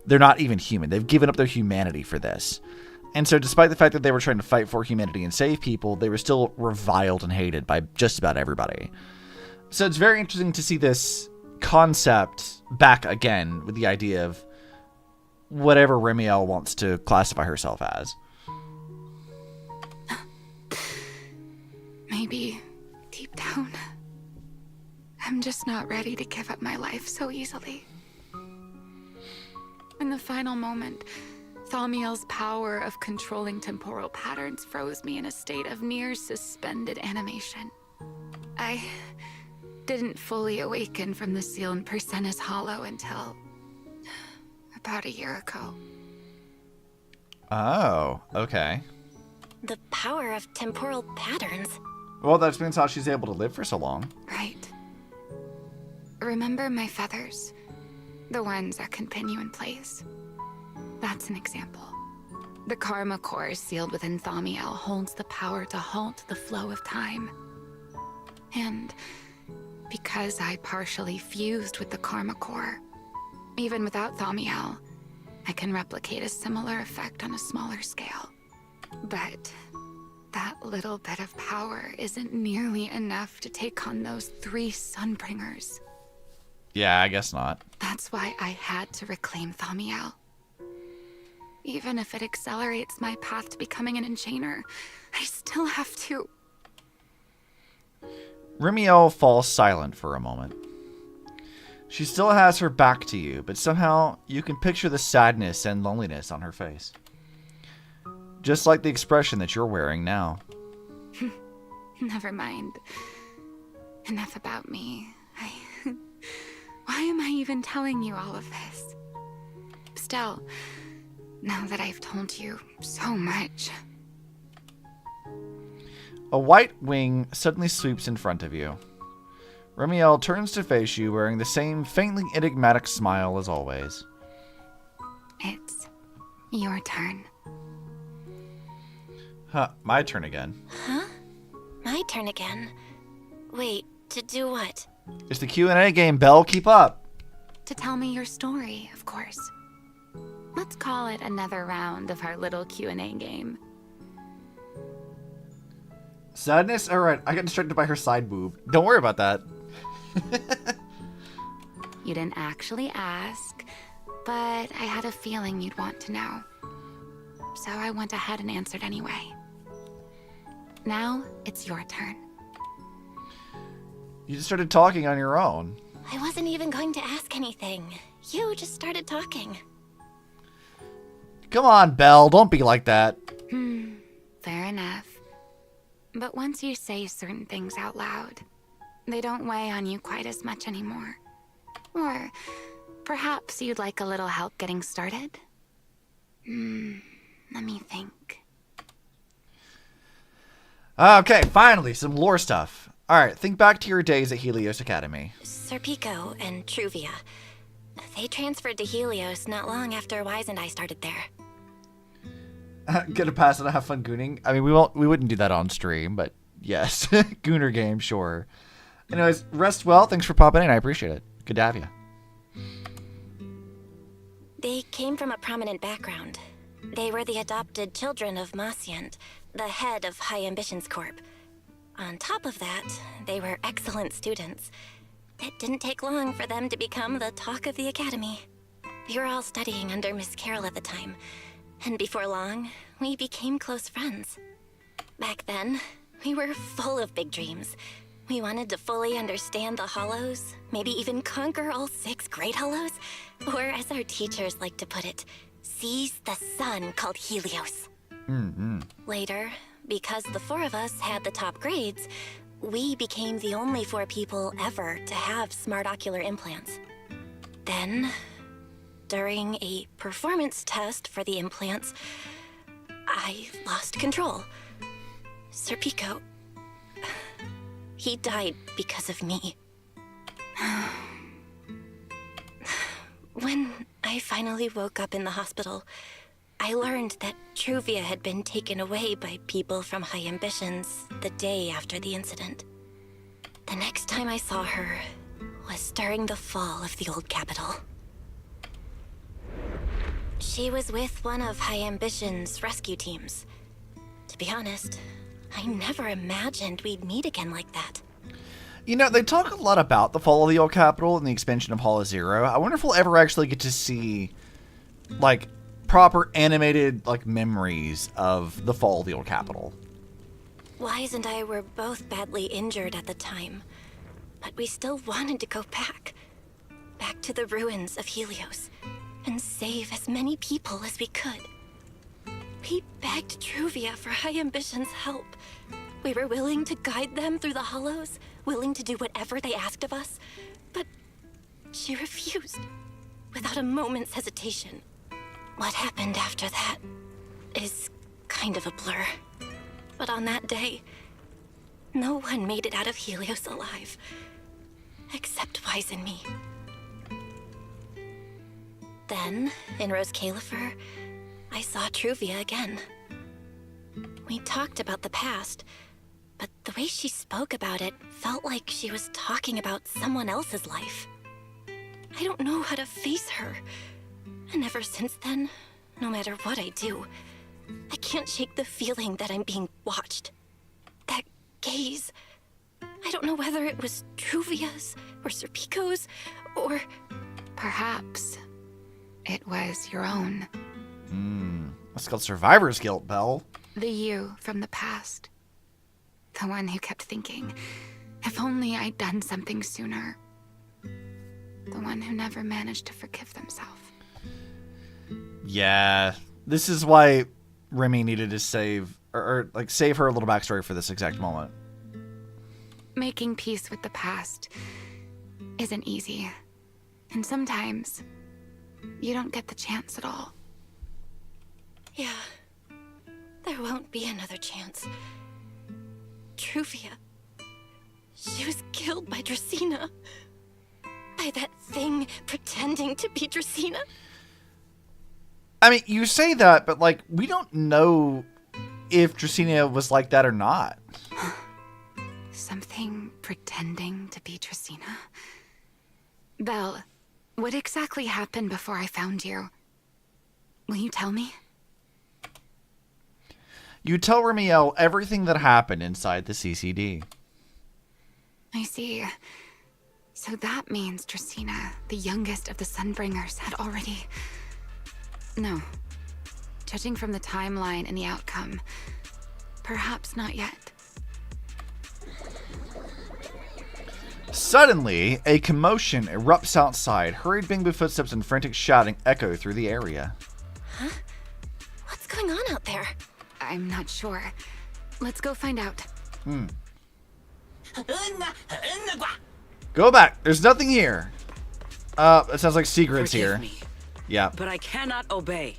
They're not even human. They've given up their humanity for this. And so despite the fact that they were trying to fight for humanity and save people, they were still reviled and hated by just about everybody. So it's very interesting to see this concept back again with the idea of whatever Remielle wants to classify herself as. Maybe deep down, I'm just not ready to give up my life so easily. In the final moment, Thaumiel's power of controlling temporal patterns froze me in a state of near suspended animation. I didn't fully awaken from the seal in Persena's Hollow until about a year ago. Oh, okay. The power of temporal patterns. Well, that explains how she's able to live for so long. Right. Remember my feathers? The ones that can pin you in place? That's an example. The Karma Core sealed within Thaumiel holds the power to halt the flow of time. And because I partially fused with the Karma Core, even without Thaumiel, I can replicate a similar effect on a smaller scale. But that little bit of power isn't nearly enough to take on those 3 Sunbringers. Yeah, I guess not. That's why I had to reclaim Thaumiel. Even if it accelerates my path to becoming an enchainer, I still have to. Remielle falls silent for a moment. She still has her back to you, but somehow you can picture the sadness and loneliness on her face. Just like the expression that you're wearing now. Never mind. Enough about me. Why am I even telling you all of this? Still, now that I've told you so much. A white wing suddenly sweeps in front of you. Remielle turns to face you wearing the same faintly enigmatic smile as always. It's your turn. Huh, my turn again. Huh? My turn again? Wait, to do what? It's the Q&A game, Belle. Keep up. To tell me your story, of course. Let's call it another round of our little Q&A game. Sadness? Alright, I got distracted by her side boob. Don't worry about that. You didn't actually ask, but I had a feeling you'd want to know. So I went ahead and answered anyway. Now, it's your turn. You just started talking on your own. I wasn't even going to ask anything. You just started talking. Come on, Belle. Don't be like that. Fair enough. But once you say certain things out loud, they don't weigh on you quite as much anymore. Or perhaps you'd like a little help getting started? Let me think. Okay, finally, some lore stuff. Alright, think back to your days at Helios Academy. Serpico and Truvia. They transferred to Helios not long after Wise and I started there. Gonna pass it and have fun gooning? I mean, we wouldn't do that on stream, but yes. Gooner game, sure. Anyways, rest well. Thanks for popping in. I appreciate it. Good to have you. They came from a prominent background. They were the adopted children of Masyant, the head of High Ambitions Corp. On top of that, they were excellent students. It didn't take long for them to become the talk of the academy. We were all studying under Miss Carroll at the time, and before long, we became close friends. Back then, we were full of big dreams. We wanted to fully understand the Hollows, maybe even conquer all 6 great Hollows, or as our teachers like to put it, seize the sun called Helios. Later, because the 4 of us had the top grades, we became the only 4 people ever to have smart ocular implants. Then, during a performance test for the implants, I lost control. Serpico, he died because of me. When I finally woke up in the hospital, I learned that Truvia had been taken away by people from High Ambitions the day after the incident. The next time I saw her was during the fall of the old capital. She was with one of High Ambition's rescue teams. To be honest, I never imagined we'd meet again like that. You know, they talk a lot about the fall of the old capital and the expansion of Hollow Zero. I wonder if we'll ever actually get to see, like, proper animated, like, memories of the fall of the old capital. Wise and I were both badly injured at the time, but we still wanted to go back to the ruins of Helios, and save as many people as we could. We begged Truvia for High Ambition's help. We were willing to guide them through the Hollows, willing to do whatever they asked of us, but she refused, without a moment's hesitation. What happened after that is kind of a blur. But on that day, no one made it out of Helios alive, except Wise and me. Then, in Rose Califer, I saw Truvia again. We talked about the past, but the way she spoke about it felt like she was talking about someone else's life. I don't know how to face her. And ever since then, no matter what I do, I can't shake the feeling that I'm being watched. That gaze. I don't know whether it was Truvia's or Serpico's or... Perhaps it was your own. That's called survivor's guilt, Belle. The you from the past. The one who kept thinking, if only I'd done something sooner. The one who never managed to forgive themselves. Yeah, this is why Remi needed to save, or like save her a little backstory for this exact moment. Making peace with the past isn't easy. And sometimes, you don't get the chance at all. Yeah, there won't be another chance. Truvia, she was killed by Dracena. By that thing pretending to be Dracena. I mean, you say that, but like, we don't know if Dracena was like that or not. Something pretending to be Dracena? Belle, what exactly happened before I found you? Will you tell me? You tell Remielle everything that happened inside the CCD. I see. So that means Dracena, the youngest of the Sunbringers, had already... No. Judging from the timeline and the outcome, perhaps not yet. Suddenly, a commotion erupts outside. Hurried Bingbu footsteps and frantic shouting echo through the area. Huh? What's going on out there? I'm not sure. Let's go find out. Go back. There's nothing here. It sounds like secrets Forgive here. me, Yeah. but I cannot obey.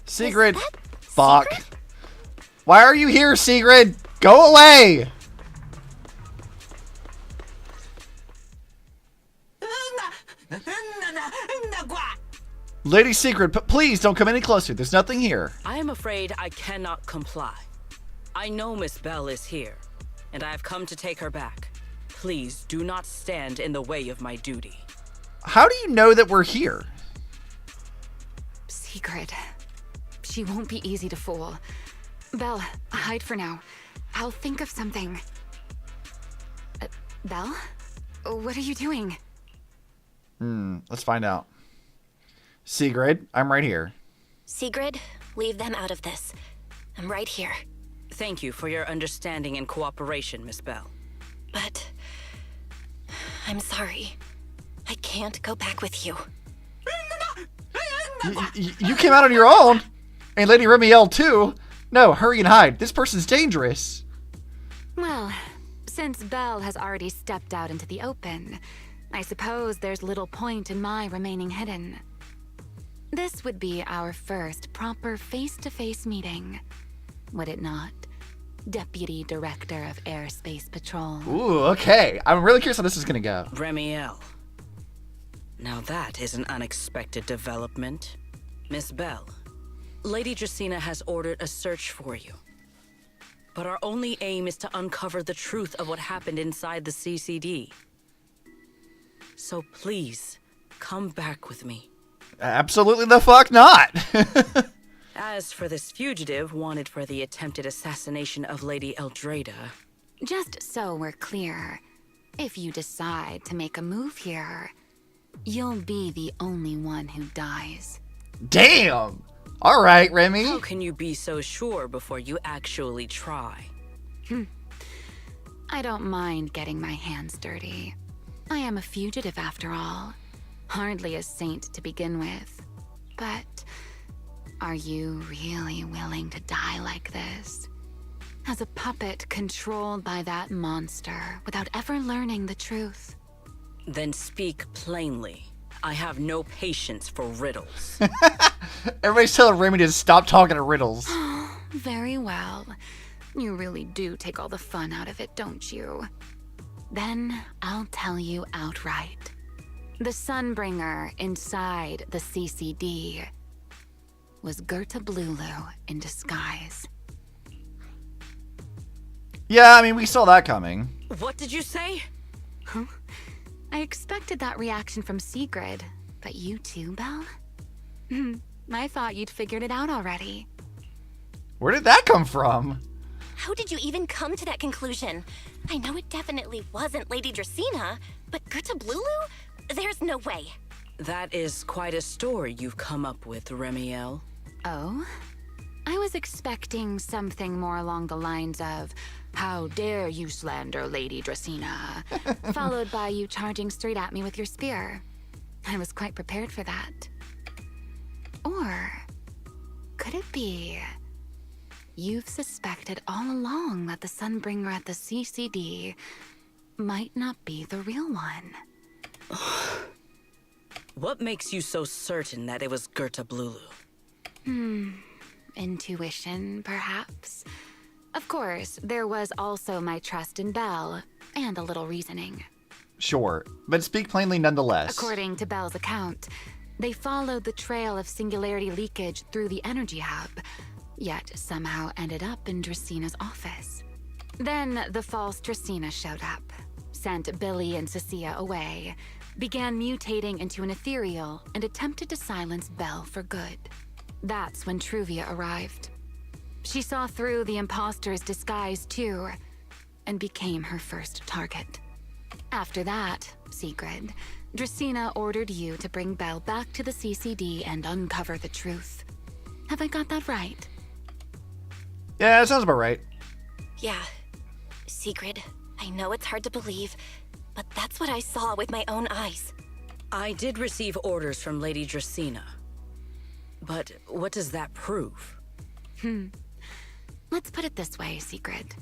Sigrid. Fuck. Why are you here, Sigrid? Go away! Lady Sigrid, please don't come any closer. There's nothing here. I am afraid I cannot comply. I know Miss Belle is here, and I have come to take her back. Please do not stand in the way of my duty. How do you know that we're here? Sigrid. She won't be easy to fool. Belle, hide for now. I'll think of something. Belle? What are you doing? Let's find out. Sigrid, I'm right here. Sigrid, leave them out of this. I'm right here. Thank you for your understanding and cooperation, Miss Belle. But I'm sorry. I can't go back with you. You came out on your own? And Lady Remielle too? No, hurry and hide. This person's dangerous. Well, since Belle has already stepped out into the open, I suppose there's little point in my remaining hidden. This would be our first proper face-to-face meeting, would it not? Deputy Director of Airspace Patrol. Ooh, okay. I'm really curious how this is gonna go. Remielle. Now that is an unexpected development. Miss Belle, Lady Dracaena has ordered a search for you. But our only aim is to uncover the truth of what happened inside the CCD. So please, come back with me. Absolutely the fuck not. As for this fugitive wanted for the attempted assassination of Lady Eldrada... Just so we're clear, if you decide to make a move here, you'll be the only one who dies. Damn! Alright, Remi. How can you be so sure before you actually try? I don't mind getting my hands dirty. I am a fugitive after all. Hardly a saint to begin with. But are you really willing to die like this? As a puppet controlled by that monster without ever learning the truth? Then speak plainly. I have no patience for riddles. Everybody's telling Remi to stop talking to riddles. Very well. You really do take all the fun out of it, don't you? Then I'll tell you outright. The Sunbringer inside the CCD was Gerta Blulu in disguise. Yeah, I mean, we saw that coming. What did you say? Huh? I expected that reaction from Sigrid, but you too, Belle? I thought you'd figured it out already. Where did that come from? How did you even come to that conclusion? I know it definitely wasn't Lady Dracaena, but Gerta Blulu? There's no way. That is quite a story you've come up with, Remielle. Oh? I was expecting something more along the lines of, "How dare you slander Lady Dracaena?" followed by you charging straight at me with your spear. I was quite prepared for that. Or could it be you've suspected all along that the Sunbringer at the CCD might not be the real one? What makes you so certain that it was Gerta Blulu? Intuition, perhaps? Of course, there was also my trust in Belle, and a little reasoning. Sure, but speak plainly nonetheless. According to Belle's account, they followed the trail of singularity leakage through the energy hub, yet somehow ended up in Draceena's office. Then the false Dracaena showed up, sent Billy and Cecilia away, began mutating into an ethereal, and attempted to silence Belle for good. That's when Truvia arrived. She saw through the imposter's disguise too, and became her first target. After that, Sigrid, Dracaena ordered you to bring Belle back to the CCD and uncover the truth. Have I got that right? Yeah, that sounds about right. Yeah. Sigrid, I know it's hard to believe, but that's what I saw with my own eyes. I did receive orders from Lady Dracaena. But what does that prove? Let's put it this way, Sigrid.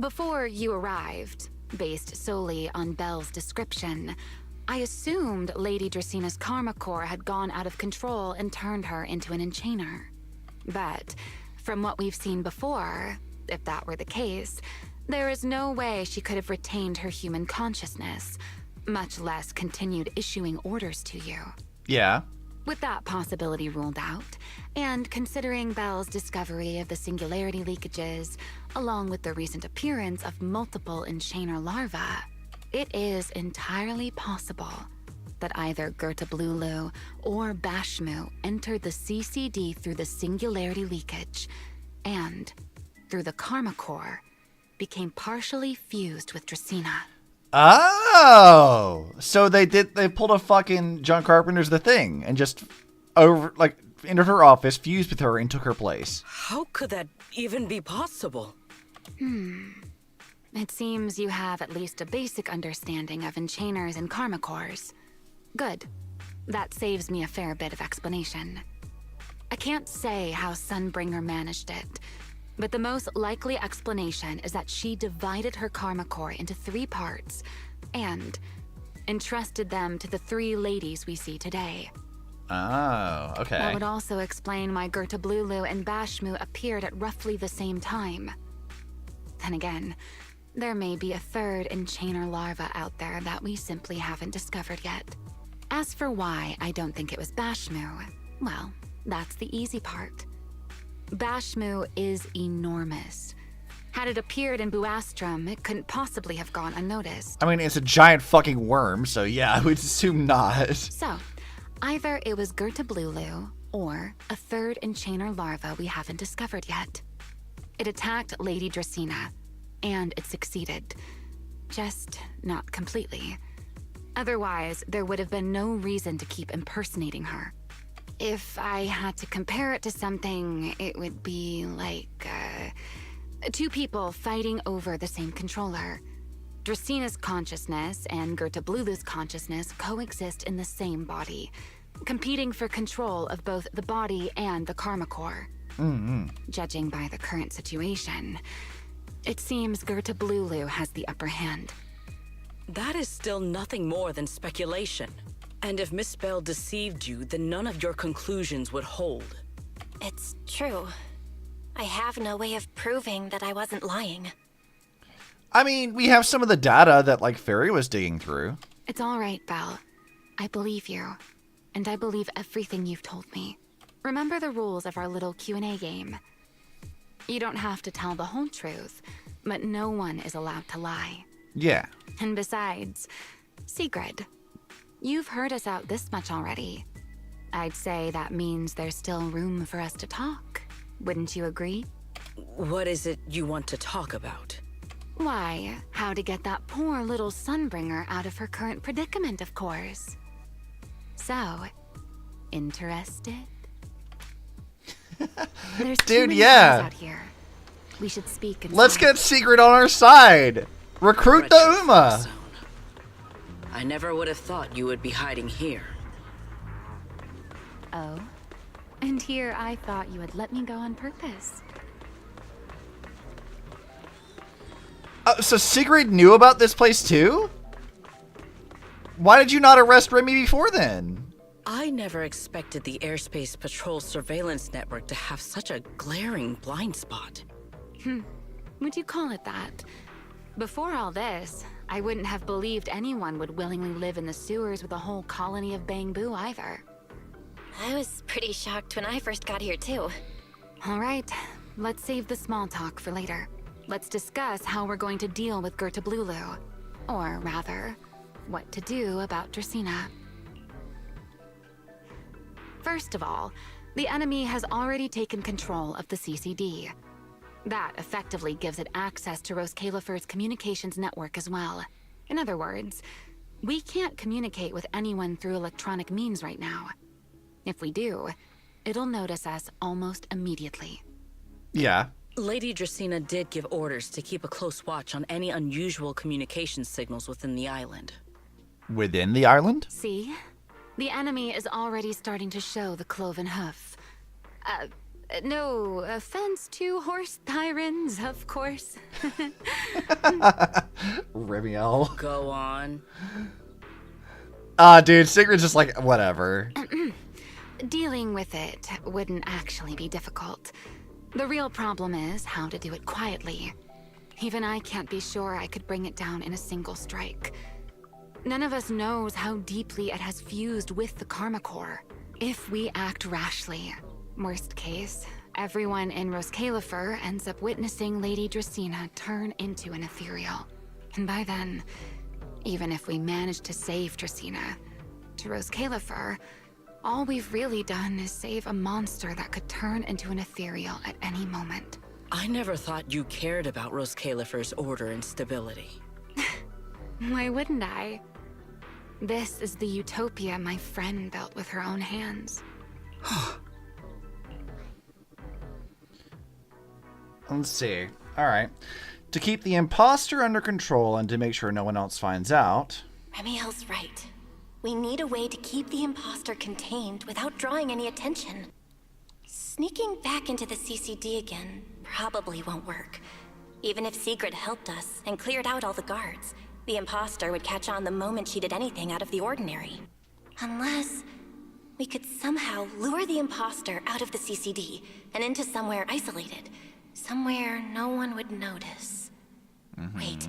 Before you arrived, based solely on Belle's description, I assumed Lady Draceena's karma core had gone out of control and turned her into an enchainer. But from what we've seen before, if that were the case, there is no way she could have retained her human consciousness, much less continued issuing orders to you. Yeah. With that possibility ruled out, and considering Belle's discovery of the singularity leakages, along with the recent appearance of multiple enchainer larvae, it is entirely possible that either Gertablulu or Bashmu entered the CCD through the singularity leakage, and, through the Karma Core, became partially fused with Dracaena. Oh, so they pulled a fucking John Carpenter's The Thing and just entered her office, fused with her, and took her place. How could that even be possible? It seems you have at least a basic understanding of enchainers and karma cores. Good. That saves me a fair bit of explanation. I can't say how Sunbringer managed it, but the most likely explanation is that she divided her karma core into 3 parts and entrusted them to the 3 ladies we see today. Oh, okay. That would also explain why Gertablulu and Bashmu appeared at roughly the same time. Then again, there may be a 3rd enchainer larva out there that we simply haven't discovered yet. As for why I don't think it was Bashmu, well, that's the easy part. Bashmu is enormous. Had it appeared in Buastrum, it couldn't possibly have gone unnoticed. I mean, it's a giant fucking worm, so yeah, I would assume not. So, either it was Gertablulu or a 3rd enchainer larva we haven't discovered yet. It attacked Lady Dracaena, and it succeeded. Just not completely. Otherwise, there would have been no reason to keep impersonating her. If I had to compare it to something, it would be like 2 people fighting over the same controller. Draceena's consciousness and Gertablulu's consciousness coexist in the same body, competing for control of both the body and the Karma Core. Judging by the current situation, it seems Gertablulu has the upper hand. That is still nothing more than speculation. And if Miss Bell deceived you, then none of your conclusions would hold. It's true. I have no way of proving that I wasn't lying. I mean, we have some of the data that, Fairy was digging through. It's all right, Belle. I believe you. And I believe everything you've told me. Remember the rules of our little Q&A game. You don't have to tell the whole truth, but no one is allowed to lie. Yeah. And besides, Sigrid, you've heard us out this much already. I'd say that means there's still room for us to talk. Wouldn't you agree? What is it you want to talk about? Why, how to get that poor little Sunbringer out of her current predicament, of course. So, interested? There's too Dude, many yeah. eyes out here. We should speak. Let's get Sigrid on our side. Recruit the Uma. Zone. I never would have thought you would be hiding here. Oh, and here I thought you would let me go on purpose. So Sigrid knew about this place too? Why did you not arrest Remi before then? I never expected the Airspace Patrol surveillance network to have such a glaring blind spot. Would you call it that? Before all this, I wouldn't have believed anyone would willingly live in the sewers with a whole colony of Bangbu either. I was pretty shocked when I first got here too. All right, let's save the small talk for later. Let's discuss how we're going to deal with Gertablulu. Or rather, what to do about Dracaena. First of all, the enemy has already taken control of the CCD. That effectively gives it access to Roskalefer's communications network as well. In other words, we can't communicate with anyone through electronic means right now. If we do, it'll notice us almost immediately. Yeah. Lady Dracaena did give orders to keep a close watch on any unusual communication signals within the island. Within the island? See? The enemy is already starting to show the cloven hoof. No offense to horse tyrants, of course. Remielle. Go on. Dude, Sigrid's just like, whatever. Dealing with it wouldn't actually be difficult. The real problem is how to do it quietly. Even I can't be sure I could bring it down in a single strike. None of us knows how deeply it has fused with the Karma Core. If we act rashly, worst case, everyone in Roscalifer ends up witnessing Lady Dracaena turn into an ethereal. And by then, even if we manage to save Dracaena, to Roscalifer, all we've really done is save a monster that could turn into an ethereal at any moment. I never thought you cared about Roscalifer's order and stability. Why wouldn't I? This is the utopia my friend built with her own hands. Let's see. Alright. To keep the imposter under control and to make sure no one else finds out... Remielle's right. We need a way to keep the imposter contained without drawing any attention. Sneaking back into the CCD again probably won't work. Even if Sigrid helped us and cleared out all the guards, the imposter would catch on the moment she did anything out of the ordinary. Unless we could somehow lure the imposter out of the CCD and into somewhere isolated. Somewhere no one would notice. Wait.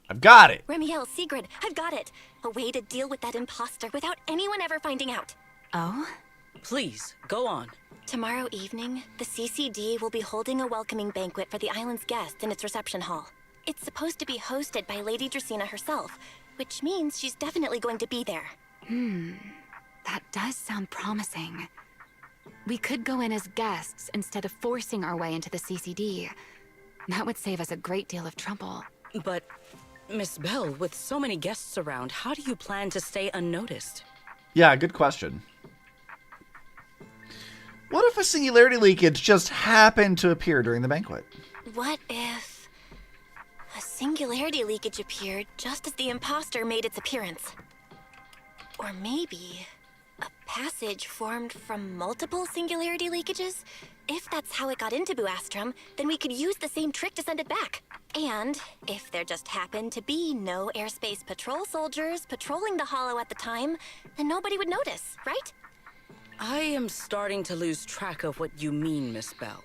I've got it! Remielle, Sigrid, I've got it! A way to deal with that imposter without anyone ever finding out. Oh? Please, go on. Tomorrow evening, the CCD will be holding a welcoming banquet for the island's guests in its reception hall. It's supposed to be hosted by Lady Dracaena herself, which means she's definitely going to be there. That does sound promising. We could go in as guests instead of forcing our way into the CCD. That would save us a great deal of trouble. But, Miss Bell, with so many guests around, how do you plan to stay unnoticed? Yeah, good question. What if a singularity leakage just happened to appear during the banquet? What if a singularity leakage appeared just as the imposter made its appearance? Or maybe a passage formed from multiple singularity leakages? If that's how it got into Buastrom, then we could use the same trick to send it back. And if there just happened to be no airspace patrol soldiers patrolling the Hollow at the time, then nobody would notice, right? I am starting to lose track of what you mean, Miss Bell.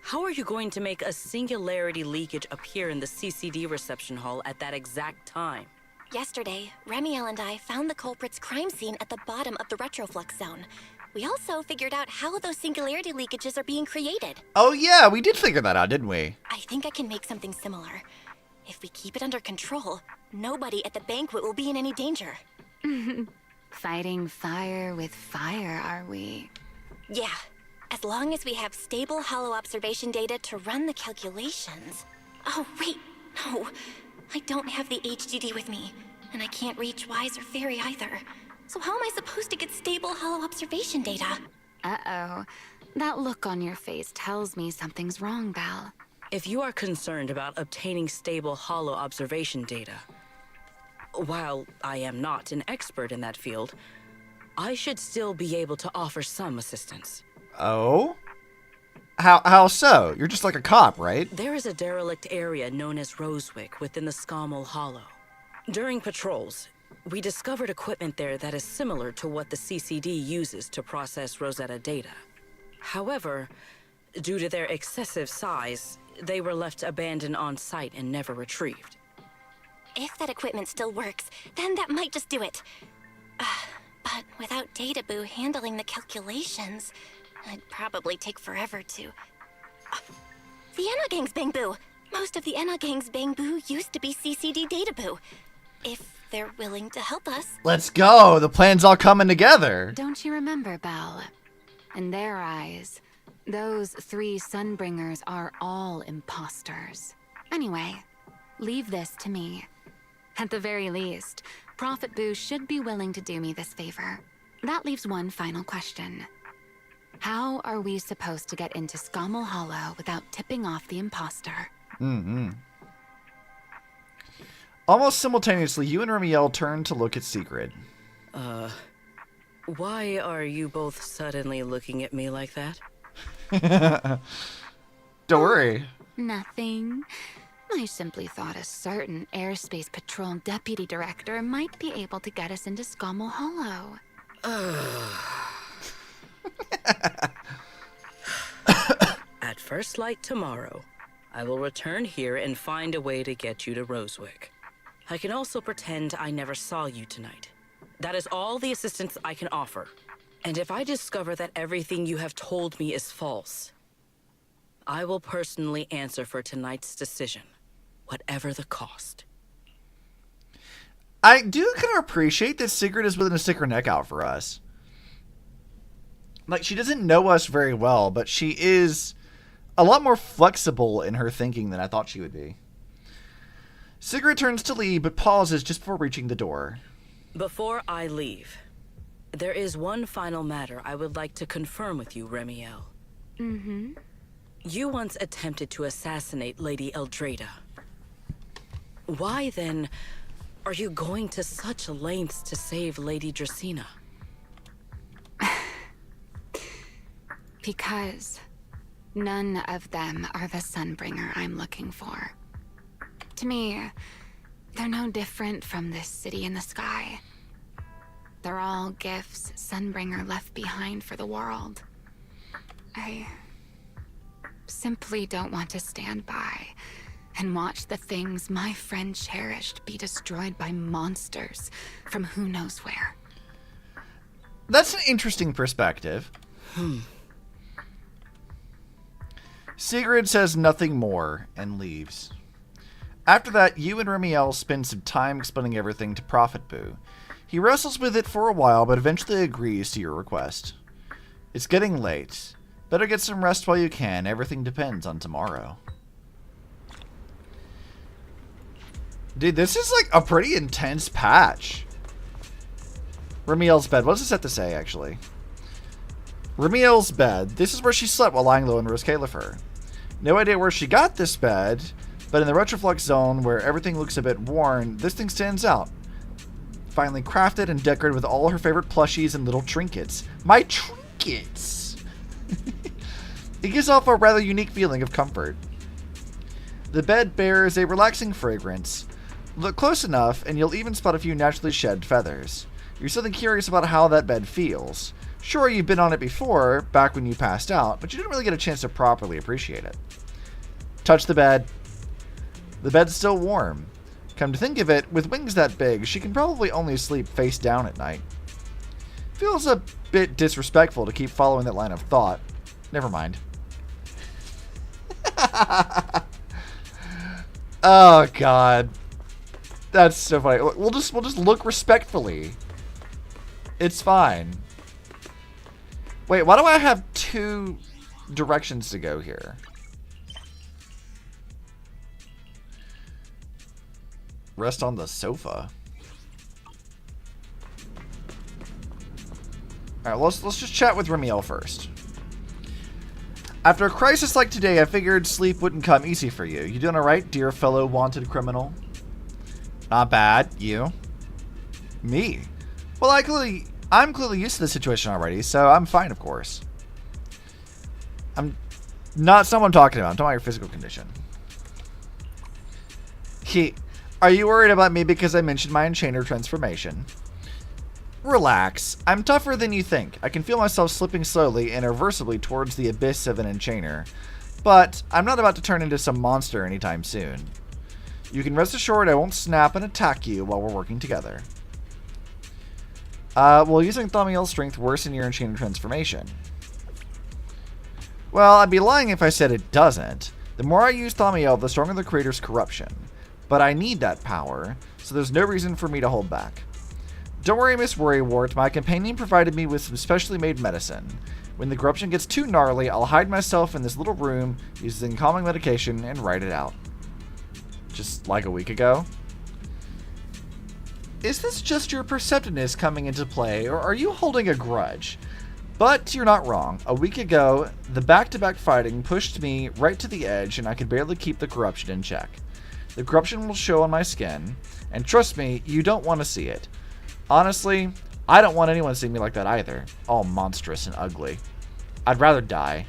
How are you going to make a singularity leakage appear in the CCD reception hall at that exact time? Yesterday, Remielle and I found the culprit's crime scene at the bottom of the retroflux zone. We also figured out how those singularity leakages are being created. Oh yeah, we did figure that out, didn't we? I think I can make something similar. If we keep it under control, nobody at the banquet will be in any danger. Fighting fire with fire, are we? Yeah, as long as we have stable hollow observation data to run the calculations. Oh, wait, no. I don't have the HDD with me, and I can't reach Wise or Fairy either. So how am I supposed to get stable hollow observation data? Uh-oh. That look on your face tells me something's wrong, Belle. If you are concerned about obtaining stable hollow observation data, while I am not an expert in that field, I should still be able to offer some assistance. Oh? How so? You're just like a cop, right? There is a derelict area known as Rosewick within the Scommel Hollow. During patrols, we discovered equipment there that is similar to what the CCD uses to process Rosetta data. However, due to their excessive size, they were left abandoned on site and never retrieved. If that equipment still works, then that might just do it. But without Databoo handling the calculations, it'd probably take forever to... The Enogang's Bangboo! Most of the Enogang's Bangboo used to be CCD Databoo. If they're willing to help us. Let's go! The plan's all coming together! Don't you remember, Belle? In their eyes, those 3 Sunbringers are all imposters. Anyway, leave this to me. At the very least, Prophet Boo should be willing to do me this favor. That leaves one final question. How are we supposed to get into Scommel Hollow without tipping off the imposter? Almost simultaneously, you and Remielle turn to look at Sigrid. Why are you both suddenly looking at me like that? Don't worry. Nothing. I simply thought a certain airspace patrol deputy director might be able to get us into Scommel Hollow. At first light tomorrow, I will return here and find a way to get you to Rosewick. I can also pretend I never saw you tonight. That is all the assistance I can offer. And if I discover that everything you have told me is false, I will personally answer for tonight's decision, whatever the cost. I do kind of appreciate that Sigrid is willing to stick her neck out for us. Like, she doesn't know us very well, but she is a lot more flexible in her thinking than I thought she would be. Sigrid turns to leave, but pauses just before reaching the door. Before I leave, there is one final matter I would like to confirm with you, Remielle. Mm-hmm. You once attempted to assassinate Lady Eldrada. Why, then, are you going to such lengths to save Lady Dracena? Because none of them are the Sunbringer I'm looking for. To me, they're no different from this city in the sky. They're all gifts Sunbringer left behind for the world. I simply don't want to stand by and watch the things my friend cherished be destroyed by monsters from who knows where. That's an interesting perspective. Sigrid says nothing more and leaves. After that, you and Remielle spend some time explaining everything to Prophet Boo. He wrestles with it for a while, but eventually agrees to your request. It's getting late. Better get some rest while you can. Everything depends on tomorrow. Dude, this is like a pretty intense patch. Remielle's bed. What does this have to say, actually? Remielle's bed. This is where she slept while lying low in Rose Califer. No idea where she got this bed, but in the retroflux zone where everything looks a bit worn, this thing stands out. Finely crafted and decorated with all her favorite plushies and little trinkets. My trinkets! It gives off a rather unique feeling of comfort. The bed bears a relaxing fragrance. Look close enough and you'll even spot a few naturally shed feathers. You're suddenly curious about how that bed feels. Sure, you've been on it before, back when you passed out, but you didn't really get a chance to properly appreciate it. Touch the bed. The bed's still warm. Come to think of it, with wings that big, she can probably only sleep face down at night. Feels a bit disrespectful to keep following that line of thought. Never mind. Oh god. That's so funny. We'll just look respectfully. It's fine. Wait, why do I have two directions to go here? Rest on the sofa. Alright, let's just chat with Remielle first. After a crisis like today, I figured sleep wouldn't come easy for you. You doing alright, dear fellow wanted criminal? Not bad. You? Me? Well, I'm clearly used to this situation already, so I'm fine, of course. I'm not someone talking about. I'm talking about your physical condition. Are you worried about me because I mentioned my enchainer transformation? Relax. I'm tougher than you think. I can feel myself slipping slowly and irreversibly towards the abyss of an enchainer. But I'm not about to turn into some monster anytime soon. You can rest assured I won't snap and attack you while we're working together. Will using Thaumiel's strength worsen your enchainer transformation? Well, I'd be lying if I said it doesn't. The more I use Thaumiel, the stronger the creator's corruption. But I need that power, so there's no reason for me to hold back. Don't worry, Miss Worrywart, my companion provided me with some specially made medicine. When the corruption gets too gnarly, I'll hide myself in this little room using calming medication and write it out. Just like a week ago? Is this just your perceptiveness coming into play, or are you holding a grudge? But you're not wrong. A week ago, the back-to-back fighting pushed me right to the edge and I could barely keep the corruption in check. The corruption will show on my skin, and trust me, you don't want to see it. Honestly, I don't want anyone seeing me like that either, all monstrous and ugly. I'd rather die.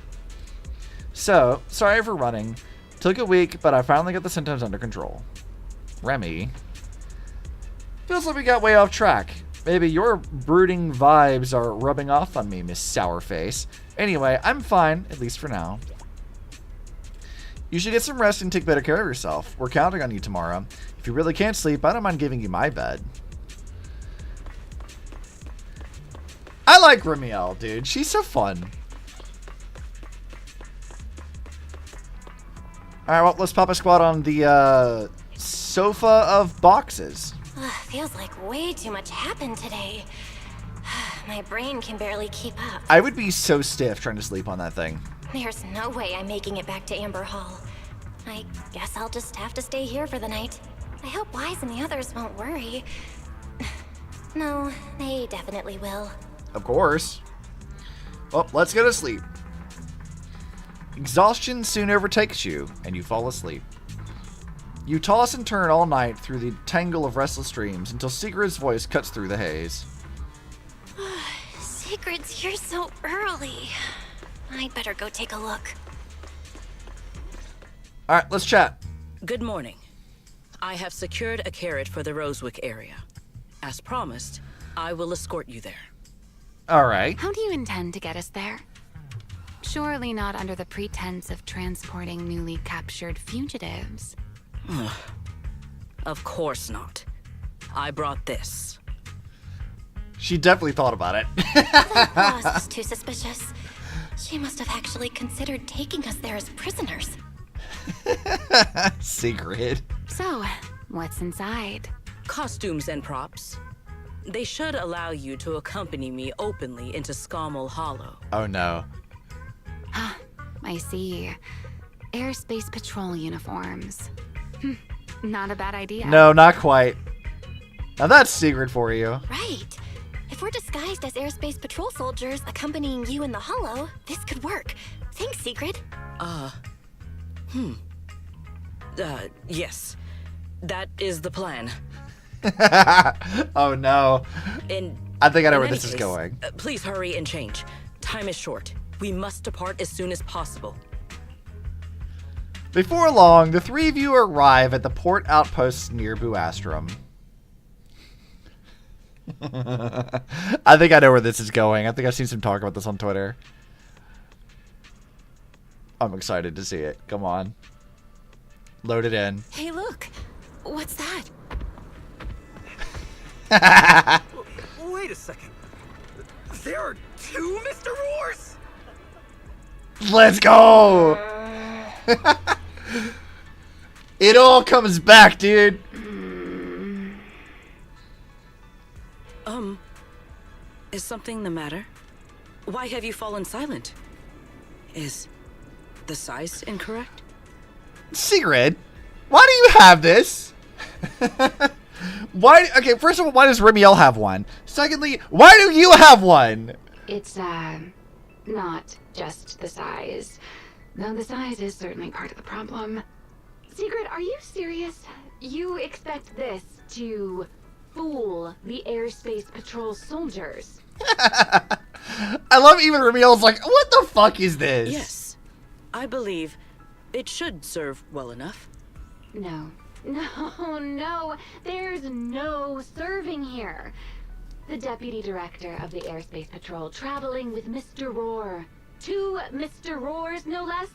So, sorry for running. Took a week, but I finally got the symptoms under control. Remi. Feels like we got way off track. Maybe your brooding vibes are rubbing off on me, Miss Sourface. Anyway, I'm fine, at least for now. You should get some rest and take better care of yourself. We're counting on you tomorrow. If you really can't sleep, I don't mind giving you my bed. I like Remielle, dude. She's so fun. Alright, well, let's pop a squat on the sofa of boxes. Feels like way too much happened today. My brain can barely keep up. I would be so stiff trying to sleep on that thing. There's no way I'm making it back to Amber Hall. I guess I'll just have to stay here for the night. I hope Wise and the others won't worry. No, they definitely will. Of course. Well, let's go to sleep. Exhaustion soon overtakes you, and you fall asleep. You toss and turn all night through the tangle of restless dreams until Sigrid's voice cuts through the haze. Sigrid's here so early. I'd better go take a look. Alright, let's chat. Good morning. I have secured a carriage for the Rosewick area. As promised, I will escort you there. Alright. How do you intend to get us there? Surely not under the pretense of transporting newly captured fugitives. Of course not. I brought this. She definitely thought about it. That boss was too suspicious. She must have actually considered taking us there as prisoners. Sigrid. So, what's inside? Costumes and props. They should allow you to accompany me openly into Scommel Hollow. Oh no. I see. Airspace Patrol uniforms. Not a bad idea. No, not quite. Now that's Sigrid for you. Right. If we're disguised as Airspace Patrol soldiers accompanying you in the Hollow, this could work. Thanks, Sigrid. Yes. That is the plan. Oh no. I think I know where this is going. Please hurry and change. Time is short. We must depart as soon as possible. Before long, the three of you arrive at the port outpost near Buastrum. I think I know where this is going. I think I've seen some talk about this on Twitter. I'm excited to see it. Come on. Load it in. Hey, look. What's that? Wait a second. There are two Mr. Roars? Let's go! It all comes back, dude. Is something the matter? Why have you fallen silent? Is the size incorrect? Sigrid, why do you have this? Why? Okay, first of all, why does Remielle have one? Secondly, why do you have one? It's, not just the size. Though the size is certainly part of the problem. Sigrid, are you serious? You expect this to fool the Airspace Patrol soldiers? I love even Remielle's like, what the fuck is this? Yes. I believe it should serve well enough. No. No. There's no serving here. The Deputy Director of the Airspace Patrol traveling with Mr. Roar. 2 Mr. Roars, no less.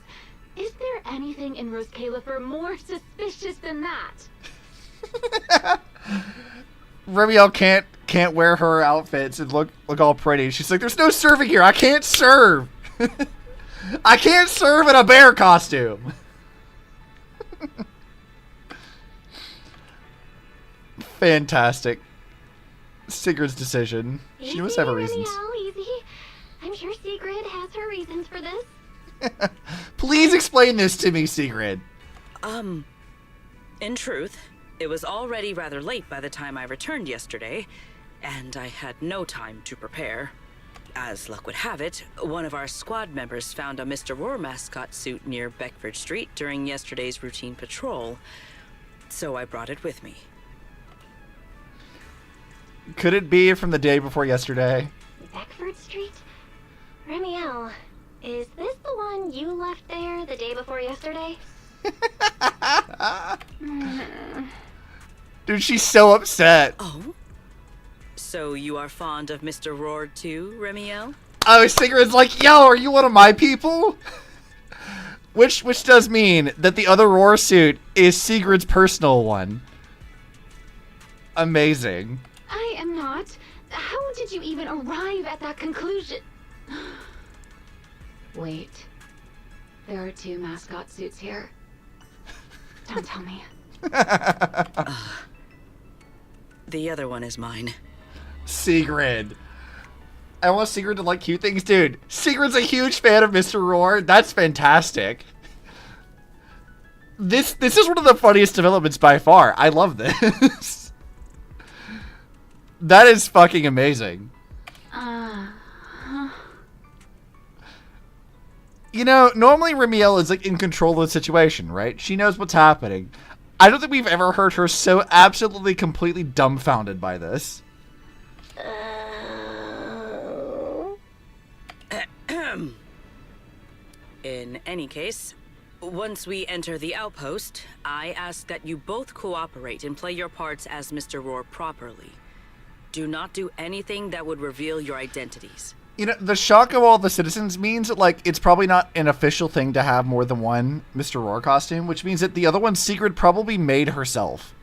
Is there anything in Rose Califer more suspicious than that? Remielle can't wear her outfits and look all pretty. She's like, there's no serving here. I can't serve. I can't serve in a bear costume. Fantastic. Sigrid's decision. She must have her reasons. Easy. I'm sure Sigrid has her reasons for this. Please explain this to me, Sigrid. In truth, it was already rather late by the time I returned yesterday, and I had no time to prepare. As luck would have it, one of our squad members found a Mr. Roar mascot suit near Beckford Street during yesterday's routine patrol, so I brought it with me. Could it be from the day before yesterday? Beckford Street? Remielle, is this the one you left there the day before yesterday? Dude, she's so upset. Oh? So you are fond of Mr. Roar too, Remielle? Oh, Sigrid's like, yo, are you one of my people? Which does mean that the other Roar suit is Sigrid's personal one. Amazing. I am not. How did you even arrive at that conclusion? Wait. There are 2 mascot suits here. Don't tell me. The other one is mine. Sigrid. I want Sigrid to like cute things. Dude, Sigrid's a huge fan of Mr. Roar. That's fantastic. This is one of the funniest developments by far. I love this. That is fucking amazing. You know, normally Remielle is like in control of the situation, right? She knows what's happening. I don't think we've ever heard her so absolutely completely dumbfounded by this. In any case, once we enter the outpost, I ask that you both cooperate and play your parts as Mr. Roar properly. Do not do anything that would reveal your identities. You know, the shock of all the citizens means that, like, it's probably not an official thing to have more than one Mr. Roar costume, which means that the other one Sigrid probably made herself.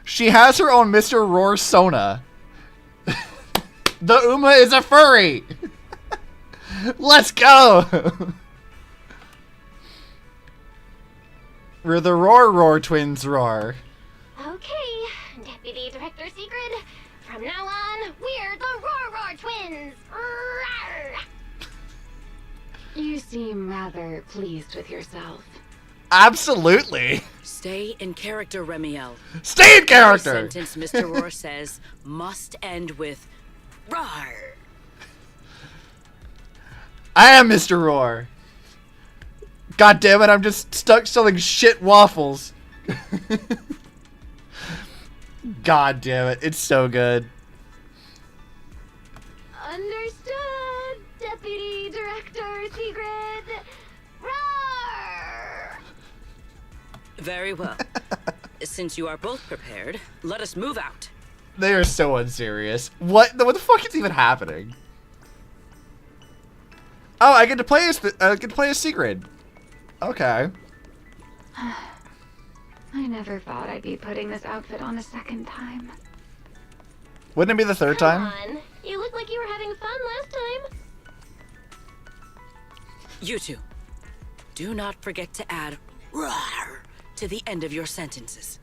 She has her own Mr. Roar Sona. The Uma is a furry! Let's go! We're the Roar twins roar. Okay, Deputy Director Sigrid. From now on, we're the Roar twins. Rawr. You seem rather pleased with yourself. Absolutely. Stay in character, Remielle. Stay in character! Every sentence Mr. Roar says must end with "Rawr." I am Mr. Roar. God damn it, I'm just stuck selling shit waffles. God damn it, it's so good. Understood, Deputy Director Sigrid. Roar! Very well. Since you are both prepared, let us move out. They are so unserious. What the fuck is even happening? Oh, I get to play as Sigrid. Okay. I never thought I'd be putting this outfit on a second time. Wouldn't it be the third time? Come on. You looked like you were having fun last time. You two, do not forget to add "rawr" to the end of your sentences.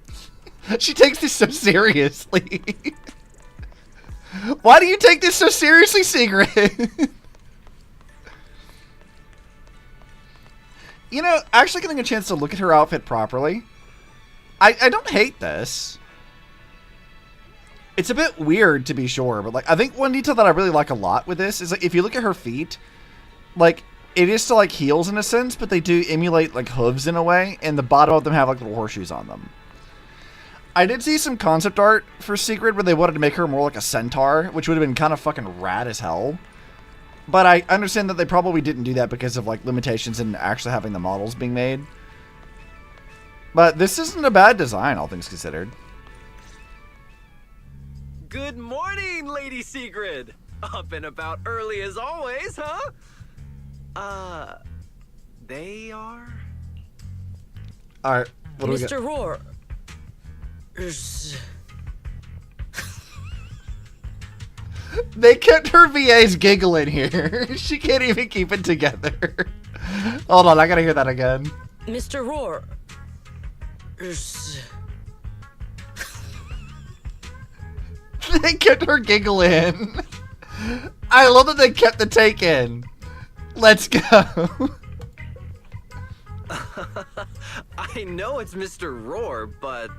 She takes this so seriously. Why do you take this so seriously, Sigrid? You know, actually getting a chance to look at her outfit properly, I don't hate this. It's a bit weird, to be sure, but like I think one detail that I really like a lot with this is like if you look at her feet, like it is still like heels in a sense, but they do emulate like hooves in a way, and the bottom of them have like little horseshoes on them. I did see some concept art for Sigrid where they wanted to make her more like a centaur, which would have been kind of fucking rad as hell. But I understand that they probably didn't do that because of like limitations in actually having the models being made. But this isn't a bad design, all things considered. Good morning, Lady Sigrid. Up and about early as always, huh? They are? Alright, what do we got? Mr. Roar. They kept her VAs giggling here. She can't even keep it together. Hold on, I gotta hear that again. Mr. Roar. They kept her giggling. I love that they kept the take in. Let's go. I know it's Mr. Roar, but,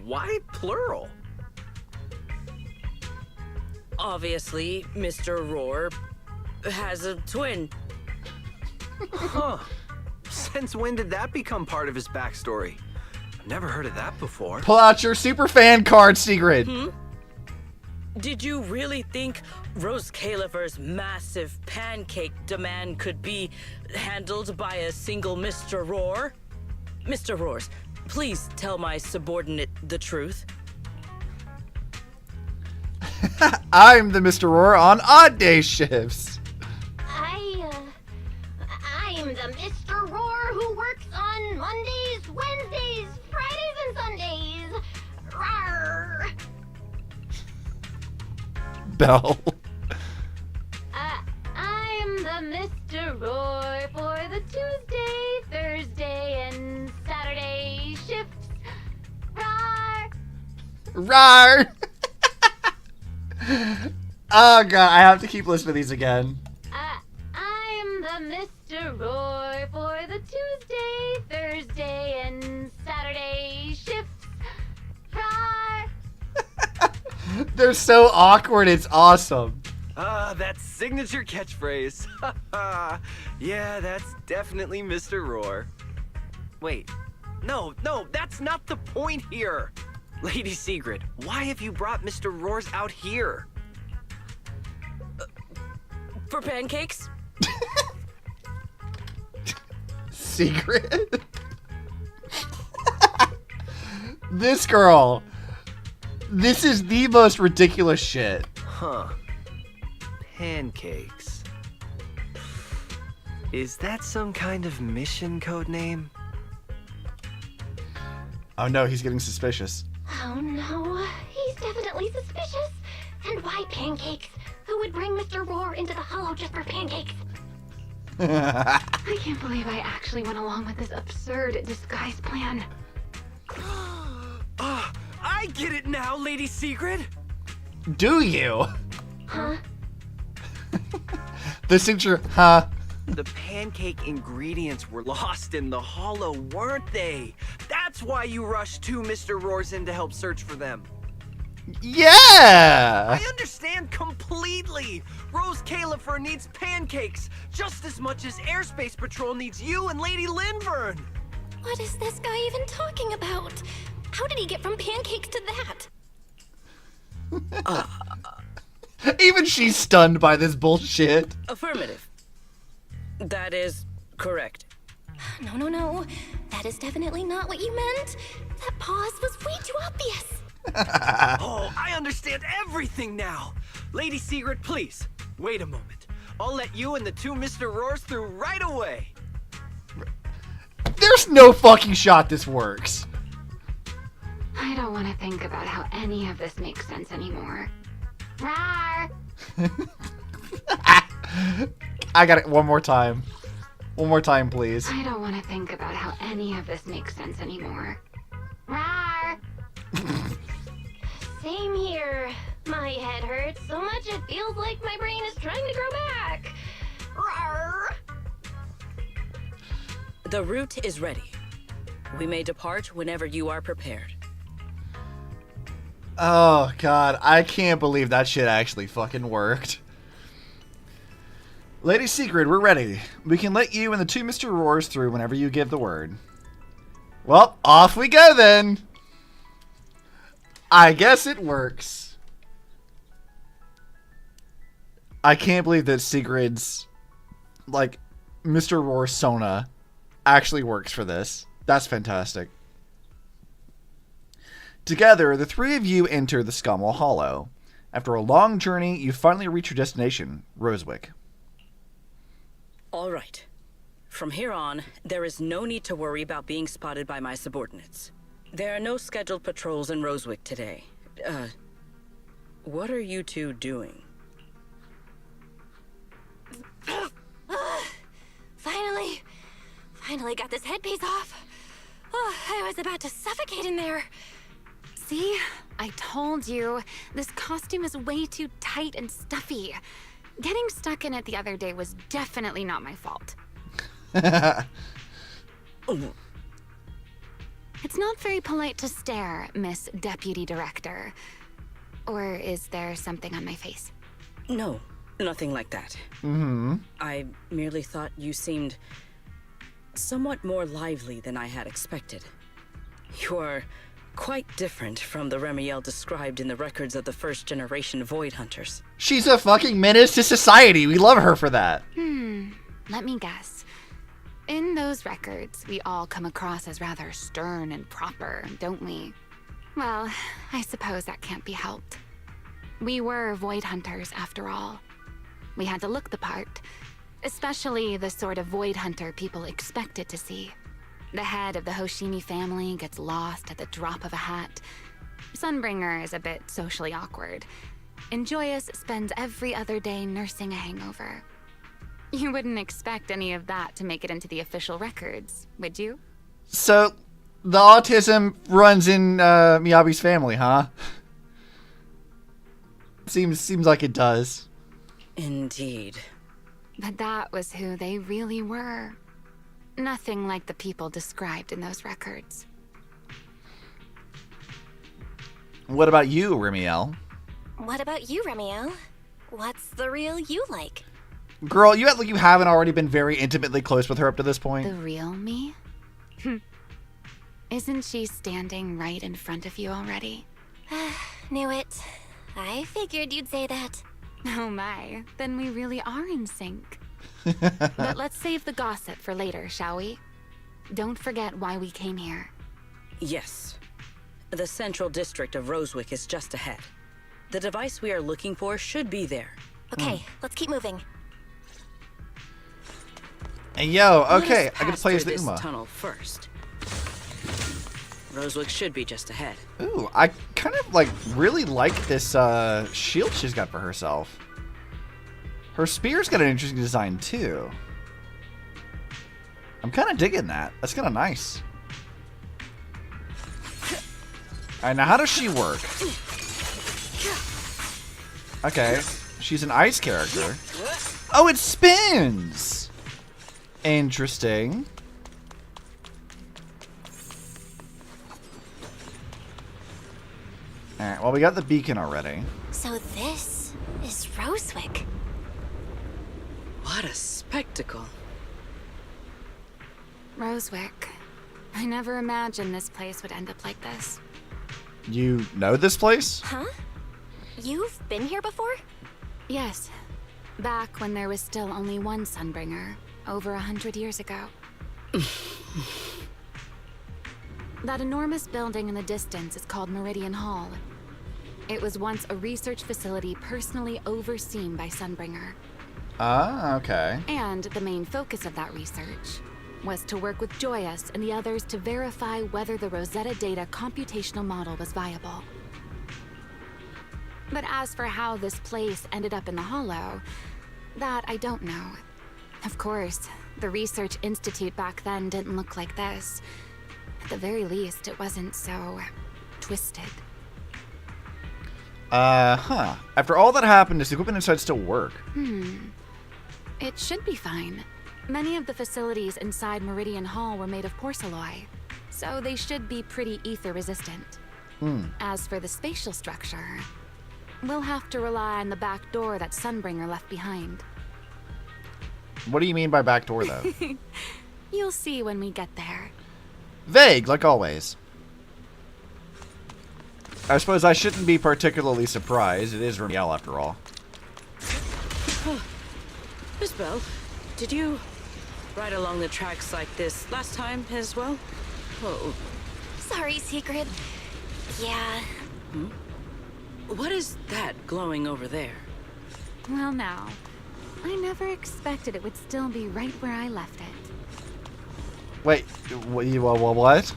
why plural? Obviously, Mr. Roar has a twin. Huh. Since when did that become part of his backstory? I've never heard of that before. Pull out your super fan card, Sigrid. Did you really think Rose Califer's massive pancake demand could be handled by a single Mr. Roar? Mr. Roars, please tell my subordinate the truth. I'm the Mr. Roar on odd day shifts. I'm the Mr. Roar who works on Mondays, Wednesdays, Fridays, and Sundays. Rawr. Bell. I'm the Mr. Roar for the Tuesday, Thursday, and Saturday shifts. Rawr. Rawr. Oh god, I have to keep listening to these again. I'm the Mr. Roar for the Tuesday, Thursday, and Saturday shifts. Rawr. They're so awkward, it's awesome. That signature catchphrase. Yeah, that's definitely Mr. Roar. Wait, no, that's not the point here. Lady Sigrid, why have you brought Mr. Roars out here? For pancakes? Secret? This girl. This is the most ridiculous shit. Huh. Pancakes. Is that some kind of mission code name? Oh no, he's getting suspicious. Oh no, he's definitely suspicious. And why pancakes? Who would bring Mr. Roar into the hollow just for pancakes? I can't believe I actually went along with this absurd disguise plan. I get it now, Lady Sigrid. Do you? Huh? The signature, huh? The pancake ingredients were lost in the hollow, weren't they? That's why you rushed two Mr. Roars in to help search for them. Yeah! I understand completely. Rose Califer needs pancakes just as much as Airspace Patrol needs you and Lady Linburn. What is this guy even talking about? How did he get from pancakes to that? Even she's stunned by this bullshit. Affirmative. That is correct. No. That is definitely not what you meant. That pause was way too obvious. Oh, I understand everything now. Lady Sigrid, please, wait a moment. I'll let you and the two Mr. Roars through right away. There's no fucking shot this works. I don't want to think about how any of this makes sense anymore. Rawr! I got it one more time. One more time, please. I don't want to think about how any of this makes sense anymore. Rawr! Same here. My head hurts so much it feels like my brain is trying to grow back. Rawr! The route is ready. We may depart whenever you are prepared. Oh god, I can't believe that shit actually fucking worked. Lady Sigrid, we're ready. We can let you and the two Mr. Roars through whenever you give the word. Well, off we go then. I guess it works. I can't believe that Sigrid's, like, Mr. Roar Sona actually works for this. That's fantastic. Together, the three of you enter the Scommel Hollow. After a long journey, you finally reach your destination, Rosewick. All right. From here on, there is no need to worry about being spotted by my subordinates. There are no scheduled patrols in Rosewick today. What are you two doing? Finally got this headpiece off. Oh, I was about to suffocate in there. See? I told you. This costume is way too tight and stuffy. Getting stuck in it the other day was definitely not my fault. It's not very polite to stare, Miss Deputy Director. Or is there something on my face? No, nothing like that. I merely thought you seemed somewhat more lively than I had expected. You are quite different from the Remielle described in the records of the first-generation Void Hunters. She's a fucking menace to society. We love her for that. Let me guess. In those records, we all come across as rather stern and proper, don't we? Well, I suppose that can't be helped. We were void hunters, after all. We had to look the part, especially the sort of void hunter people expected to see. The head of the Hoshimi family gets lost at the drop of a hat. Sunbringer is a bit socially awkward. And Joyous spends every other day nursing a hangover. You wouldn't expect any of that to make it into the official records, would you? So, the autism runs in Miyabi's family, huh? Seems like it does. Indeed. But that was who they really were. Nothing like the people described in those records. What about you, Remielle? What about you, Remielle? What's the real you like? Girl, you act like you haven't already been very intimately close with her up to this point. The real me? Isn't she standing right in front of you already? Knew it. I figured you'd say that. Oh my, then we really are in sync. But let's save the gossip for later, shall we? Don't forget why we came here. Yes. The central district of Rosewick is just ahead. The device we are looking for should be there. Okay, let's keep moving. Hey, yo, okay, I gotta play as the this Uma. tunnel first. Rosewick should be just ahead. Ooh, I kind of really like this shield she's got for herself. Her spear's got an interesting design too. I'm kind of digging that. That's kind of nice. Alright, now how does she work? Okay, she's an ice character. Oh, it spins! Interesting. Alright, well, we got the beacon already. So this is Rosewick. What a spectacle. Rosewick. I never imagined this place would end up like this. You know this place? Huh? You've been here before? Yes. Back when there was still only one Sunbringer, over 100 years ago. That enormous building in the distance is called Meridian Hall. It was once a research facility personally overseen by Sunbringer. Ah, okay. And the main focus of that research was to work with Joyous and the others to verify whether the Rosetta Data computational model was viable. But as for how this place ended up in the Hollow, that I don't know. Of course, the Research Institute back then didn't look like this. At the very least, it wasn't so twisted. Huh. After all that happened, does the equipment inside still work? It should be fine. Many of the facilities inside Meridian Hall were made of porcelain, so they should be pretty ether resistant. As for the spatial structure, we'll have to rely on the back door that Sunbringer left behind. What do you mean by back door, though? You'll see when we get there. Vague, like always. I suppose I shouldn't be particularly surprised. It is Remielle, after all. Miss Bell, did you ride along the tracks like this last time as well? Whoa. Sorry, Secret. Yeah. What is that glowing over there? Well now, I never expected it would still be right where I left it. Wait, what?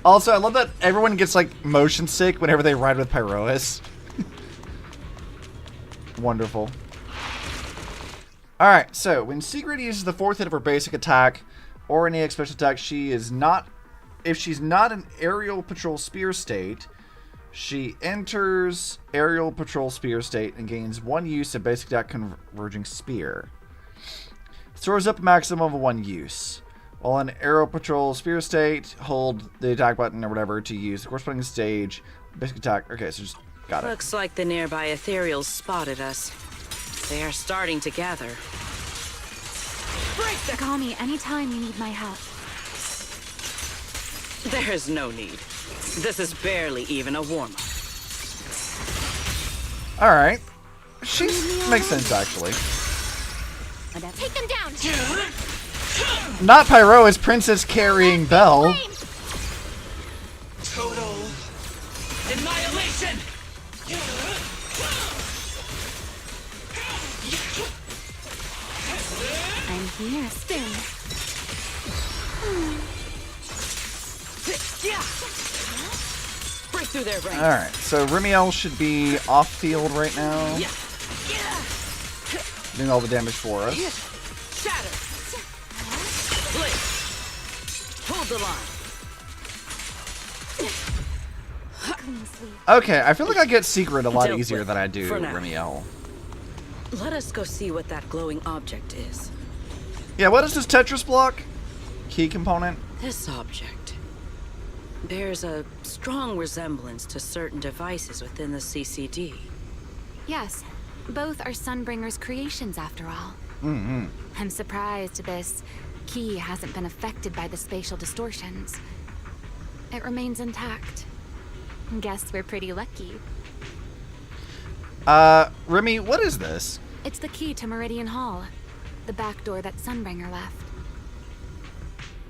Also, I love that everyone gets, motion sick whenever they ride with Pyroas. Wonderful. Alright, so, when Secret uses the fourth hit of her basic attack, or any special attack, if she's not in aerial patrol spear state, she enters aerial patrol spear state and gains 1 use of basic attack converging spear. Throws up a maximum of 1 use. While in aerial patrol spear state, hold the attack button or whatever to use the corresponding stage basic attack. Okay, so just got it. Looks like the nearby ethereals spotted us. They are starting to gather. Call me anytime you need my help. There's no need. This is barely even a warm-up. Alright. Makes sense, actually. Take them down! Not Pyroas, Princess carrying Belle. Total annihilation! Here, spin. Yeah. Break through their ranks. Alright, so Remielle should be off field right now. Yeah. Doing all the damage for us. Shatter. Blitz. Hold the line. Okay, I feel like I get secret a lot Dealt easier with than I do for now. Remielle. Let us go see what that glowing object is. Yeah, what is this Tetris block? Key component? This object bears a strong resemblance to certain devices within the CCD. Yes, both are Sunbringer's creations after all. Mm-hmm. I'm surprised this key hasn't been affected by the spatial distortions. It remains intact. Guess we're pretty lucky. Remi, what is this? It's the key to Meridian Hall, the back door that Sunbringer left.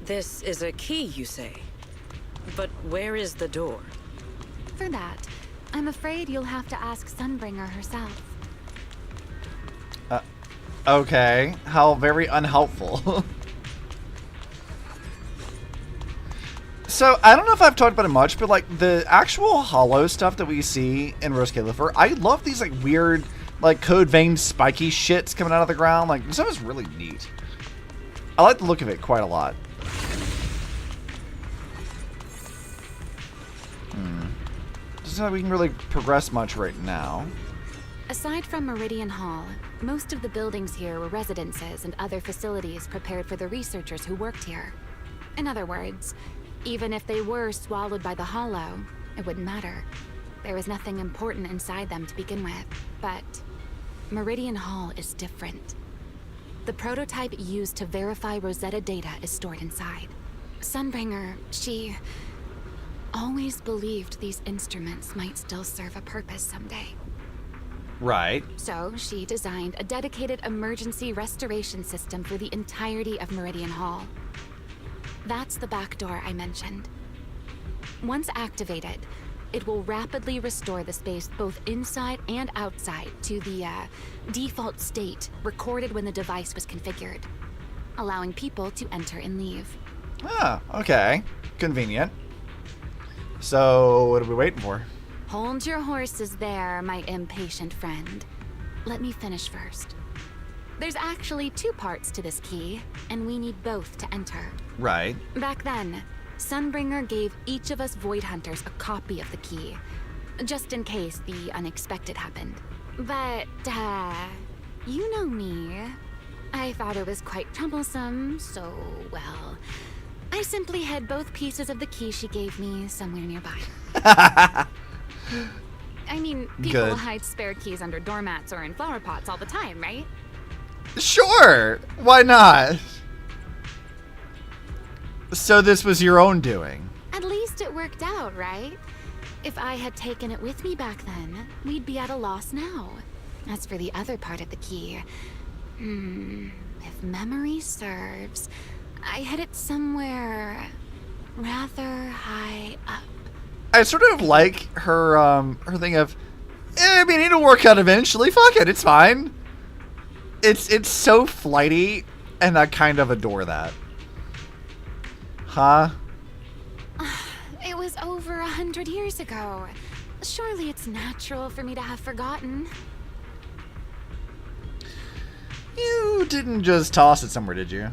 This is a key, you say? But where is the door? For that, I'm afraid you'll have to ask Sunbringer herself. Okay, how very unhelpful. So, I don't know if I've talked about it much, but, like, the actual hollow stuff that we see in Rose Califer, I love these, like, weird, like, code vein spiky shits coming out of the ground. Like, this stuff is really neat. I like the look of it quite a lot. Doesn't like we can really progress much right now. Aside from Meridian Hall, most of the buildings here were residences and other facilities prepared for the researchers who worked here. In other words, even if they were swallowed by the hollow, it wouldn't matter. There was nothing important inside them to begin with. But Meridian Hall is different. The prototype used to verify Rosetta data is stored inside. Sunbringer, she always believed these instruments might still serve a purpose someday. Right. So she designed a dedicated emergency restoration system for the entirety of Meridian Hall. That's the back door I mentioned. Once activated, it will rapidly restore the space both inside and outside to the default state recorded when the device was configured, allowing people to enter and leave. Ah, okay. Convenient. So, what are we waiting for? Hold your horses there, my impatient friend. Let me finish first. There's actually two parts to this key, and we need both to enter. Right. Back then, Sunbringer gave each of us Void Hunters a copy of the key, just in case the unexpected happened. But, you know me. I thought it was quite troublesome, so, well, I simply hid both pieces of the key she gave me somewhere nearby. I mean, people hide spare keys under doormats or in flower pots all the time, right? Sure! Why not? So this was your own doing? At least it worked out, right? If I had taken it with me back then, we'd be at a loss now. As for the other part of the key, if memory serves, I hid it somewhere rather high up. I sort of like her thing of, I mean, it'll work out eventually. Fuck it, it's fine. It's so flighty, and I kind of adore that. Huh? It was over 100 years ago. Surely it's natural for me to have forgotten. You didn't just toss it somewhere, did you?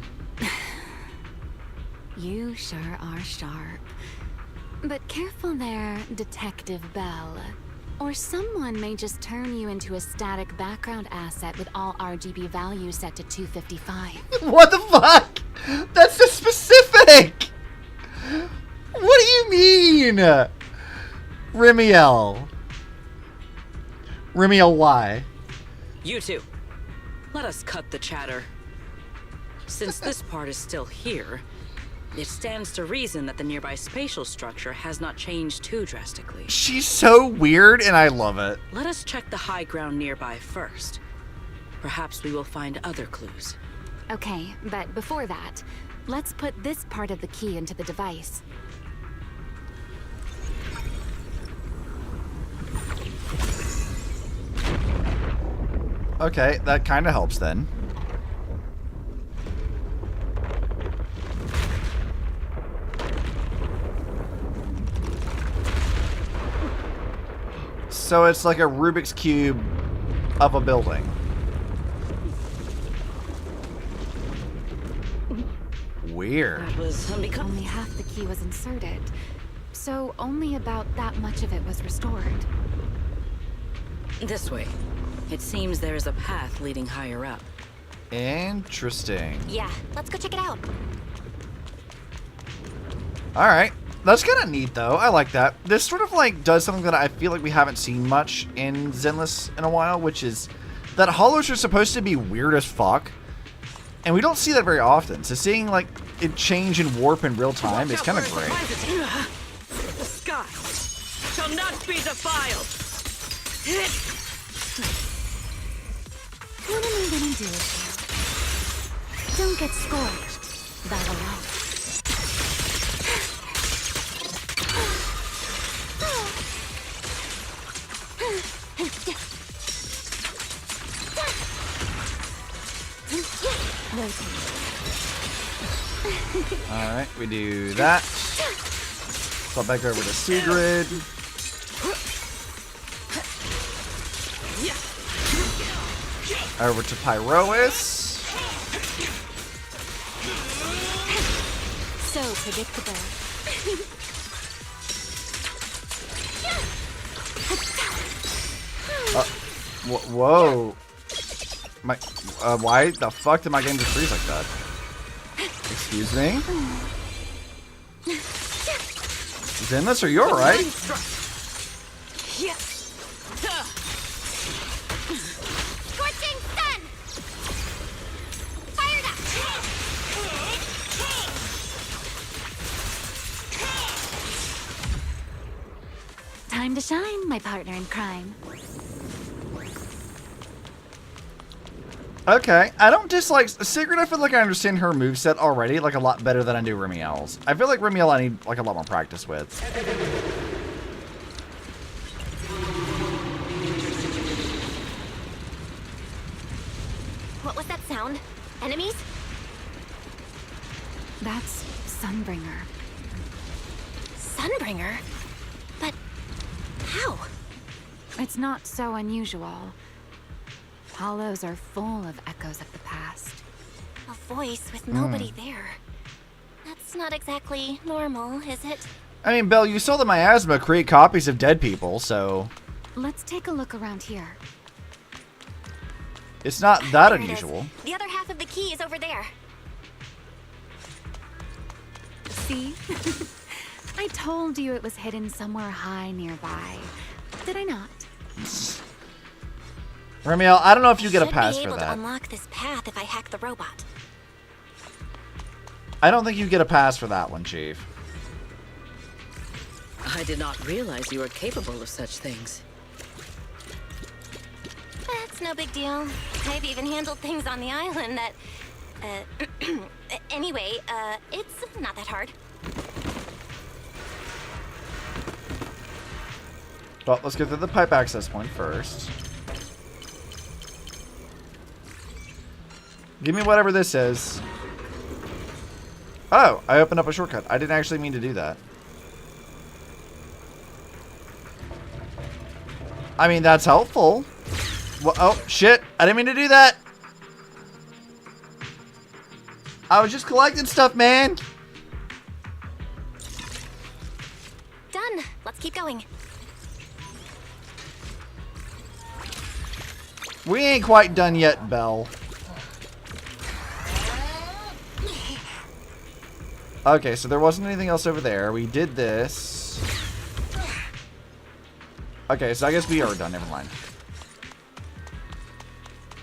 You sure are sharp. But careful there, Detective Bell. Or someone may just turn you into a static background asset with all RGB values set to 255. What the fuck? That's so specific! What do you mean? Remielle. Remielle, why? You two, let us cut the chatter. Since this part is still here, it stands to reason that the nearby spatial structure has not changed too drastically. She's so weird, and I love it. Let us check the high ground nearby first. Perhaps we will find other clues. Okay, but before that, let's put this part of the key into the device. Okay, that kind of helps then. So it's like a Rubik's Cube of a building. Weird. Only half the key was inserted, so only about that much of it was restored. This way. It seems there is a path leading higher up. Interesting. Yeah, let's go check it out. Alright. That's kind of neat, though. I like that. This sort of, like, does something that I feel like we haven't seen much in Zenless in a while, which is that holos are supposed to be weird as fuck, and we don't see that very often. So seeing, like, it change and warp in real time is kind of great. The sky shall not be defiled. What am I gonna do with you? Don't get scorched. That alone. Alright, we do that. Flip back over to Sigrid. Over to Pyrois. So predictable. Whoa. My, why the fuck did my game just freeze like that? Excuse me? Zenless, are you alright? Scorching sun! Fired up! Time to shine, my partner in crime. Okay, I don't dislike Sigrid. I feel like I understand her moveset already, like a lot better than I do Remielle's. I feel like Remielle I need like a lot more practice with. What was that sound? Enemies? That's Sunbringer. Sunbringer? But how? It's not so unusual. Hollows are full of echoes of the past. A voice with nobody there. That's not exactly normal, is it? I mean, Belle, you saw the miasma create copies of dead people, so Let's take a look around here. it's not that There it is. unusual. The other half of the key is over there. See? I told you it was hidden somewhere high nearby. Did I not? Remielle, I don't know if you get a pass Should for be able to that. unlock this path if I hack the robot. I don't think you get a pass for that one, Chief. I did not realize you were capable of such things. That's no big deal. I've even handled things on the island that... anyway, it's not that hard. Well, let's go through the pipe access point first. Give me whatever this is. Oh, I opened up a shortcut. I didn't actually mean to do that. I mean, that's helpful. Well, oh, shit. I didn't mean to do that. I was just collecting stuff, man. Done. Let's keep going. We ain't quite done yet, Belle. Okay, so there wasn't anything else over there. We did this. Okay, so I guess we are done. Never mind.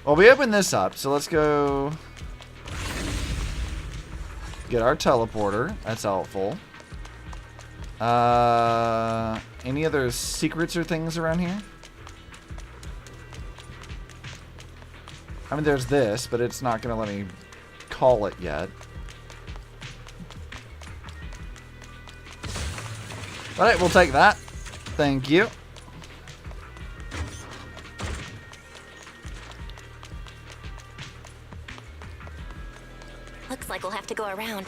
Well, we opened this up, so let's go get our teleporter. That's helpful. Any other secrets or things around here? I mean, there's this, but it's not going to let me call it yet. Alright, we'll take that. Thank you. Looks like we'll have to go around.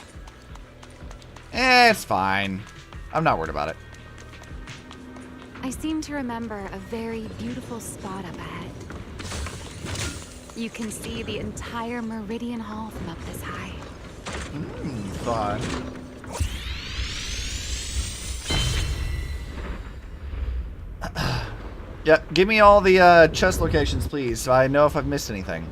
It's fine. I'm not worried about it. I seem to remember a very beautiful spot up ahead. You can see the entire Meridian Hall from up this high. Fun. Yep, give me all the chest locations, please, so I know if I've missed anything.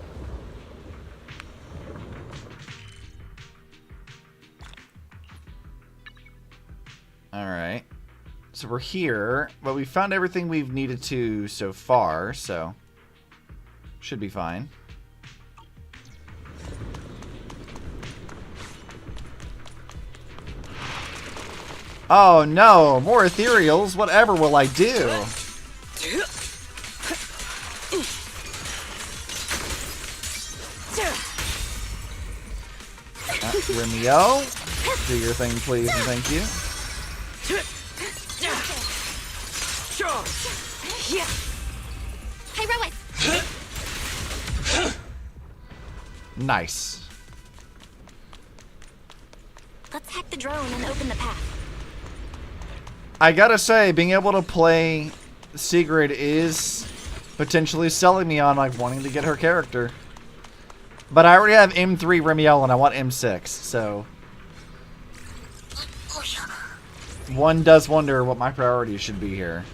Alright. So we're here, but we found everything we've needed to so far, so should be fine. Oh no, more ethereals. Whatever will I do? Remielle, do your thing, please, and thank you. Nice. Let's hack the drone and open the path. I gotta say, being able to play Sigrid is potentially selling me on like wanting to get her character. But I already have M3 Remielle and I want M6, so one does wonder what my priorities should be here.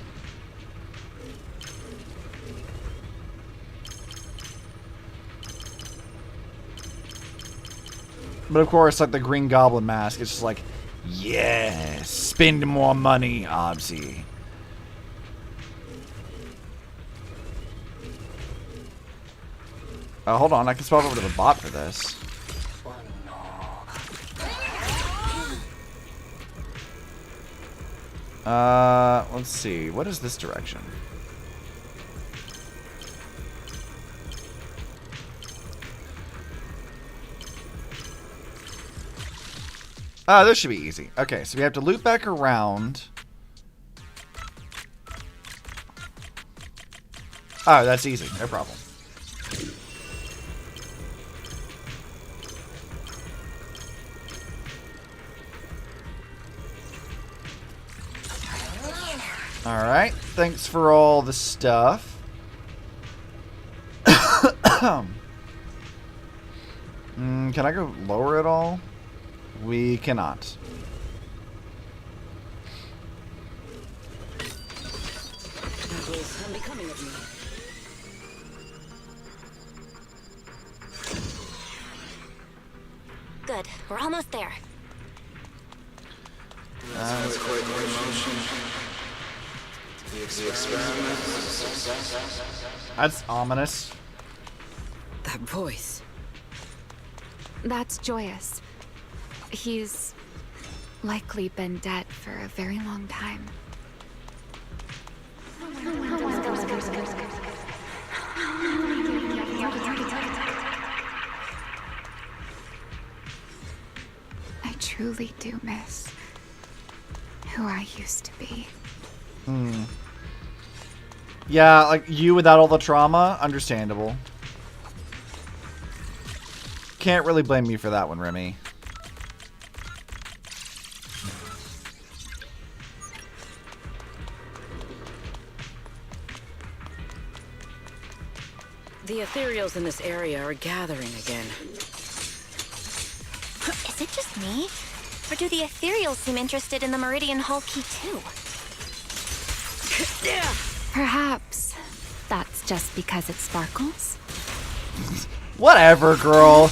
But of course, like the Green Goblin mask, it's just like, yeah, spend more money, Obsy. Hold on, I can swap over to the bot for this. Let's see. What is this direction? This should be easy. Okay, so we have to loop back around. Oh, that's easy. No problem. Alright, thanks for all the stuff. Can I go lower at all? We cannot. That was unbecoming of me. Good, we're almost there. That's quite the emotion. The experiment. That's ominous. That voice. That's Joyous. He's likely been dead for a very long time. I truly do miss who I used to be. Yeah, like you without all the trauma, understandable. Can't really blame you for that one, Remi. The ethereals in this area are gathering again. Is it just me? Or do the ethereals seem interested in the Meridian Hall key too? Perhaps that's just because it sparkles. Whatever, girl.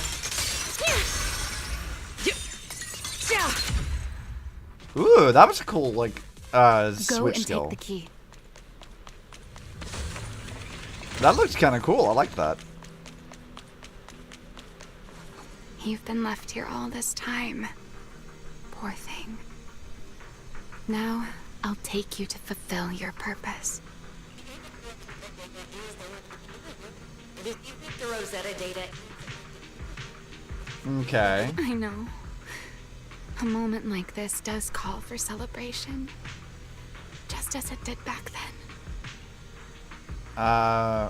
Ooh, that was a cool, like, switch skill. Go and take the key. That looks kind of cool. I like that. You've been left here all this time. Poor thing. Now, I'll take you to fulfill your purpose. The Rosetta data. Okay. I know. A moment like this does call for celebration. Just as it did back then.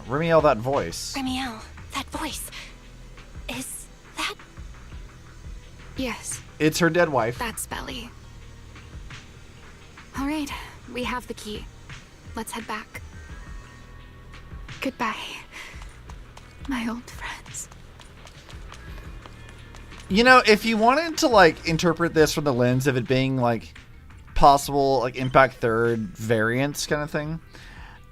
Remielle, that voice. Remielle, that voice. Is that... Yes. It's her dead wife. That's Belly. Alright, we have the key. Let's head back. Goodbye, my old friends. You know, if you wanted to, like, interpret this from the lens of it being, like, possible, like, Impact Third variants kind of thing,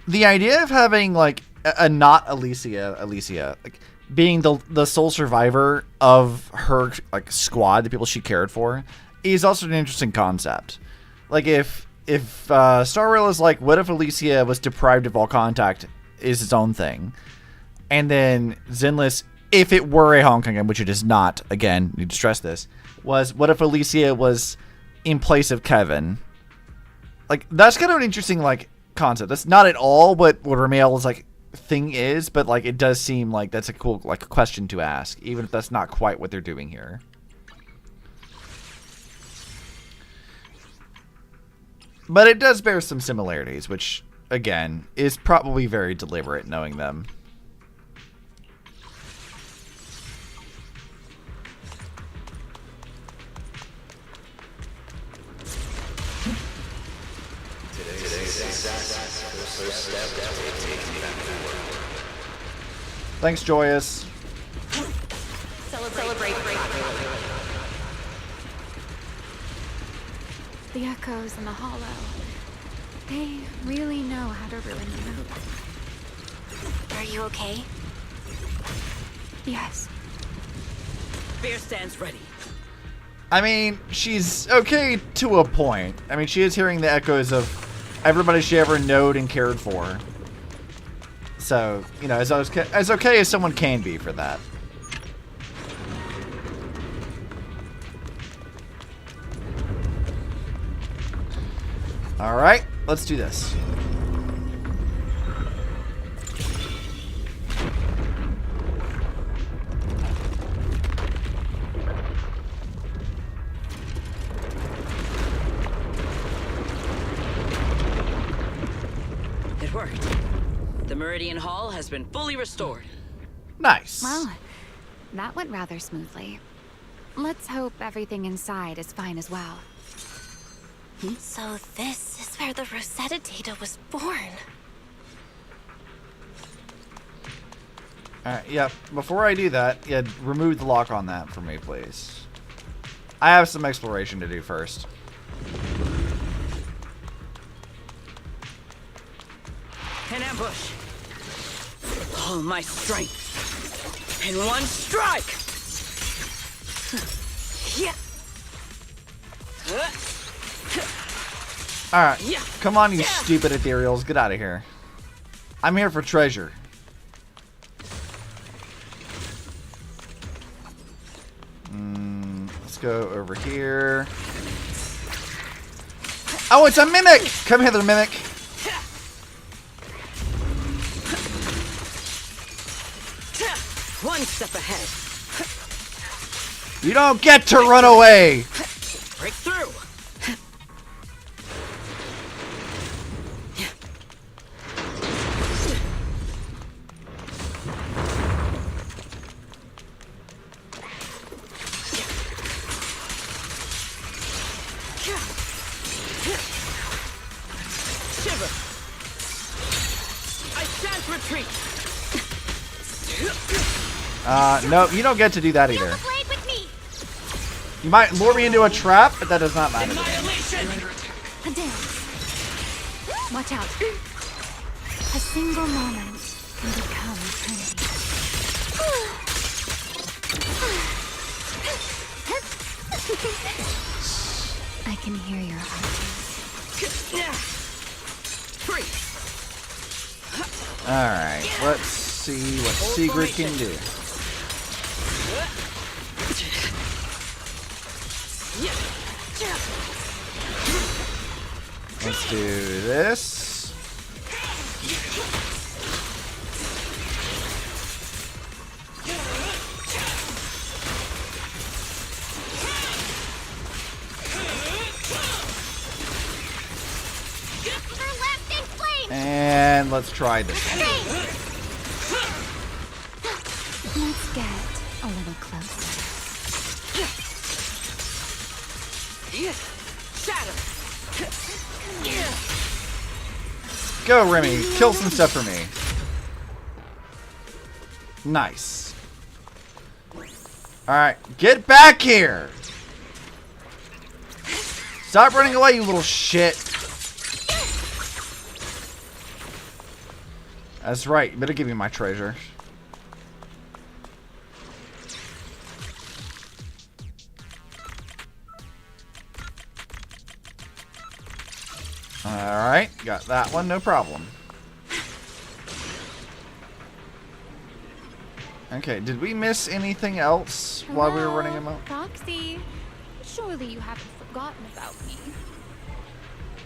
the idea of having, like, a not Elysia, like, being the sole survivor of her, like, squad, the people she cared for, is also an interesting concept. Like, if Star Rail is like, what if Elysia was deprived of all contact is its own thing, and then Zenless, if it were a Hong Kong game, which it is not, again, need to stress this, was what if Elysia was in place of Kevin? Like, that's kind of an interesting, like, concept. That's not at all what Remielle's, like, thing is, but, like, it does seem like that's a cool, like, question to ask, even if that's not quite what they're doing here. But it does bear some similarities, which, again, is probably very deliberate, knowing them. Thanks, Joyous. Celebrate. The echoes in the hollow. They really know how to ruin the mood. Are you okay? Yes. Bear stands ready. I mean, she's okay to a point. I mean, she is hearing the echoes of everybody she ever knowed and cared for. So, you know, as okay as someone can be for that. All right, let's do this. It worked. The Meridian Hall has been fully restored. Nice. Well, that went rather smoothly. Let's hope everything inside is fine as well. So this is where the Rosetta data was born. Alright, yeah, before I do that, yeah, remove the lock on that for me, please. I have some exploration to do first. An ambush. All my strength. In one strike! Yeah. Alright, come on, you stupid ethereals. Get out of here. I'm here for treasure. Let's go over here. Oh, it's a mimic! Come hither, mimic. One step ahead. You don't get to run away! Break through. Shiver. I shan't retreat. No, you don't get to do that either. You might lure me into a trap, but that does not matter. A dance. Watch out. A single moment can become eternity. I can hear your heartbeats. Alright, let's see what Sigrid can do. Let's do this. And let's try this one. Let's get a little closer. Shadow. Go, Remi. Kill some stuff for me. Nice. Alright, get back here! Stop running away, you little shit. That's right, you better give me my treasure. Alright, got that one, no problem. Okay, did we miss anything else while we were running him out? Roxy, surely you haven't forgotten about me.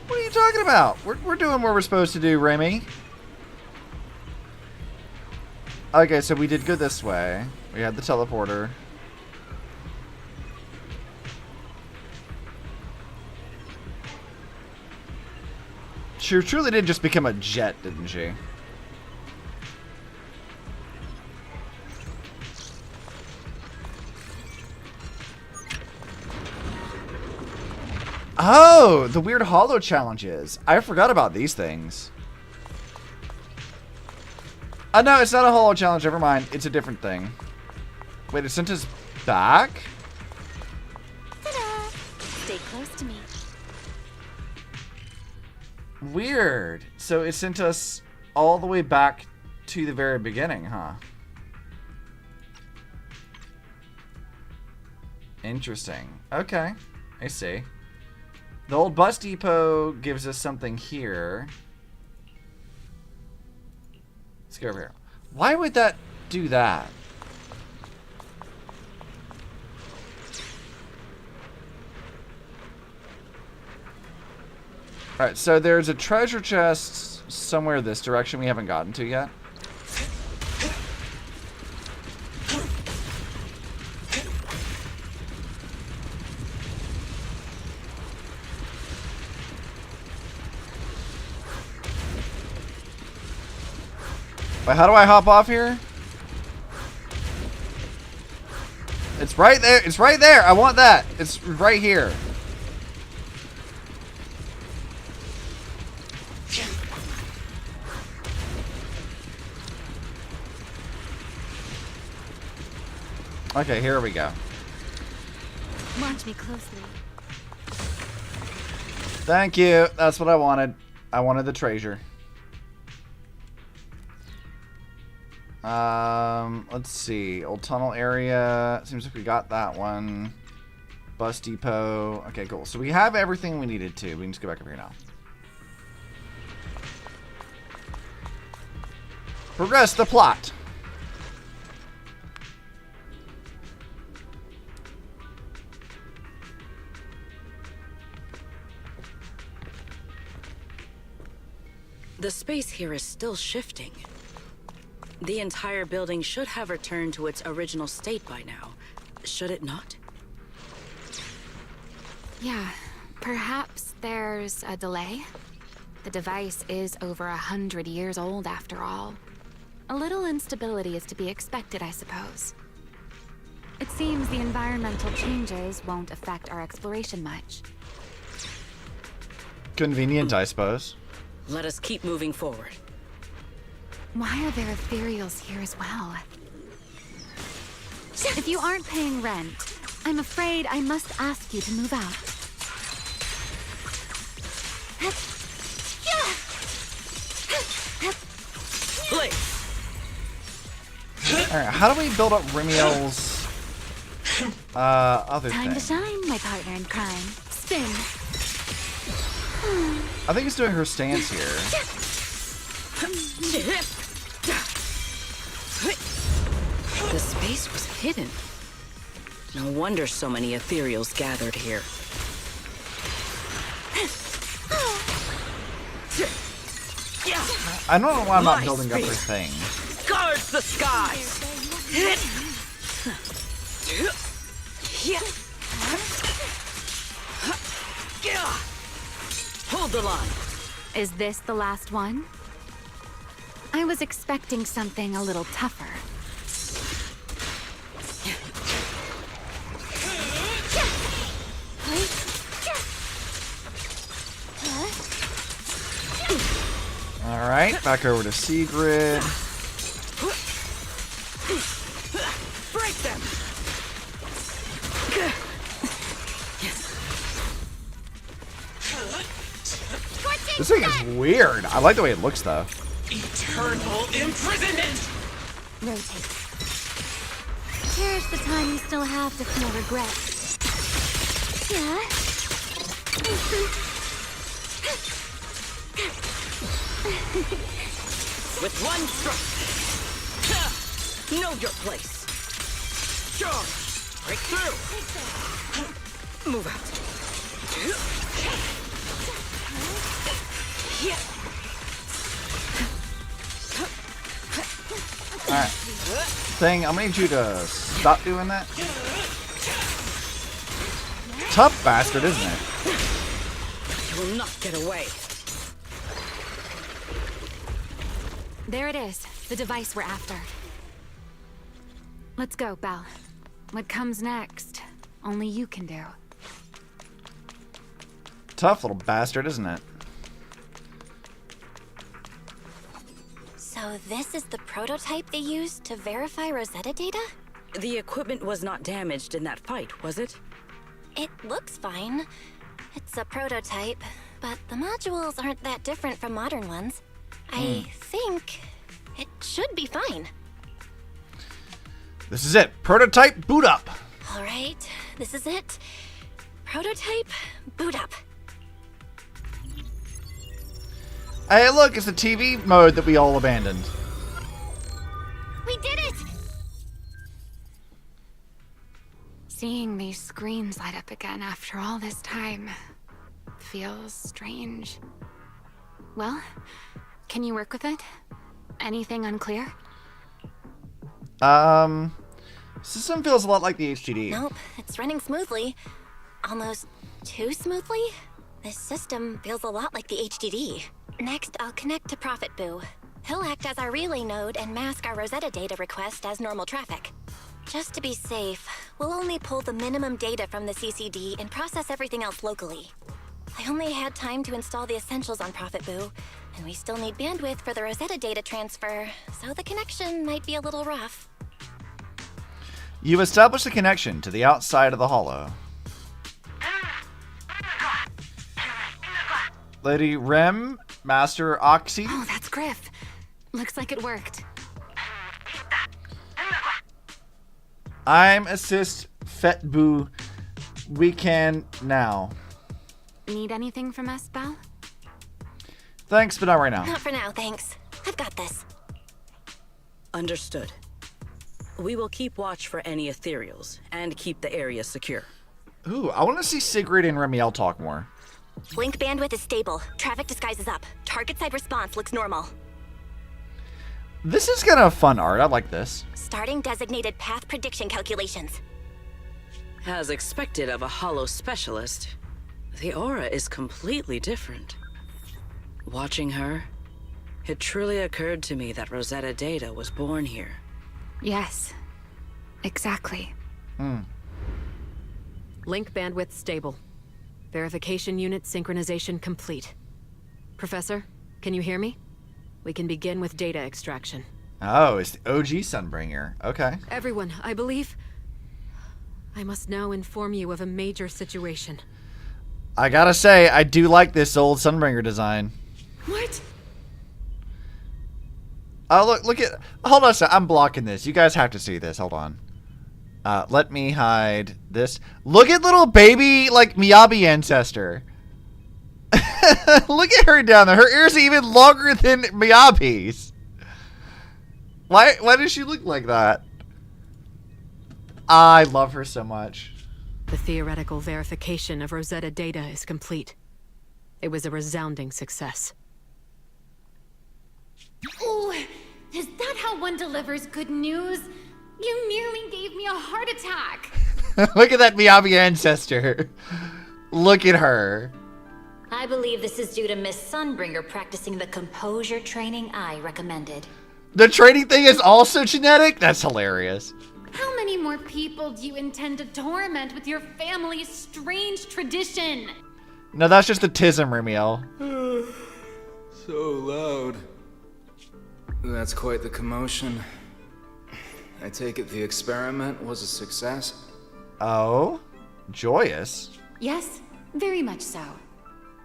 What are you talking about? We're doing what we're supposed to do, Remi. Okay, so we did good this way. We had the teleporter. She truly did just become a jet, didn't she? Oh, the weird hollow challenges. I forgot about these things. Oh, no, it's not a hollow challenge. Never mind. It's a different thing. Wait, it sent us back? Ta-da! Stay close to me. Weird. So it sent us all the way back to the very beginning, huh? Interesting. Okay. I see. The old bus depot gives us something here. Let's go over here. Why would that do that? Alright, so there's a treasure chest somewhere this direction we haven't gotten to yet. Wait, how do I hop off here? It's right there. It's right there. I want that. It's right here. Okay, here we go. Watch me closely. Thank you. That's what I wanted. I wanted the treasure. Let's see. Old tunnel area. Seems like we got that one. Bus depot. Okay, cool. So we have everything we needed to. We can just go back over here now. Progress the plot. The space here is still shifting. The entire building should have returned to its original state by now, should it not? Yeah, perhaps there's a delay. The device is over 100 years old after all. A little instability is to be expected, I suppose. It seems the environmental changes won't affect our exploration much. Convenient, I suppose. Let us keep moving forward. Why are there ethereals here as well? If you aren't paying rent, I'm afraid I must ask you to move out. Alright, how do we build up Remielle's other Time thing? to shine, my partner in crime. Spin. I think he's doing her stance here. The space was hidden. No wonder so many ethereals gathered here. I don't know why I'm not building up her thing. Guards the skies! Hold the line. Is this the last one? I was expecting something a little tougher. Alright, back over to Sigrid. Break them! This thing is weird. I like the way it looks, though. Eternal imprisonment! Rotate. Cherish the time you still have to feel regret. Yeah. With one stroke. Know your place. Charge. Break through. Move out. Alright. Thing, I'm gonna need you to stop doing that. Tough bastard, isn't it? You will not get away. There it is, the device we're after. Let's go, Belle. What comes next, only you can do. Tough little bastard, isn't it? So this is the prototype they used to verify Rosetta data? The equipment was not damaged in that fight, was it? It looks fine. It's a prototype, but the modules aren't that different from modern ones. I think it should be fine. This is it. Prototype boot up. All right, this is it. Prototype boot up. Hey, look, it's the TV mode that we all abandoned. We did it! Seeing these screens light up again after all this time feels strange. Well, can you work with it? Anything unclear? System feels a lot like the HDD. Nope, it's running smoothly. Almost too smoothly? This system feels a lot like the HDD. Next, I'll connect to Prophet Boo. He'll act as our relay node and mask our Rosetta data request as normal traffic. Just to be safe, we'll only pull the minimum data from the CCD and process everything else locally. I only had time to install the essentials on Prophet Boo, and we still need bandwidth for the Rosetta data transfer, so the connection might be a little rough. You established a connection to the outside of the hollow. Lady Rem, Master Oxy. Oh, that's Griff. Looks like it worked. I'm assist Fetbu. We can now. Need anything from us, Belle? Thanks, but not right now. Not for now, thanks. I've got this. Understood. We will keep watch for any ethereals and keep the area secure. Ooh, I want to see Sigrid and Remielle talk more. Link bandwidth is stable. Traffic disguise is up. Target side response looks normal. This is kind of fun art. I like this. Starting designated path prediction calculations. As expected of a hollow specialist, the aura is completely different. Watching her, it truly occurred to me that Rosetta data was born here. Yes, exactly. Link bandwidth stable. Verification unit synchronization complete. Professor, can you hear me? We can begin with data extraction. Oh, it's the OG Sunbringer. Okay. Everyone, I believe I must now inform you of a major situation. I gotta say, I do like this old Sunbringer design. What? Oh, look at... Hold on a second. I'm blocking this. You guys have to see this. Hold on. Let me hide this. Look at little baby, like, Miyabi ancestor. Look at her down there. Her ears are even longer than Miyabi's. Why does she look like that? I love her so much. The theoretical verification of Rosetta data is complete. It was a resounding success. Oh, is that how one delivers good news? You nearly gave me a heart attack. Look at that Miyabi ancestor. Look at her. I believe this is due to Miss Sunbringer practicing the composure training I recommended. The training thing is also genetic? That's hilarious. How many more people do you intend to torment with your family's strange tradition? No, that's just the tism, Remielle. So loud. That's quite the commotion. I take it the experiment was a success? Oh? Joyous? Yes, very much so.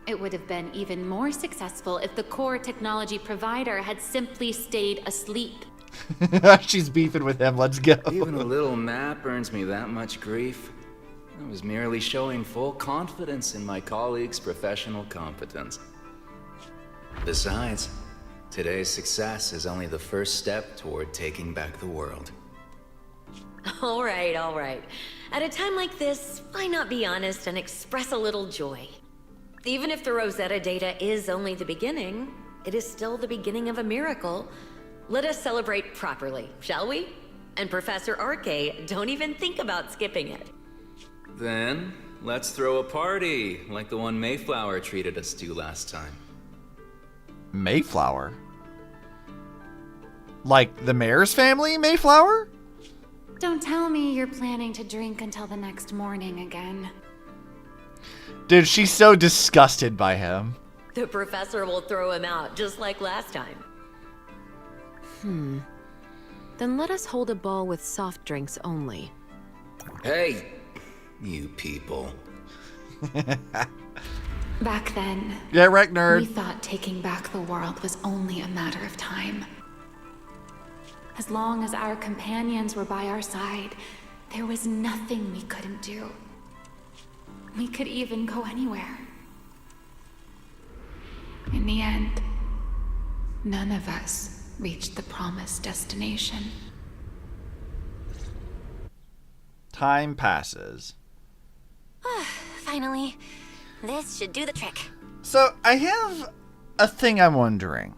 It would have been even more successful if the core technology provider had simply stayed asleep. She's beefing with him, let's go. Even a little nap earns me that much grief. I was merely showing full confidence in my colleagues' professional competence. Besides, today's success is only the first step toward taking back the world. All right, all right. At a time like this, why not be honest and express a little joy? Even if the Rosetta data is only the beginning, it is still the beginning of a miracle. Let us celebrate properly, shall we? And Professor Arke, don't even think about skipping it. Then, let's throw a party, like the one Mayflower treated us to last time. Mayflower? Like the mayor's family, Mayflower? Don't tell me you're planning to drink until the next morning again. Dude, she's so disgusted by him. The professor will throw him out, just like last time. Then let us hold a ball with soft drinks only. Hey, you people. Back then, yeah, right, nerd. We thought taking back the world was only a matter of time. As long as our companions were by our side, there was nothing we couldn't do. We could even go anywhere. In the end, none of us reached the promised destination. Time passes. Finally. This should do the trick. So, I have a thing I'm wondering.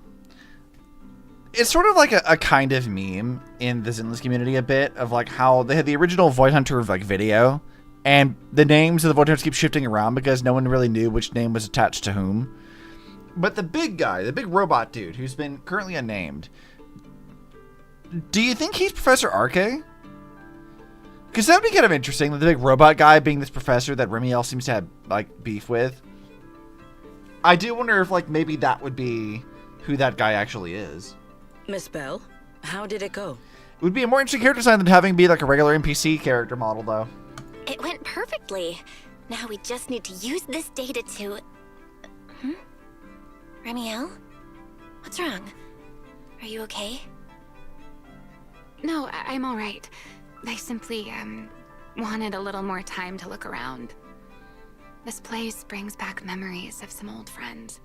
It's sort of like a kind of meme in the Zenless community a bit, of like how they had the original Void Hunter like video, and the names of the Void Hunters keep shifting around because no one really knew which name was attached to whom. But the big guy, the big robot dude, who's been currently unnamed, do you think he's Professor Arke? Because that would be kind of interesting, the big robot guy being this professor that Remielle seems to have, like, beef with. I do wonder if, like, maybe that would be who that guy actually is. Miss Bell, how did it go? It would be a more interesting character design than having be, like, a regular NPC character model, though. It went perfectly. Now we just need to use this data to... Remielle? What's wrong? Are you okay? No, I'm all right. I simply, wanted a little more time to look around. This place brings back memories of some old friends.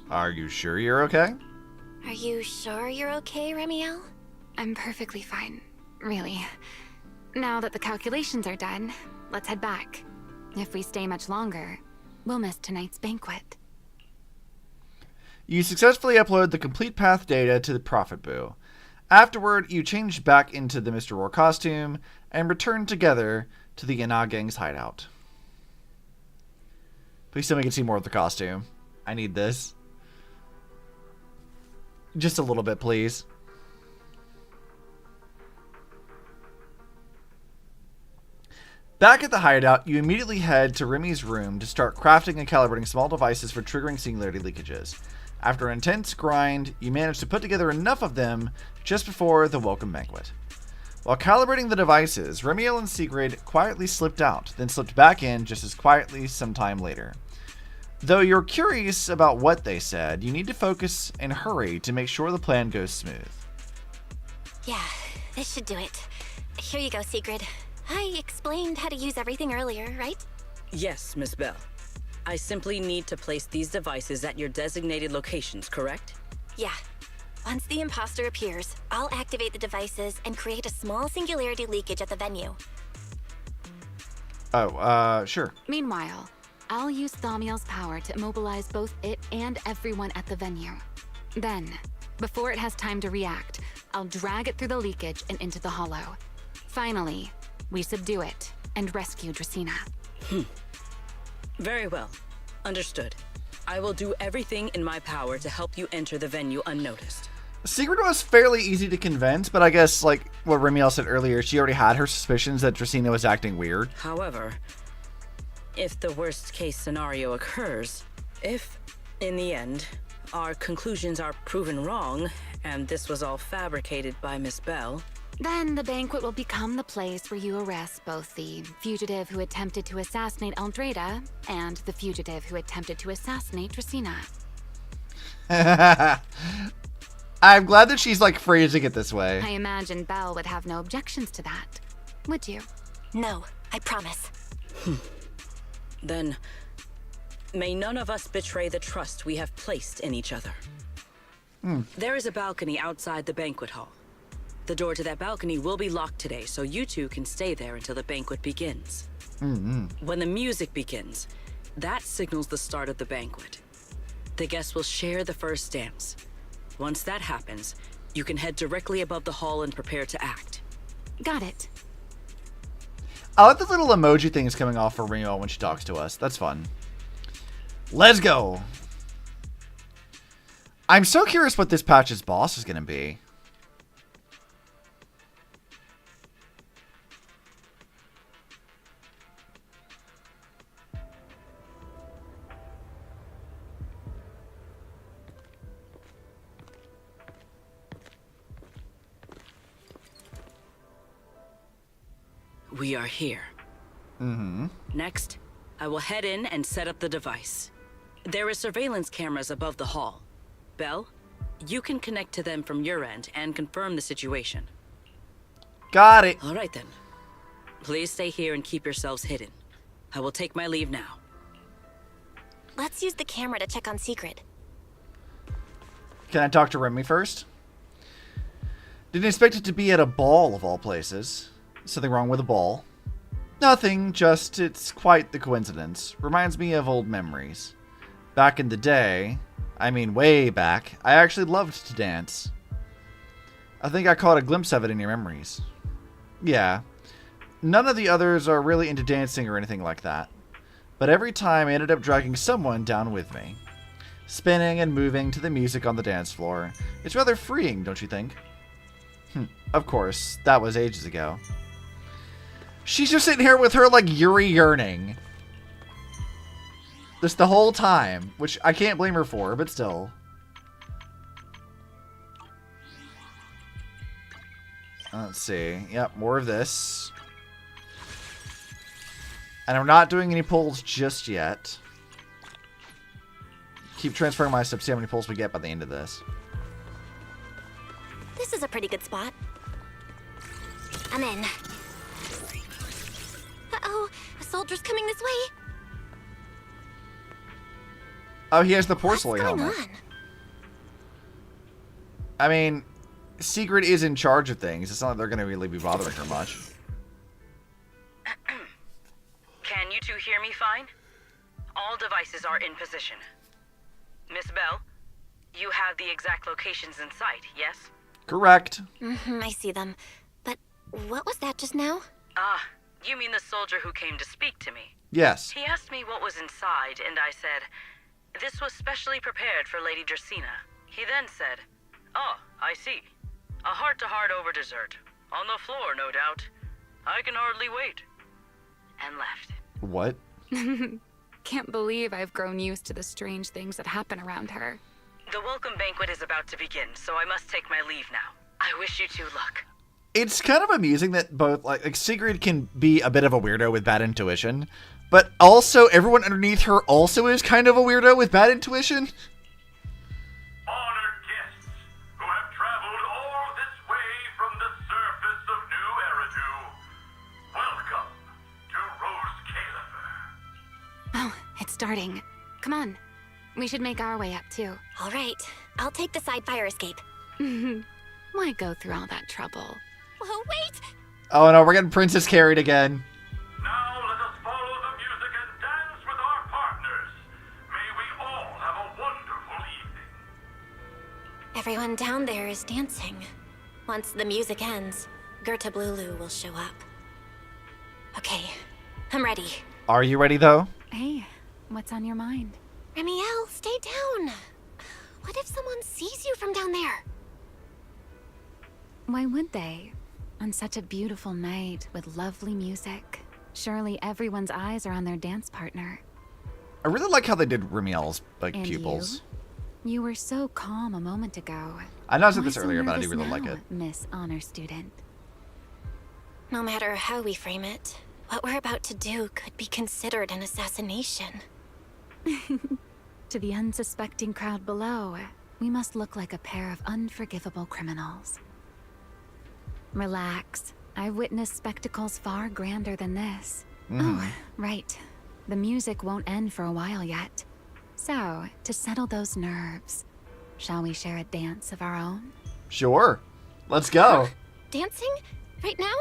Are you sure you're okay? Are you sure you're okay, Remielle? I'm perfectly fine, really. Now that the calculations are done, let's head back. If we stay much longer, we'll miss tonight's banquet. You successfully upload the complete path data to the Prophet Boo. Afterward, you change back into the Mr. Roar costume and return together to the Yana Gang's hideout. Please tell me we can see more of the costume. I need this. Just a little bit, please. Back at the hideout, you immediately head to Remi's room to start crafting and calibrating small devices for triggering singularity leakages. After an intense grind, you manage to put together enough of them just before the welcome banquet. While calibrating the devices, Remielle and Sigrid quietly slipped out, then slipped back in just as quietly some time later. Though you're curious about what they said, you need to focus and hurry to make sure the plan goes smooth. Yeah, this should do it. Here you go, Sigrid. I explained how to use everything earlier, right? Yes, Miss Bell. I simply need to place these devices at your designated locations, correct? Yeah. Once the imposter appears, I'll activate the devices and create a small singularity leakage at the venue. Sure. Meanwhile, I'll use Thaumiel's power to immobilize both it and everyone at the venue. Then, before it has time to react, I'll drag it through the leakage and into the hollow. Finally, we subdue it and rescue Dracaena. Very well. Understood. I will do everything in my power to help you enter the venue unnoticed. Sigrid was fairly easy to convince, but I guess, like what Remielle said earlier, she already had her suspicions that Dracaena was acting weird. However, if the worst case scenario occurs, if, in the end, our conclusions are proven wrong, and this was all fabricated by Miss Bell, then the banquet will become the place where you arrest both the fugitive who attempted to assassinate Aldrada and the fugitive who attempted to assassinate Dracaena. I'm glad that she's like phrasing it this way. I imagine Belle would have no objections to that. Would you? No, I promise. Then may none of us betray the trust we have placed in each other. There is a balcony outside the banquet hall. The door to that balcony will be locked today, so you two can stay there until the banquet begins. When the music begins, that signals the start of the banquet. The guests will share the first dance. Once that happens, you can head directly above the hall and prepare to act. Got it. I like the little emoji things coming off for Remielle when she talks to us. That's fun. Let's go. I'm so curious what this patch's boss is going to be. We are here. Next, I will head in and set up the device. There is surveillance cameras above the hall. Belle, you can connect to them from your end and confirm the situation. Got it. All right then. Please stay here and keep yourselves hidden. I will take my leave now. Let's use the camera to check on Secret. Can I talk to Remi first? Didn't expect it to be at a ball of all places. Something wrong with a ball? Nothing, just it's quite the coincidence. Reminds me of old memories. Back in the day, I mean way back, I actually loved to dance. I think I caught a glimpse of it in your memories. Yeah, none of the others are really into dancing or anything like that. But every time I ended up dragging someone down with me. Spinning and moving to the music on the dance floor. It's rather freeing, don't you think? Of course, that was ages ago. She's just sitting here with her, like, Yuri yearning. Just the whole time. Which I can't blame her for, but still. Let's see. Yep, more of this. And I'm not doing any pulls just yet. Keep transferring my steps, see how many pulls we get by the end of this. This is a pretty good spot. I'm in. Uh-oh, a soldier's coming this way. Oh, he has the porcelain helmet. What's going on? I mean, Secret is in charge of things. It's not like they're going to really be bothering her much. Can you two hear me fine? All devices are in position. Miss Bell, you have the exact locations in sight, yes? Correct. I see them. But what was that just now? Ah, you mean the soldier who came to speak to me? Yes. He asked me what was inside, and I said, this was specially prepared for Lady Dracaena. He then said, oh, I see. A heart-to-heart over dessert. On the floor, no doubt. I can hardly wait. And left. What? Can't believe I've grown used to the strange things that happen around her. The welcome banquet is about to begin, so I must take my leave now. I wish you two luck. It's kind of amusing that both, like Sigrid can be a bit of a weirdo with bad intuition, but also everyone underneath her also is kind of a weirdo with bad intuition. Honored guests who have traveled all this way from the surface of New Eridu, welcome to Rose Caliber. Oh, it's starting. Come on. We should make our way up, too. All right. I'll take the side fire escape. Why go through all that trouble? Whoa, wait! Oh no, we're getting Princess carried again. Now let us follow the music and dance with our partners. May we all have a wonderful evening. Everyone down there is dancing. Once the music ends, Gerta Blulu will show up. Okay, I'm ready. Are you ready, though? Hey, what's on your mind? Remielle, stay down. What if someone sees you from down there? Why would they? On such a beautiful night with lovely music. Surely everyone's eyes are on their dance partner. I really like how they did Remielle's, like, And pupils. you? You were so calm a moment ago. I know I said Why this so earlier, but I do nervous really like now, it. Miss Honor Student. No matter how we frame it, what we're about to do could be considered an assassination. To the unsuspecting crowd below, we must look like a pair of unforgivable criminals. Relax. I've witnessed spectacles far grander than this. Oh, right. The music won't end for a while yet. So, to settle those nerves, shall we share a dance of our own? Sure. Let's go. Dancing? Right now?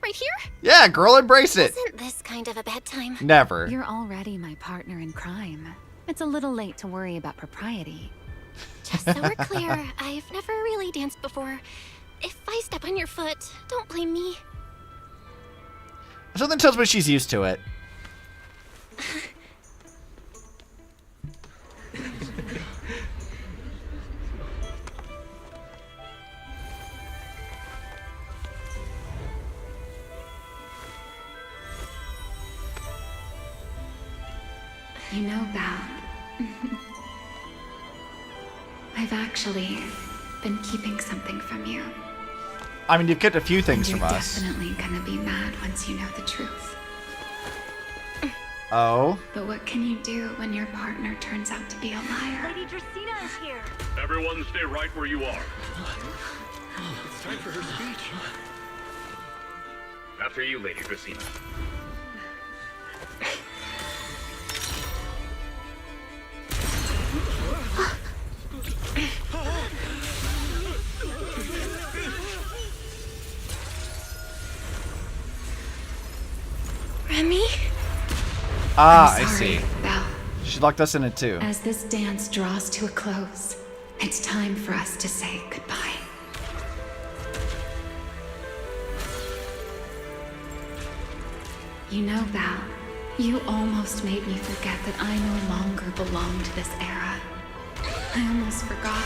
Right here? Yeah, girl, embrace it. Isn't this kind of a bad time? Never. You're already my partner in crime. It's a little late to worry about propriety. Just so we're clear, I've never really danced before. If I step on your foot, don't blame me. Something tells me she's used to it. You know, Val, I've actually been keeping something from you. I mean, you've kept a few things And from you're us. definitely gonna be mad once you know the truth. Oh? But what can you do when your partner turns out to be a liar? Lady Dracaena is here. Everyone stay right where you are. It's time for her speech. After you, Lady Dracaena. Remi? Ah, I'm sorry, I see. Val. She locked us in it too. As this dance draws to a close, it's time for us to say goodbye. You know, Val, you almost made me forget that I no longer belong to this era. I almost forgot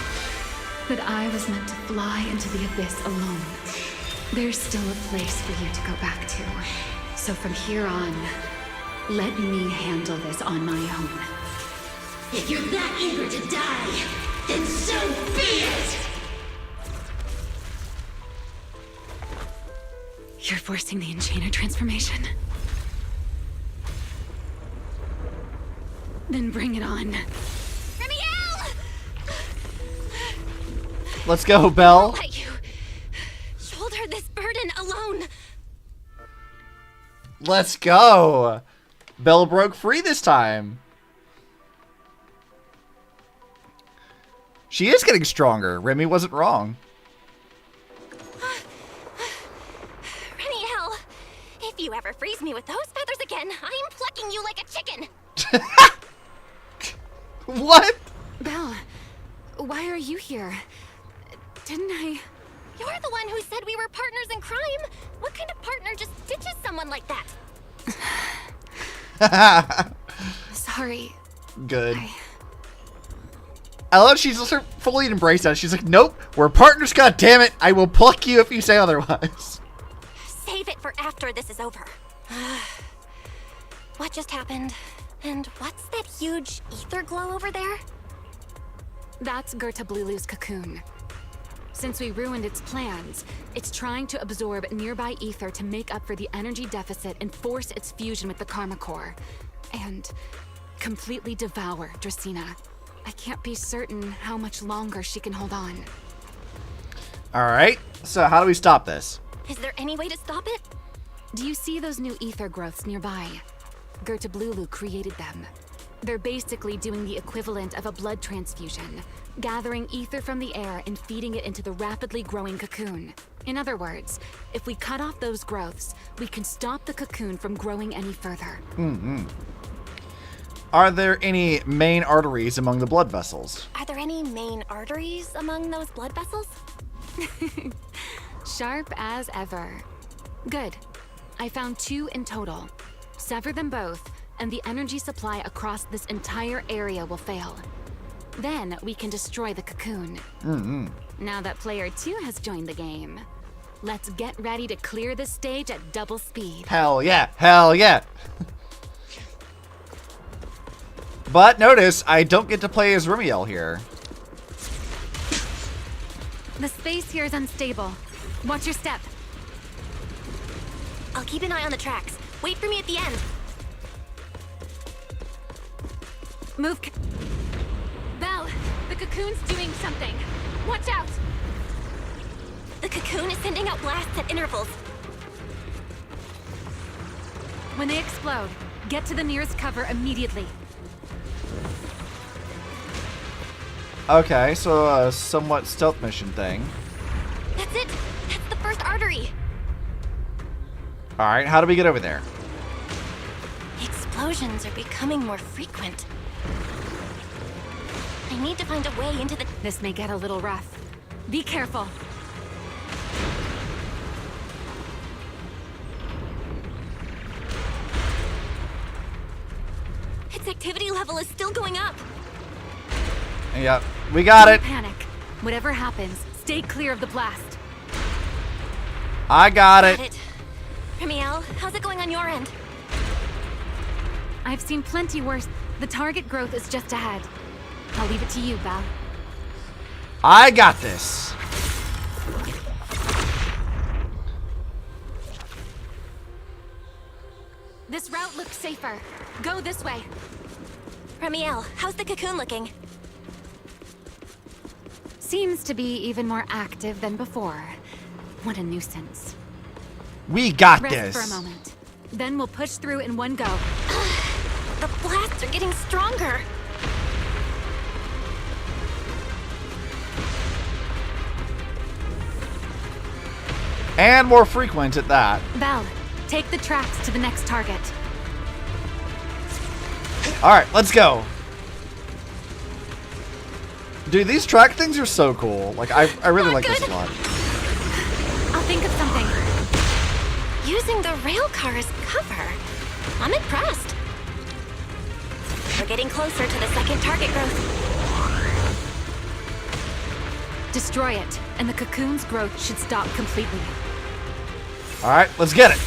that I was meant to fly into the abyss alone. There's still a place for you to go back to. So from here on, let me handle this on my own. If you're that eager to die, then so be it! You're forcing the Enchainer transformation. Then bring it on. Remielle! Let's go, Belle. Let you shoulder this burden alone. Let's go. Belle broke free this time. She is getting stronger. Remi wasn't wrong. Remielle, if you ever freeze me with those feathers again, I'm plucking you like a chicken. What? Belle, why are you here? Didn't I... You're the one who said we were partners in crime. What kind of partner just ditches someone like that? Sorry. Good. I love she's just fully embraced that. She's like, nope, we're partners, god damn it. I will pluck you if you say otherwise. Save it for after this is over. What just happened? And what's that huge ether glow over there? That's Gerta-Blulu's cocoon. Since we ruined its plans, it's trying to absorb nearby ether to make up for the energy deficit and force its fusion with the Karma Core. And completely devour Dracaena. I can't be certain how much longer she can hold on. Alright, so how do we stop this? Is there any way to stop it? Do you see those new ether growths nearby? Gerta-Blulu created them. They're basically doing the equivalent of a blood transfusion, gathering ether from the air and feeding it into the rapidly growing cocoon. In other words, if we cut off those growths, we can stop the cocoon from growing any further. Are there any main arteries among the blood vessels? Are there any main arteries among those blood vessels? Sharp as ever. Good. I found 2 in total. Sever them both, and the energy supply across this entire area will fail. Then we can destroy the cocoon. Now that player 2 has joined the game, let's get ready to clear the stage at double speed. Hell yeah, hell yeah. But notice, I don't get to play as Remielle here. The space here is unstable. Watch your step. I'll keep an eye on the tracks. Wait for me at the end. Move. Belle, the cocoon's doing something. Watch out! The cocoon is sending out blasts at intervals. When they explode, get to the nearest cover immediately. Okay, so a somewhat stealth mission thing. That's it! That's the first artery! Alright, how do we get over there? The explosions are becoming more frequent. I need to find a way into the... This may get a little rough. Be careful. Its activity level is still going up. Yep, we got it. Don't panic. Whatever happens, stay clear of the blast. I got it. Remielle, how's it going on your end? I've seen plenty worse. The target growth is just ahead. I'll leave it to you, Belle. I got this. This route looks safer. Go this way. Remielle, how's the cocoon looking? Seems to be even more active than before. What a nuisance. We got Rest this. for a moment. Then we'll push through in one go. The blasts are getting stronger. And more frequent at that. Belle, take the tracks to the next target. Alright, let's go. Dude, these track things are so cool. Like, I really like this a lot. I'll think of something. Using the rail car as cover. I'm impressed. We're getting closer to the second target growth. Destroy it, and the cocoon's growth should stop completely. Alright, let's get it.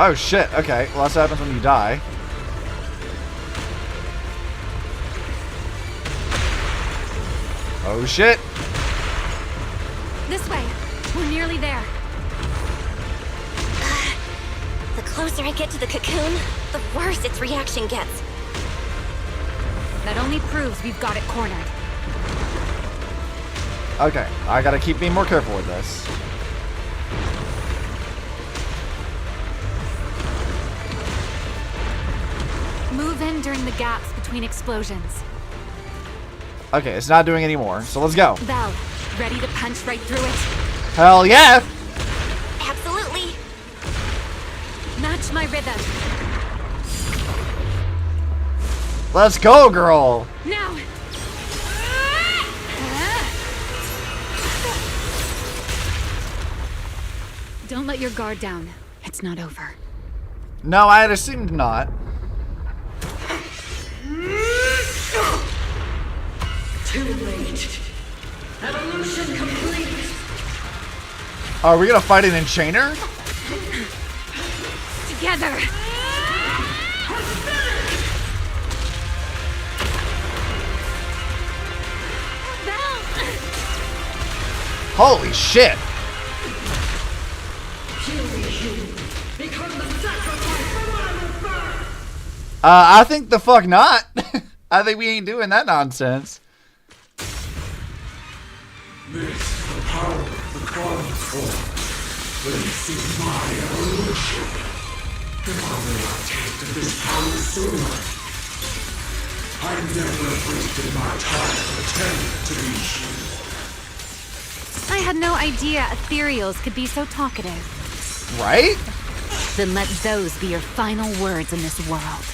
Oh shit, okay. Well, that's what happens when you die. Oh shit. This way. We're nearly there. The closer I get to the cocoon, the worse its reaction gets. That only proves we've got it cornered. Okay, I gotta keep being more careful with this. Move in during the gaps between explosions. Okay, it's not doing any more, so let's go. Belle, ready to punch right through it? Hell yeah! Absolutely. Match my rhythm. Let's go, girl! Now! Don't let your guard down. It's not over. No, I had assumed not. Too late. Evolution complete. Are we gonna fight an enchainer? Together! Holy shit! I think the fuck not. I think we ain't doing that nonsense. This is the power of the quantum form. This is my evolution. If I will not take to this power sooner, I never wasted my time attending to these humans. I had no idea ethereals could be so talkative. Right? Then let those be your final words in this world.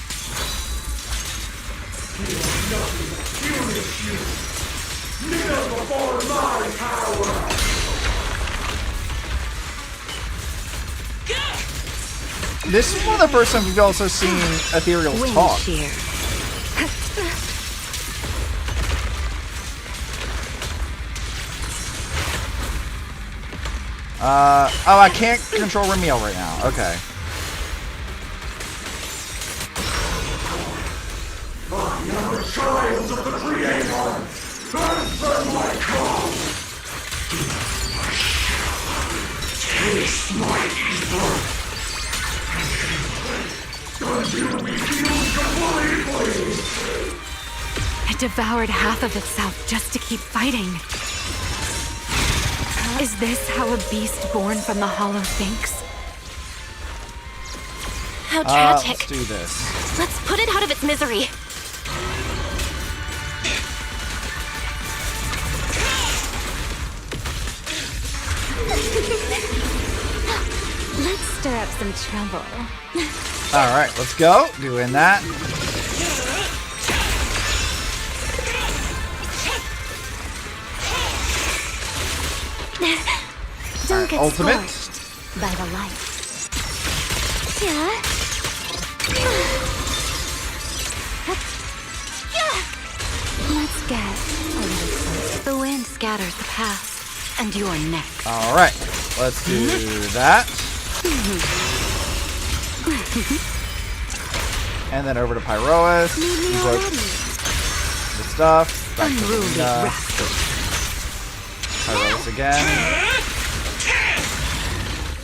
You are nothing furious, you. Kneel before my power. This is one of the first times we've also seen ethereals talk. Oh, I can't control Remielle right now. Okay. child of the Creator, answer my call. Taste my ether. And you'll be healed completely. It devoured half of itself just to keep fighting. Is this how a beast born from the hollow thinks? How tragic. Let's do this. Let's put it out of its misery. Let's stir up some trouble. Alright, let's go. Doing that. Don't get ultimate. scorched by the light. Let's get a little closer. The wind scatters the past, and you're next. Alright, let's do that. And then over to Pyroas. Invoke the stuff. Back to Luna. Pyroas again.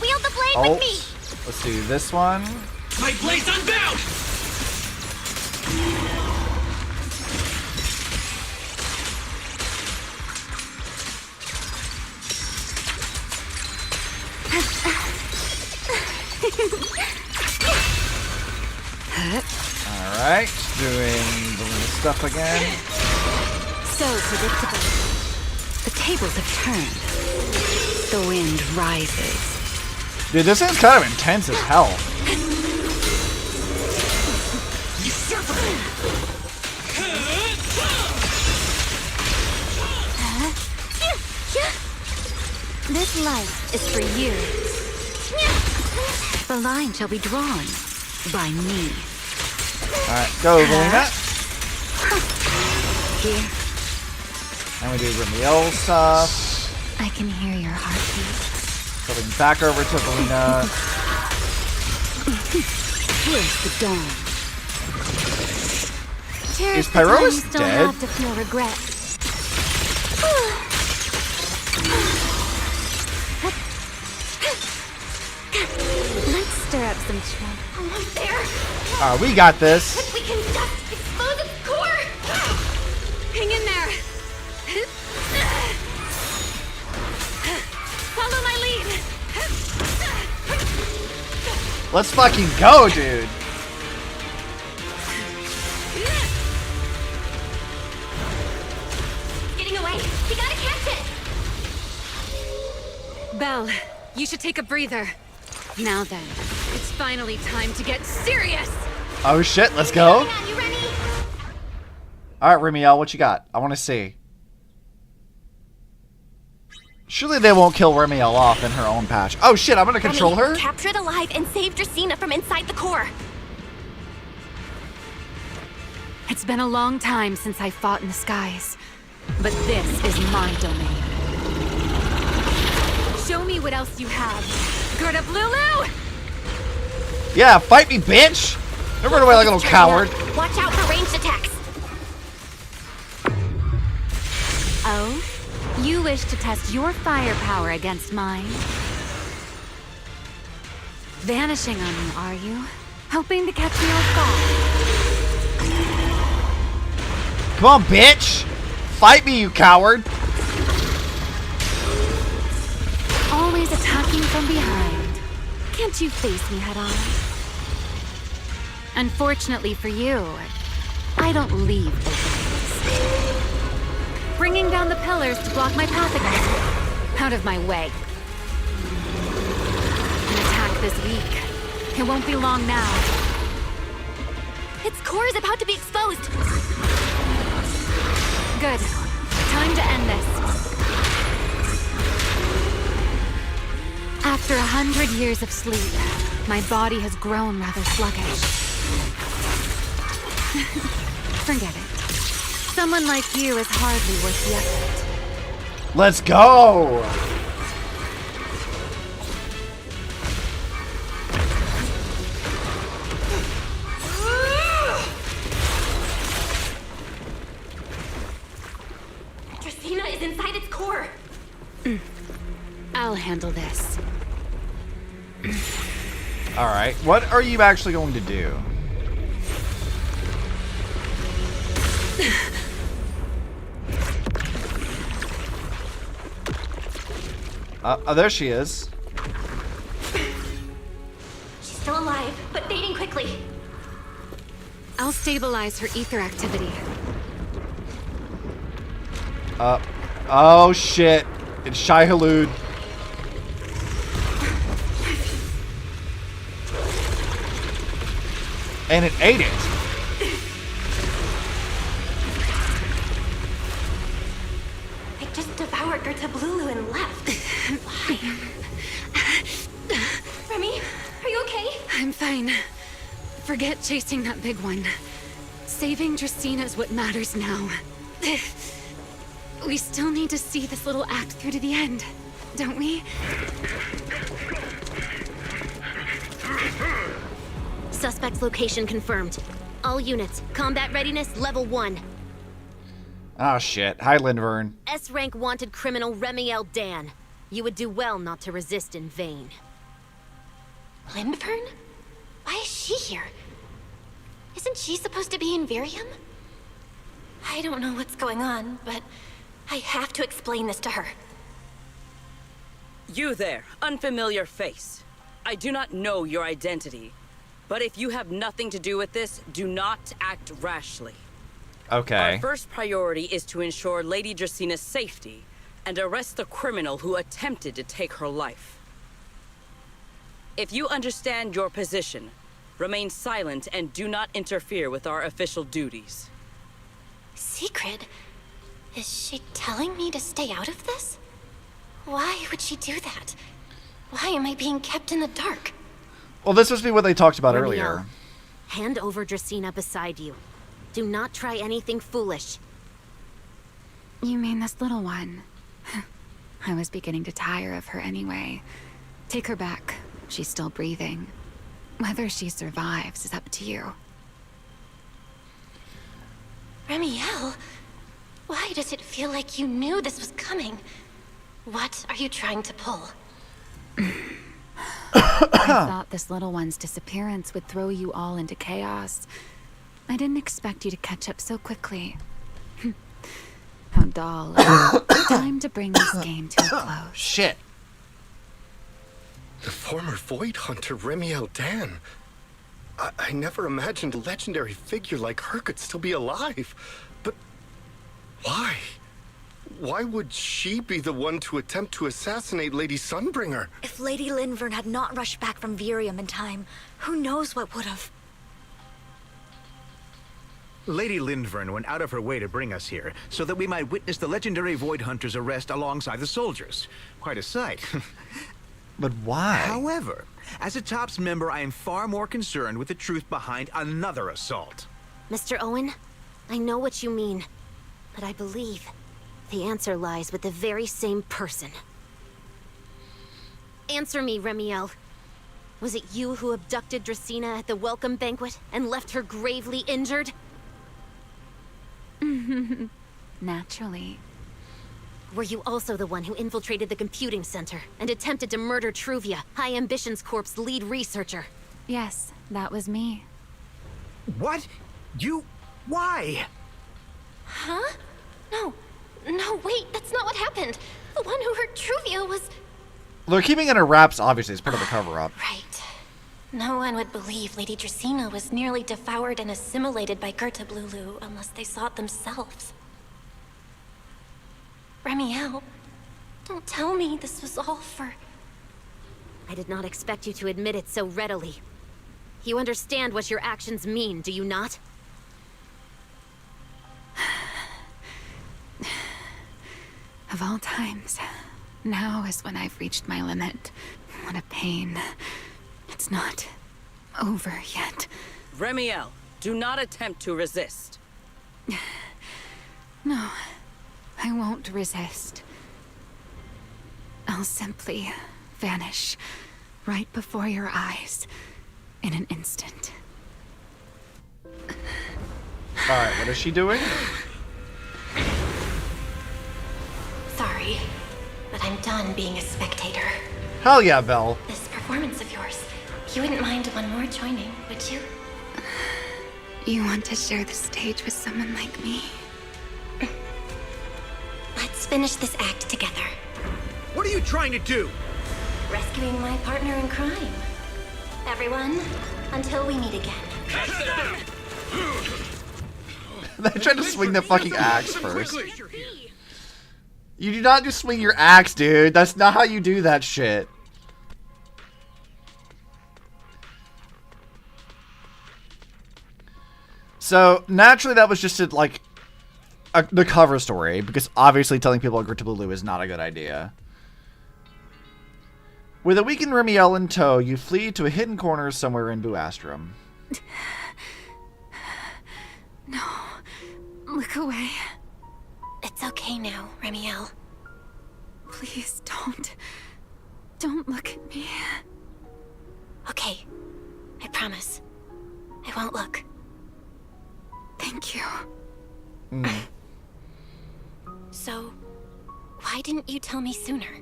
Wield the blade with me! Let's do this one. My blade's unbound! Alright, doing the little stuff again. So predictable. The tables have turned. The wind rises. Dude, this is kind of intense as hell. This light is for you. The line shall be drawn by me. Alright, go, Luna. Here, And we do Remielle stuff. I can hear your heartbeat. Going back over to Luna. Here's the dawn. Is Cherish the time you Pyroas still dead? have to feel regret. Let's stir up some trouble. Almost there. We got this. We can just expose its core. Hang in there. Follow my lead. Let's fucking go, dude. Getting away. We gotta catch it. Belle, you should take a breather. Now then, it's finally time to get serious. Oh shit, let's go. You ready? Alright, Remielle, what you got? I want to see. Surely they won't kill Remielle off in her own patch. Oh shit, I'm gonna control her? Capture it alive and save Dracena from inside the core. It's been a long time since I fought in the skies, but this is my domain. Show me what else you have. Gird up, Lulu! Yeah, fight me, bitch! Don't run away like a little coward. Watch out for ranged attacks. Oh? You wish to test your firepower against mine? Vanishing on me, are you? Hoping to catch me off guard? Come on, bitch! Fight me, you coward! Always attacking from behind. Can't you face me head on? Unfortunately for you, I don't leave openings. Bringing down the pillars to block my path again. Out of my way. An attack this week. It won't be long now. Its core is about to be exposed. Good. Time to end this. After 100 years of sleep, my body has grown rather sluggish. Forget it. Someone like you is hardly worth the effort. Let's go! is inside its core. I'll handle this. Alright, what are you actually going to do? Oh, there she is. She's still alive, but fading quickly. I'll stabilize her ether activity. Oh shit. It's Shai Hulud. And it ate it. It just devoured Gertablulu and left. Why? Remi, are you okay? I'm fine. Forget chasing that big one. Saving Dracaena is what matters now. We still need to see this little act through to the end, don't we? Suspect's location confirmed. All units, combat readiness level 1. Oh shit. Hi, Lindvern. S-rank wanted criminal Remielle Dan. You would do well not to resist in vain. Lindvern? Why is she here? Isn't she supposed to be in Virium? I don't know what's going on, but I have to explain this to her. You there, unfamiliar face. I do not know your identity, but if you have nothing to do with this, do not act rashly. Okay. Our first priority is to ensure Lady Draceena's safety and arrest the criminal who attempted to take her life. If you understand your position, remain silent and do not interfere with our official duties. Secret? Is she telling me to stay out of this? Why would she do that? Why am I being kept in the dark? Well, this must be what they talked about Remielle, earlier. Hand over Dracaena beside you. Do not try anything foolish. You mean this little one? I was beginning to tire of her anyway. Take her back. She's still breathing. Whether she survives is up to you. Remielle? Why does it feel like you knew this was coming? What are you trying to pull? I thought this little one's disappearance would throw you all into chaos. I didn't expect you to catch up so quickly. How dull. Time to bring this game to a close. Shit. The former Void Hunter Remielle Dan. I never imagined a legendary figure like her could still be alive. But why? Why would she be the one to attempt to assassinate Lady Sunbringer? If Lady Lindvern had not rushed back from Virium in time, who knows what would have... Lady Lindvern went out of her way to bring us here, so that we might witness the legendary Void Hunter's arrest alongside the soldiers. Quite a sight. But why? However, as a TOPS member, I am far more concerned with the truth behind another assault. Mr. Owen, I know what you mean, but I believe the answer lies with the very same person. Answer me, Remielle. Was it you who abducted Dracaena at the welcome banquet and left her gravely injured? Naturally. Were you also the one who infiltrated the computing center and attempted to murder Truvia, High Ambitions Corp's lead researcher? Yes, that was me. What? You... why? Huh? No, wait, that's not what happened. The one who hurt Truvia was... They're keeping it in wraps, obviously, as part of the cover-up. Right. No one would believe Lady Dracaena was nearly devoured and assimilated by Gertablulu unless they saw it themselves. Remielle, don't tell me this was all for... I did not expect you to admit it so readily. You understand what your actions mean, do you not? Of all times, now is when I've reached my limit. What a pain. It's not over yet. Remielle, do not attempt to resist. No, I won't resist. I'll simply vanish right before your eyes in an instant. Alright, what is she doing? sorry, but I'm done being a spectator. Hell yeah, Belle. This performance of yours, you wouldn't mind one more joining, would you? You want to share the stage with someone like me? Let's finish this act together. What are you trying to do? Rescuing my partner in crime. Everyone, until we meet again. They tried to swing the fucking axe first. You do not just swing your axe, dude. That's not how you do that shit. So, naturally, that was just the cover story, because obviously telling people a Grit Blue is not a good idea. With a weakened Remielle in tow, you flee to a hidden corner somewhere in Buastrum. No. Look away. It's okay now, Remielle. Please don't. Don't look at me. Okay. I promise. I won't look. Thank you. So, why didn't you tell me sooner?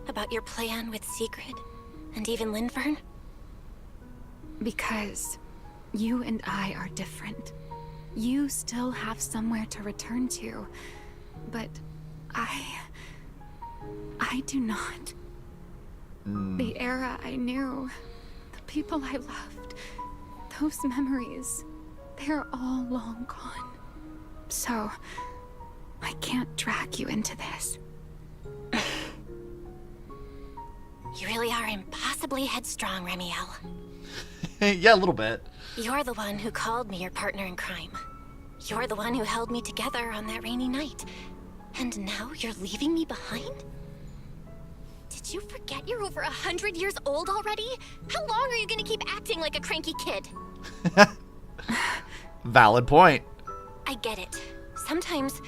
About your plan with Sigrid? And even Lindvern? Because you and I are different. You still have somewhere to return to. But I do not. The era I knew, the people I loved, those memories, they're all long gone. So, I can't drag you into this. You really are impossibly headstrong, Remielle. Yeah, a little bit. You're the one who called me your partner in crime. You're the one who held me together on that rainy night. And now you're leaving me behind? Did you forget you're over 100 years old already? How long are you gonna keep acting like a cranky kid? Valid point. I get it. Sometimes,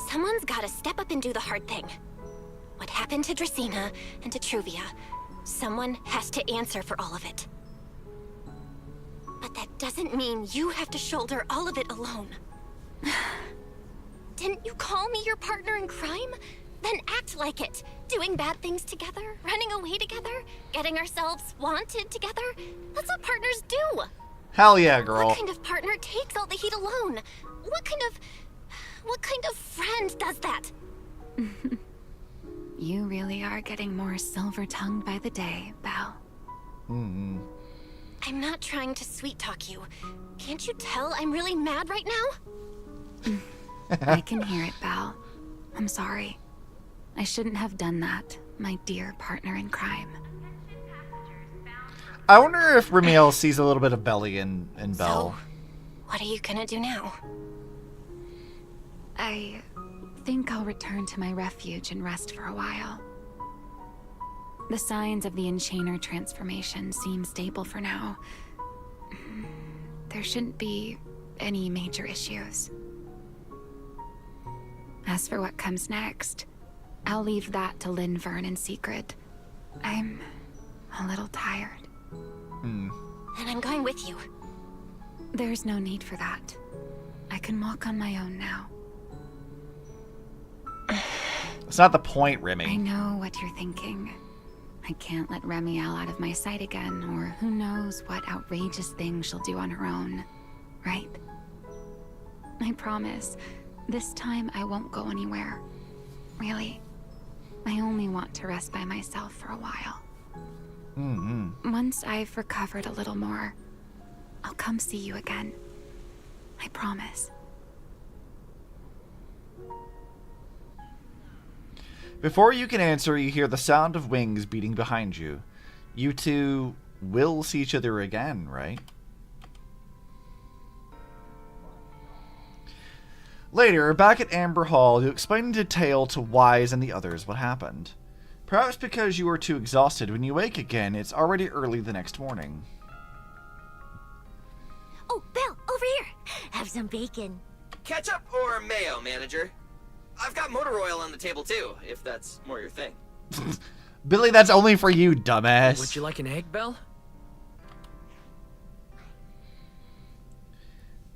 someone's gotta step up and do the hard thing. What happened to Dracaena and to Truvia, someone has to answer for all of it. But that doesn't mean you have to shoulder all of it alone. Didn't you call me your partner in crime? Then act like it. Doing bad things together, running away together, getting ourselves wanted together. That's what partners do. Hell yeah, girl. What kind of partner takes all the heat alone? What kind of friend does that? You really are getting more silver-tongued by the day, Belle. I'm not trying to sweet-talk you. Can't you tell I'm really mad right now? I can hear it, Belle. I'm sorry. I shouldn't have done that, my dear partner in crime. I wonder if Remielle sees a little bit of Belly in Belle. So, what are you gonna do now? I think I'll return to my refuge and rest for a while. The signs of the Enchainer transformation seem stable for now. There shouldn't be any major issues. As for what comes next, I'll leave that to Lindvern and Sigrid. I'm a little tired. And I'm going with you. There's no need for that. I can walk on my own now. It's not the point, Remi. I know what you're thinking. I can't let Remielle out of my sight again, or who knows what outrageous thing she'll do on her own, right? I promise, this time I won't go anywhere. Really. I only want to rest by myself for a while. Once I've recovered a little more, I'll come see you again. I promise. Before you can answer, you hear the sound of wings beating behind you. You two will see each other again, right? Later, back at Amber Hall, you explain in detail to Wise and the others what happened. Perhaps because you were too exhausted, when you wake again, it's already early the next morning. Oh, Belle, over here! Have some bacon. Ketchup or mayo, manager? I've got motor oil on the table too, if that's more your thing. Billy, that's only for you, dumbass. Would you like an egg, Belle?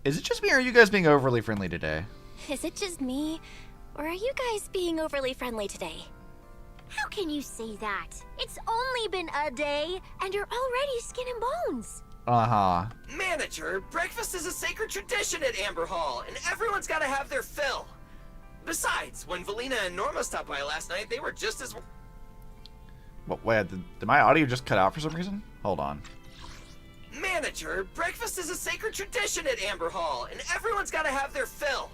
Is it just me, or are you guys being overly friendly today? Is it just me? Or are you guys being overly friendly today? How can you say that? It's only been a day, and you're already skin and bones. Uh-huh. Manager, breakfast is a sacred tradition at Amber Hall, and everyone's gotta have their fill. Besides, when Valina and Norma stopped by last night, they were just as... What, wait, did my audio just cut out for some reason? Hold on. Manager, breakfast is a sacred tradition at Amber Hall, and everyone's gotta have their fill.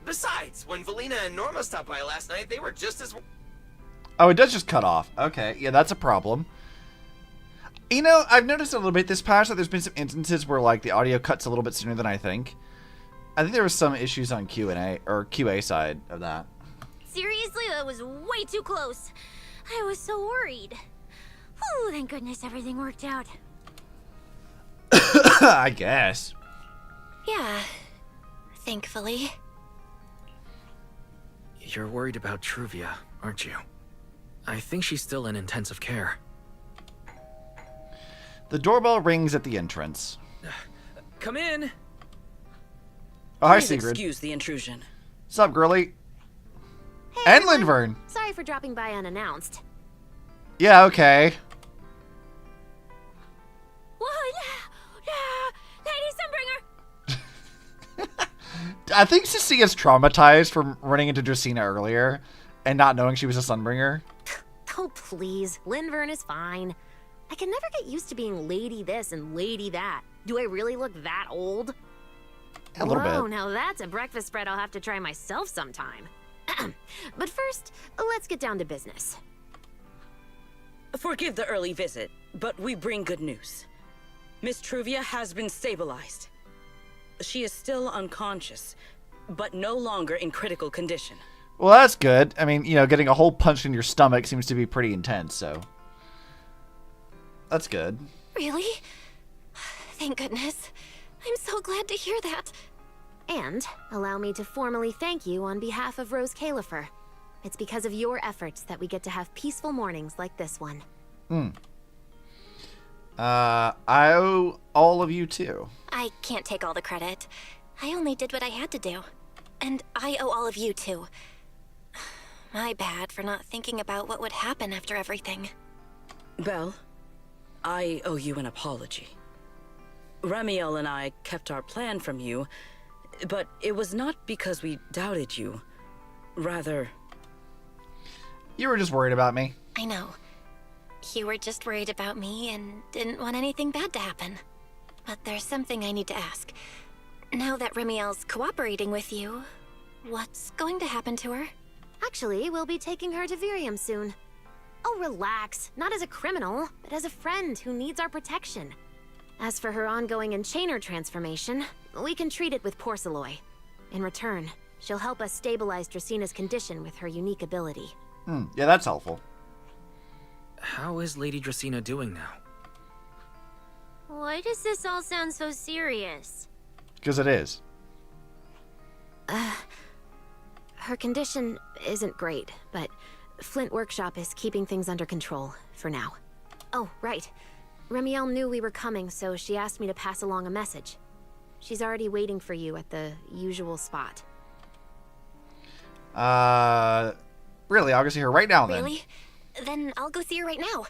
Besides, when Valina and Norma stopped by last night, they were just as... Oh, it does just cut off. Okay, yeah, that's a problem. You know, I've noticed a little bit this patch that there's been some instances where, like, the audio cuts a little bit sooner than I think. I think there was some issues on Q&A, or QA side of that. Seriously, that was way too close. I was so worried. Oh, thank goodness everything worked out. I guess. Yeah, thankfully. You're worried about Truvia, aren't you? I think she's still in intensive care. The doorbell rings at the entrance. Come in. Oh, hi, Please Sigrid. excuse the intrusion. Sup, girly? Hey, And everyone. Lindvern. Sorry for dropping by unannounced. Yeah, okay. Lady Sunbringer! I think Cecia's traumatized from running into Dracena earlier and not knowing she was a Sunbringer. Oh, please. Lindvern is fine. I can never get used to being lady this and lady that. Do I really look that old? A little Whoa, bit. now that's a breakfast spread I'll have to try myself sometime. But first, let's get down to business. Forgive the early visit, but we bring good news. Miss Truvia has been stabilized. She is still unconscious, but no longer in critical condition. Well, that's good. I mean, you know, getting a hole punched in your stomach seems to be pretty intense, so... That's good. Really? Thank goodness. I'm so glad to hear that. And allow me to formally thank you on behalf of Rose Califer. It's because of your efforts that we get to have peaceful mornings like this one. I owe all of you too. I can't take all the credit. I only did what I had to do. And I owe all of you too. My bad for not thinking about what would happen after everything. Belle, I owe you an apology. Remielle and I kept our plan from you, but it was not because we doubted you. Rather... You were just worried about me. I know. You were just worried about me and didn't want anything bad to happen. But there's something I need to ask. Now that Remielle's cooperating with you, what's going to happen to her? Actually, we'll be taking her to Virium soon. Oh, relax. Not as a criminal, but as a friend who needs our protection. As for her ongoing Enchainer transformation, we can treat it with Porceloy. In return, she'll help us stabilize Dracena's condition with her unique ability. Yeah, that's helpful. How is Lady Dracena doing now? Why does this all sound so serious? Because it is. Her condition isn't great, but Flint Workshop is keeping things under control, for now. Oh, right. Remielle knew we were coming, so she asked me to pass along a message. She's already waiting for you at the usual spot. Really? I'll go see her right now, then. Really? Then I'll go see her right now.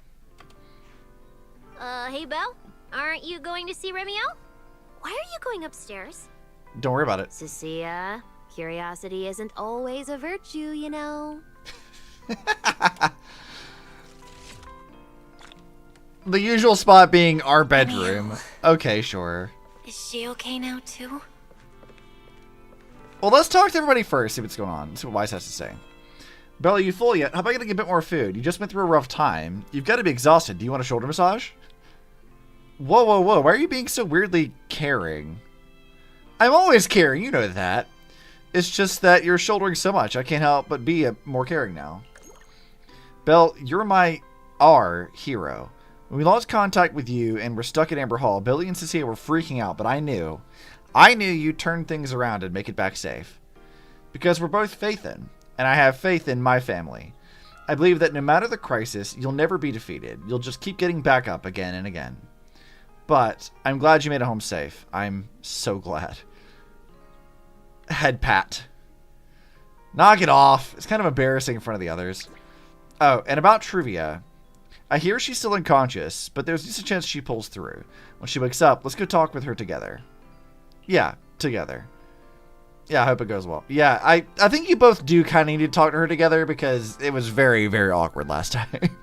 Hey, Belle? Aren't you going to see Remielle? Why are you going upstairs? Don't worry about it. Cecilia, curiosity isn't always a virtue, you know. The usual spot being our bedroom. Okay, sure. Is she okay now, too? Well, let's talk to everybody first, see what's going on, see what Weiss has to say. Bella, you full yet? How about getting a bit more food? You just went through a rough time. You've got to be exhausted. Do you want a shoulder massage? Whoa, whoa, whoa. Why are you being so weirdly caring? I'm always caring, you know that. It's just that you're shouldering so much. I can't help but be more caring now. Belle, you're our hero. When we lost contact with you and were stuck at Amber Hall, Billy and Cecilia were freaking out, but I knew you'd turn things around and make it back safe. Because we're both Faithin, and I have faith in my family. I believe that no matter the crisis, you'll never be defeated. You'll just keep getting back up again and again. But I'm glad you made it home safe. I'm so glad. Head pat. Knock it off. It's kind of embarrassing in front of the others. Oh, and about Truvia. I hear she's still unconscious, but there's just a chance she pulls through. When she wakes up, let's go talk with her together. Yeah, together. Yeah, I hope it goes well. Yeah, I think you both do kind of need to talk to her together because it was very, very awkward last time.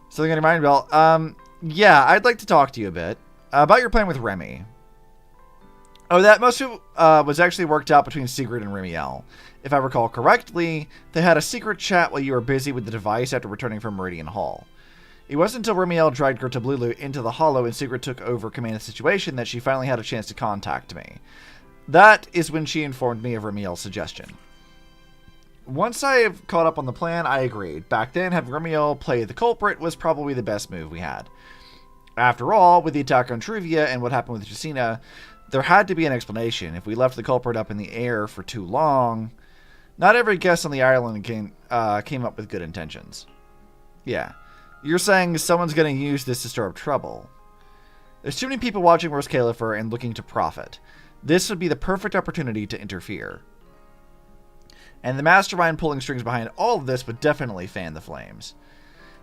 Something on your mind, Bell? Yeah, I'd like to talk to you a bit about your plan with Remi. Oh, that most of it was actually worked out between Sigrid and Remielle. If I recall correctly, they had a secret chat while you were busy with the device after returning from Meridian Hall. It wasn't until Remielle dragged Gertablulu into the Hollow and Sigrid took over command of the situation that she finally had a chance to contact me. That is when she informed me of Remielle's suggestion. Once I have caught up on the plan, I agreed. Back then, having Remielle play the culprit was probably the best move we had. After all, with the attack on Truvia and what happened with Justina, there had to be an explanation. If we left the culprit up in the air for too long, not every guest on the island came up with good intentions. Yeah. You're saying someone's going to use this to stir up trouble. There's too many people watching Rose Califer and looking to profit. This would be the perfect opportunity to interfere. And the mastermind pulling strings behind all of this would definitely fan the flames.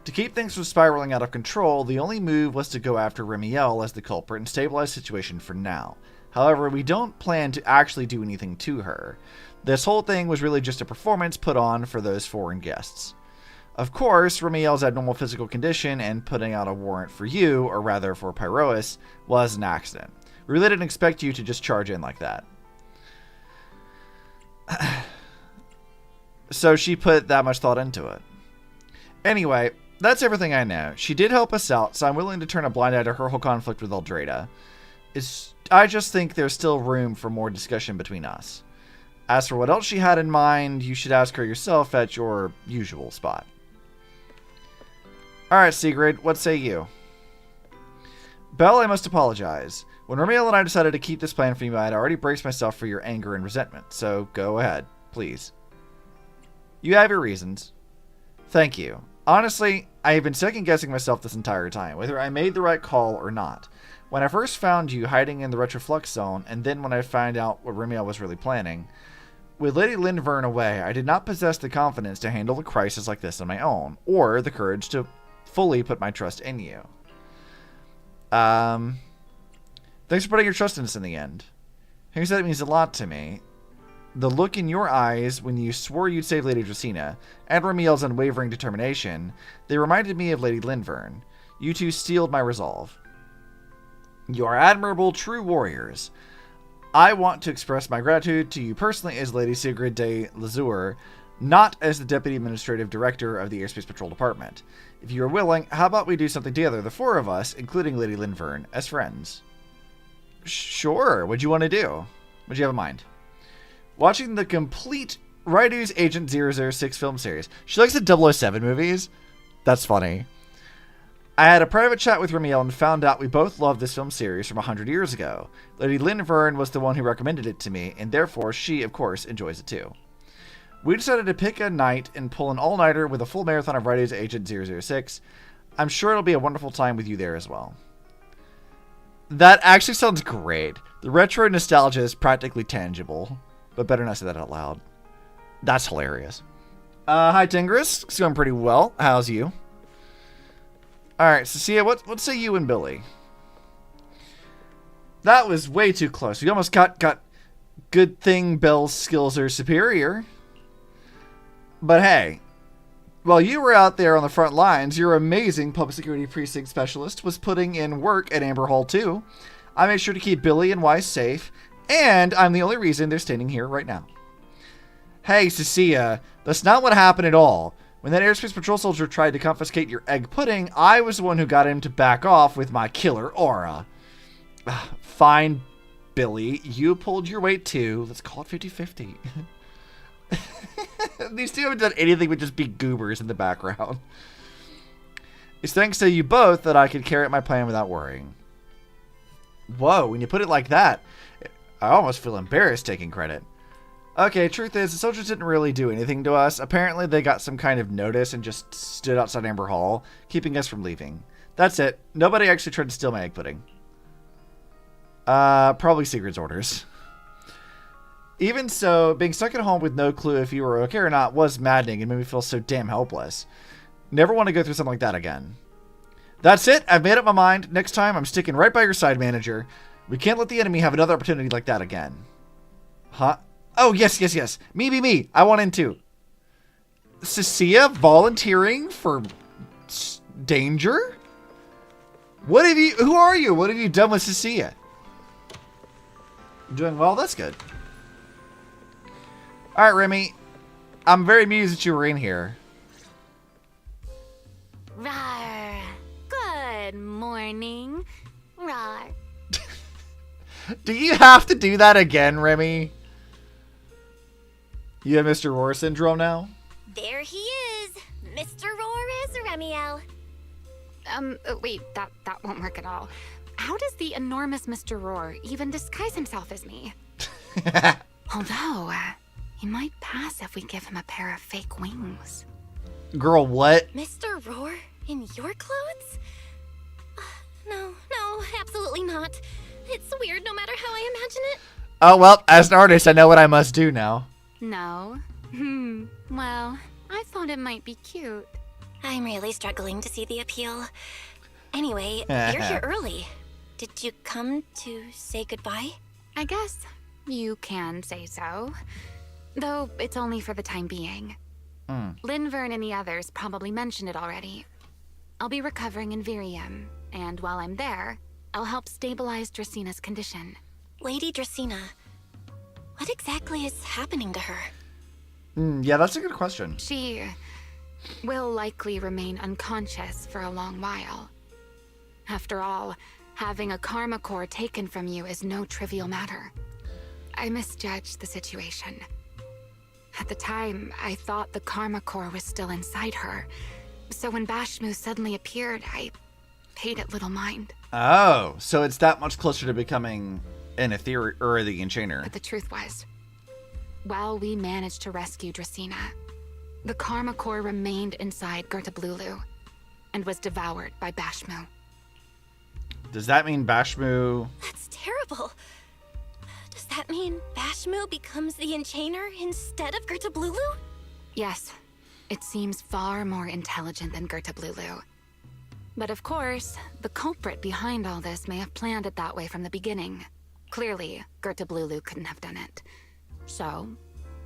To keep things from spiraling out of control, the only move was to go after Remielle as the culprit and stabilize the situation for now. However, we don't plan to actually do anything to her. This whole thing was really just a performance put on for those foreign guests. Of course, Remielle's abnormal physical condition and putting out a warrant for you, or rather for Pyrois, was an accident. We really didn't expect you to just charge in like that. So she put that much thought into it. Anyway, that's everything I know. She did help us out, so I'm willing to turn a blind eye to her whole conflict with Eldrada. I just think there's still room for more discussion between us. As for what else she had in mind, you should ask her yourself at your usual spot. Alright, Sigrid, what say you? Belle, I must apologize. When Remielle and I decided to keep this plan from you, I had already braced myself for your anger and resentment, so go ahead, please. You have your reasons. Thank you. Honestly, I have been second-guessing myself this entire time, whether I made the right call or not. When I first found you hiding in the Retroflux zone, and then when I found out what Remielle was really planning, with Lady Lindvern away, I did not possess the confidence to handle a crisis like this on my own, or the courage to fully put my trust in you. Thanks for putting your trust in us in the end. Like I said, it means a lot to me. The look in your eyes when you swore you'd save Lady Dracena, and Remielle's unwavering determination, they reminded me of Lady Lindvern. You two steeled my resolve. You are admirable, true warriors. I want to express my gratitude to you personally as Lady Sigrid de Lazur, not as the Deputy Administrative Director of the Airspace Patrol Department. If you are willing, how about we do something together, the four of us, including Lady Lindvern, as friends? Sure, what'd you want to do? What'd you have in mind? Watching the complete Rydu's Agent 006 film series. She likes the 007 movies? That's funny. I had a private chat with Remielle and found out we both loved this film series from 100 years ago. Lady Lindvern was the one who recommended it to me, and therefore she, of course, enjoys it too. We decided to pick a night and pull an all-nighter with a full marathon of Rydu's Agent 006. I'm sure it'll be a wonderful time with you there as well. That actually sounds great. The retro nostalgia is practically tangible, but better not say that out loud. That's hilarious. Hi, Tingris. It's going pretty well. How's you? Alright, Cecilia, what say you and Billy? That was way too close. We almost got good thing Belle's skills are superior. But hey, while you were out there on the front lines, your amazing public security precinct specialist was putting in work at Amber Hall too. I made sure to keep Billy and Weiss safe, and I'm the only reason they're standing here right now. Hey, Cecilia, that's not what happened at all. When that airspace patrol soldier tried to confiscate your egg pudding, I was the one who got him to back off with my killer aura. Fine, Billy. You pulled your weight too. Let's call it 50-50. These two haven't done anything but just be goobers in the background. It's thanks to you both that I could carry out my plan without worrying. Whoa, when you put it like that, I almost feel embarrassed taking credit. Okay, truth is, the soldiers didn't really do anything to us. Apparently, they got some kind of notice and just stood outside Amber Hall, keeping us from leaving. That's it. Nobody actually tried to steal my egg pudding. Probably Sigrid's orders. Even so, being stuck at home with no clue if you were okay or not was maddening and made me feel so damn helpless. Never want to go through something like that again. That's it. I've made up my mind. Next time, I'm sticking right by your side, manager. We can't let the enemy have another opportunity like that again. Huh? Oh, yes. Me be me. I want in too. Cecilia volunteering for danger? What have you... Who are you? What have you done with Cecilia? Doing well? That's good. Alright, Remi. I'm very amused that you were in here. Rawr. Good morning. Rawr. Do you have to do that again, Remi? You have Mr. Roar syndrome now? There he is. Mr. Roar is Remielle. Wait, that won't work at all. How does the enormous Mr. Roar even disguise himself as me? Although, he might pass if we give him a pair of fake wings. Girl, what? Mr. Roar in your clothes? No, absolutely not. It's weird no matter how I imagine it. Oh, well, as an artist, I know what I must do now. No? Well, I thought it might be cute. I'm really struggling to see the appeal. Anyway, you're here early. Did you come to say goodbye? I guess you can say so. Though it's only for the time being. Linvern and the others probably mentioned it already. I'll be recovering in Virium, and while I'm there, I'll help stabilize Dracina's condition. Lady Dracina, what exactly is happening to her? Yeah, that's a good question. She will likely remain unconscious for a long while. After all, having a karma core taken from you is no trivial matter. I misjudged the situation. At the time, I thought the karma core was still inside her. So when Bashmu suddenly appeared, I paid it little mind. Oh, so it's that much closer to becoming an ethereal or the enchainer. But the truth was, while we managed to rescue Dracina, the karma core remained inside Gertablulu and was devoured by Bashmu. Does that mean Bashmu... That's terrible. Does that mean Bashmu becomes the enchainer instead of Gertablulu? Yes. It seems far more intelligent than Gertablulu. But of course, the culprit behind all this may have planned it that way from the beginning. Clearly, Gertablulu couldn't have done it. So,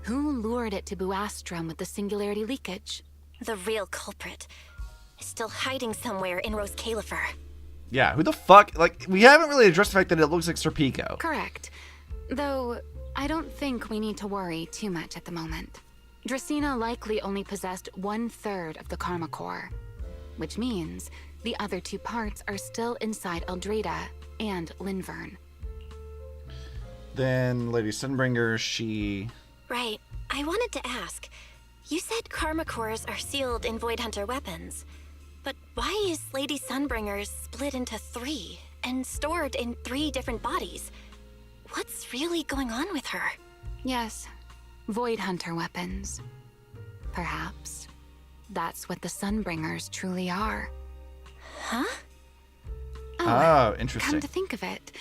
who lured it to Buastrum with the singularity leakage? The real culprit is still hiding somewhere in Rose Califer. Yeah, who the fuck? Like, we haven't really addressed the fact that it looks like Serpico. Correct. Though, I don't think we need to worry too much at the moment. Dracina likely only possessed 1/3 of the karma core, which means the other 2 parts are still inside Eldreda and Linvern. Then Lady Sunbringer, she... Right. I wanted to ask. You said karma cores are sealed in Void Hunter weapons. But why is Lady Sunbringer split into 3 and stored in 3 different bodies? What's really going on with her? Yes. Void Hunter weapons. Perhaps. That's what the Sunbringers truly are. Huh? Oh, interesting. Come to think of it,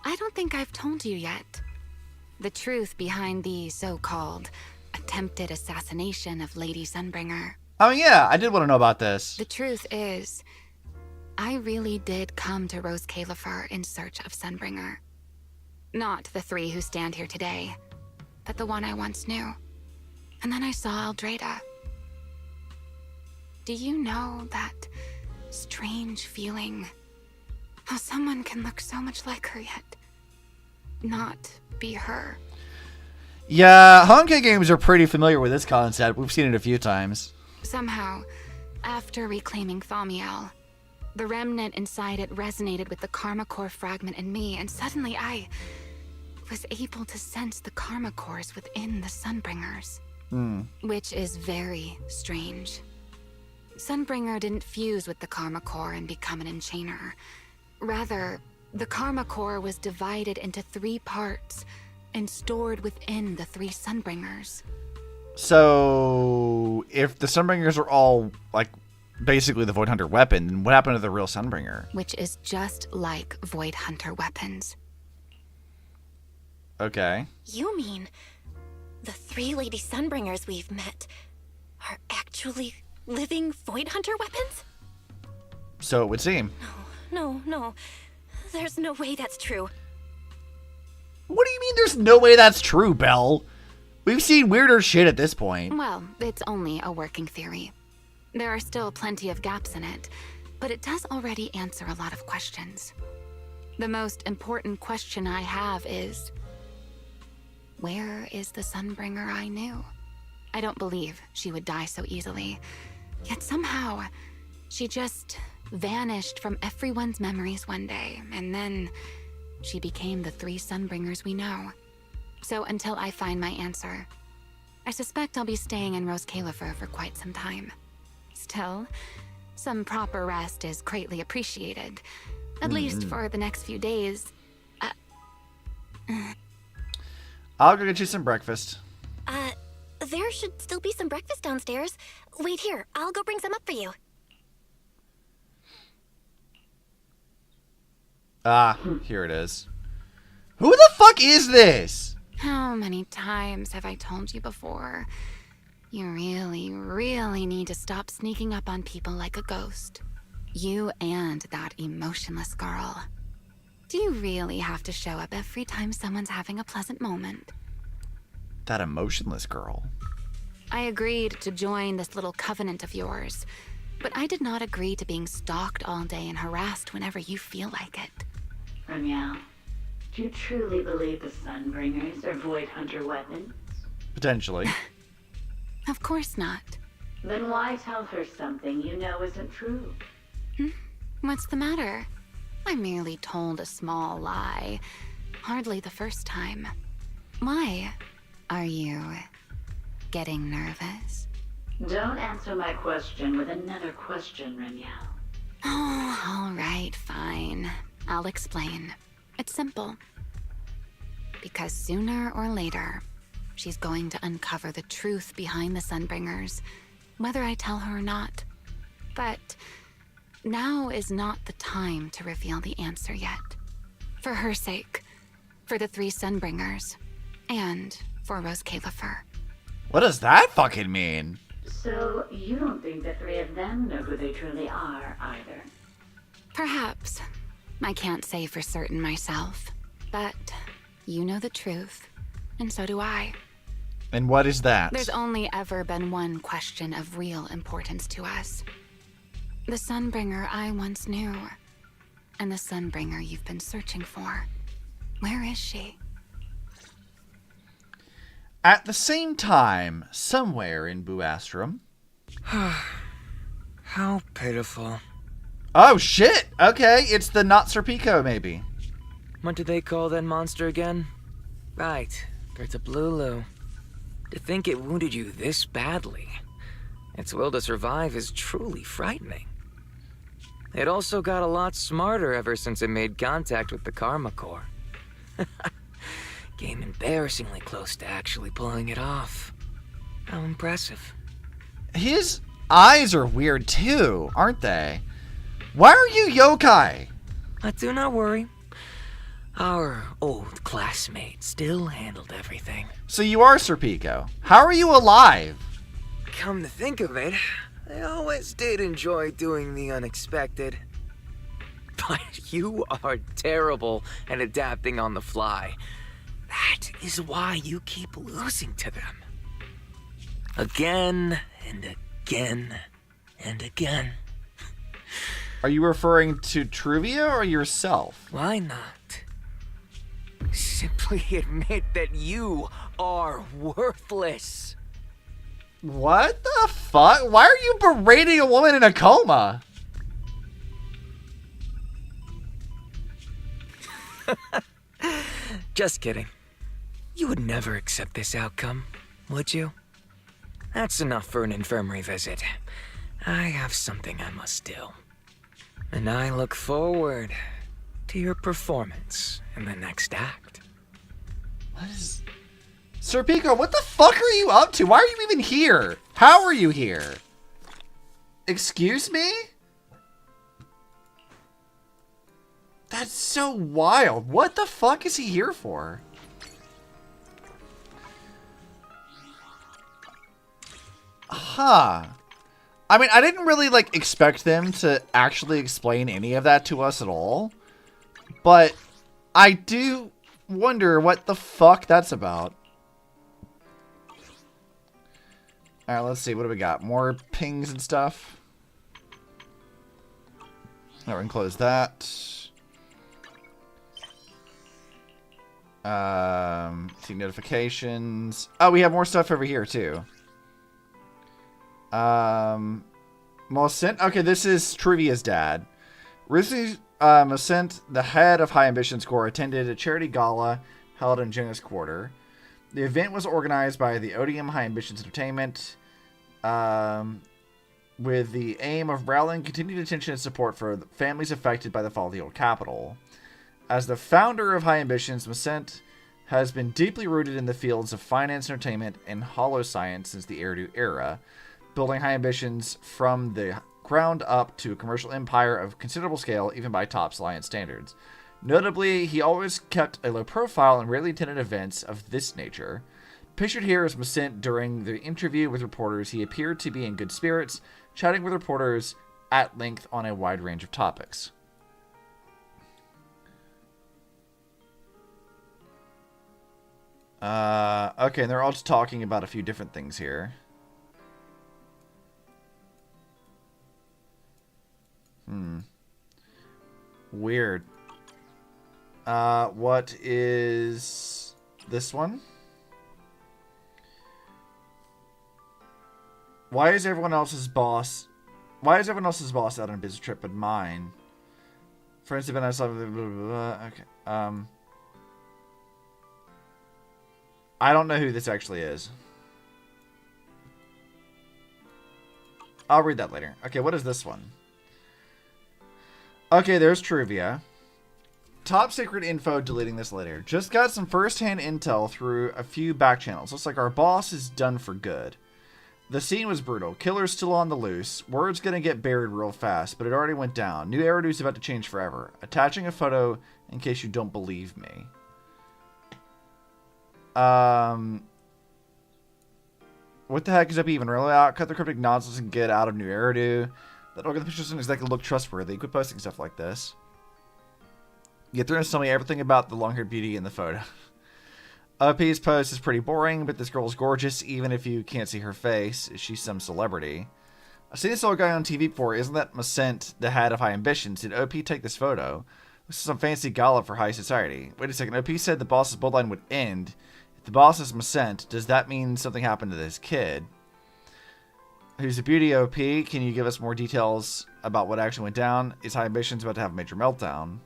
I don't think I've told you yet. The truth behind the so-called attempted assassination of Lady Sunbringer. Oh yeah, I did want to know about this. The truth is, I really did come to Rose Califer in search of Sunbringer. Not the 3 who stand here today, but the one I once knew. And then I saw Eldreda. Do you know that strange feeling? How someone can look so much like her yet not be her. Yeah, Honkai games are pretty familiar with this concept. We've seen it a few times. Somehow, after reclaiming Thaumiel, the remnant inside it resonated with the karma core fragment in me, and suddenly I was able to sense the karma cores within the Sunbringers. Which is very strange. Sunbringer didn't fuse with the karma core and become an enchainer. Rather, the karma core was divided into 3 parts and stored within the 3 Sunbringers. So, if the Sunbringers are all, like, basically the Void Hunter weapon, then what happened to the real Sunbringer? Which is just like Void Hunter weapons. Okay. You mean the 3 Lady Sunbringers we've met are actually living Void Hunter weapons? So it would seem. No. There's no way that's true. What do you mean there's no way that's true, Belle? We've seen weirder shit at this point. Well, it's only a working theory. There are still plenty of gaps in it, but it does already answer a lot of questions. The most important question I have is, where is the Sunbringer I knew? I don't believe she would die so easily. Yet somehow, she just vanished from everyone's memories one day, and then she became the 3 Sunbringers we know. So until I find my answer, I suspect I'll be staying in Rose Califer for quite some time. Still, some proper rest is greatly appreciated. At least for the next few days. I'll go get you some breakfast. There should still be some breakfast downstairs. Wait here, I'll go bring some up for you. Ah, here it is. Who the fuck is this? How many times have I told you before? You really need to stop sneaking up on people like a ghost. You and that emotionless girl. Do you really have to show up every time someone's having a pleasant moment? That emotionless girl. I agreed to join this little covenant of yours, but I did not agree to being stalked all day and harassed whenever you feel like it. Remielle, do you truly believe the Sunbringers are Void Hunter weapons? Potentially. Of course not. Then why tell her something you know isn't true? What's the matter? I merely told a small lie. Hardly the first time. Why? Are you getting nervous? Don't answer my question with another question, Remielle. Oh, all right, fine. I'll explain. It's simple. Because sooner or later, she's going to uncover the truth behind the Sunbringers, whether I tell her or not. But now is not the time to reveal the answer yet. For her sake, for the 3 Sunbringers, and for Rose Califer. What does that fucking mean? So, you don't think the 3 of them know who they truly are, either? Perhaps. I can't say for certain myself. But you know the truth, and so do I. And what is that? There's only ever been one question of real importance to us. The Sunbringer I once knew, and the Sunbringer you've been searching for. Where is she? At the same time, somewhere in Buastrum. How pitiful. Oh shit! Okay, it's the Not Serpico, maybe. What did they call that monster again? Right, Gertablulu. To think it wounded you this badly. Its will to survive is truly frightening. It also got a lot smarter ever since it made contact with the Karma Core. Came embarrassingly close to actually pulling it off. How impressive. His eyes are weird too, aren't they? Why are you yokai? Do not worry. Our old classmate still handled everything. So you are Serpico. How are you alive? Come to think of it, I always did enjoy doing the unexpected. But you are terrible at adapting on the fly. That is why you keep losing to them. Again and again and again. Are you referring to Truvia or yourself? Why not? Simply admit that you are worthless. What the fuck? Why are you berating a woman in a coma? Just kidding. You would never accept this outcome, would you? That's enough for an infirmary visit. I have something I must do. And I look forward to your performance in the next act. What is... Serpico, what the fuck are you up to? Why are you even here? How are you here? Excuse me? That's so wild. What the fuck is he here for? Huh. I mean, I didn't really, like, expect them to actually explain any of that to us at all. But I do wonder what the fuck that's about. Alright, let's see. What do we got? More pings and stuff. Alright, we can close that. See notifications. Oh, we have more stuff over here, too. Mosent. Okay, this is Trivia's dad. Recently, Mosent, the head of High Ambitions Corps, attended a charity gala held in Jenna's Quarter. The event was organized by the Odium High Ambitions Entertainment, with the aim of rallying continued attention and support for families affected by the fall of the old capital. As the founder of High Ambitions, Mosent has been deeply rooted in the fields of finance, entertainment, and hollow science since the Eridu era, building High Ambitions from the ground up to a commercial empire of considerable scale, even by top science standards. Notably, he always kept a low profile and rarely attended events of this nature. Pictured here is Mosent during the interview with reporters. He appeared to be in good spirits, chatting with reporters at length on a wide range of topics. Okay, and they're all just talking about a few different things here. Weird. What is this one? Why is everyone else's boss out on a business trip but mine? Friends have been outside of okay. I don't know who this actually is. I'll read that later. Okay, what is this one? Okay, there's trivia. Top secret info, deleting this later. Just got some first-hand intel through a few back channels. Looks like our boss is done for good. The scene was brutal. Killer's still on the loose. Word's gonna get buried real fast, but it already went down. New Eridu's about to change forever. Attaching a photo in case you don't believe me. What the heck is up even? Roll out, cut the cryptic nonsense and get out of New Eridu. That all the pictures doesn't exactly look trustworthy. Quit posting stuff like this. Get through and tell me everything about the long-haired beauty in the photo. OP's post is pretty boring, but this girl's gorgeous, even if you can't see her face. She's some celebrity. I've seen this old guy on TV before. Isn't that Mosent, the head of High Ambitions? Did OP take this photo? This is some fancy gala for high society. Wait a second. OP said the boss's bloodline would end. If the boss is Mosent, does that mean something happened to this kid? Who's the beauty, OP? Can you give us more details about what actually went down? Is High Ambitions about to have a major meltdown?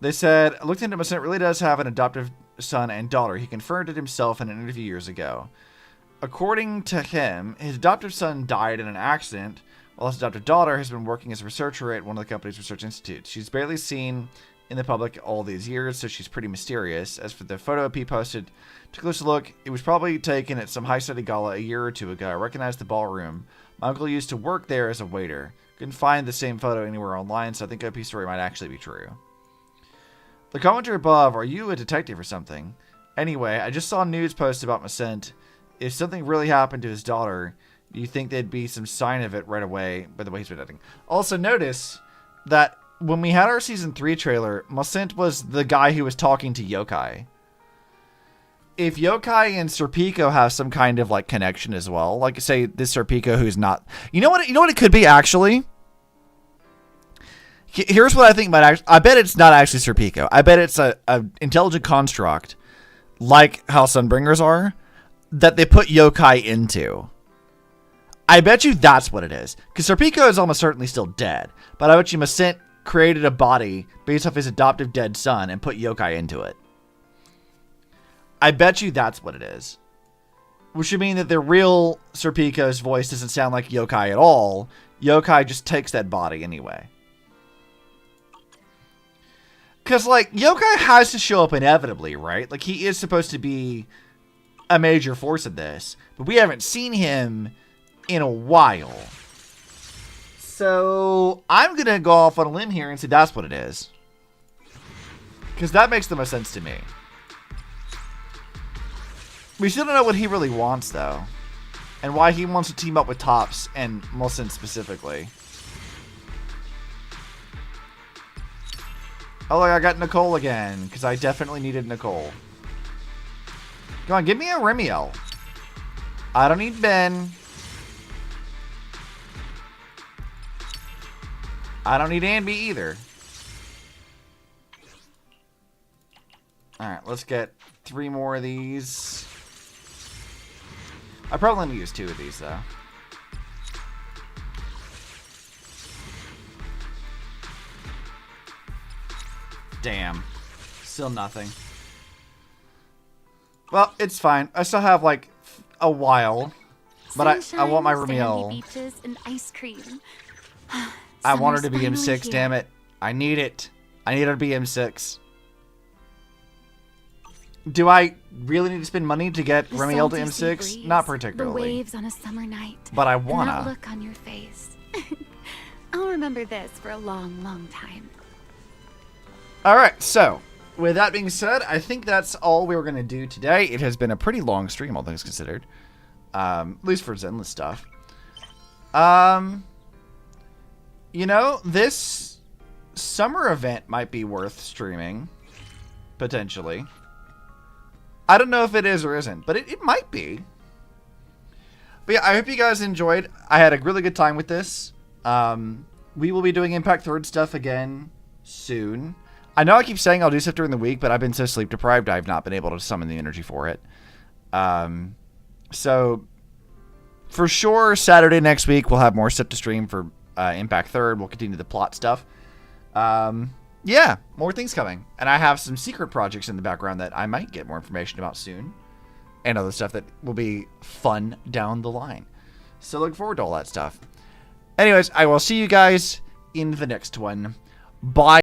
They said, looked into Mosent really does have an adoptive son and daughter. He confirmed it himself in an interview years ago. According to him, his adoptive son died in an accident, while his adoptive daughter has been working as a researcher at one of the company's research institutes. She's barely seen in the public all these years, so she's pretty mysterious. As for the photo OP posted, took a closer look. It was probably taken at some high-study gala a year or two ago. I recognized the ballroom. My uncle used to work there as a waiter. Couldn't find the same photo anywhere online, so I think OP's story might actually be true. The commenter above, are you a detective or something? Anyway, I just saw news posts about Mosent. If something really happened to his daughter, do you think there'd be some sign of it right away by the way he's been editing? Also, notice that when we had our Season 3 trailer, Mosent was the guy who was talking to Yokai. If Yokai and Serpico have some kind of, like, connection as well, like, say, this Serpico who's not... You know what it could be, actually? Here's what I think might actually... I bet it's not actually Serpico. I bet it's a intelligent construct, like how Sunbringers are, that they put Yokai into. I bet you that's what it is. Because Serpico is almost certainly still dead. But I bet you Mosent created a body based off his adoptive dead son and put Yokai into it. I bet you that's what it is. Which would mean that the real Serpico's voice doesn't sound like Yokai at all. Yokai just takes that body anyway. Because, like, Yokai has to show up inevitably, right? Like, he is supposed to be a major force in this. But we haven't seen him in a while. So, I'm going to go off on a limb here and say that's what it is. Because that makes the most sense to me. We still don't know what he really wants, though. and why he wants to team up with Tops and Mulson specifically. Oh, look, I got Nicole again, because I definitely needed Nicole. Come on, give me a Remielle. I don't need Ben. I don't need Anby either. Alright, let's get 3 more of these. I probably only use 2 of these, though. Damn. Still nothing. Well, it's fine. I still have, like, a while. But I want my Remielle. Beaches and ice cream. I want her to be Summer's M6, finally damn here. it. I need it. I need her to be M6. Do I really need to spend money to get The Remielle to salty sea M6? breeze, Not The particularly. waves on a summer night. But I and wanna. that look on your face. I'll remember this for a long, long time. Alright, so, with that being said, I think that's all we were going to do today. It has been a pretty long stream, all things considered. At least for Zenless stuff. You know, this summer event might be worth streaming. Potentially. I don't know if it is or isn't, but it might be. But yeah, I hope you guys enjoyed. I had a really good time with this. We will be doing Impact Third stuff again soon. I know I keep saying I'll do stuff during the week, but I've been so sleep deprived I've not been able to summon the energy for it. So, for sure, Saturday next week we'll have more stuff to stream for Impact Third. We'll continue the plot stuff. Yeah, more things coming. And I have some secret projects in the background that I might get more information about soon. And other stuff that will be fun down the line. So look forward to all that stuff. Anyways, I will see you guys in the next one. Bye.